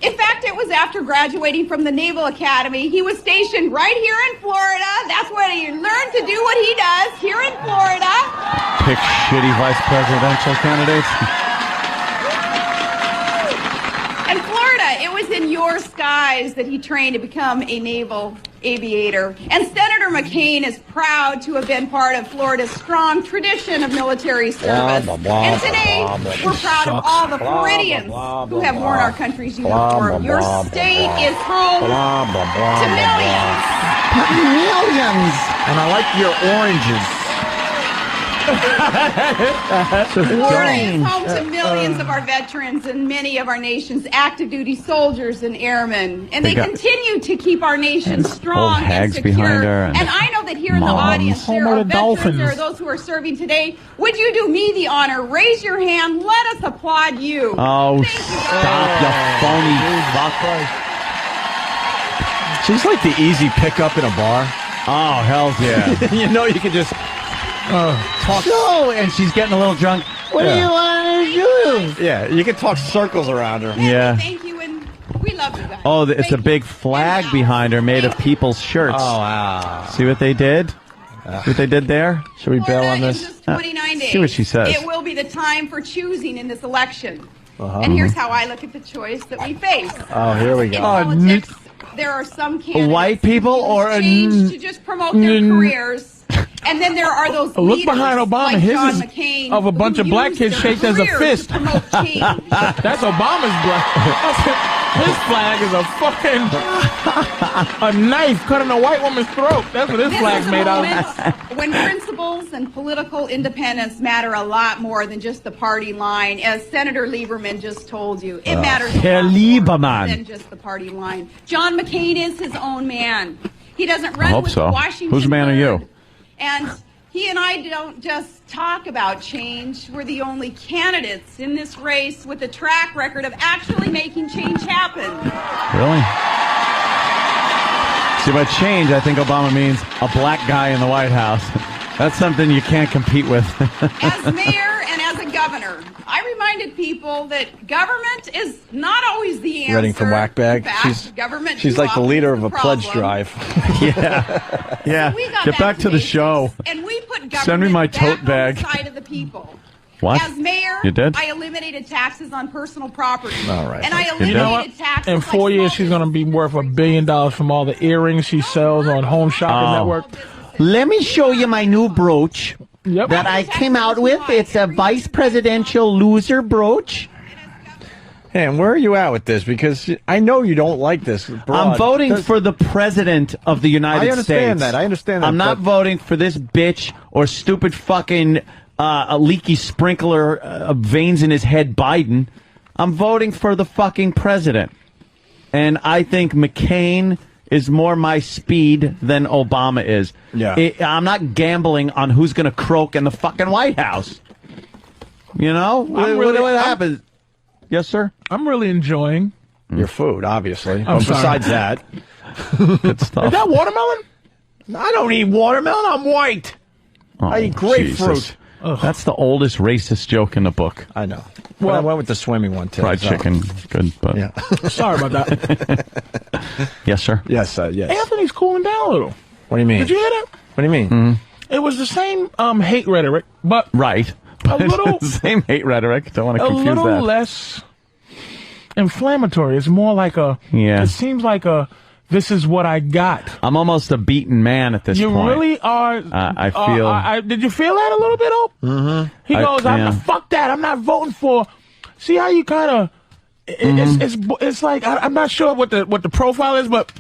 In fact, it was after graduating from the Naval Academy. He was stationed right here in Florida. That's where he learned to do what he does here in Florida. Pick shitty vice presidential candidates. In Florida, it was in your skies that he trained to become a naval aviator. And Senator McCain is proud to have been part of Florida's strong tradition of military service. And today, we're proud of all the Floridians who have worn our country's uniform. Your state is home to millions. Millions. And I like your oranges. Florida is home to millions of our veterans and many of our nation's active duty soldiers and airmen. And they continue to keep our nation strong and secure. Behind her and I know that here in the audience there are veterans, there are those who are serving today. Would you do me the honor? Raise your hand. Let us applaud you. Oh, stop, you phony fuck. She's like the easy pickup in a bar. Oh, hell yeah. You know, you can just talk. No, and she's getting a little drunk. What do you want to do? Yeah, you can talk circles around her. Yeah. Thank you, and we love you guys. Oh, it's a big flag behind her made of people's shirts. Oh, wow. See what they did? See what they did there? Should we bail on this? In just 29 days, see what she says. It will be the time for choosing in this election. And here's how I look at the choice that we face. Oh, here we go. In politics, there are some candidates white people or change to just promote their careers. And then there are those Look leaders behind Obama. like His John is McCain of a bunch who of black use kids their shaped as a careers fist. to promote change. That's Obama's black. His flag is a fucking a knife cutting a white woman's throat. That's what his This flag's is a made out moment of. when principles and political independence matter a lot more than just the party line. As Senator Lieberman just told you, it matters a Herr lot Lieberman. more than just the party line. John McCain is his own man. He doesn't run I hope with so. the Washington Whose man are you? herd. And he and I don't just talk about change. We're the only candidates in this race with a track record of actually making change happen. Really? See, by change, I think Obama means a black guy in the White House. That's something you can't compete with. As mayor and as a governor, I reminded people that government is not always the answer. Reading from Whackbag. In fact, government She's too like the often leader is of a the pledge problem. drive. Yeah. Yeah. We got Get back to the basics, show. And we put government Send me my back tote on bag. the side of the people. What? As mayor, You did? I eliminated taxes on personal property. All right. And I You know what? eliminated taxes In 4 years, she's going to be worth $1 billion from all the earrings she sells on Home Shopping Network. Let me show you my new brooch that I came out with. It's a vice presidential loser brooch. Hey, and where are you at with this? Because I know you don't like this. Broad. I'm voting for the president of the United States. I understand that. I understand that. I'm not voting for this bitch or stupid fucking a leaky sprinkler of veins in his head Biden. I'm voting for the fucking president. And I think McCain is more my speed than Obama is. Yeah. I'm not gambling on who's going to croak in the fucking White House. You know? What happens? Yes, sir? I'm really enjoying your food, obviously. I'm But sorry. besides that, good stuff. Is that watermelon? I don't eat watermelon. I'm white. I eat grapefruit. Jesus. That's the oldest racist joke in the book. I know. Well, I went with the swimming one too. Fried so. chicken, good, but Yeah. Sorry about that. yes, sir. Yes, yes. Anthony's cooling down a little. What do you mean? Did you hear that? What do you mean? Mm-hmm. It was the same hate rhetoric, but right. A little same hate rhetoric. Don't want to a confuse little that. less inflammatory. It's more like a. Yeah. It seems like a this is what I got. I'm almost a beaten man at this point. You really are. I feel. Did you feel that a little bit, Hope? Mm-hmm. He goes, fuck that. I'm not voting for. See how you kind of. It's like I'm not sure what the profile is, but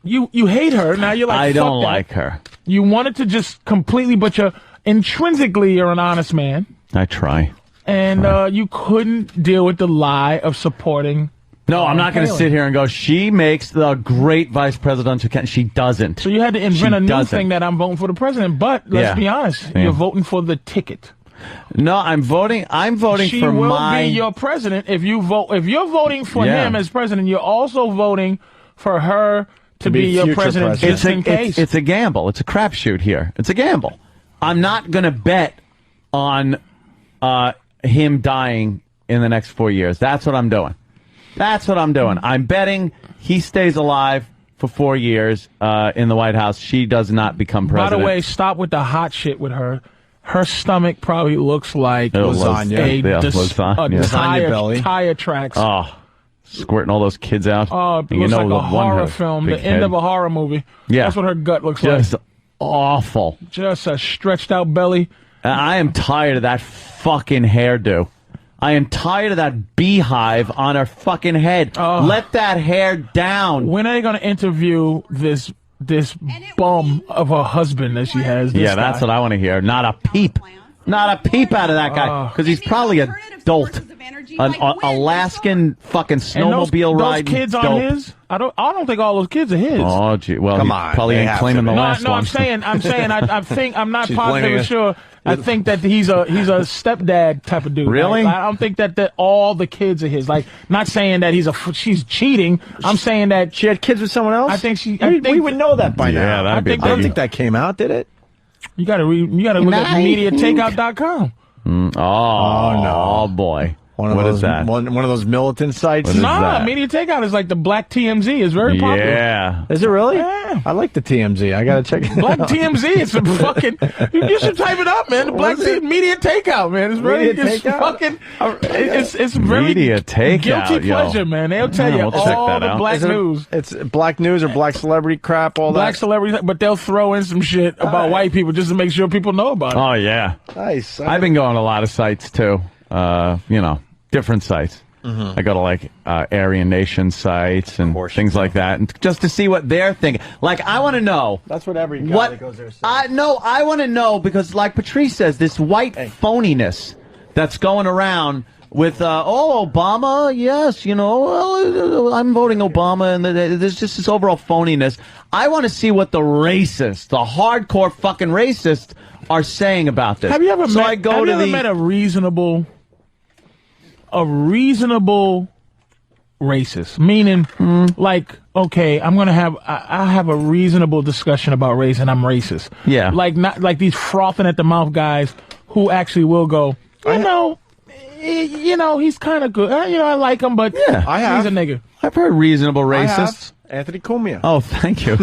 you hate her. Now you're like, I fuck don't that. like her. You wanted to just completely, but you're an honest man. I try. And you couldn't deal with the lie of supporting. No, I'm not going to sit here and go, she makes the great vice presidential candidate. She doesn't. So you had to invent a new thing that I'm voting for the president. But let's be honest, you're voting for the ticket. No, I'm voting for She will be your president if you vote. If you're voting for him as president, you're also voting for her to be your president just in case. It's a gamble. It's a crapshoot here. It's a gamble. I'm not going to bet on him dying in the next 4 years. That's what I'm doing. I'm betting he stays alive for 4 years in the White House. She does not become president. By the way, stop with the hot shit with her. Her stomach probably looks like lasagna. tire tracks. Oh, squirting all those kids out. Oh, it looks like a horror film. The end of a horror movie. Yeah. That's what her gut looks like. Just awful. Just a stretched out belly. I am tired of that fucking hairdo. I am tired of that beehive on her fucking head. Let that hair down. When are they going to interview this bum of a husband that she has? That's what I want to hear. Not a peep. Not a peep out of that guy. Because he's probably a dolt. An Alaskan fucking snowmobile ride. Those kids on his? I don't think all those kids are his. Oh, gee. Well, come he on, probably ain't claiming the last one. I'm saying, I think, I'm not positive sure. I think that he's a stepdad type of dude. Really? Like, I don't think that all the kids are his. Like, not saying that she's cheating. I'm saying that she had kids with someone else. I think we would know that by now. Yeah, that'd be. I don't think that came out, did it? You got to look at MediaTakeout.com. Oh, boy. What is that? One of those militant sites? Nah, Media Takeout is like the Black TMZ. It's very popular. Yeah. Is it really? Yeah. I like the TMZ. I got to check it Black out. TMZ. It's a fucking... You should type it up, man. The Black Media Takeout, man. It's very... It's fucking... It's very... Media Takeout, guilty pleasure, man. They'll tell you all the black news. It's black news or black celebrity crap, all black celebrity, but they'll throw in some shit about white people just to make sure people know about it. Oh, yeah. Nice. I've been going to a lot of sites, too. Different sites. Mm-hmm. I go to like Aryan Nation sites and things like that, and just to see what they're thinking. Like, I want to know. That's what every guy that goes there says. I want to know because, like Patrice says, this white phoniness that's going around with Obama. Yes, I'm voting Obama, and there's just this overall phoniness. I want to see what the hardcore fucking racists are saying about this. Have you ever met a reasonable racist? Meaning, like, okay, I have a reasonable discussion about race, and I'm racist. Yeah. Like, not like these frothing at the mouth guys who actually will go, he's kind of good. I like him, but he's a nigga. I've heard reasonable racists. Anthony Cumia. Oh, thank you.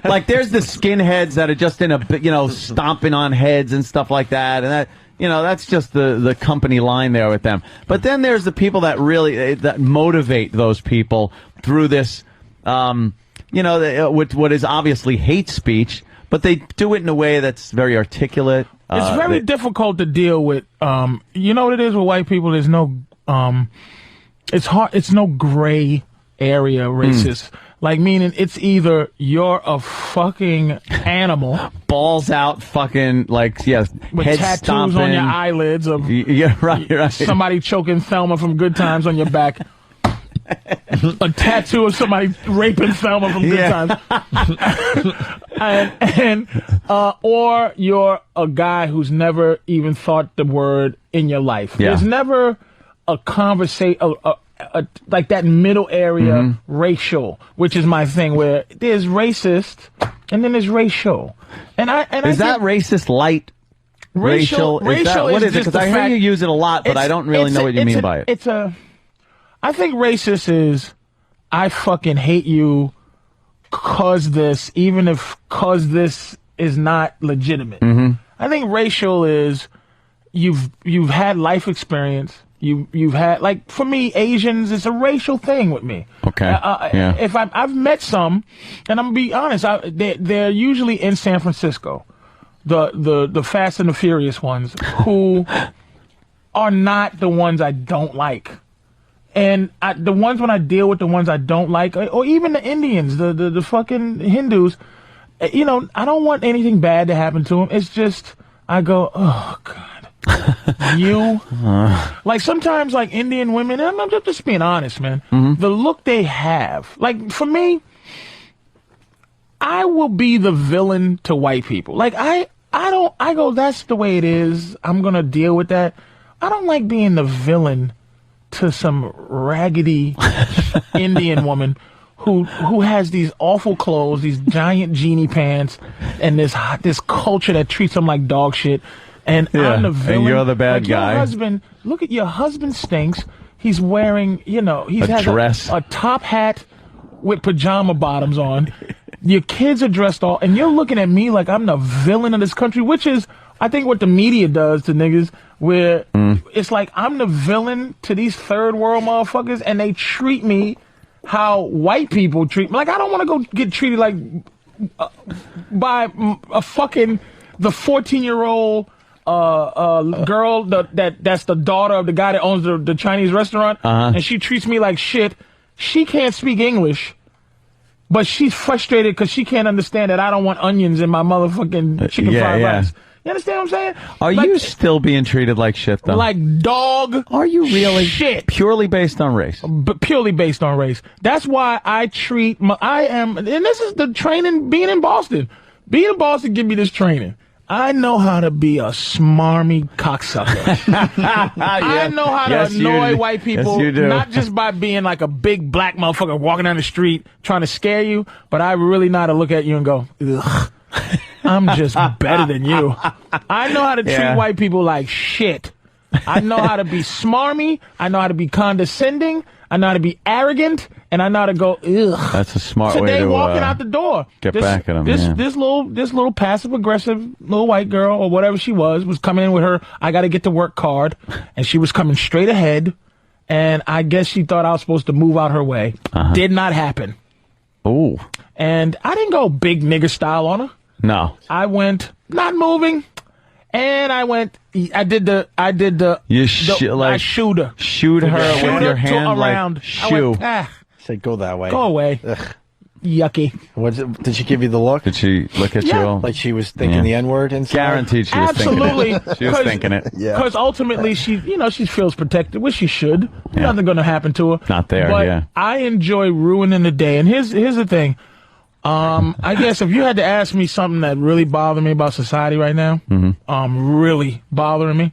Like, there's the skinheads that are just in stomping on heads and stuff like that, and that. That's just the company line there with them. But then there's the people that really that motivate those people through this, with what is obviously hate speech, but they do it in a way that's very articulate. It's very difficult to deal with. You know what it is with white people? There's no, it's hard. It's no gray area racist. Like, meaning it's either you're a fucking animal. Balls out fucking, like, with head tattoos stomping on your eyelids of right. Somebody choking Thelma from Good Times on your back. A tattoo of somebody raping Thelma from Good Times. Or you're a guy who's never even thought the word in your life. Yeah. There's never a conversation... like that middle area, racial, which is my thing, where there's racist and then there's racial. Is that racist light? Racial? What is it? Because I hear you use it a lot, but I don't really know what you mean by it. I think racist is, I fucking hate you cause this, even if cause this is not legitimate. I think racial is, you've had life experience You've had, like, for me, Asians, it's a racial thing with me. Okay. Yeah. If I've met some, and I'm gonna be honest, they're usually in San Francisco, the Fast and the Furious ones, who are not the ones I don't like. And the ones when I deal with the ones I don't like, or even the Indians, the fucking Hindus, you know, I don't want anything bad to happen to them. It's just, I go, oh, God. You like sometimes like Indian women, and I'm just being honest, man. The look they have, like for me, I will be the villain to white people. Like I go, that's the way it is. I'm gonna deal with that. I don't like being the villain to some raggedy Indian woman who has these awful clothes, these giant genie pants, and this culture that treats them like dog shit. And I'm the villain. And you're the bad like guy. Your husband, look at your husband stinks. He's wearing, you know, he has dress. A top hat with pajama bottoms on. Your kids are dressed all, and you're looking at me like I'm the villain of this country, which is, I think, what the media does to niggas, where it's like I'm the villain to these third world motherfuckers, and they treat me how white people treat me. Like, I don't want to go get treated like by a fucking the 14-year-old girl that's the daughter of the guy that owns the Chinese restaurant, and she treats me like shit. She can't speak English, but she's frustrated because she can't understand that I don't want onions in my motherfucking chicken fried rice. You understand what I'm saying? Are you still being treated like shit, though? Like dog? Are you really? Shit. Purely based on race? But purely based on race. That's why I treat and this is the training being in Boston. Being in Boston give me this training. I know how to be a smarmy cocksucker. I know how to annoy white people, not just by being like a big black motherfucker walking down the street trying to scare you, but I really know how to look at you and go, ugh, I'm just better than you. I know how to treat white people like shit. I know how to be smarmy. I know how to be condescending. I know how to be arrogant, and I know how to go, ugh. That's a smart way to Today, walking out the door. Get back at him, This little passive-aggressive little white girl, or whatever she was coming in with her, I got to get to work card, and she was coming straight ahead, and I guess she thought I was supposed to move out her way. Did not happen. Oh. And I didn't go big nigger style on her. No. I went, not moving. And I did the I shoot her. Shoot her with your hand around. like shoo. Say, go that way. Go away. Ugh. Yucky. Did she give you the look? Did she look at you? Like she was thinking the N-word and stuff? Guaranteed she was thinking it. She was thinking it. Because ultimately she feels protected, which she should. Nothing going to happen to her. Not there, but I enjoy ruining the day. And here's the thing. I guess if you had to ask me something that really bothered me about society right now, really bothering me,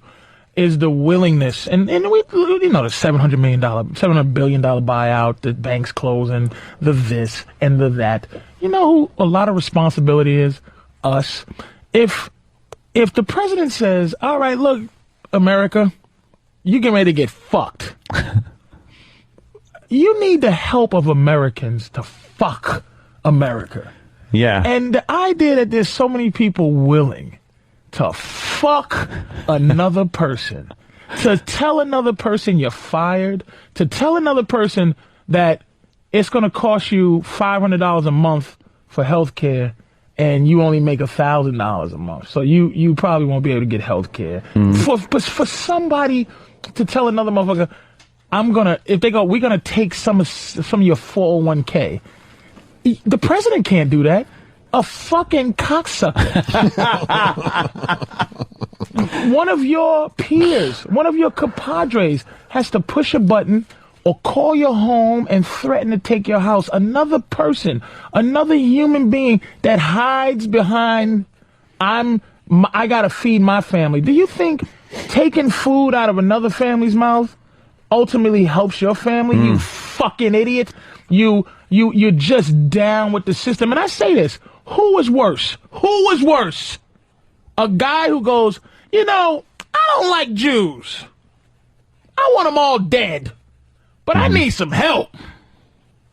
is the willingness, and we, you know, the $700 billion buyout, the banks closing, the this and the that. You know who a lot of responsibility is? Us. If the president says, all right, look, America, you get ready to get fucked. You need the help of Americans to fuck America. Yeah. And the idea that there's so many people willing to fuck another person, to tell another person you're fired, to tell another person that it's going to cost you $500 a month for health care and you only make $1,000 a month. So you probably won't be able to get health care. For somebody to tell another motherfucker, we're going to take some of your 401k. The president can't do that. A fucking cocksucker. One of your peers, one of your compadres has to push a button or call your home and threaten to take your house. Another person, another human being that hides behind, I gotta feed my family. Do you think taking food out of another family's mouth ultimately helps your family? You fucking idiot. You're just down with the system. And I say this, who was worse? Who was worse? A guy who goes, you know, I don't like Jews. I want them all dead. But I need some help.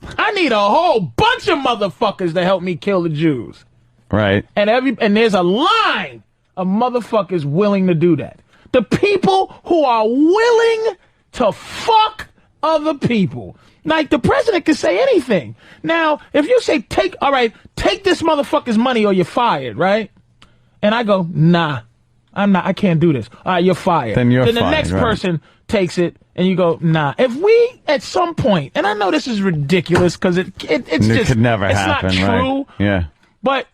I need a whole bunch of motherfuckers to help me kill the Jews. Right. And there's a line of motherfuckers willing to do that. The people who are willing to fuck other people. Like, the president can say anything. Now, if you say, take this motherfucker's money or you're fired, right? And I go, nah, I can't do this. All right, you're fired. Then you're the fired, next right. person takes it, and you go, nah. If we, at some point, and I know this is ridiculous because it's just, could never it's happen, not true. right? Yeah. But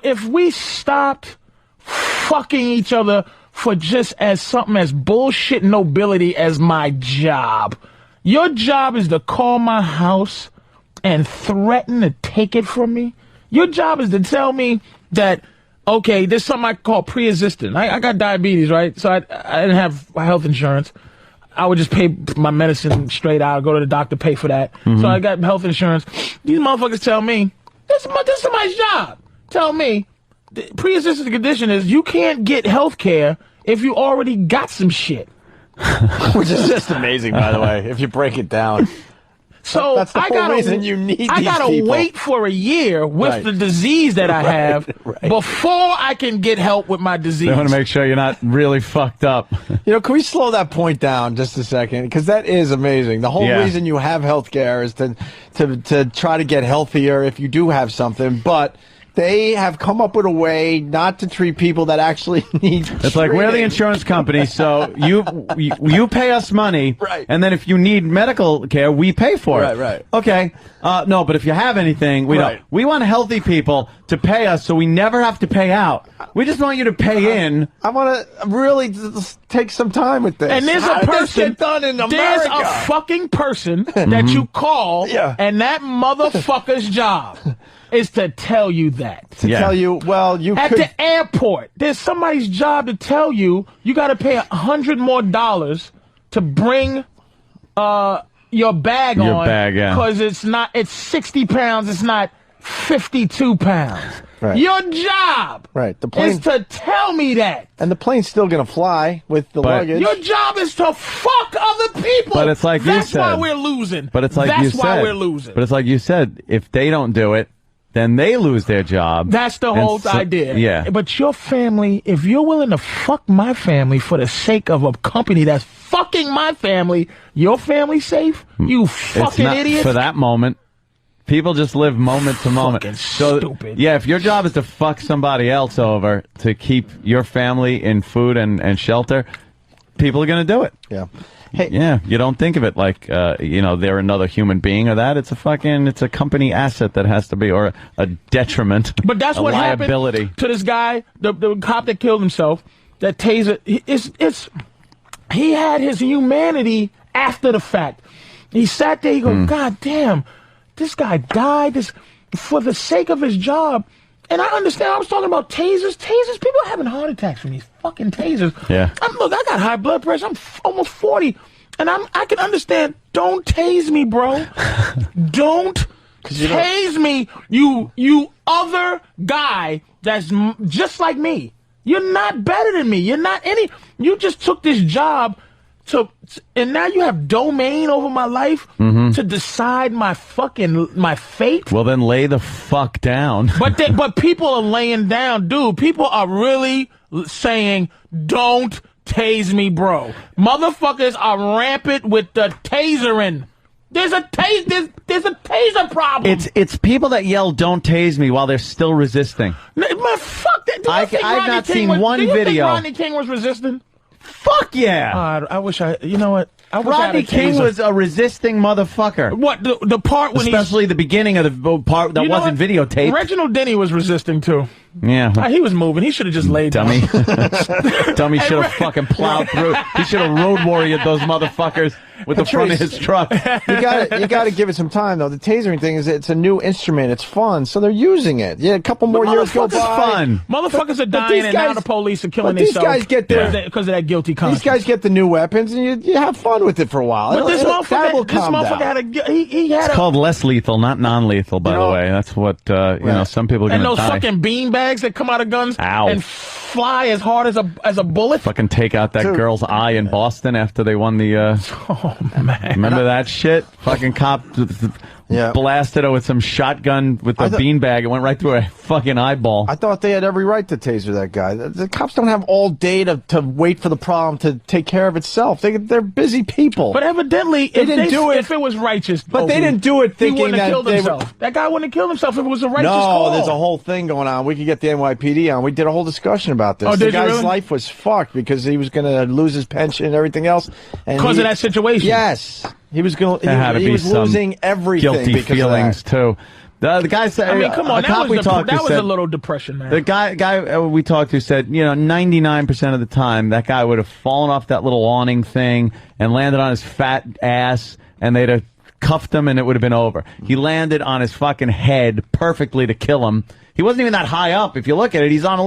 if we stopped fucking each other for just as something as bullshit nobility as my job. Your job is to call my house and threaten to take it from me. Your job is to tell me that, okay, there's something I call pre-existing. I got diabetes, right? So I didn't have health insurance. I would just pay my medicine straight out, go to the doctor, pay for that. Mm-hmm. So I got health insurance. These motherfuckers tell me, this is somebody's job. Tell me, the pre-existing condition is you can't get health care if you already got some shit. Which is just amazing, by the way, if you break it down. So that's the whole reason you need I these gotta people. wait for a year with Right. the disease that I have before I can get help with my disease. They want to make sure you're not really fucked up. You know, can we slow that point down just a second? Because that is amazing. The whole Yeah. reason you have health care is to try to get healthier if you do have something, but they have come up with a way not to treat people that actually need It's like we're the treating. insurance company, so you pay us money, Right. and then if you need medical care, we pay for it. Right. Okay. No, but if you have anything, we Right. don't. We want healthy people to pay us, so we never have to pay out. We just want you to pay in. I want to really just take some time with this. And there's How a did this person, get done in there's America? a fucking person that you call, Yeah. and that motherfucker's job is to tell you that. to tell you, well, you At could. the airport, there's somebody's job to tell you you got to pay $100 more to bring your bag Your on. bag, yeah. Because it's 60 pounds, it's not 52 pounds. Right. Your job Right, the plane- is to tell me that. And the plane's still going to fly with the But- luggage. Your job is to fuck other people. But it's like you That's said. why we're losing. But it's like That's you said. why we're losing. But it's like you said. If they don't do it, then they lose their job. That's the And whole so- idea. Yeah. But your family, if you're willing to fuck my family for the sake of a company that's fucking my family, your family safe? You It's fucking not idiot. for that moment. People just live moment to moment. Fucking So, stupid. yeah, if your job is to fuck somebody else over to keep your family in food and shelter, people are going to do it. Yeah. Hey, Yeah, you don't think of it like, they're another human being or that. It's a company asset that has to be, or a detriment. But that's a what liability. happened to this guy, the cop that killed himself, that taser. He had his humanity after the fact. He sat there, he go, God damn, this guy died for the sake of his job. And I understand, I was talking about tasers. People are having heart attacks from these fucking tasers. Yeah. Look, I got high blood pressure. I'm almost 40. And I can understand, don't tase me, bro. Don't tase me, you other guy that's just like me. You're not better than me. You just took this job and now you have domain over my life to decide my fate. Well, then lay the fuck down. But people are laying down, dude. People are really saying, don't tase me, bro. Motherfuckers are rampant with the tasering. There's a taser problem. It's people that yell "Don't tase me" while they're still resisting. Man, fuck that. Do you think I've Rodney not King seen was, one do you video. Think Rodney King was resisting? Fuck yeah! I wish you know what? I wish I had Rodney a King taser. was a resisting motherfucker. What the part when especially the beginning of the part that wasn't videotaped. Reginald Denny was resisting too. Yeah, he was moving. He should have just laid dummy. down. Dummy should have fucking plowed through. He should have road warriored those motherfuckers with the front of his truck. You got to give it some time though. The tasering thing it's a new instrument. It's fun, so they're using it. Yeah, a couple more years go by. Fun. Motherfuckers are dying, and now the police are killing these themselves guys get because of that guilty conscience. These guys get the new weapons, and you have fun with it for a while. But this That will calm motherfucker down. It's called less lethal, not non-lethal. By the way, that's what some people are and going to those die. fucking bean bags that come out of guns Ow. and fly as hard as a bullet. Fucking take out that girl's eye in Boston after they won the. Oh man! Remember that shit? Fucking cop blasted her with some shotgun with a beanbag. It went right through her fucking eyeball. I thought they had every right to taser that guy. The cops don't have all day to wait for the problem to take care of itself. They're busy people. But evidently, if it was righteous, but they didn't do it thinking he wouldn't have that killed himself. That guy wouldn't have killed himself if it was a righteous call. No, there's a whole thing going on. We could get the NYPD on. We did a whole discussion about this. Oh, the guy's really? life was fucked because he was going to lose his pension and everything else. Because of that situation? Yes. He was going. He was losing everything. Guilty feelings too. The guy said, I mean, come on, that was a little depression, man. The guy we talked to said, 99% of the time, that guy would have fallen off that little awning thing and landed on his fat ass, and they'd have cuffed him, and it would have been over. He landed on his fucking head perfectly to kill him. He wasn't even that high up. If you look at it, he's on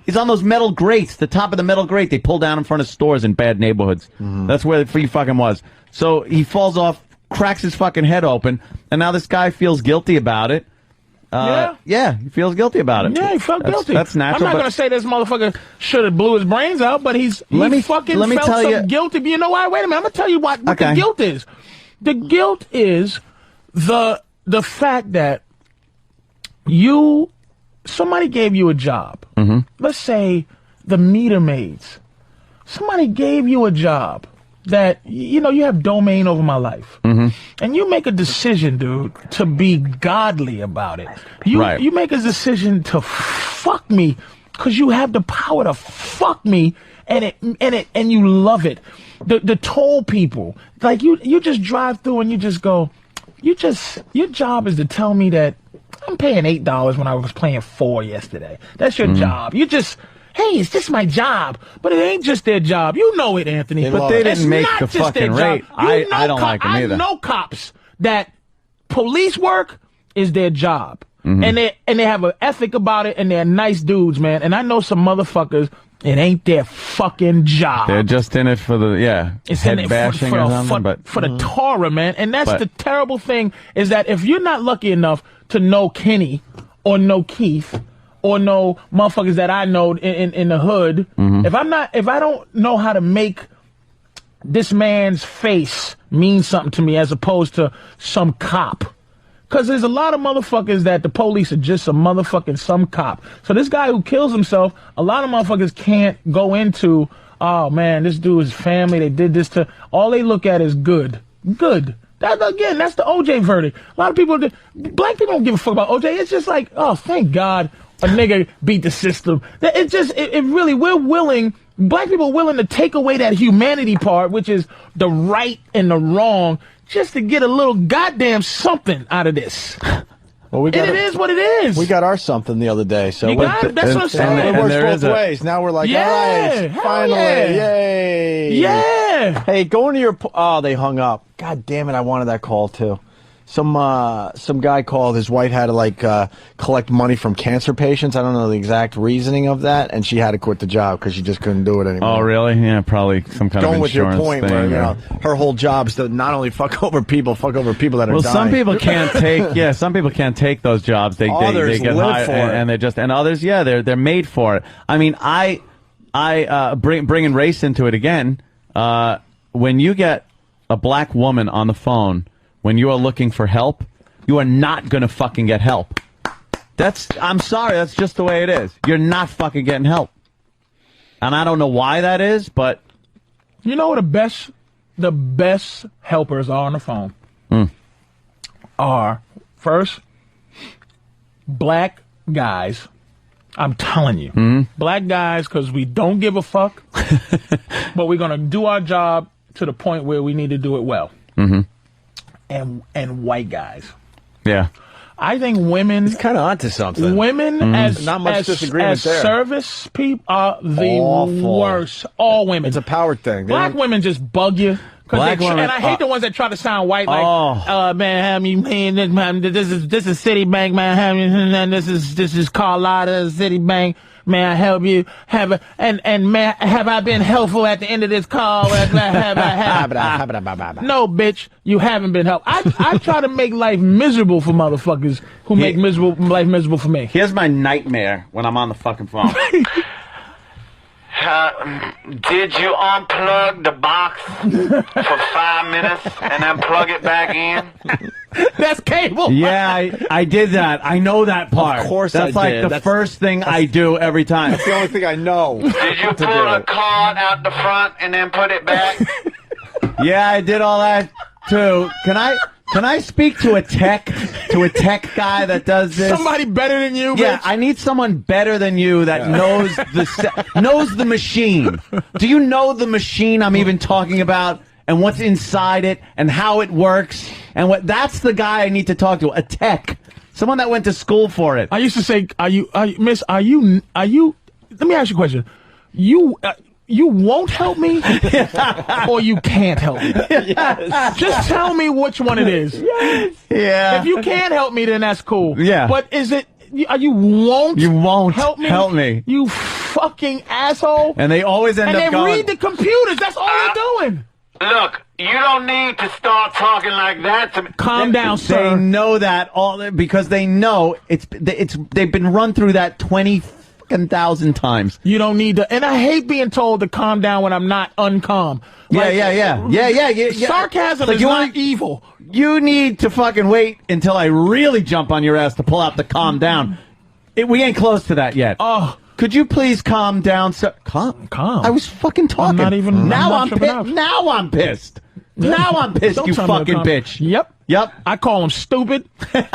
he's on those metal grates, the top of the metal grate they pull down in front of stores in bad neighborhoods. That's where he fucking was. So he falls off, cracks his fucking head open, and now this guy feels guilty about it. Yeah, he feels guilty about it. Yeah, he felt guilty. That's natural. I'm not going to say this motherfucker should have blew his brains out, but he felt some guilty. But you know why? Wait a minute. I'm going to tell you what the guilt is. The guilt is the fact that somebody gave you a job. Let's say the meter maids. Somebody gave you a job that, you have domain over my life. And you make a decision, dude, to be godly about it. You make a decision to fuck me because you have the power to fuck me, and you love it. The toll people, like you just drive through and you just go, your job is to tell me that I'm paying $8 when I was paying $4 yesterday. That's your job. Hey, it's just my job. But it ain't just their job. You know it, Anthony. But they didn't make the fucking rate. I don't like them either. I know cops that police work is their job. And they have an ethic about it, and they're nice dudes, man. And I know some motherfuckers, it ain't their fucking job. They're just in it for the, head bashing or something. For the Torah, man. And that's the terrible thing, is that if you're not lucky enough to know Kenny or know Keith or know motherfuckers that I know in the hood, if I don't know how to make this man's face mean something to me as opposed to some cop. Because there's a lot of motherfuckers that the police are just some cop. So this guy who kills himself, a lot of motherfuckers can't go into, oh man, this dude is family, they did this to, all they look at is good. Again, that's the OJ verdict. A lot of people, black people don't give a fuck about OJ. It's just like, oh, thank God a nigga beat the system. It really, black people are willing to take away that humanity part, which is the right and the wrong, just to get a little goddamn something out of this. Well, it is what it is. We got our something the other day. So that's what I'm saying. It works both ways. Now we're like, all right, finally, yay. Yeah. Hey, go into your... Oh, they hung up. God damn it, I wanted that call, too. Some guy called. His wife had to collect money from cancer patients. I don't know the exact reasoning of that, and she had to quit the job because she just couldn't do it anymore. Oh, really? Yeah, probably some kind of insurance with your point thing, where her whole job is to not only fuck over people that are dying. Well, some people can't take. Yeah, some people can't take those jobs. They get hired, and they just and others. Yeah, they're made for it. I mean, I bringing race into it again. When you get a black woman on the phone. When you are looking for help, you are not going to fucking get help. I'm sorry, that's just the way it is. You're not fucking getting help. And I don't know why that is, but... You know what the best helpers are on the phone? Are, first, black guys. I'm telling you. Black guys, because we don't give a fuck, but we're going to do our job to the point where we need to do it well. And white guys. Yeah. I think women... It's kind of onto something. Women as not much disagreement there. Service people are the worst. All women. It's a power thing. Black women just bug you. Black women, and I hate the ones that try to sound white, like, man, this is Citibank, man, this is Carlotta, Citibank. May I help you? Have I been helpful at the end of this call? No, bitch, you haven't been helpful. I try to make life miserable for motherfuckers who make life miserable for me. Here's my nightmare when I'm on the fucking phone. Did you unplug the box for 5 minutes and then plug it back in? That's cable. Yeah, I did that. I know that part. Of course That's I like did. the first thing I do every time. That's the only thing I know. Did you pull a card out the front and then put it back? Yeah, I did all that too. Can I speak to a tech guy that does this? Somebody better than you, Yeah, bitch. I need someone better than you that knows the machine. Do you know the machine I'm even talking about and what's inside it and how it works and that's the guy I need to talk to, a tech. Someone that went to school for it. I used to say, Miss, are you let me ask you a question. You won't help me, or you can't help me. Yes. Just tell me which one it is. Yes. Yeah. If you can't help me, then that's cool. Yeah. But is it you won't help me? Help me. You fucking asshole. And they always end up going. And they read the computers. That's all they're doing. Look, you don't need to start talking like that to me. Calm down, sir. They know that because they know they've been run through that 20,000 times. You don't need to, and I hate being told to calm down when I'm not uncalm. Yeah. Sarcasm Like is not evil. You need to fucking wait until I really jump on your ass to pull out the calm down. We ain't close to that yet. Oh. Could you please calm down, sir? Calm. Calm. I was fucking talking. I'm not even. Now I'm I'm not pissed. enough. Now I'm pissed. Now I'm pissed. Don't You tell me to fucking calm. bitch. Yep. I call him stupid.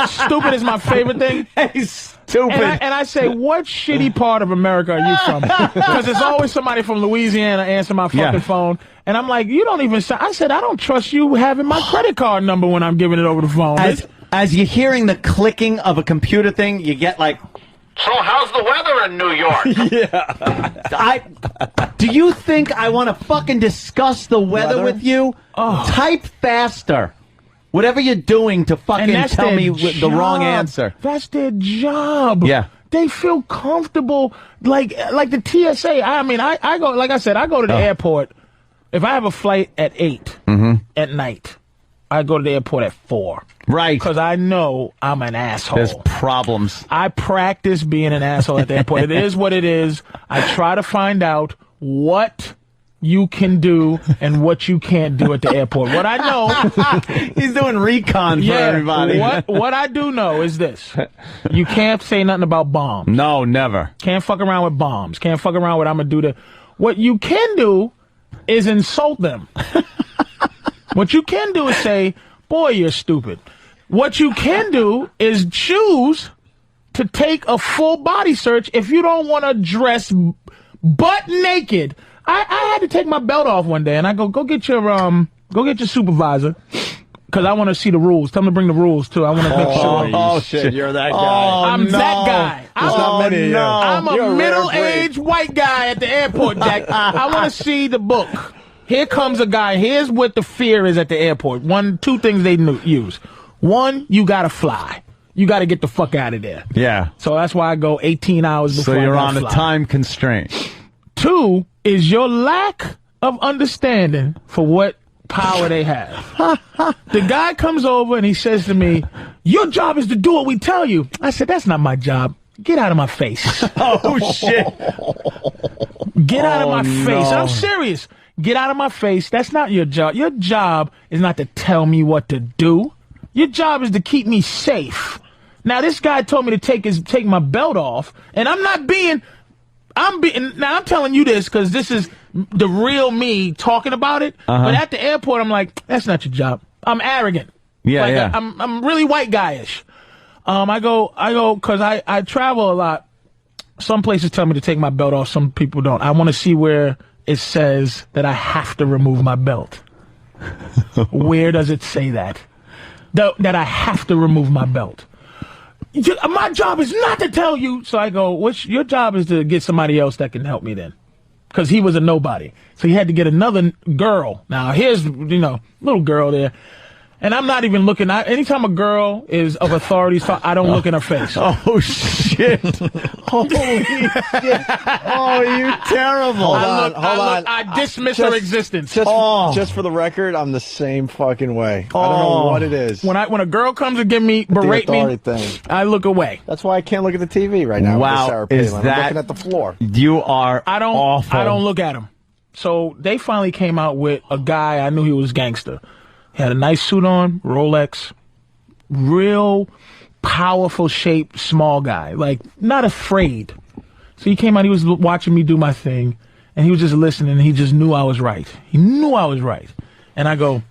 Stupid is my favorite thing. He's stupid. And I say, what shitty part of America are you from? Because there's always somebody from Louisiana answering my fucking phone. And I'm like, you don't even say. I said, I don't trust you having my credit card number when I'm giving it over the phone. As you're hearing the clicking of a computer thing, you get like, So how's the weather in New York? do you think I want to fucking discuss the weather with you? Type faster. Whatever you're doing to fucking tell me the wrong answer. That's their job. Yeah. They feel comfortable, like the TSA. I mean, I go, like I said, I go to the airport. If I have a flight at 8 at night, I go to the airport at 4. Right. Because I know I'm an asshole. There's problems. I practice being an asshole at the airport. It is what it is. I try to find out what you can do and what you can't do at the airport. What I know... He's doing recon for everybody. What I do know is this. You can't say nothing about bombs. No, never. Can't fuck around with bombs. Can't fuck around with I'm going to do the... What you can do is insult them. What you can do is say, boy, you're stupid. What you can do is choose to take a full body search if you don't want to dress butt naked. I had to take my belt off one day, and I go get your supervisor, because I want to see the rules. Tell him to bring the rules, too. I want to make sure. Oh, shit, you're that guy. I'm that guy. I'm a middle-aged white guy at the airport, Jack. I want to see the book. Here comes a guy. Here's what the fear is at the airport. Two things they use. One, you got to fly. You got to get the fuck out of there. Yeah. So that's why I go 18 hours before So you're I on a fly. time constraint. 2 is your lack of understanding for what power they have. The guy comes over and he says to me, your job is to do what we tell you. I said, that's not my job. Get out of my face. Oh, shit. Get out of my face. I'm serious. Get out of my face. That's not your job. Your job is not to tell me what to do. Your job is to keep me safe. Now, this guy told me to take my belt off, and now I'm telling you this because this is the real me talking about it. But at the airport, I'm like, that's not your job. I'm arrogant. Yeah. I'm really white guyish. I go because I travel a lot. Some places tell me to take my belt off. Some people don't. I want to see where it says that I have to remove my belt. Where does it say that? That I have to remove my belt. My job is not to tell you. So I go, your job is to get somebody else that can help me then. Because he was a nobody. So he had to get another girl. Now, here's, little girl there. And I'm not even looking. Anytime a girl is of authority, I don't look in her face. Oh, shit. Holy shit. Oh, you terrible. Hold on. I dismiss her existence. Just for the record, I'm the same fucking way. I don't know what it is. When a girl comes and berate me, I look away. That's why I can't look at the TV right now. Wow. With Sarah Palin. I'm looking at the floor. You are awful. I don't look at him. So they finally came out with a guy. I knew he was gangster. He had a nice suit on, Rolex, real powerful shape, small guy, like not afraid. So he came out, he was watching me do my thing, and he was just listening, and he just knew I was right. He knew I was right. And I go,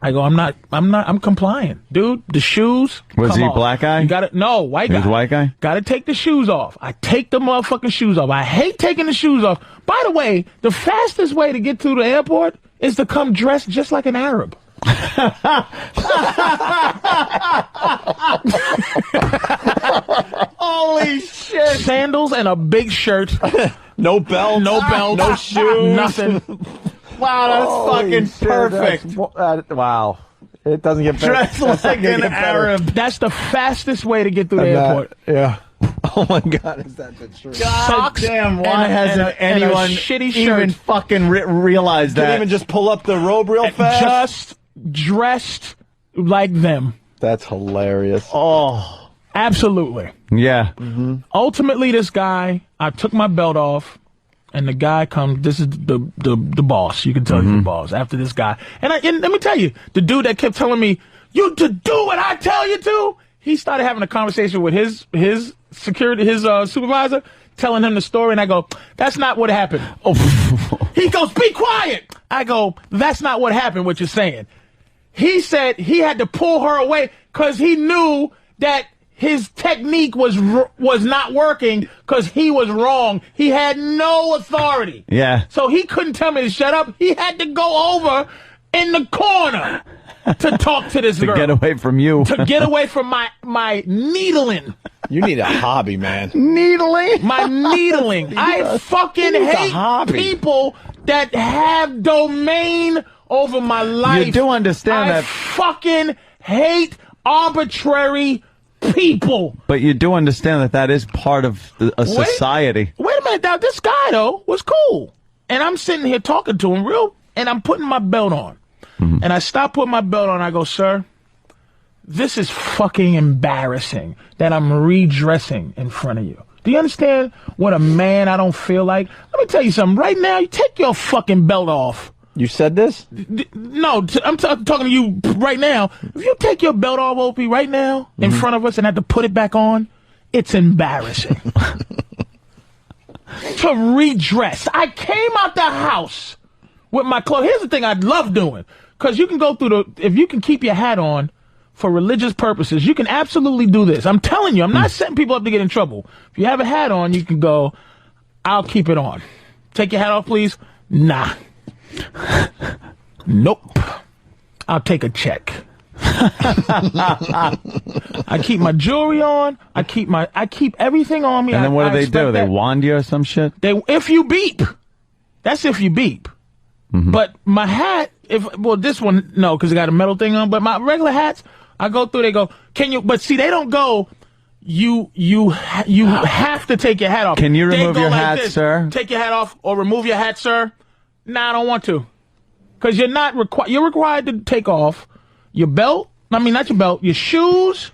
I'm complying. Dude, the shoes. Was he off. black guy? You gotta, no, white guy. He was white guy? Gotta take the shoes off. I take the motherfucking shoes off. I hate taking the shoes off. By the way, the fastest way to get to the airport is to come dressed just like an Arab. Holy shit. Sandals and a big shirt. No belt. No shoes. Nothing. Wow, that's fucking perfect. Wow. It doesn't get better. Dressed like an Arab. That's the fastest way to get through the airport. Yeah. Oh my God, is that the truth? Socks. Damn, why hasn't anyone shitty even shirt. fucking realized that? Didn't even just pull up the robe real fast? Just dressed like them. That's hilarious. Oh, absolutely. Yeah. Mm-hmm. Ultimately, this guy, I took my belt off, and the guy comes. This is the boss. You can tell he's the boss after this guy. And let me tell you, the dude that kept telling me, "You to do what I tell you to," he started having a conversation with his security, his supervisor, telling him the story, and I go, "That's not what happened." Oh. He goes, "Be quiet." I go, "That's not what happened, what you're saying." He said he had to pull her away because he knew that his technique was not working because he was wrong. He had no authority. Yeah. So he couldn't tell me to shut up. He had to go over in the corner to talk to this girl. To get away from you. To get away from my needling. You need a hobby, man. Needling? My needling. I fucking hate people that have domain over my life. You do understand I that. Fucking hate arbitrary people. But you do understand that is part of a society. Wait a minute. Now, this guy, though, was cool. And I'm sitting here talking to him and I'm putting my belt on. Mm-hmm. And I stop putting my belt on. I go, "Sir, this is fucking embarrassing that I'm redressing in front of you. Do you understand what a man I don't feel like? Let me tell you something. Right now, you take your fucking belt off." You said this? No, I'm talking to you right now. If you take your belt off, Opie, right now, in front of us and have to put it back on, it's embarrassing. To redress. I came out the house with my clothes. Here's the thing I love doing. Because you can go through if you can keep your hat on for religious purposes, you can absolutely do this. I'm telling you, I'm not setting people up to get in trouble. If you have a hat on, you can go, "I'll keep it on." "Take your hat off, please." "Nah." "Nope. I'll take a check." I keep my jewelry on. I keep everything on me. And then what do they do? They that. wand you or some shit? If you beep. That's if you beep. Mm-hmm. But my hat, this one, no, because it got a metal thing on. But my regular hats, I go through, they go, "Can you," but see, they don't go, you have to take your hat off. "Can you remove your like hat, this, sir?" "Take your hat off," or "Remove your hat, sir." "Nah, I don't want to. Because you're not required. You're required to take off your belt. I mean, not your belt, your shoes,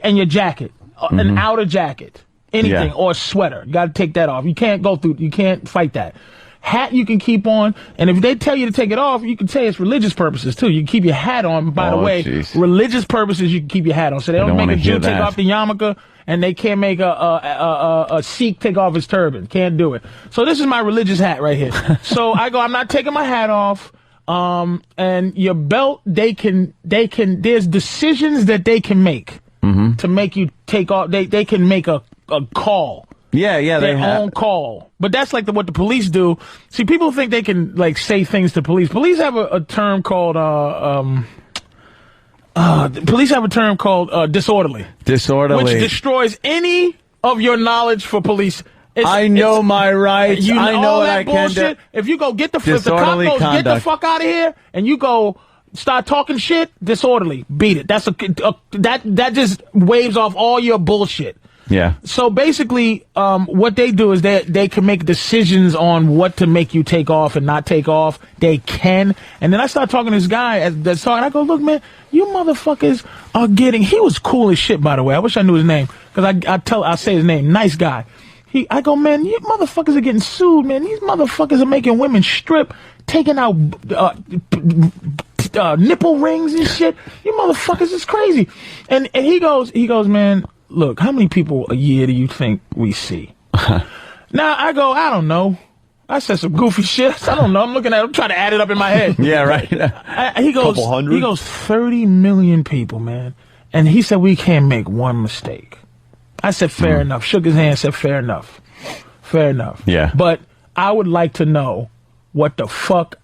and your jacket, an outer jacket, anything, or a sweater. You got to take that off. You can't go through. You can't fight that. Hat you can keep on, and if they tell you to take it off, you can say it's religious purposes too. You can keep your hat on. By the way, religious purposes, you can keep your hat on. So they don't make a Jew take off the yarmulke, and they can't make a Sikh take off his turban. Can't do it. So this is my religious hat right here. So I go, I'm not taking my hat off. And your belt, they can. There's decisions that they can make to make you take off. They can make a call. Yeah, their own call. But that's like what the police do. See, people think they can like say things to police. Police have a term called disorderly. Disorderly, which destroys any of your knowledge for police. I know my rights. I know what I can do. If you go if the cop goes, "Get the fuck out of here," and you go, start talking shit, disorderly, beat it. That's that just waves off all your bullshit. Yeah. So basically, what they do is they can make decisions on what to make you take off and not take off. They can. And then I start talking to this guy that's talking. I go, look, man, you motherfuckers are getting. He was cool as shit, by the way. I wish I knew his name because I say his name. Nice guy. I go, man, you motherfuckers are getting sued, man. These motherfuckers are making women strip, taking out nipple rings and shit. You motherfuckers is crazy. And he goes, man. Look, how many people a year do you think we see? Now, I go, I don't know. I said some goofy shit. I don't know. I'm looking at it. I'm trying to add it up in my head. Yeah, right. He goes, Couple hundred? He goes, 30 million people, man. And he said, we can't make one mistake. I said, fair enough. Shook his hand, said, fair enough. Fair enough. Yeah. But I would like to know what the fuck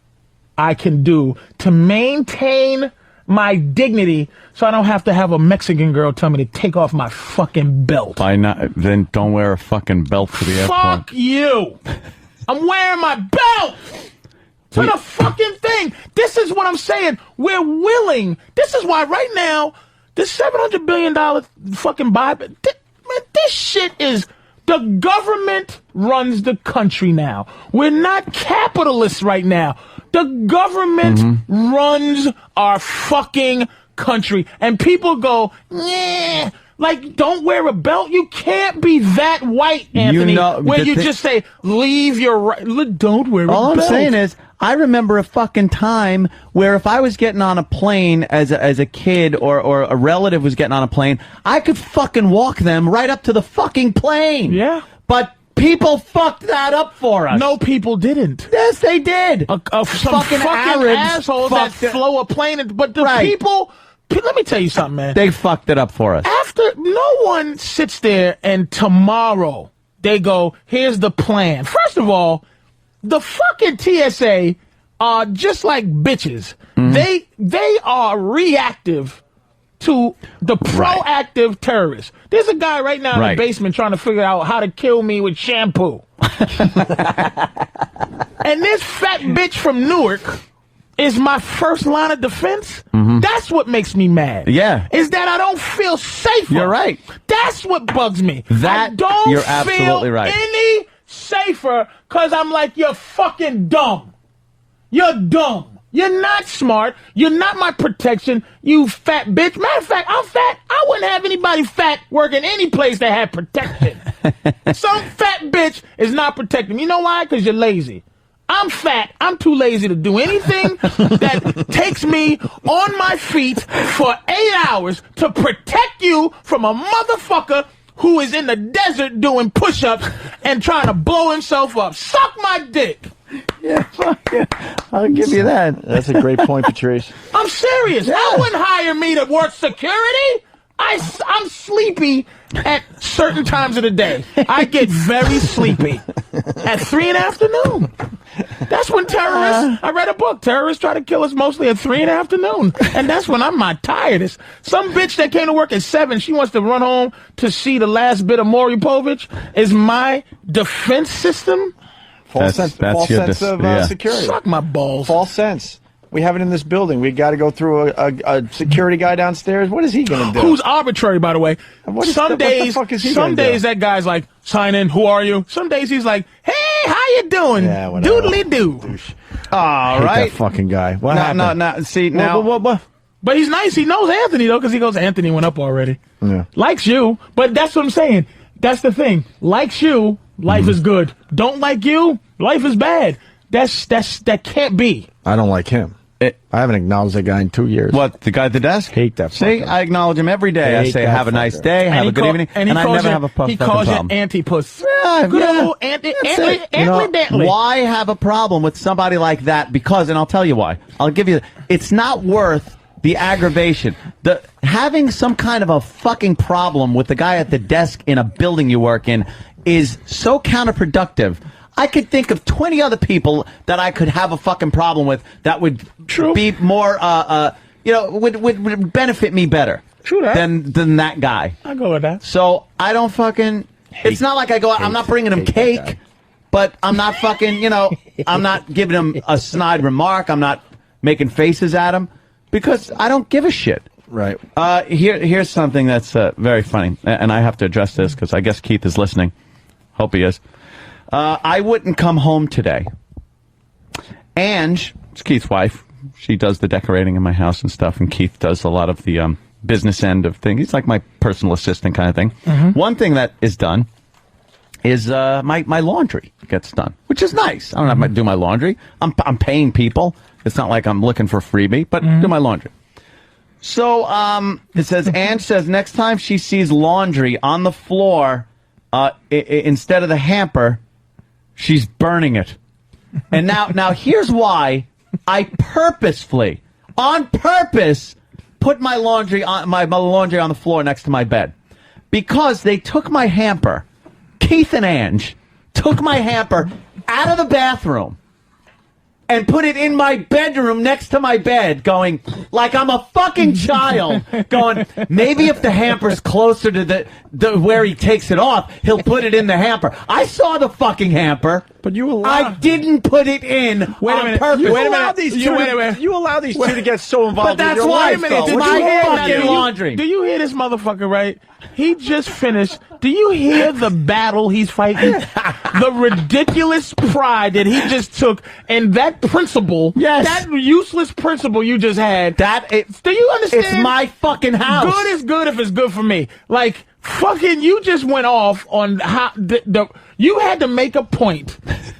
I can do to maintain my dignity so I don't have to have a Mexican girl tell me to take off my fucking belt. Then don't wear a fucking belt to the airport. Fuck you! I'm wearing my belt for the fucking thing. This is what I'm saying. We're willing. This is why right now, this $700 billion fucking Biden, man, this shit is, the government runs the country now. We're not capitalists right now. The government runs our fucking country. And people go, yeah, like, don't wear a belt. You can't be that white, Anthony, where you just say, leave your right. Don't wear a belt. All I'm saying is, I remember a fucking time where if I was getting on a plane as a kid or a relative was getting on a plane, I could fucking walk them right up to the fucking plane. Yeah. But people fucked that up for us. No, people didn't. Yes, they did. Some fucking assholes that flow a plane. But the people, let me tell you something, man. They fucked it up for us. No one sits there and tomorrow they go, here's the plan. First of all, the fucking TSA are just like bitches. They are reactive to the proactive terrorists. There's a guy right now in the basement trying to figure out how to kill me with shampoo. And this fat bitch from Newark is my first line of defense. That's what makes me mad. Yeah. Is that I don't feel safer. You're right. That's what bugs me. That I don't you're feel absolutely right. any safer because I'm like, you're fucking dumb. You're dumb. You're not smart. You're not my protection, you fat bitch. Matter of fact, I'm fat. I wouldn't have anybody fat working any place that had protection. Some fat bitch is not protecting me. You know why? Because you're lazy. I'm fat. I'm too lazy to do anything that takes me on my feet for 8 hours to protect you from a motherfucker who is in the desert doing push-ups and trying to blow himself up. Suck my dick. Yeah, fuck yeah. I'll give you that. That's a great point, Patrice. I'm serious. Yeah. I wouldn't hire me to work security. I'm sleepy at certain times of the day. I get very sleepy at 3 in the afternoon. That's when terrorists, I read a book, terrorists try to kill us mostly at 3 in the afternoon. And that's when I'm my tiredest. Some bitch that came to work at 7, she wants to run home to see the last bit of Maury Povich. Is my defense system? False sense of security. Suck my balls. False sense. We have it in this building. We got to go through a security guy downstairs. What is he going to do? Who's arbitrary, by the way. Some days that guy's like, sign in, who are you? Some days he's like, hey, how you doing? Yeah, whatever. Doodly-doo. All right. That fucking guy. What happened? See, now. What? But he's nice. He knows Anthony, though, because he goes, Anthony went up already. Yeah. Likes you. But that's what I'm saying. That's the thing. Likes you, life is good. Don't like you, life is bad. That can't be. I don't like him. I haven't acknowledged that guy in 2 years. What, the guy at the desk? Hate that. See, I acknowledge him every day. I say, have a nice day, have a good evening, and I never have a puff. He calls you anti-puss. Good old anti-dantley. Why have a problem with somebody like that? Because, and I'll tell you why. I'll give you, it's not worth the aggravation. Having some kind of a fucking problem with the guy at the desk in a building you work in is so counterproductive. I could think of 20 other people that I could have a fucking problem with that would be more, would benefit me better. True that. Than that guy. I go with that. So I don't fucking. It's not like I go. I'm not bringing him cake, but I'm not fucking. I'm not giving him a snide remark. I'm not making faces at him. because I don't give a shit. Right. Here's something that's very funny, and I have to address this because I guess Keith is listening. Hope he is. I wouldn't come home today. Ange, it's Keith's wife. She does the decorating in my house and stuff, and Keith does a lot of the business end of things. He's like my personal assistant kind of thing. One thing that is done is my laundry gets done, which is nice. I don't have to do my laundry. I'm paying people. It's not like I'm looking for a freebie, but do my laundry. So it says, Ange says next time she sees laundry on the floor, instead of the hamper, she's burning it. And now here's why I purposefully, on purpose, put my laundry on my laundry on the floor next to my bed, because they took my hamper. Keith and Ange took my hamper out of the bathroom and put it in my bedroom next to my bed, going like I'm a fucking child, going, maybe if the hamper's closer to the where he takes it off, he'll put it in the hamper. I saw the fucking hamper, but I didn't put it in on purpose. You allow these two to get so involved. But that's in your why life, it's my fucking laundry. Do you hear this motherfucker, right? He just finished. Do you hear the battle he's fighting? The ridiculous pride that he just took, and that principle, that useless principle you just had. Do you understand? It's my fucking house. Good is good if it's good for me. Like, fucking, you just went off on how you had to make a point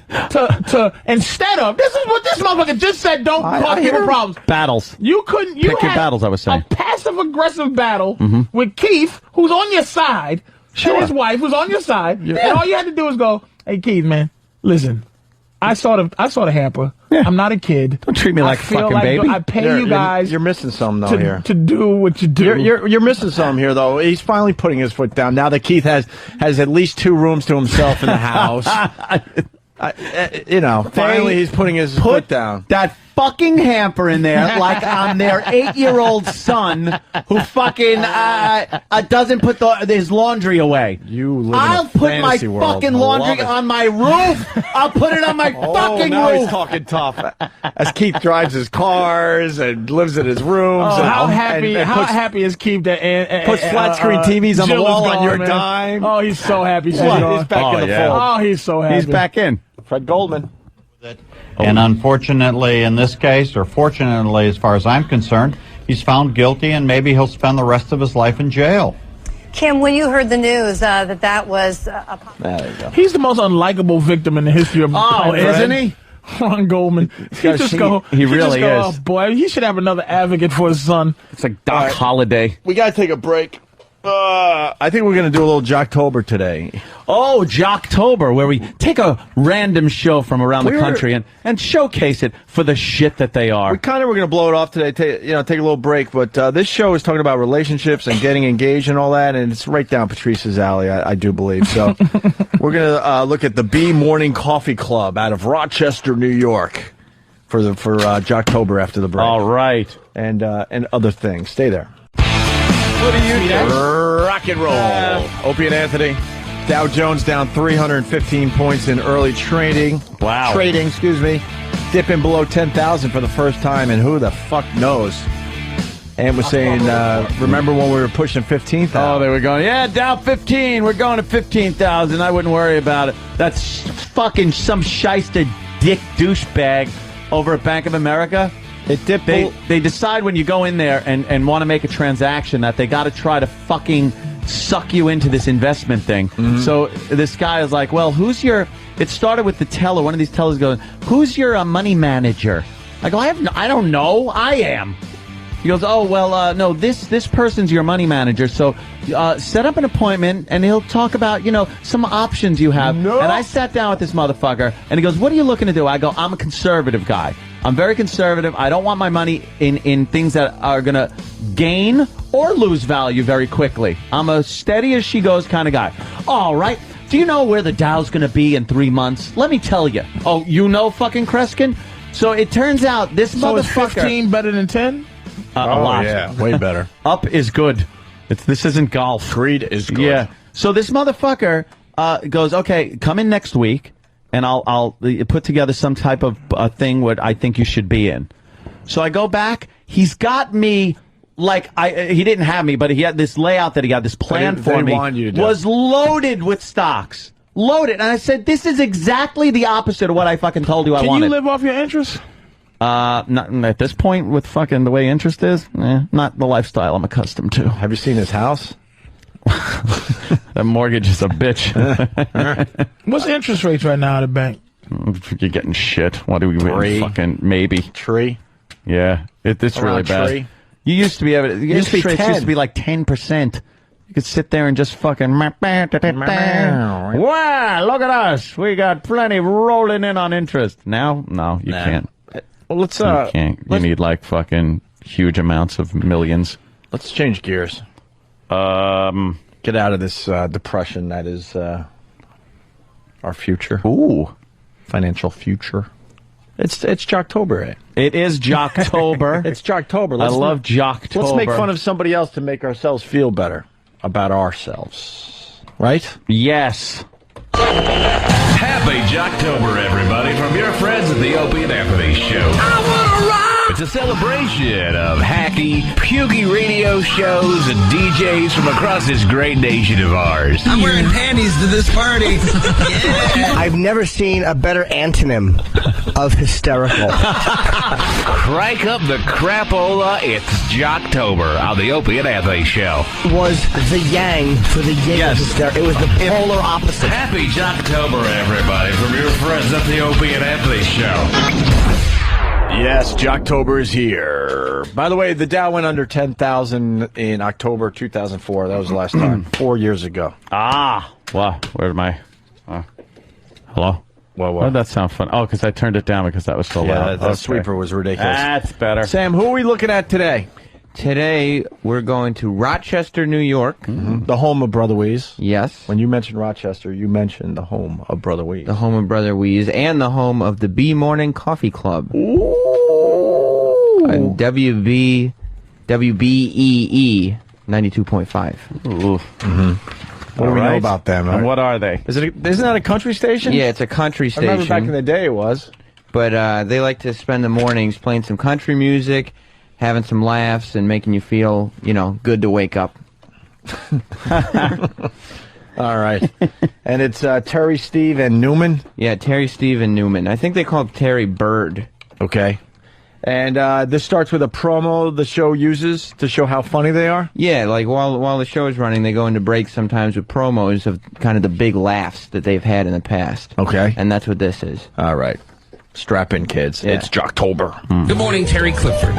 to instead of, this is what this motherfucker just said, don't cause people problems. Battles. You couldn't, you Pick your had battles, I was saying. a passive-aggressive battle with Keith, who's on your side, and his wife, who's on your side, and all you had to do was go, hey, Keith, man, listen, I saw the hamper. I'm not a kid. Don't treat me like a fucking baby. I pay you guys. You're missing something though here. To do what you do. You're missing something here though. He's finally putting his foot down now that Keith has at least 2 rooms to himself in the house. Finally he's putting his foot down. That fucking hamper in there like I'm their 8-year-old son who fucking doesn't put his laundry away. I'll put my fucking laundry on my roof. I'll put it on my fucking now roof. He's talking tough. As Keith drives his cars and lives in his rooms. How happy is Keith that puts flat screen TVs on the wall on your dime? Oh, he's so happy. He's back in the fold. Oh, he's so happy. He's back in. Fred Goldman. And unfortunately, in this case, or fortunately, as far as I'm concerned, he's found guilty, and maybe he'll spend the rest of his life in jail. Kim, when you heard the news that was there you go. He's the most unlikable victim in the history of isn't he? Ron Goldman. He really is. Oh boy, he should have another advocate for his son. It's like Doc Holliday. We got to take a break. I think we're going to do a little Jocktober today. Oh, Jocktober, where we take a random show from around the country and showcase it for the shit that they are. We kind of were going to blow it off today, take a little break, but this show is talking about relationships and getting engaged and all that, and it's right down Patrice's alley, I do believe. So we're going to look at the B Morning Coffee Club out of Rochester, New York for Jocktober after the break. All right. And other things. Stay there. What do you do? Rock and roll. Opie and Anthony. Dow Jones down 315 points in early trading. Wow. Trading, excuse me. Dipping below 10,000 for the first time, and who the fuck knows? And was saying, remember when we were pushing 15,000? Oh, they were going, Dow 15. We're going to 15,000. I wouldn't worry about it. That's fucking some shyster dick douchebag over at Bank of America. They decide when you go in there and want to make a transaction that they got to try to fucking suck you into this investment thing. So this guy is like, well, it started with the teller. One of these tellers goes, who's your money manager? I go, I don't know. I am. He goes, oh, well, no, this person's your money manager. So set up an appointment and he'll talk about, some options you have. No. And I sat down with this motherfucker and he goes, what are you looking to do? I go, I'm a conservative guy. I'm very conservative. I don't want my money in things that are going to gain or lose value very quickly. I'm a steady as she goes kind of guy. All right. Do you know where the Dow's going to be in 3 months? Let me tell you. Oh, you know fucking Kreskin? So it turns out this motherfucker... is 15 better than 10? A lot. Yeah, way better. Up is good. This isn't golf. Greed is good. Yeah. So this motherfucker goes, okay, come in next week. And I'll put together some type of thing what I think you should be in. So I go back. He's got me like he didn't have me, but he had this layout that he got this plan for me. Was loaded with stocks. Loaded. And I said, this is exactly the opposite of what I fucking told you I wanted. Can you live off your interest? Not at this point with fucking the way interest is. Not the lifestyle I'm accustomed to. Have you seen his house? That mortgage is a bitch. What's the interest rates right now at the bank? You're getting shit. What do we win? Fucking maybe. Tree. Yeah. It's really bad. Tree. You used to be able to, Used to be 10. used to be like 10%. You could sit there and just fucking wow, look at us. We got plenty rolling in on interest. Now, no, you can't. Well, let's you can't. You need like fucking huge amounts of millions. Let's change gears. Get out of this depression that is our future. Ooh. Financial future. It's Jocktober, eh? It is Jocktober. It's Jocktober. I love Jocktober. Let's make fun of somebody else to make ourselves feel better about ourselves. Right? Yes. Happy Jocktober, everybody, from your friends at the Opie and Anthony Show. I wanna rock! It's a celebration of hacky, pukey radio shows and DJs from across this great nation of ours. I'm wearing panties to this party. Yeah. I've never seen a better antonym of hysterical. Crank up the crapola. It's Jocktober on the Opie and Anthony Show. Was the yang for the yin of hysterical. It was the polar opposite. Happy Jocktober, everybody, from your friends at the Opie and Anthony Show. Yes, Jocktober is here. By the way, the Dow went under 10,000 in October 2004. That was the last time. 4 years ago. Ah. Wow. Where's my... hello? Whoa. How did that sound fun? Oh, because I turned it down because that was so loud. The sweeper was ridiculous. That's better. Sam, who are we looking at today? Today, we're going to Rochester, New York. Mm-hmm. The home of Brother Weeze. Yes. When you mentioned Rochester, you mentioned the home of Brother Weeze. The home of Brother Weeze and the home of the B Morning Coffee Club. Ooh. WBEE 92.5. Ooh. Mm-hmm. What do we know about them? And what are they? Isn't that a country station? Yeah, it's a country station. I remember back in the day it was. But they like to spend the mornings playing some country music, having some laughs, and making you feel, good to wake up. All right. And it's Terry, Steve, and Newman? Yeah, Terry, Steve, and Newman. I think they call it Terry Bird. Okay. And this starts with a promo the show uses to show how funny they are? Yeah, like while the show is running, they go into breaks sometimes with promos of kind of the big laughs that they've had in the past. Okay. And that's what this is. All right. Strap in, kids. Yeah. It's Jocktober. Good morning, Terry Clifford.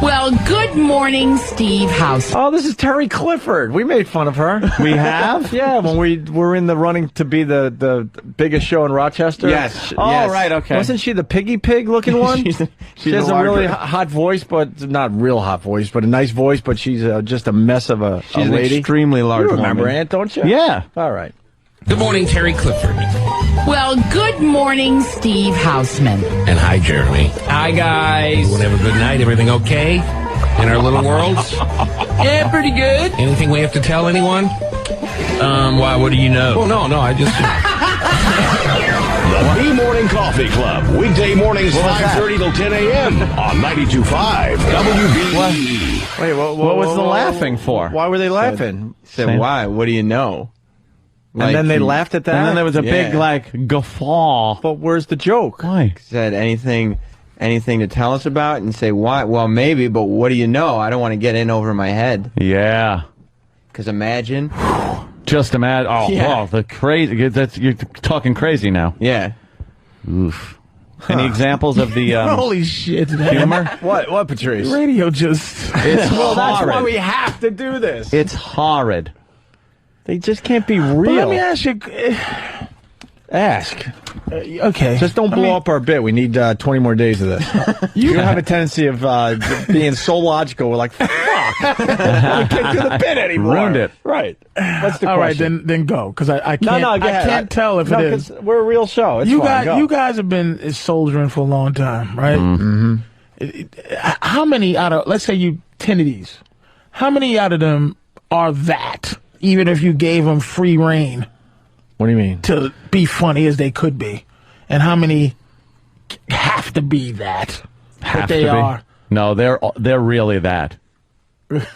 Well, good morning, Steve House. Oh, this is Terry Clifford. We made fun of her. We have? Yeah, when we were in the running to be the biggest show in Rochester. Yes. Oh, yes. right, okay. Wasn't she the piggy pig looking one? she has a really hot voice, but not real hot voice, but a nice voice, but she's just a mess of a she's lady. An extremely large You remember, woman. Aunt, don't you? Yeah. All right. Good morning, Terry Clifford. Well, good morning, Steve Houseman. And hi, Jeremy. Hi, guys. Everyone have a good night? Everything okay in our little worlds? Yeah, pretty good. Anything we have to tell anyone? Why, what do you know? Oh, no, I just... The B Morning Coffee Club. Weekday mornings, 5:30 till 10 a.m. on 92.5 WBE. Wait, what was the laughing for? Why were they laughing? Said why? What do you know? And then they laughed at that? And then there was a big, guffaw. But where's the joke? Why? Said anything to tell us about and say why? Well, maybe, but what do you know? I don't want to get in over my head. Yeah. Because imagine. Just imagine. Oh, Yeah. wow. The crazy. You're talking crazy now. Yeah. Oof. Any examples of the Holy shit, man. humor? What, Patrice? Radio just... It's Well, that's horrid. why we have to do this. It's horrid. They just can't be real. But let me ask you... Ask. Okay. Just don't blow up our bit. We need 20 more days of this. You have a tendency of being so logical. We're like, fuck. We can't do the bit anymore. Ruined it. Right. What's the All right, question? then go, because I can't. No, go ahead. I can't tell if it is. We're a real show. It's fine. Go. You guys have been soldiering for a long time, right? Mm-hmm. How many out of, let's say you 10 of these, how many out of them are that, even if you gave them free reign? What do you mean? To be funny as they could be. And how many have to be that? Have they to be. are. No, they're really that.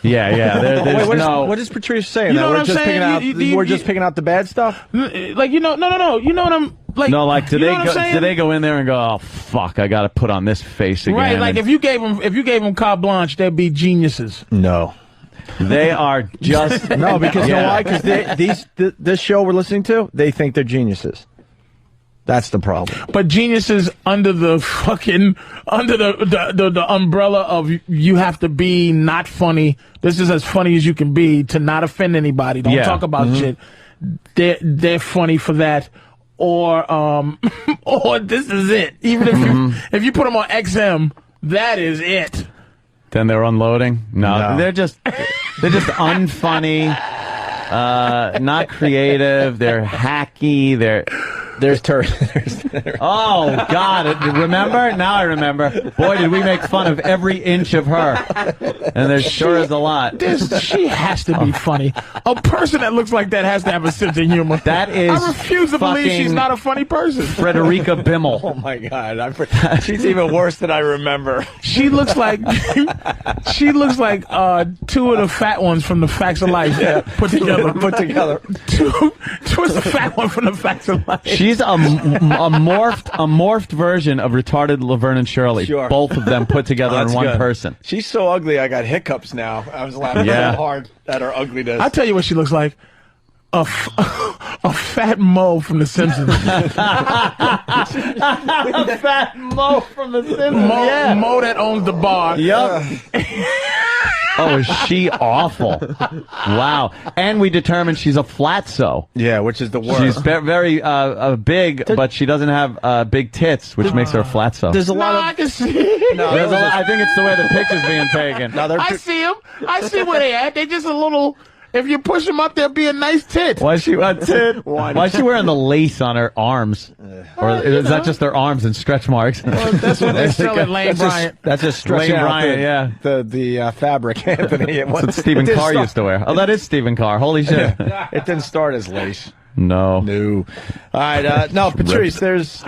Yeah. There's what is Patrice saying? You know That what we're I'm just saying? picking out. We're just picking out the bad stuff. Like no. You know what I'm like? No, like do you know what I'm saying? they go in there and go, oh fuck, I got to put on this face again? Right, like and if you gave them carte blanche, they'd be geniuses. No. They are just no, because you know why? Because this show we're listening to, they think they're geniuses. That's the problem. But geniuses under the umbrella of you have to be not funny. This is as funny as you can be to not offend anybody. Don't talk about shit. They're funny for that. Or this is it. Even if you put them on XM, that is it. Then they're unloading. No. They're just unfunny, not creative. They're hacky. There's Oh, God. Remember? Now I remember. Boy, did we make fun of every inch of her. And there sure is a lot. She has to be funny. A person that looks like that has to have a sense of humor. That is I refuse to believe she's not a funny person. Frederica Bimmel. Oh, my God. She's even worse than I remember. She looks like two of the fat ones from the Facts of Life put together. Two is the fat one from the Facts of Life. She's a morphed version of retarded Laverne and Shirley. Sure. Both of them put together in one person. She's so ugly, I got hiccups now. I was laughing so hard at her ugliness. I'll tell you what she looks like. A fat Mo from The Simpsons. A fat Mo from The Simpsons. Mo that owns the bar. Yep. Oh, is she awful? Wow. And we determined she's a flatso. Yeah, which is the worst. She's very big, but she doesn't have big tits, which makes her a flatso. There's a lot of... I can see. I think it's the way the picture's being taken. I see them. I see where they at. They just a little... If you push them up, they'll be a nice tit. Why is she wearing the lace on her arms? Or is that just their arms and stretch marks? Well, that's what they sell at Lane Bryant. That's just stretching Lane out Bryant, the fabric, Anthony. That's what Stephen Carr used to wear. Oh, that is Stephen Carr. Holy shit. It didn't start as lace. No. All right, no, Patrice, there's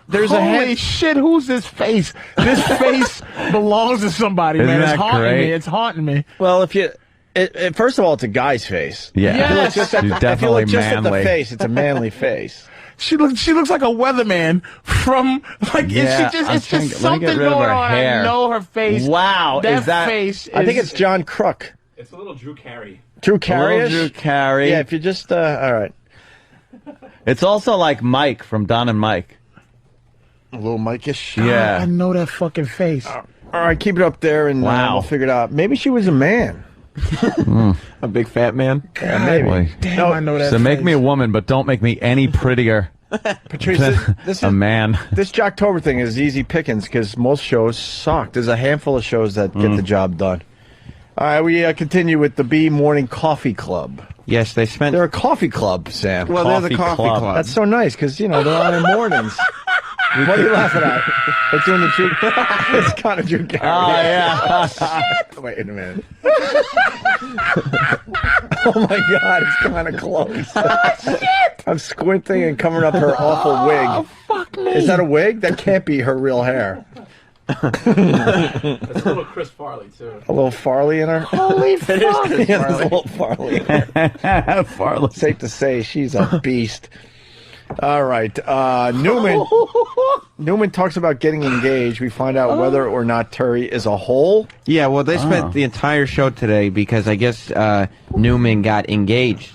Holy shit, who's this face? This face belongs to somebody, Isn't man. It's that haunting great? me. It's haunting me. Well, if you... first of all, it's a guy's face. Yeah. Yes. She's If you definitely look just at manly. the face, it's a manly face. She looks like a weatherman from like Yeah, it's just something get rid of going her on. hair. I know her face. Wow, that is that face? I think it's John Crook. It's a little Drew Carey. Drew Carey? Drew Carey. Yeah, if you just, all right. It's also like Mike from Don and Mike. A little Mike-ish. Yeah. I know that fucking face. All right, keep it up there and we'll figure it out. Maybe she was a man. A big fat man? Yeah, maybe. Boy. Damn, I know that. So make face. me a woman, but don't make me any prettier Patrice, this a is man. This Jocktober thing is easy pickings because most shows suck. There's a handful of shows that get the job done. All right, we continue with the B Morning Coffee Club. Yes, they spent... They're a coffee club, Sam. Well, they're the coffee club. That's so nice because, they're on in mornings. What are you laughing at? It's doing the Drew. It's kind of Drew Carey. Oh, yeah. Wait a minute. Oh, my God. It's kind of close. Shit! I'm squinting and covering up her awful wig. Oh, fuck me. Is that a wig? That can't be her real hair. That's a little Chris Farley, too. A little Farley in her? Holy fuck. It is Chris Farley. There's a little Farley in her. Farley. Safe to say, she's a beast. All right. Newman talks about getting engaged. We find out whether or not Terry is a hole. Yeah, well, they spent the entire show today because I guess Newman got engaged,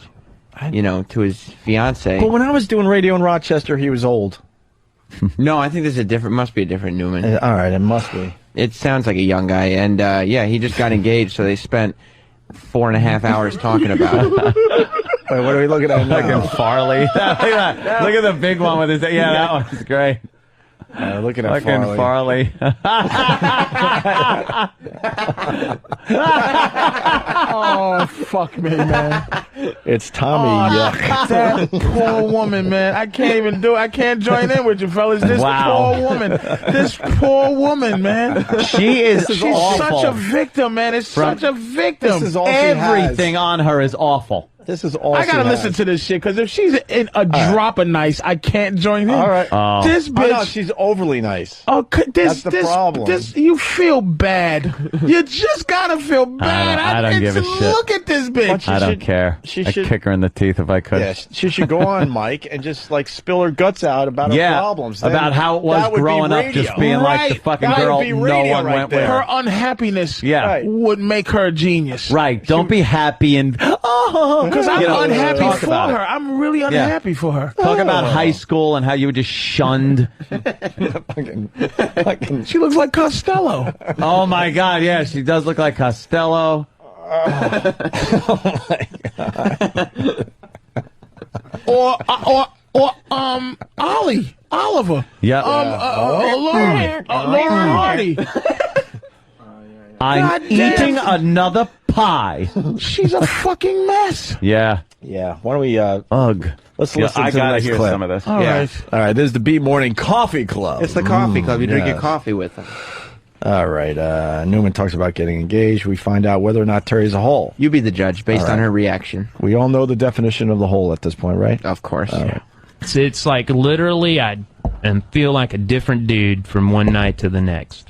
to his fiancée. But when I was doing radio in Rochester, he was old. No, I think must be a different Newman. All right, it must be. It sounds like a young guy. And, he just got engaged, so they spent 4.5 hours talking about it. Wait, what are we looking at now? Fucking Farley. Look at that. Look at the big one with his... Yeah, that one's great. Looking at Fucking Farley. Oh, fuck me, man. It's Tommy Yuck. That poor woman, man. I can't even do it. I can't join in with you, fellas. This poor woman. This poor woman, man. She's awful. Such a victim, man. It's such a victim. This is all Everything on her is awful. This is all I gotta she has. listen to this shit because if she's in a drop of nice, I can't join in. All right. This Oh, no, bitch. she's overly nice. Oh, That's the problem. You feel bad. You just gotta feel bad. I don't give a shit. Look at this bitch. I don't care. I'd kick her in the teeth if I could. Yeah, she should go on, Mike, and just like spill her guts out about her problems. Then about how it was that would be growing up, radio. just being like the fucking That would girl be no radio one right went there. with. Her unhappiness would make her a genius. Right. Don't be happy and Because I'm unhappy talk for about her. it. I'm really unhappy for her. Talk about high school and how you were just shunned. She looks like Costello. Oh my God! Yeah, she does look like Costello. or Oliver. Yep. Lauren Hardy. I'm God damn. eating another pie. She's a fucking mess. Yeah. Yeah. Why don't we? Ugh. Let's Yeah, listen I to the gotta next hear clip. some of this. All right. All right. This is the Beat Morning Coffee Club. It's the coffee club. You drink your yes. coffee with them. All right. Newman talks about getting engaged. We find out whether or not Terry's a hole. You be the judge based on her reaction. We all know the definition of the hole at this point, right? Of course. All right. It's like literally I feel like a different dude from one night to the next.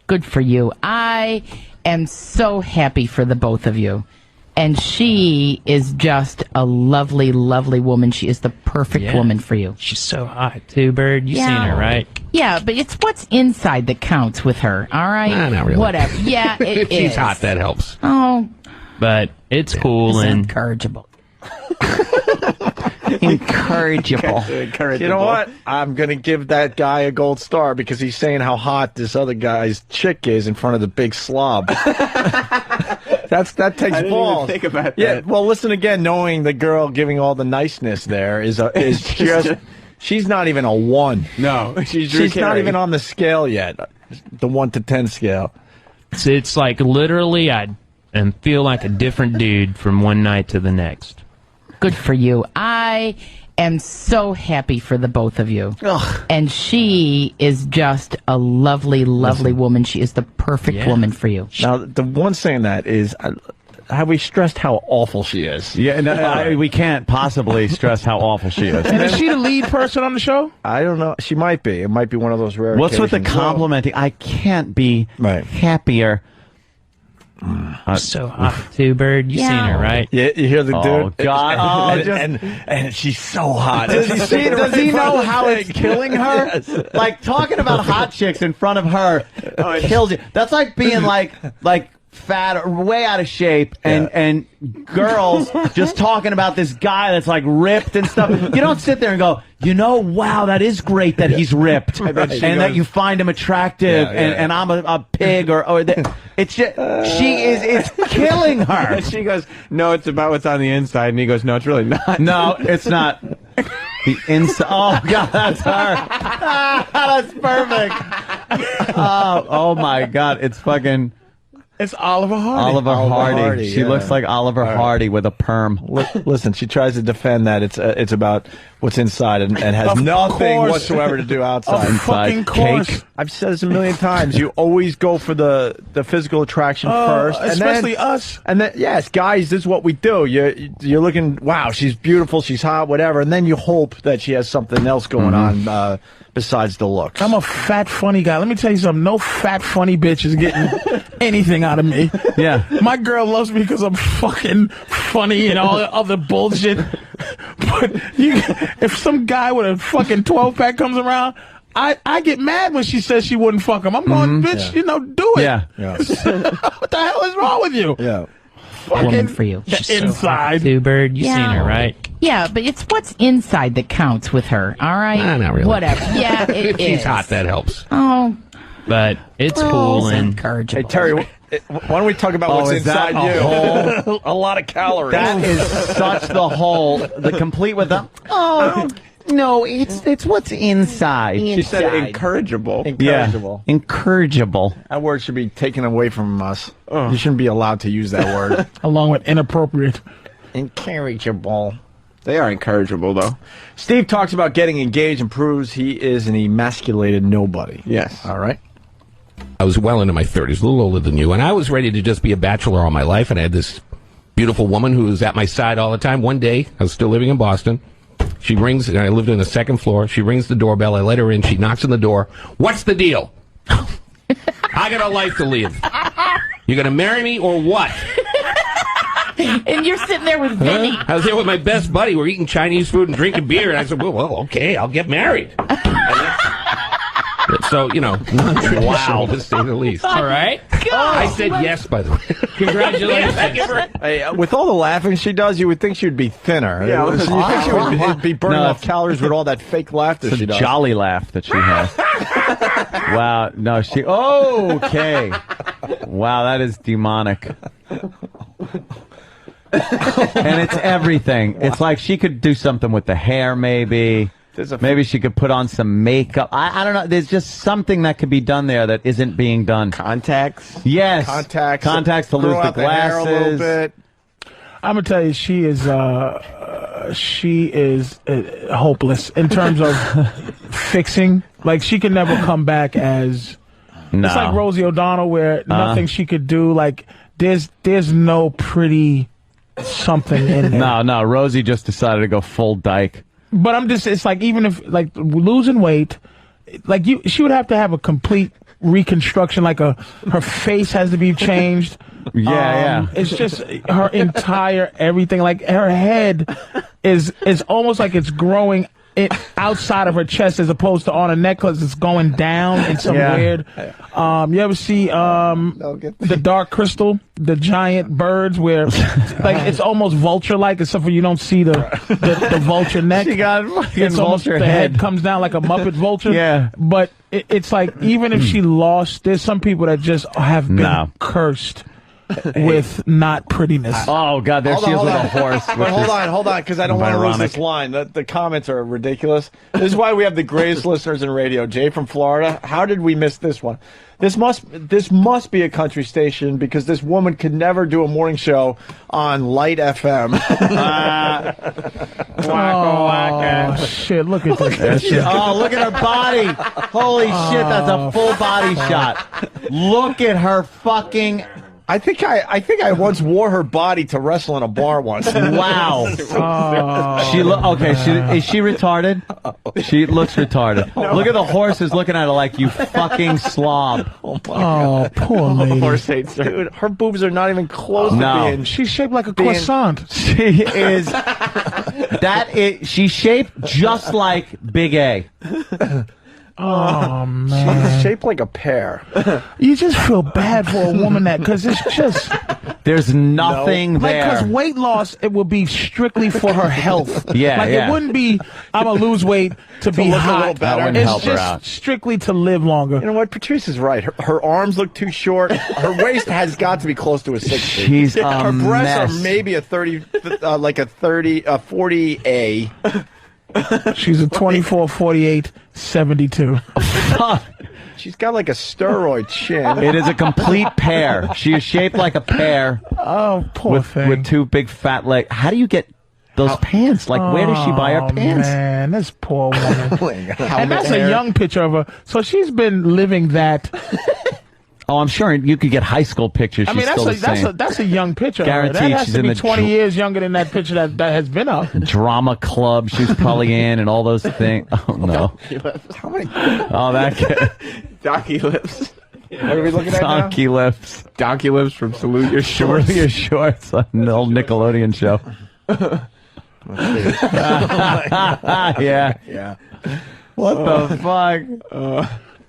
Good for you. I am so happy for the both of you. And she is just a lovely, lovely woman. She is the perfect woman for you. She's so hot, too, Bird. You've seen her, right? Yeah, but it's what's inside that counts with her, all right? Nah, not really. Whatever. Yeah, it If she's is. hot, that helps. Oh, But it's cool it's and encourageable. Encourageable. You know what? I'm going to give that guy a gold star because he's saying how hot this other guy's chick is in front of the big slob. That takes I didn't balls. even think about that. Yeah, well, listen again. Knowing the girl giving all the niceness there is just she's not even a 1. No, she's not even on the scale yet, the 1 to 10 scale. it's like literally I feel like a different dude from one night to the next. Good for you. I am so happy for the both of you. Ugh. And she is just a lovely, lovely woman. She is the perfect woman for you. Now, the one saying that is, have we stressed how awful she is? Yeah, no, we can't possibly stress how awful she is. And is she the lead person on the show? I don't know. She might be. It might be one of those rare What's with the occasions. complimenting? I can't be happier. So hot, too, Bird. You've seen her, right? Yeah, you hear the Oh, dude? God. And she's so hot. Does he know how it's killing her? Yes. Like, talking about hot chicks in front of her kills you. That's like being like fat or way out of shape and girls just talking about this guy that's like ripped and stuff. You don't sit there and go, wow, that is great that he's ripped and that you find him attractive and I'm a pig or it's just, it's killing her. And she goes, no, it's about what's on the inside. And he goes, no, it's really not. No, it's not. The inside. Oh, God, that's her. That's perfect. Oh, my God. It's fucking. It's Oliver Hardy. Oliver Hardy. She looks like Oliver Hardy with a perm. Listen, she tries to defend that it's about what's inside and has Of nothing course. whatsoever to do outside. Of fucking course. Cake. I've said this a million times. You always go for the physical attraction first, especially us. And then yes, guys, this is what we do. You're looking. Wow, she's beautiful. She's hot. Whatever. And then you hope that she has something else going on besides the looks. I'm a fat, funny guy. Let me tell you something. No fat, funny bitch is getting anything out of me. Yeah. My girl loves me because I'm fucking funny and all the other bullshit. But if some guy with a fucking 12-pack comes around, I get mad when she says she wouldn't fuck him. I'm going, bitch, do it. Yeah. What the hell is wrong with you? Yeah. Woman for you. The inside. Too, Bird. You've seen her, right? Yeah, but it's what's inside that counts with her, all right? Nah, not really. Whatever. Yeah, it If she's is. hot, that helps. Oh, But it's cool and encourageable. Hey Terry, why don't we talk about what's is that inside a you? A lot of calories. That is such the whole, the complete with the, no, it's what's inside. She said incorrigible. Incorrigible. Yeah. Incorrigible. That word should be taken away from us. You shouldn't be allowed to use that word. Along with inappropriate. Incorrigible. They are incorrigible, though. Steve talks about getting engaged and proves he is an emasculated nobody. Yes. All right. I was well into my 30s, a little older than you, and I was ready to just be a bachelor all my life, and I had this beautiful woman who is at my side all the time. One day, I was still living in Boston. She rings, and I lived on the second floor. She rings the doorbell. I let her in. She knocks on the door. What's the deal? I got a life to live. You going to marry me or what? And you're sitting there with Vinny. I was there with my best buddy. We're eating Chinese food and drinking beer. And I said, well, okay, I'll get married. So, wow, to say the least. All right. I said yes, by the way. Congratulations. Hey, with all the laughing she does, you would think she would be thinner. Yeah, you think she would be burning off calories with all that fake laughter she does. Jolly laugh that she has. Wow. No, she... Okay. Wow, that is demonic. And it's everything. It's like she could do something with the hair, maybe. Maybe she could put on some makeup. I don't know. There's just something that could be done there that isn't being done. Contacts? Yes. Contacts to lose the glasses. Hair a little bit. I'm gonna tell you, she is hopeless in terms of fixing. Like, she can never come back as. No. It's like Rosie O'Donnell, where nothing she could do. Like, there's no pretty something in there. No. Rosie just decided to go full dyke. But it's like, even if, like, losing weight, like, she would have to have a complete reconstruction, like her face has to be changed. Yeah. It's just her entire everything, like, her head is almost like it's growing outside of her chest as opposed to on a necklace. It's going down in some weird. You ever see the Dark Crystal, the giant birds, where like it's almost vulture-like, except for you don't see the vulture neck. She got it's vulture almost, the head comes down like a Muppet vulture. Yeah, but it's like, even if she lost, there's some people that just have been cursed with not prettiness. Oh, God, there she is with a horse. But hold on, because I don't want to lose this line. The comments are ridiculous. This is why we have the greatest listeners in radio. Jay from Florida. How did we miss this one? This must be a country station, because this woman could never do a morning show on Light FM. Oh, shit, look at this. Oh, look at her body. Holy shit, that's a full body shot. Look at her fucking... I think I once wore her body to wrestle in a bar once. Wow. Is she retarded? She looks retarded. No. Look at the horses looking at her like, you fucking slob. Oh, poor lady. Horse hates her. Dude, her boobs are not even close to being... She's shaped like a croissant. She is... She's shaped just like Big A. Oh, man. She's shaped like a pear. You just feel bad for a woman because it's just... There's nothing there. Because weight loss, it would be strictly for her health. It wouldn't be, I'm going to lose weight to be hot. It's just strictly to live longer. You know what? Patrice is right. Her arms look too short. Her waist has got to be close to a 60. She's her breasts are maybe a 30, like a 40A. She's a 24, 48, 72. She's got like a steroid chin. It is a complete pear. She is shaped like a pear. Oh, poor thing. With two big fat legs. How do you get those pants? Like, where does she buy her pants? Man, this poor woman. And that's a young picture of her. So she's been living that. Oh, I'm sure you could get high school pictures. I mean, that's a young picture. Guaranteed, that has she's to in be the 20 years younger than that picture that has been up. Drama club she's probably in, and all those things. Oh no! How many? Oh, that guy. Donkey Lips. What are we looking at now? Donkey Lips. Donkey Lips from Salute Your Shorts. Salute Your Shorts on the old Nickelodeon show. Yeah. What the fuck?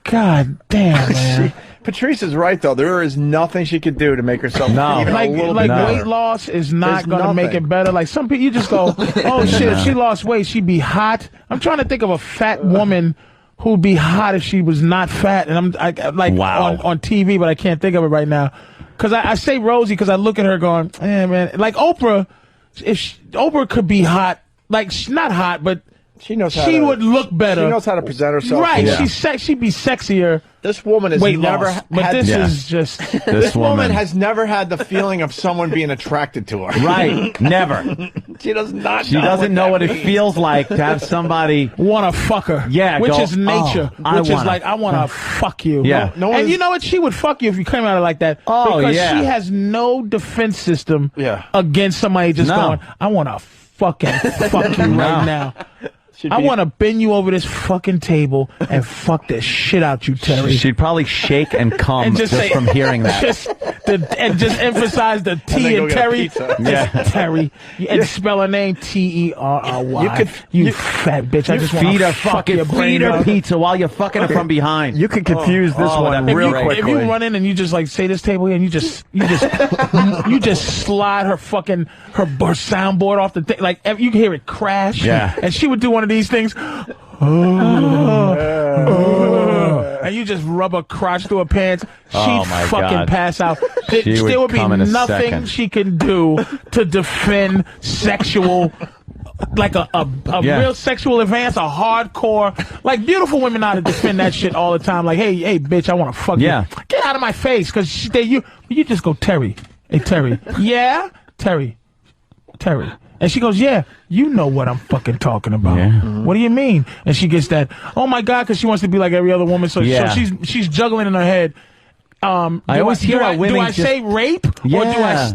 God damn, man. Patrice is right, though. There is nothing she could do to make herself even a little bit better. Weight loss is not going to make it better. Like, some people, you just go, oh, shit, if she lost weight, she'd be hot. I'm trying to think of a fat woman who'd be hot if she was not fat. And on TV, but I can't think of it right now. Because I say Rosie because I look at her going, man. Like Oprah, Oprah could be hot. Like, she's not hot, but She knows how she to, would look better. She knows how to present herself. Right. Yeah. She'd be sexier. This woman has weight never loss. But this is just... This woman has never had the feeling of someone being attracted to her. Right. Never. She does not. She doesn't know what it feels like to have somebody want to fuck her. Yeah, which go, is nature. Oh, which is like, I want to fuck you. Yeah. And you know what? She would fuck you if you came at her like that. Oh, because yeah. she has no defense system Yeah. against somebody just going, I want to fucking fuck you right now. I want to bend you over this fucking table and fuck the shit out you, Terry. She'd probably shake and come And just say, from hearing that. And just emphasize the T in Terry. Yeah. Terry. And spell her name Terry. You fat bitch. I just want feed to her fuck your brain feed her out. pizza while you're fucking her from behind. You could confuse this one real quickly. If you run in and you just like say this table here and you just slide her fucking her soundboard off the thing, like you can hear it crash. Yeah. And she would do one of these things. And you just rub her crotch through her pants. She'd fucking pass out. There would be nothing she can do to defend sexual, like a real sexual advance, a hardcore, like beautiful women know how to defend that shit all the time. Like, hey, bitch, I want to fuck you. Get out of my face, because you just go, Terry. Hey, Terry. Yeah, Terry. And she goes, yeah, you know what I'm fucking talking about. Yeah. What do you mean? And she gets that, oh my God, because she wants to be like every other woman. So she's juggling in her head. I always hear how women do I say rape or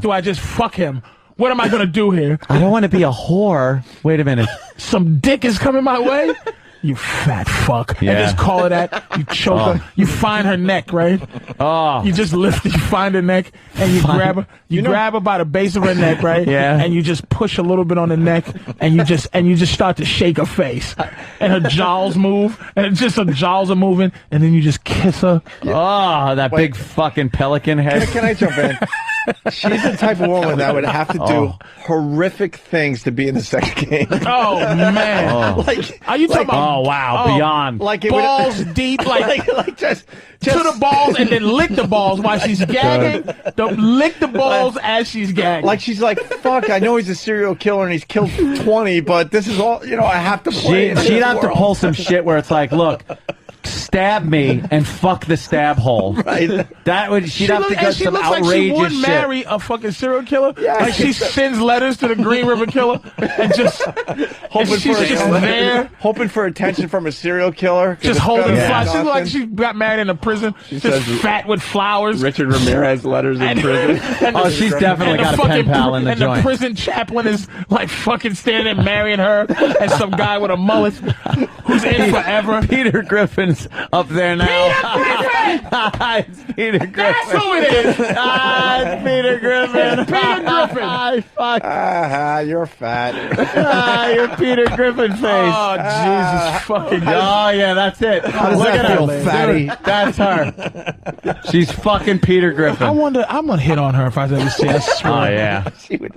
do I just fuck him? What am I going to do here? I don't want to be a whore. Wait a minute. Some dick is coming my way? You fat fuck. Yeah. And just call her that. You choke her. You find her neck, right? Oh. You just lift it, you find her neck, and you grab her. You grab her by the base of her neck, right? Yeah. And you just push a little bit on the neck, and you just start to shake her face. And her jowls move, and it's just her jowls are moving, and then you just kiss her. Oh, that big fucking pelican head. Can I jump in? She's the type of woman that would have to do horrific things to be in the sex game. Oh man! Like, are you talking about? Oh wow! Beyond like balls deep, like just to the balls, and then lick the balls while she's gagging. Don't lick the balls as she's gagging. Like she's like, fuck! I know he's a serial killer and he's killed 20, but this is all I have to play. She'd have to pull some shit where it's like, look. Stab me and fuck the stab hole. Right. That would she'd have to go some outrageous like she would shit. marry a fucking serial killer. Yeah, like she sends letters to the Green River Killer and just hoping for attention from a serial killer. Just holding flowers. She look like she got married in a prison. She just says fat with flowers. Richard Ramirez letters in prison. She's definitely got a pen pal in the joint. And the prison chaplain is like fucking standing there marrying her and some guy with a mullet who's in forever. Peter Griffin's up there now. It's Peter Griffin. That's who it is. It's Peter Griffin. It's Peter Griffin. Fuck. You're fat. You're Peter Griffin face. Oh, Jesus fucking God. Oh, yeah, that's it. How does Look that at feel, her. fatty? That's her. She's fucking Peter Griffin. I wonder, I'm going to hit on her if I ever see her. Oh, yeah.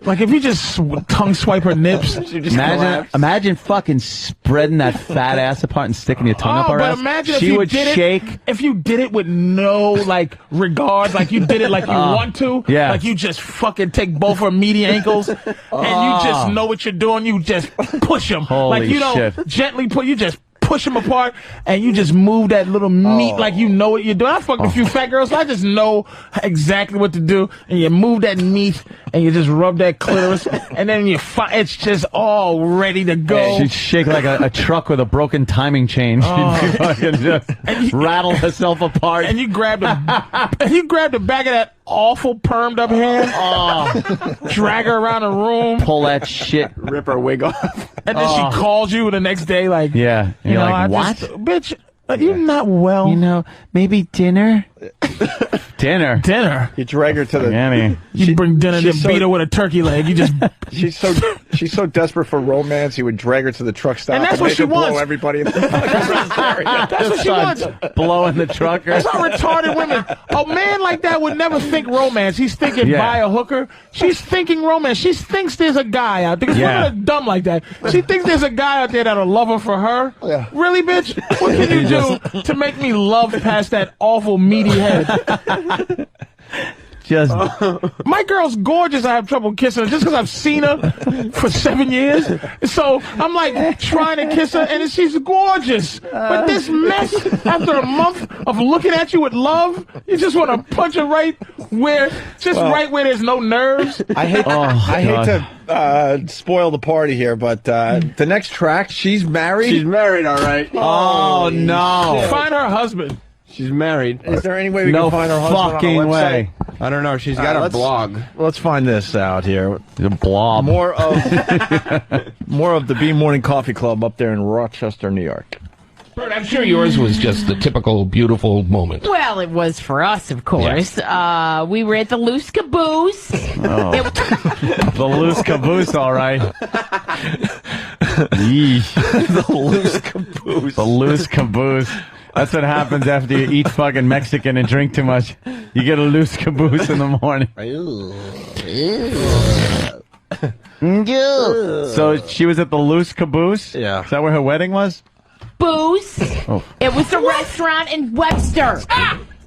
Like, if you just tongue swipe her nips. Imagine fucking spreading that fat ass apart and sticking your tongue up her ass. Imagine she if you would did shake. If you did it with no like regard, like you did it like you want to, like you just fucking take both her meaty ankles and you just know what you're doing. You just push them, Holy like you don't shit. gently put. You just push them apart and you just move that little meat like you know what you're doing. I fucked a few fat girls, so I just know exactly what to do. And you move that meat and you just rub that clitoris and then it's just all ready to go. She'd shake like a truck with a broken timing chain. She'd fucking just rattle herself apart. And you grab the back of that awful permed up hand, drag her around the room, pull that shit, rip her wig off, and then she calls you the next day like, yeah, and you're like, what? Bitch, you're not well. You know, maybe dinner. Dinner. You drag her to the. You bring dinner and beat her with a turkey leg. You just. She's so desperate for romance. You would drag her to the truck stop. And that's what she wants. Blow everybody. In the that's what she wants. Blowing the truck. That's how retarded women. A man like that would never think romance. He's thinking buy a hooker. She's thinking romance. She thinks there's a guy out there. Because women are dumb like that. She thinks there's a guy out there that'll love her for her. Yeah. Really, bitch? What can you do to make me love past that awful meaty head? Just my girl's gorgeous. I have trouble kissing her just because I've seen her for 7 years. So I'm like trying to kiss her, and she's gorgeous. But this mess, after a month of looking at you with love, you just want to punch her right where there's no nerves. I hate to spoil the party here, but the next track, she's married. She's married, all right. Oh no! Find her husband. She's married. Is there any way we can find her husband fucking on a website? way. I don't know. She's got a blog. Let's find this out here. The blob. More of the B Morning Coffee Club up there in Rochester, New York. Bert, I'm sure yours was just the typical beautiful moment. Well, it was for us, of course. Yes. We were at the Loose Caboose. Oh. The loose caboose, all right. Yeesh. The loose caboose. The loose caboose. That's what happens after you eat fucking Mexican and drink too much. You get a loose caboose in the morning. So she was at the loose caboose? Yeah. Is that where her wedding was? Booze. Oh. It was a restaurant in Webster.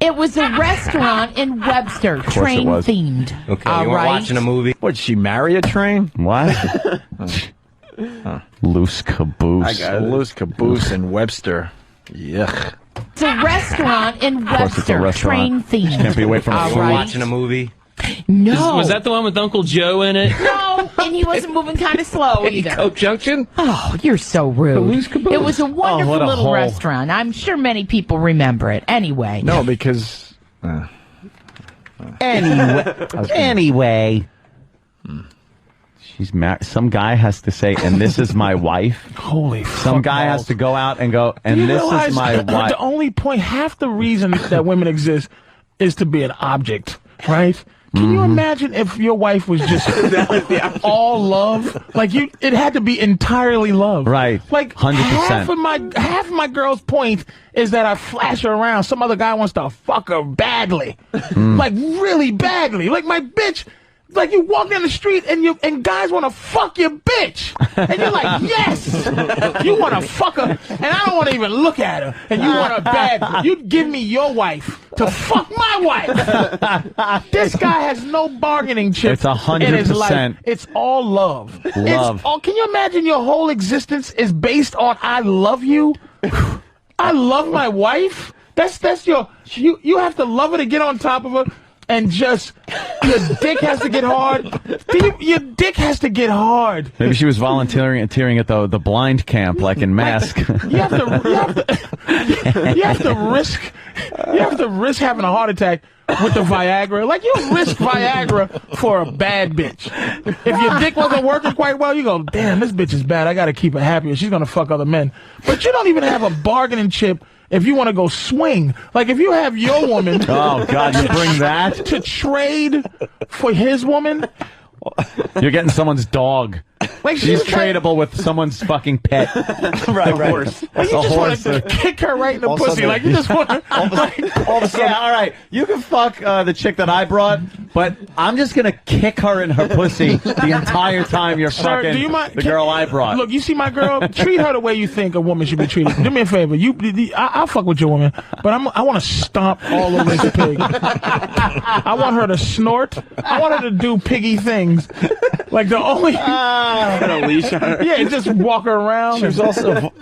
It was a restaurant in Webster, train themed. Okay, all you were right? watching a movie. What, did she marry a train? What? Loose caboose. I got a loose caboose in Webster. Yuck. It's a restaurant in course it's a Webster, restaurant. train themed. Can't be away from a all food. right? Watching a movie. No. Was that the one with Uncle Joe in it? No, and he wasn't moving kind of slow either. Coke Junction? Oh, you're so rude. The Loose Caboose. It was a wonderful what a little hole. restaurant. I'm sure many people remember it. Anyway. No, because... Anyway. She's married. Some guy has to say, and this is my wife. Holy Some guy has to go out and go, and this is my wife. The only point, half the reason that women exist is to be an object, right? Can you imagine if your wife was just all love? Like it had to be entirely love, Right. Like 100%. half of my girl's point is that I flash her around. Some other guy wants to fuck her badly, like really badly. Like my bitch. Like you walk down the street and guys want to fuck your bitch, and you're like, yes, you want to fuck her, and I don't want to even look at her, and you want her bad. You'd give me your wife to fuck my wife. This guy has no bargaining chip. It's 100%. in his life. It's all love. Love. It's all, can you imagine your whole existence is based on I love you? I love my wife. That's your you have to love her to get on top of her. And just, your dick has to get hard. Your dick has to get hard. Maybe she was volunteering at the blind camp, like in Mask. You have to risk having a heart attack with the Viagra. Like, you risk Viagra for a bad bitch. If your dick wasn't working quite well, you go, damn, this bitch is bad. I got to keep her happy or she's going to fuck other men. But you don't even have a bargaining chip if you want to go swing. Like, if you have your woman... Oh, God, you bring that? ...to trade for his woman... You're getting someone's dog. Like she's tradable with someone's fucking pet. Right. Horse. Like, you just want to kick her right in the pussy. Like, you just want to... all of a sudden, yeah, all right, you can fuck the chick that I brought, but I'm just going to kick her in her pussy the entire time you're fucking the girl I brought. Look, you see my girl? Treat her the way you think a woman should be treated. Do me a favor. I'll fuck with your woman, but I want to stomp all over this pig. I want her to snort. I want her to do piggy things. Like the only... Put a leash on her. Yeah, just walk her around.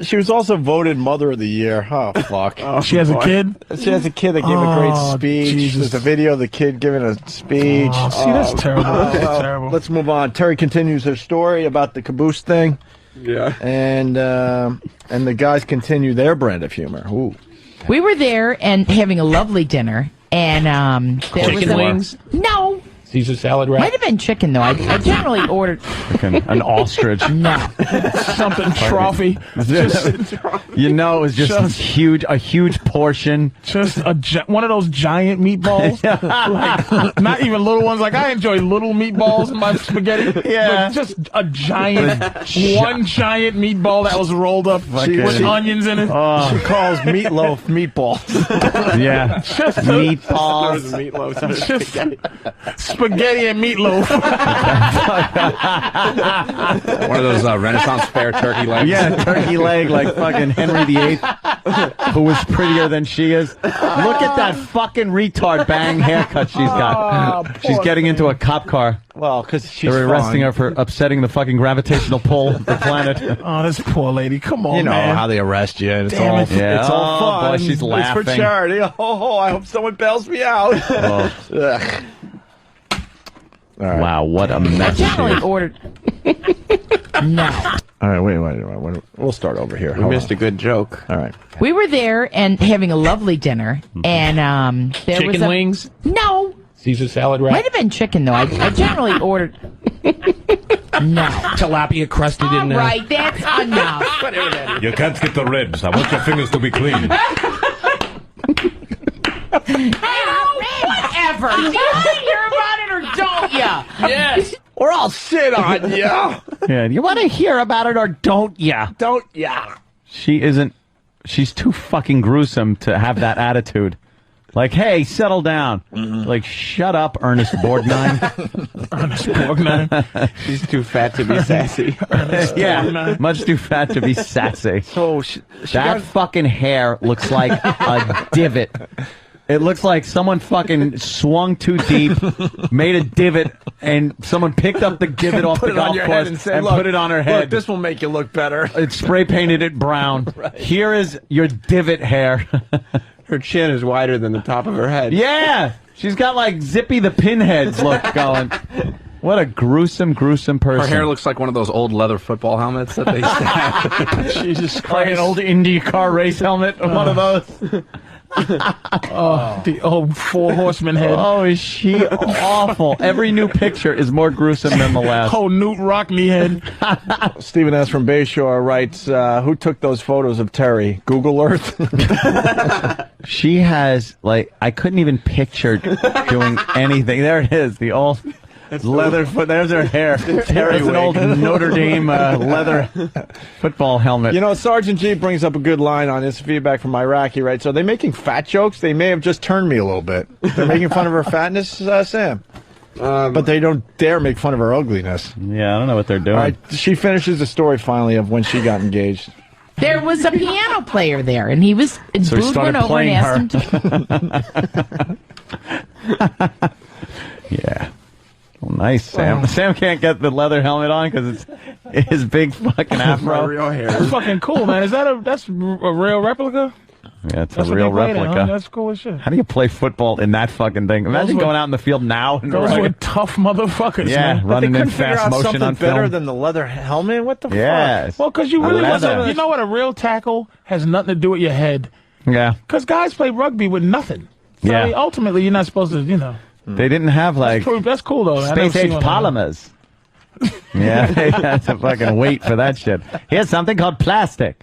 She was also voted Mother of the Year. Oh, fuck. Oh, she has a kid? She has a kid that gave a great speech. Jesus. There's a video of the kid giving a speech. Oh, see, that's terrible. That's terrible. Let's move on. Terry continues her story about the caboose thing. Yeah. And the guys continue their brand of humor. Ooh. We were there and having a lovely dinner, and there was Chicken wings? No. Caesar salad wrap? Might have been chicken, though. I generally ordered... An ostrich. No. Something trophy. You know, it was just a huge portion. Just one of those giant meatballs. Like, not even little ones. Like, I enjoy little meatballs in my spaghetti. Yeah. But just a giant, one giant meatball that was rolled up with onions in it. She calls meatloaf meatballs. Yeah. Just meatballs. Just spaghetti and meatloaf. One of those Renaissance fair turkey legs. Yeah, turkey leg like fucking Henry VIII. who was prettier than she is. Look at that fucking retard bang haircut she's got. She's getting into a cop car. Well, because she's They're arresting fine. her for upsetting the fucking gravitational pull of the planet. Oh, this poor lady. Come on, You know man. how they arrest you. It's Damn all, it. yeah. It's all fun. boy, she's laughing. It's for charity. Oh, I hope someone bails me out. Ugh. Wow, what a I mess. generally ordered. No. All right, wait. We'll start over here. We missed a good joke. All right. We were there and having a lovely dinner, and there was Chicken a, wings? No, Caesar salad wrap? might have been chicken though. I generally ordered. No. Tilapia crusted in there. Right, that's enough. Whatever that is. You can't skip the ribs. I want your fingers to be clean. Whatever. Do you want to hear about it or don't ya? Yes. Or I'll sit on you. Yeah, do you want to hear about it or don't ya? Don't ya? She isn't. She's too fucking gruesome to have that attitude. Like, hey, settle down. Like, shut up, Ernest Borgnine. Ernest Borgnine. She's too fat to be sassy. Yeah, much too fat to be sassy. So That fucking hair looks like a divot. It looks like someone fucking swung too deep, made a divot, and someone picked up the divot off the golf course and put it on her head. Look, this will make you look better. It spray painted it brown. Right. Here is your divot hair. Her chin is wider than the top of her head. Yeah, she's got like Zippy the Pinheads look going. What a gruesome person. Her hair looks like one of those old leather football helmets that they used to have. Jesus Christ. Like an old IndyCar race helmet, one of those. Oh, the old Four Horsemen head. Oh, is she awful? Every new picture is more gruesome than the last. Oh, Newt Rockney head. Stephen S. from Bayshore writes, who took those photos of Terry? Google Earth? She has, like, I couldn't even picture doing anything. There it is, the old leather foot. There's her hair. That's an old Notre Dame leather football helmet. You know, Sergeant G brings up a good line on his feedback from Iraq. He writes, are they making fat jokes? They may have just turned me a little bit. They're making fun of her fatness, Sam. But they don't dare make fun of her ugliness. Yeah, I don't know what they're doing. All right, she finishes the story finally of when she got engaged. There was a piano player there, and he was. So he Booed started went over playing and asked him to. Yeah. Well, nice, Sam. Sam can't get the leather helmet on because it's his big fucking afro. Real hair. That's fucking cool, man. Is that that's a real replica? Yeah, it's That's a what real they played in, replica. huh? That's cool as shit. How do you play football in that fucking thing? Imagine Those going were- out in the field now and Those were tough motherfuckers, Yeah, man. running in Couldn't figure fast out motion something on better film. than the leather helmet? What the Yes. fuck? Well, because you really leather. you know what? A real tackle has nothing to do with your head. Yeah. Because guys play rugby with nothing. So, Yeah. I mean, ultimately, you're not supposed to, They didn't have like That's cool, though. I never space age seen one of them. polymers. Yeah, they had to fucking wait for that shit. Here's something called plastic.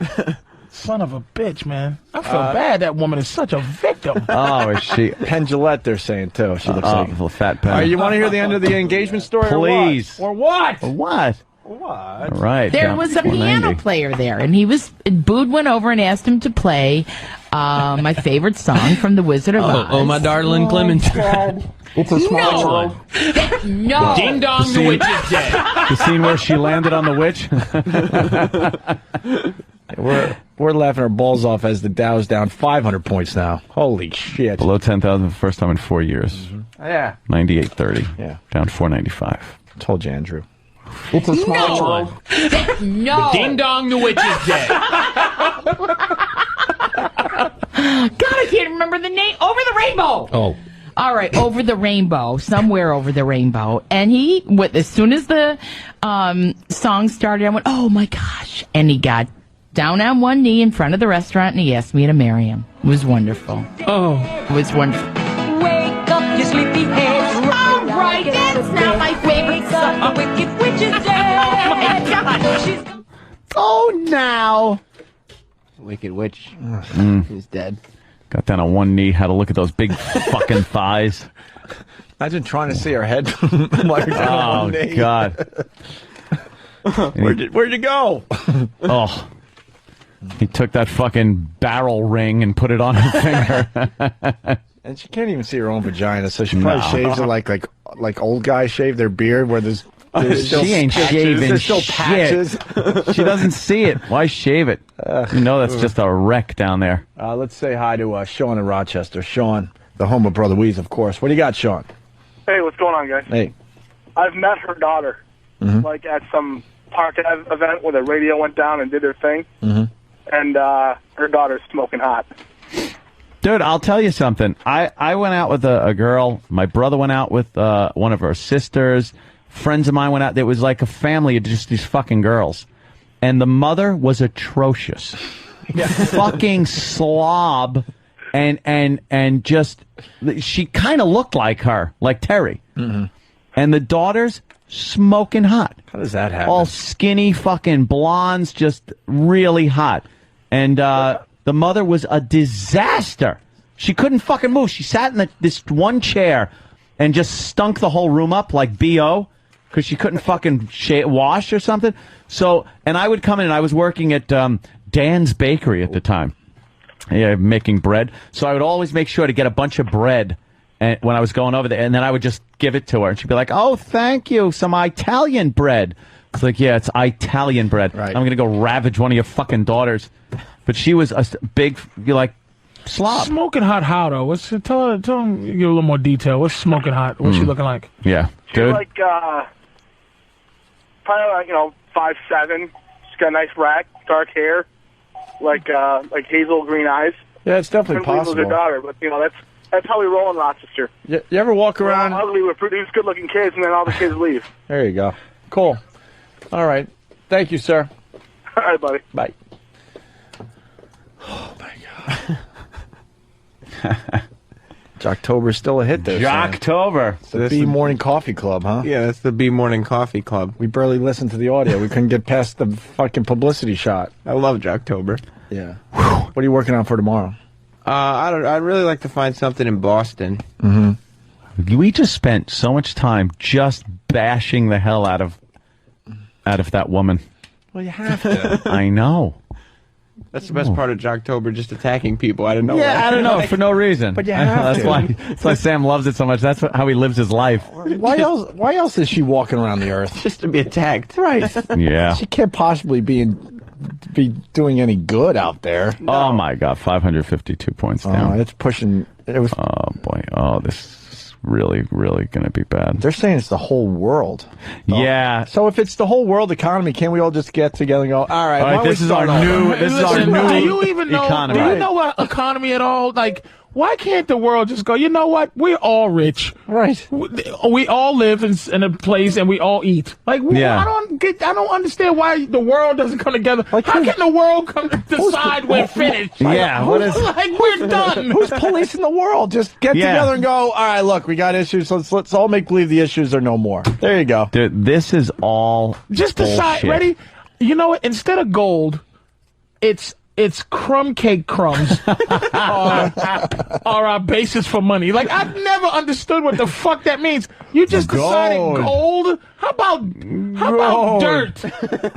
Son of a bitch, man. I feel bad that woman is such a victim. Oh, is she? Penn Jillette, they're saying, too. She looks like... Oh, fat pen. All right, you want to hear the end of the engagement story? Please. Or what? What? What? All right. There down was a 490. piano player there, and he was. Bood went over and asked him to play my favorite song from The Wizard of Oz. Oh, my darling Clementine. It's a small No. No. Ding dong, the witch is dead. The scene where she landed on the witch. We're laughing our balls off as the Dow's down 500 points now. Holy shit. Below 10,000 for the first time in 4 years. Yeah. 98.30. Yeah. Down 495. Told you, Andrew. It's a small No. Ding dong, the witch is dead. God, I can't remember the name. Over the Rainbow. Oh. All right, Over the Rainbow, somewhere over the rainbow. And as soon as the song started, I went, oh my gosh. And he got down on one knee in front of the restaurant and he asked me to marry him. It was wonderful. Oh. It was wonderful. Wake up, you sleepy head. All right, that's not my favorite song. The wicked witch is dead. Oh my God. Oh, now. Wicked Witch is dead. Got down on one knee, had a look at those big fucking thighs. Imagine trying to see her head. While you're down on Oh, one knee. God. Where'd you go? Oh. He took that fucking barrel ring and put it on her finger. And she can't even see her own vagina, so she probably No. shaves it like old guys shave their beard, where there's She ain't shaving There's still shit. patches. She doesn't see it. Why shave it? You know that's just a wreck down there. Let's say hi to Sean in Rochester. Sean, the home of Brother Weeze, of course. What do you got, Sean? Hey, what's going on, guys? Hey. I've met her daughter, like at some park event where the radio went down and did their thing, and her daughter's smoking hot. Dude, I'll tell you something. I went out with a girl. My brother went out with one of her sisters. Friends of mine went out. It was like a family of just these fucking girls. And the mother was atrocious. Fucking slob. And just, she kind of looked like her, like Terry. And the daughter's smoking hot. How does that happen? All skinny fucking blondes, just really hot. And the mother was a disaster. She couldn't fucking move. She sat in this one chair and just stunk the whole room up like B.O. because she couldn't fucking wash or something. So, and I would come in and I was working at Dan's Bakery at the time. Yeah, making bread. So I would always make sure to get a bunch of bread when I was going over there. And then I would just give it to her. And she'd be like, oh, thank you. Some Italian bread. It's like, yeah, it's Italian bread. Right. I'm going to go ravage one of your fucking daughters. But she was a big, slob. Smoking hot how, though? Tell him, give a little more detail. What's smoking hot? What's she looking like? Yeah, She's like, probably like, 5'7". She's got a nice rack, dark hair, like hazel green eyes. Yeah, it's definitely possible. It was her daughter, but, that's how we roll in Rochester. You ever walk around? Ugly, we produce good-looking kids, and then all the kids leave. There you go. Cool. All right. Thank you, sir. All right, buddy. Bye. Oh, my God. Jocktober's still a hit there. Jocktober. It's the B Morning Coffee Club, huh? Yeah, that's the B Morning Coffee Club. We barely listened to the audio. We couldn't get past the fucking publicity shot. I love Jocktober. Yeah. What are you working on for tomorrow? I'd really like to find something in Boston. We just spent so much time just bashing the hell out of that woman. Well, you have to. I know. That's the best part of Jocktober, just attacking people out of nowhere. Yeah, I don't know, for no reason. But you have to. That's why Sam loves it so much. That's how he lives his life. Why else is she walking around the earth? Just to be attacked. Right. Yeah. She can't possibly be doing any good out there. No. Oh, my God. 552 points down. It's pushing. Oh, boy. Oh, this is really, really going to be bad. They're saying it's the whole world. Yeah. So if it's the whole world economy, can't we all just get together and go, all right, this is our new Do you even know economy. Do you know what economy at all? Like, why can't the world just go, you know what? We're all rich. Right. We all live in a place and we all eat. Like, Yeah. I don't understand why the world doesn't come together. How can the world come decide we're finished? Yeah, what is- like we're done. Who's policing the world? Just get together and go, all right, look, we got issues. Let's all make believe the issues are no more. There you go. Dude, this is all Just decide, bullshit. ready? You know what? Instead of gold, it's crumb cake crumbs are our basis for money. Like, I've never understood what the fuck that means. You just decided gold? How about dirt?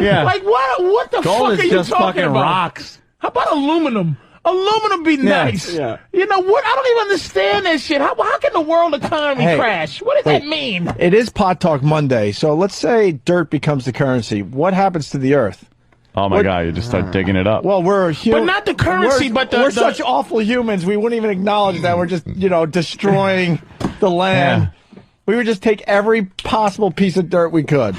Yeah. Like, what the Gold fuck is are you just talking fucking about? rocks. How about aluminum? Aluminum be nice. Yeah. You know what? I don't even understand that shit. How can the world economy crash? What does that mean? It is Pot Talk Monday, so let's say dirt becomes the currency. What happens to the earth? Oh, my God, you just start digging it up. Well, we're But not the currency, but we're such awful humans. We wouldn't even acknowledge that. We're just, destroying the land. We would just take every possible piece of dirt we could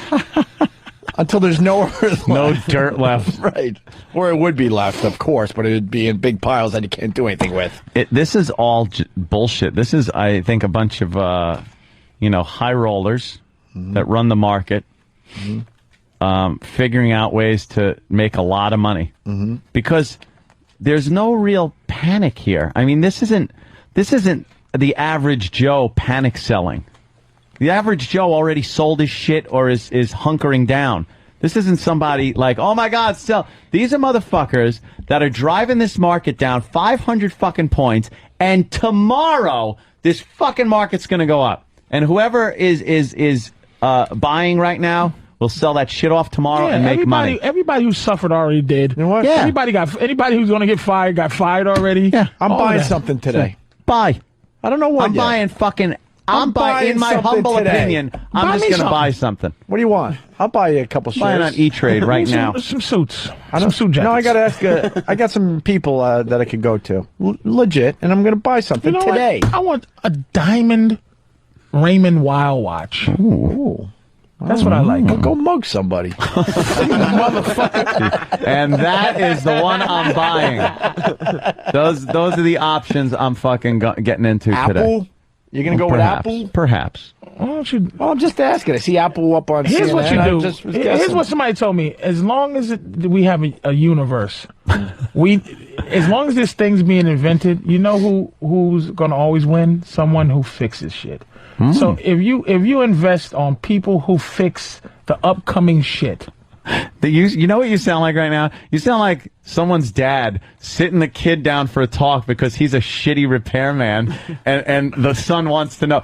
until there's no earth left. No dirt left. Right. Or it would be left, of course, but it would be in big piles that you can't do anything with. This is all bullshit. This is, I think, a bunch of, high rollers that run the market. Figuring out ways to make a lot of money because there's no real panic here. I mean, this isn't the average Joe panic selling. The average Joe already sold his shit or is hunkering down. This isn't somebody like, oh my God, sell. These are motherfuckers that are driving this market down 500 fucking points, and tomorrow this fucking market's gonna go up, and whoever is buying right now will sell that shit off tomorrow and make money. Everybody who suffered already did. You know what? Yeah. Anybody who's going to get fired got fired already. Yeah, I'm All buying that. something today. Buy. I don't know what I'm buying fucking I'm buying in my something humble today. opinion, I'm Buy just me going to something. buy something. What do you want? I'll buy you a couple shares. Buying on E-Trade right now. Some suits. I Some suit jackets. No, I got to ask. I got some people that I could go to, legit, and I'm going to buy something You know today. what? I want a diamond Raymond Weil watch. Ooh. That's what I like. Go mug somebody. Motherfucker. And that is the one I'm buying. Those are the options I'm fucking getting into Apple? today. You're going to go Perhaps. with Apple? Perhaps. Why don't you? Well, I'm just asking. I see Apple up on Here's CNN. what you I do. just was Here's guessing. what somebody told me. As long as we have a universe, as long as this thing's being invented, you know who's going to always win? Someone who fixes shit. So if you invest on people who fix the upcoming shit. You know what you sound like right now? You sound like someone's dad sitting the kid down for a talk because he's a shitty repairman, and the son wants to know,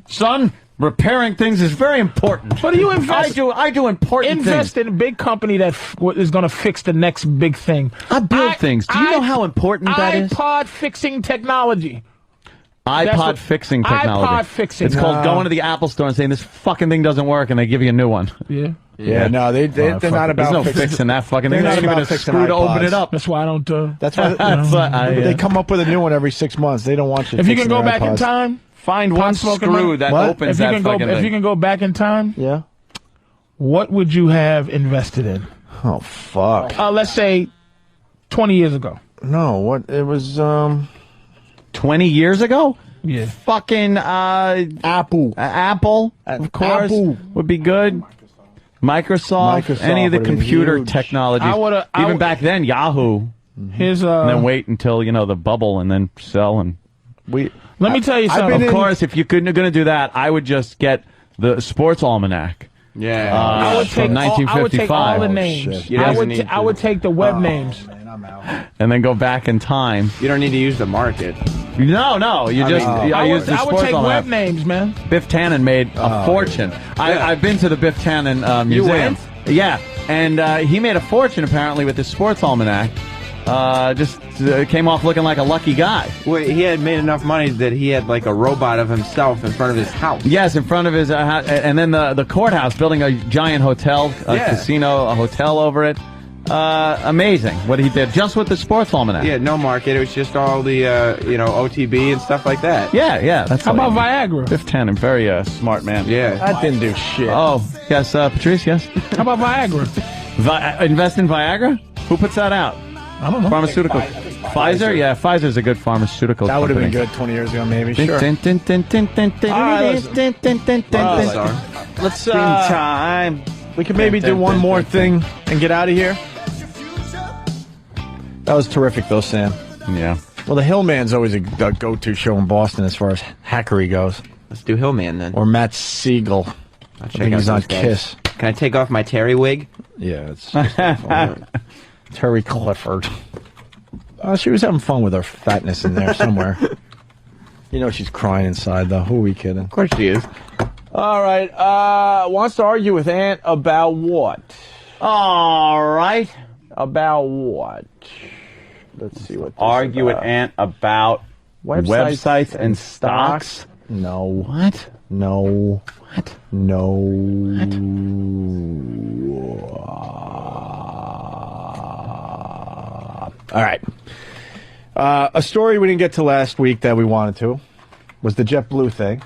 son, repairing things is very important. But you invest. I do important invest things. in a big company that is going to fix the next big thing. I build things. Do you know how important that is? iPod fixing technology. iPod fixing technology. iPod fixing. It's called going to the Apple store and saying this fucking thing doesn't work, and they give you a new one. Yeah. Yeah, no, they're not about There's no fixing. fixing that fucking They're thing. not There's not even about a fixing screw to open iPods. it up. That's why I don't. That's why they come up with a new one every 6 months. They don't want you. If you can fixing go their back in iPods. time, Find one screw that opens that fucking thing. If you can go back in time, Yeah. what would you have invested in? Oh fuck. Let's say 20 years ago. No, what it was. 20 years ago? Yeah. Fucking Apple. Apple, of course, Apple. would be good. Microsoft, any of the would've been computer huge. technologies. Even back then, Yahoo. Here's And then wait until, the bubble and then sell. And Let me tell you something. Of course, if you're going to do that, I would just get the Sports Almanac. Yeah. I would take from 1955. I would take all the names. You don't need I would take the web Oh, names. And then go back in time. You don't need to use the market. No, you just I use the I would Sports take Almanac. web names, man. Biff Tannen made a fortune. I've been to the Biff Tannen museum. went? Yeah, and he made a fortune apparently with the Sports Almanac. Came off looking like a lucky guy. Well, he had made enough money that he had like a robot of himself in front of his house. Yes, in front of his and then the courthouse, building a giant hotel, casino, a hotel over it. Amazing what he did just with the Sports Almanac. Yeah, no market. It was just all the OTB and stuff like that. Yeah. That's How about Viagra? Biff Tannen, very smart man. Yeah. That didn't do shit. Oh, yes, Patrice, yes. How about Viagra? Invest in Viagra? Who puts that out? I don't know. Pharmaceutical. Pfizer? Yeah, Pfizer's a good pharmaceutical That would have been company. good 20 years ago, maybe. Sure. Let's time. We could maybe do one more thing and get out of here. That was terrific, though, Sam. Yeah. Well, the Hillman's always a go-to show in Boston as far as hackery goes. Let's do Hillman then. Or Matt Siegel. I'll I check think out he's on those guys. Kiss. Can I take off my Terry wig? Yeah, it's Terry Clifford. She was having fun with her fatness in there somewhere. She's crying inside, though. Who are we kidding? Of course she is. All right. Wants to argue with Ant about what? All right. About what? Let's see what. Argue with Ant about websites and stocks? No. What? No. What? No. What? All right. A story we didn't get to last week that we wanted to was the JetBlue thing.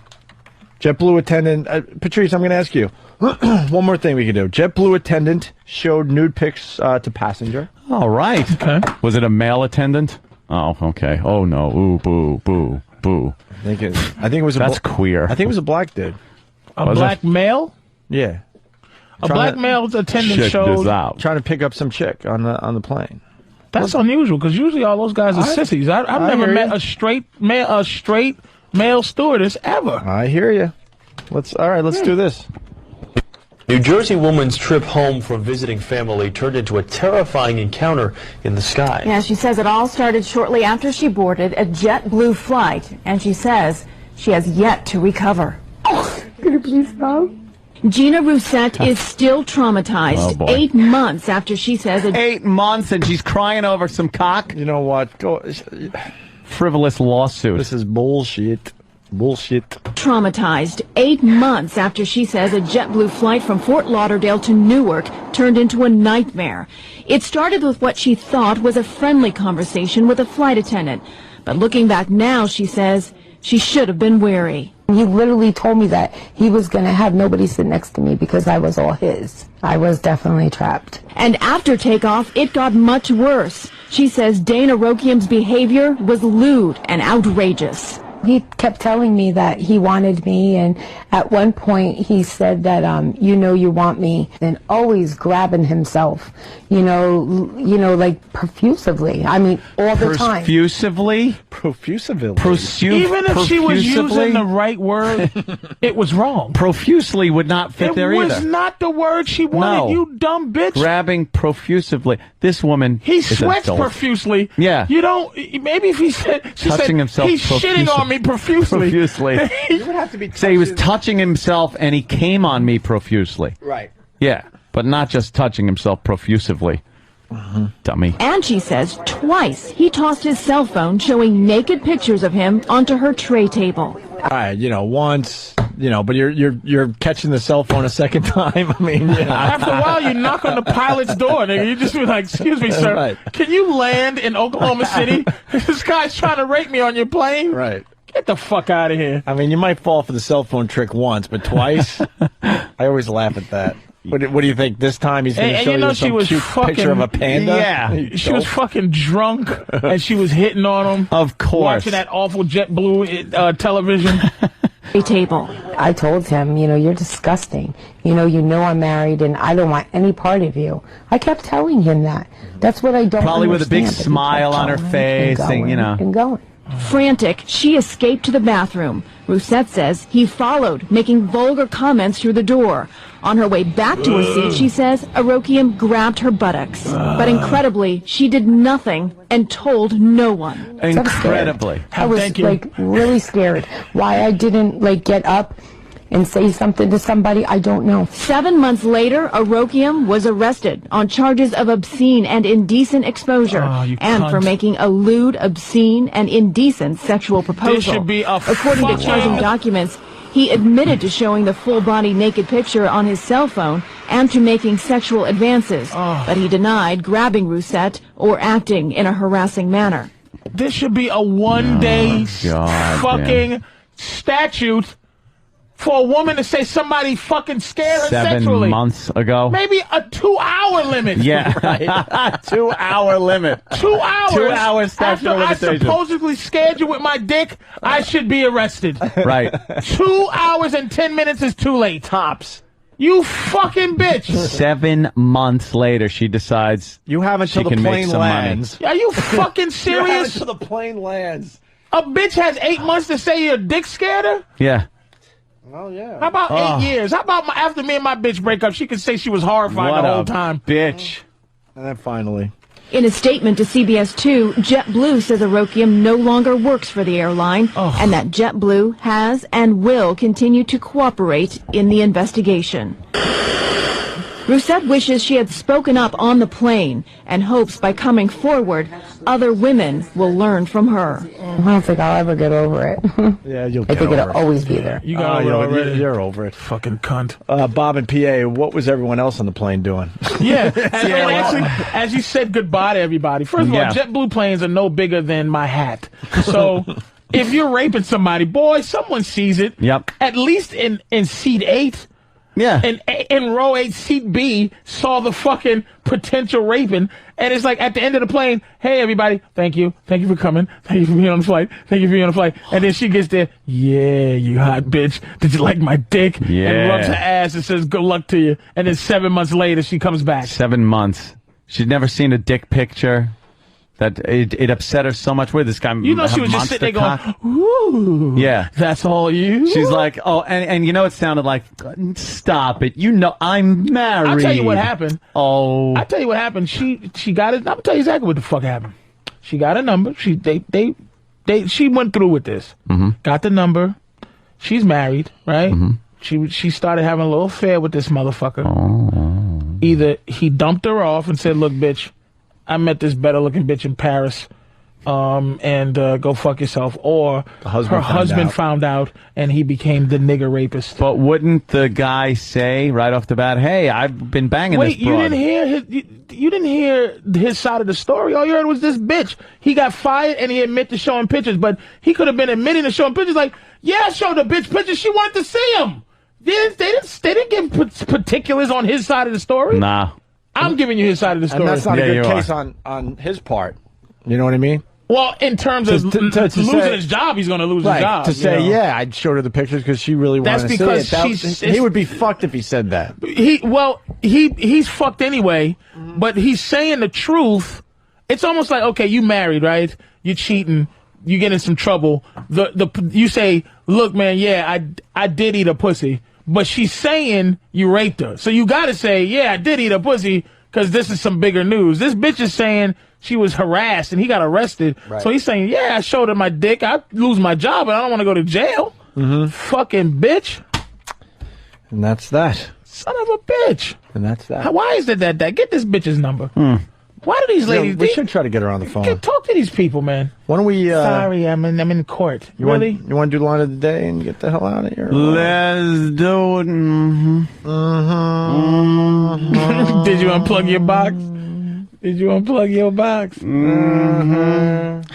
JetBlue attendant, Patrice, I'm going to ask you one more thing we could do. JetBlue attendant showed nude pics to passenger. All right. Okay. Was it a male attendant? Oh, okay. Oh, no. Ooh, boo, boo, boo. I think it was. That's queer. I think it was a black dude. A black male? Yeah. A black male attendant Check showed. this out. Trying to pick up some chick on the plane. That's unusual because usually all those guys are sissies. I've never met a straight male stewardess ever. I hear you. Let's do this. New Jersey woman's trip home from visiting family turned into a terrifying encounter in the sky. Yeah, she says it all started shortly after she boarded a JetBlue flight, and she says she has yet to recover. Could you please stop? Gina Rousset is still traumatized. Oh, boy. 8 months after she says 8 months and she's crying over some cock? You know what? Go. Frivolous lawsuit. This is bullshit. Bullshit. Traumatized 8 months after she says a JetBlue flight from Fort Lauderdale to Newark turned into a nightmare. It started with what she thought was a friendly conversation with a flight attendant. But looking back now, she says she should have been wary. He literally told me that he was going to have nobody sit next to me because I was all his. I was definitely trapped. And after takeoff, it got much worse. She says Dana Rokiam's behavior was lewd and outrageous. He kept telling me that he wanted me, and at one point he said that, you know you want me, and always grabbing himself, like profusively. I mean, all the time. Profusively? Even if she was using the right word, it was wrong. Profusely would not fit there either. It was not the word she wanted, No. you dumb bitch. Grabbing profusely. This woman He is sweats adult. profusely. Yeah. You don't, maybe if he said, she Touching said, himself he's shitting on me profusely. You would have to be Say he was touching himself and he came on me profusely. Right. Yeah, but not just touching himself profusively. Dummy. And she says twice he tossed his cell phone showing naked pictures of him onto her tray table. All right, once, but you're catching the cell phone a second time. I mean, After a while, you knock on the pilot's door, nigga. You just be like, excuse me, sir. Right. Can you land in Oklahoma City? This guy's trying to rape me on your plane. Right. Get the fuck out of here. I mean, you might fall for the cell phone trick once, but twice, I always laugh at that. What do you think? This time he's going to show you some cute picture of a panda? Yeah. She was fucking drunk, and she was hitting on him. Of course. Watching that awful JetBlue television. Table. I told him, you're disgusting. You know I'm married and I don't want any part of you. I kept telling him that. That's what I don't Probably with a big understand, but he smile kept on her going face, and going. Frantic, she escaped to the bathroom. Rousset says he followed, making vulgar comments through the door. On her way back to her seat, she says Arokiam grabbed her buttocks. But incredibly, she did nothing and told no one. Incredibly. I was really scared. Why I didn't get up and say something to somebody, I don't know. 7 months later, Arokiam was arrested on charges of obscene and indecent exposure and for making a lewd, obscene, and indecent sexual proposal. This should be a According to charging documents, he admitted to showing the full-body naked picture on his cell phone and to making sexual advances, but he denied grabbing Rousset or acting in a harassing manner. This should be a one-day fucking statute for a woman to say somebody fucking scared her 7 sexually. months ago. Maybe a 2-hour limit. Yeah. Right. 2 hour limit. 2 hours. 2 hours statute of After I limitation. supposedly scared you with my dick, I should be arrested. Right. 2 hours and 10 minutes is too late. Tops. You fucking bitch. 7 months later, she decides you have until she the can make plane some lands. Are you fucking You have serious? until the plane lands. A bitch has 8 months to say your dick scared her? money. Yeah. Oh, yeah. How about 8 years? How about after me and my bitch break up, she could say she was horrified What the whole a time. bitch. And then finally. In a statement to CBS 2, JetBlue says Arokiam no longer works for the airline and that JetBlue has and will continue to cooperate in the investigation. Rousset wishes she had spoken up on the plane and hopes by coming forward, other women will learn from her. I don't think I'll ever get over it. Yeah, you'll I get think over it'll it. always be there. You got over it already. You're over it. Fucking cunt. Bob and PA, what was everyone else on the plane doing? Yeah, and actually, as you said goodbye to everybody, first of all, JetBlue planes are no bigger than my hat. So if you're raping somebody, boy, someone sees it. Yep. At least in seat 8. Yeah. And in row 8, seat B, saw the fucking potential raping. And it's like at the end of the plane, hey, everybody, thank you. Thank you for coming. Thank you for being on the flight. Thank you for being on the flight. And then she gets there, yeah, you hot bitch. Did you like my dick? Yeah. And rubs her ass and says, good luck to you. And then 7 months later, she comes back. 7 months. She'd never seen a dick picture. That it upset her so much. Where this guy, you know, she was just sitting there going, ooh, yeah, that's all you. She's like, oh, and you know, it sounded like, stop it. You know, I'm married. I'll tell you what happened. Oh, I'll tell you what happened. She got it. I'll tell you exactly what the fuck happened. She got a number. She went through with this. Mm-hmm. Got the number. She's married, right? Mm-hmm. She started having a little affair with this motherfucker. Oh. Either he dumped her off and said, look, bitch, I met this better looking bitch in Paris and go fuck yourself, or The husband her found husband out. found out and he became the nigger rapist. But wouldn't the guy say right off the bat, "Hey, I've been banging Wait, this broad"? you didn't hear his side of the story. All you heard was this bitch. He got fired and he admitted to showing pictures, but he could have been admitting to showing pictures. Like, yeah, I showed the bitch pictures. She wanted to see him. They didn't give particulars on his side of the story. Nah. I'm giving you his side of the story. And that's not Yeah, a you good are. case on his part. You know what I mean? Well, in terms of To losing say- his job, he's going to lose Right. his job. To say, you know? yeah, I showed her the pictures because she really That's wanted to because see it. she's- He would be fucked if he said that. He's fucked anyway, but he's saying the truth. It's almost like, okay, you married, right? You're cheating. You get in some trouble. You say, look, man, yeah, I did eat a pussy, but she's saying you raped her. So you got to say, yeah, I did eat a pussy because this is some bigger news. This bitch is saying she was harassed and he got arrested. Right. So he's saying, yeah, I showed her my dick. I lose my job, but I don't want to go to jail. Fucking bitch. And that's that. Son of a bitch. And that's that. Why is it that? Get this bitch's number. Why do these ladies? We should try to get her on the phone. Talk to these people, man. Why don't we? Sorry, I'm in court. You Really? Want to do the line of the day and get the hell out of here? Let's do it. Did you unplug your box? Did you unplug your box?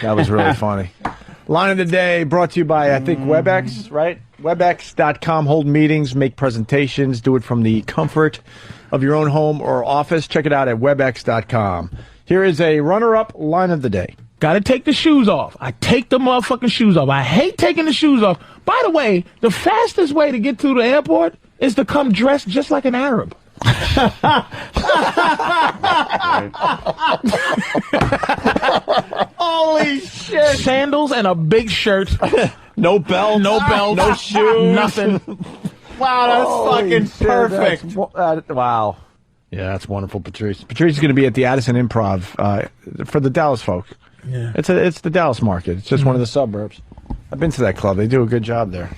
That was really funny. Line of the day brought to you by, I think, WebEx, right? WebEx.com. Hold meetings, make presentations, do it from the comfort of your own home or office. Check it out at WebEx.com. Here is a runner-up line of the day. Got to take the shoes off. I take the motherfucking shoes off. I hate taking the shoes off. By the way, the fastest way to get to the airport is to come dressed just like an Arab. Holy shit. Sandals and a big shirt. No belt. No belt. No shoes. Nothing. Wow, that's Holy fucking shit, perfect. Wow. Yeah, that's wonderful, Patrice. Patrice is going to be at the Addison Improv for the Dallas folks. Yeah. It's the Dallas market. It's just one of the suburbs. I've been to that club. They do a good job there.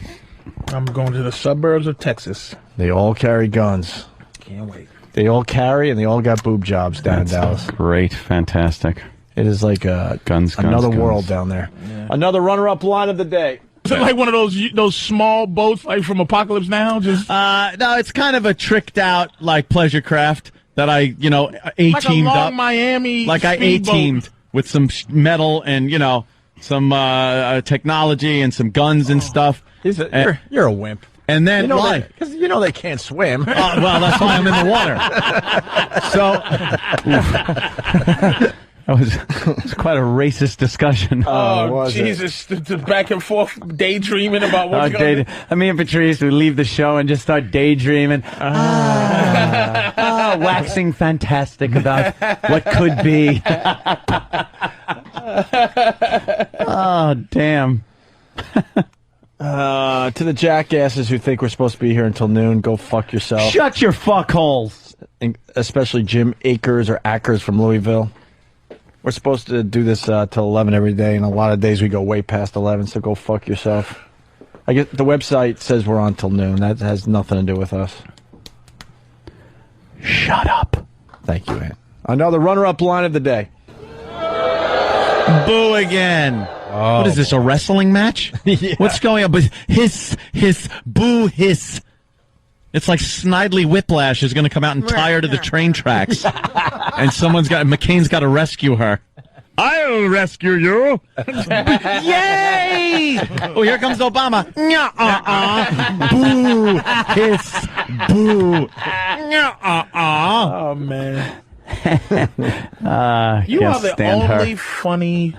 I'm going to the suburbs of Texas. They all carry guns. Can't wait. They all carry, and they all got boob jobs down in Dallas. Great, fantastic. It is like another world down there. Yeah. Another runner-up line of the day. Is it like one of those small boats like from Apocalypse Now? Just no, it's kind of a tricked out like pleasure craft that I like a A-teamed long up. Miami Like I speedboat. A-teamed with some metal and some technology and some guns and stuff. You're a wimp. And then why? Because they can't swim. Well, that's why I'm in the water. So that was quite a racist discussion. Oh, Jesus. The back and forth daydreaming about what's going on. Me and Patrice, we leave the show and just start daydreaming. Waxing fantastic about what could be. Oh, damn. To the jackasses who think we're supposed to be here until noon, go fuck yourself. Shut your fuckholes. And especially Jim Akers or Ackers from Louisville. We're supposed to do this till 11 every day, and a lot of days we go way past 11, so go fuck yourself. I get the website says we're on till noon. That has nothing to do with us. Shut up. Thank you, Ant. Another runner-up line of the day. Boo again. Oh. What is this, a wrestling match? Yeah. What's going on? But hiss, boo, hiss. It's like Snidely Whiplash is going to come out and tie her to the train tracks. And McCain's got to rescue her. I'll rescue you. Yay! Oh, here comes Obama. Boo, hiss, boo. Oh, man. You can't are the stand her. only funny,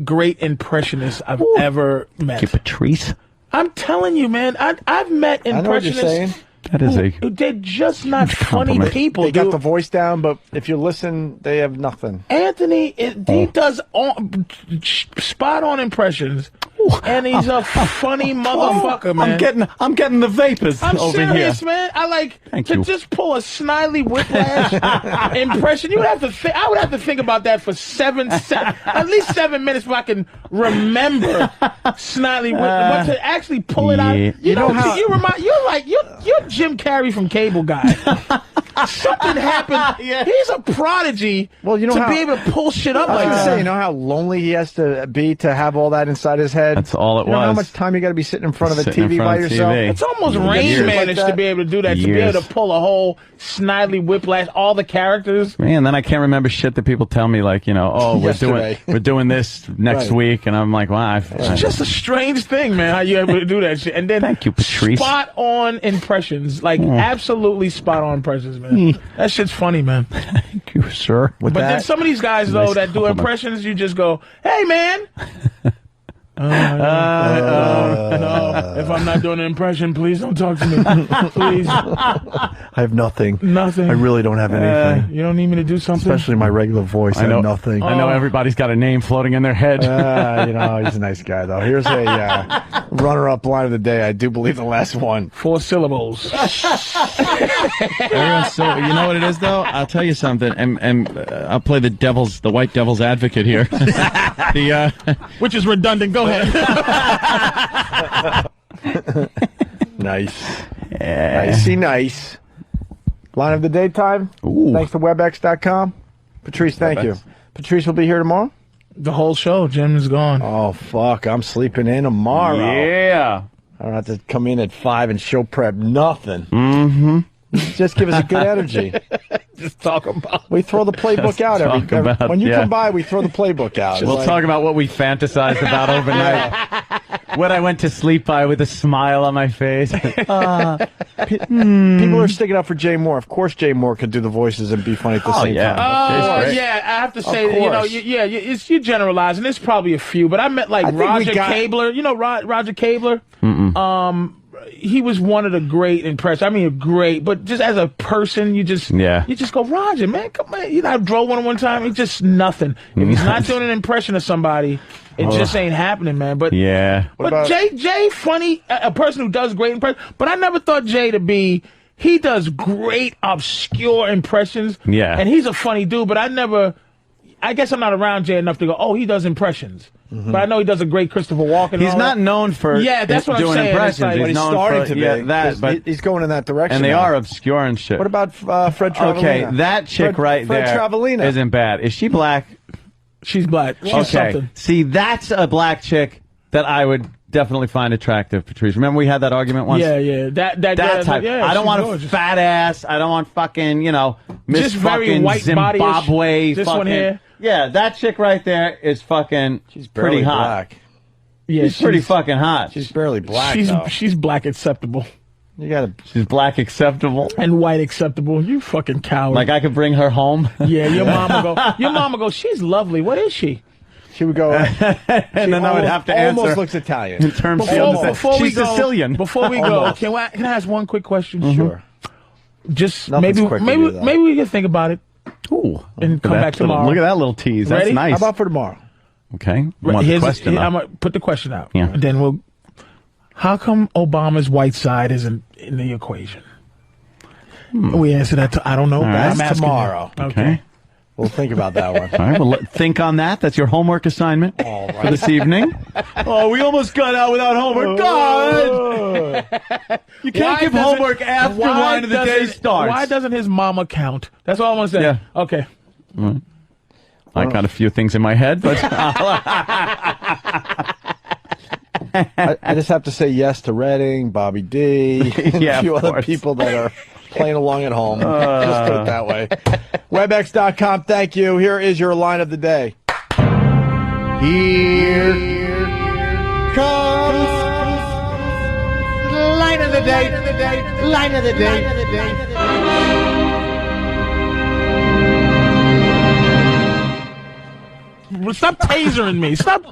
great impressionist I've ever met. You Patrice? I'm telling you, man. I've met I know what you're saying. impressionists. That is They're just not funny compliment. people. They got dude. the voice down, but if you listen, they have nothing. Anthony, he does spot on impressions, and he's a funny motherfucker, man. I'm getting the vapors I'm over serious, here. man. I like Thank to you. just pull a Snidely Whiplash impression. You would have to. I would have to think about that for at least 7 minutes before I can remember Snidely Whiplash. But to actually pull it out, Yeah. you're Jim Carrey from Cable Guy. something happened. He's a prodigy. Well, you know to how, be able to pull shit up I was like gonna that. say, you know how lonely he has to be to have all that inside his head. That's all it you know how was. much time you got to be sitting in front of a Sitting in TV front by of yourself? TV. It's almost Years Rain like managed that. to be able to do that, to be Years. able to pull a whole Snidely Whiplash, all the characters. Man, then I can't remember shit that people tell me, like, oh, Yesterday. we're doing this next Right. week, and I'm like, wow. It's just a strange thing, man, how you able to do that shit. And then Thank you, Patrice. spot on impressions, like absolutely spot on impressions, man. That shit's funny, man. Thank you, sir. But then some of these guys, though, Nice that do compliment. impressions, you just go, hey, man. No, if I'm not doing an impression, please don't talk to me. Please. I have nothing. Nothing. I really don't have anything. You don't need me to do something? Especially my regular voice. I have nothing. I know everybody's got a name floating in their head. He's a nice guy, though. Here's a runner-up line of the day. I do believe the last one. 4 syllables. Everyone's so, you know what it is, though? I'll tell you something, and I'll play the white devil's advocate here. Which is redundant. Go ahead. Nice. Nice. Line of the day time. Ooh. Thanks to WebEx.com. Patrice, thank you. Patrice will be here tomorrow? The whole show. Jim is gone. Oh, fuck. I'm sleeping in tomorrow. Yeah. I don't have to come in at 5 and show prep nothing. Mm-hmm. Just give us a good energy. Just talk about. We throw the playbook out when you come by. We throw the playbook out. We'll talk about what we fantasized about overnight. What I went to sleep by with a smile on my face. People are sticking up for Jay Moore. Of course, Jay Moore could do the voices and be funny at the same time. Oh, yeah. I have to say, you're generalizing. There's probably a few, but I met Roger Cabler. You know Roger Cabler? He was one of the great impressors. I mean, great, but just as a person, you just go, Roger, man, come on. I drove one time. It's just nothing. If he's not doing an impression of somebody, it just ain't happening, man. But Jay, funny, a person who does great impressions. But I never thought Jay to be. He does great obscure impressions. Yeah, and he's a funny dude. But I guess I'm not around Jay enough to go, oh, he does impressions. But I know he does a great Christopher Walken. He's not known for that's what doing I'm saying. impressions. Like, he's known starting for, to be. but he's going in that direction. And they now. are obscure and shit. What about Fred Travalena? Okay, that chick Fred there Travalena. isn't bad. Is she black? She's black. She's something. See, that's a black chick that I would definitely find attractive, Patrice. Remember we had that argument once? Yeah. That type. I don't want a fat ass. I don't want fucking, Miss just very fucking white Zimbabwe. This fucking, one here. Yeah, that chick right there is fucking. She's pretty hot. Black. Yeah, she's pretty fucking hot. She's barely black. She's black acceptable. She's black acceptable and white acceptable. You fucking coward. Like I could bring her home. Yeah, your mama go. She's lovely. What is she? She would go, and then I would have to answer. Almost looks Italian. In terms she's Sicilian. Before we go, can I ask one quick question? Mm-hmm. Sure. Just Nothing's maybe we can think about it. Ooh, and come back tomorrow. Look at that little tease. That's Ready? nice. How about for tomorrow? Okay. I'm gonna put the question out. Yeah. And then how come Obama's white side isn't in the equation? We answer that. I don't know. That's tomorrow. Okay. We'll think about that one. All right. Well, think on that. That's your homework assignment for this evening. Oh, we almost got out without homework. God! You can't give homework after line of the day starts. Why doesn't his mama count? That's all I'm gonna say. Yeah. Okay. I got a few things in my head, but I just have to say yes to Redding, Bobby D, and a few other people that are playing along at home. Just put it that way. WebEx.com, thank you. Here is your line of the day. Here comes line of the day. Line of the day. Stop tasering me. Stop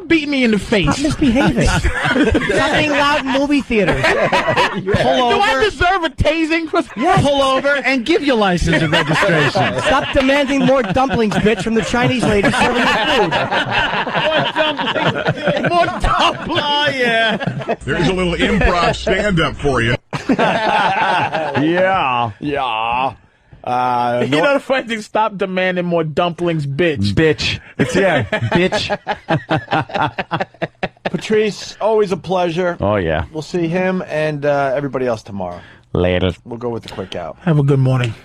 beating me in the face. Stop misbehaving. Stop being loud in movie theaters. Pull over. Do I deserve a tasing? Pull over and give your license and registration. Stop demanding more dumplings, bitch, from the Chinese lady serving you food. More dumplings. Oh, yeah. There's a little improv stand-up for you. Yeah. You know the funny thing? Stop demanding more dumplings, bitch. Bitch. It's bitch. Patrice, always a pleasure. Oh, yeah. We'll see him and everybody else tomorrow. Later. We'll go with the quick out. Have a good morning.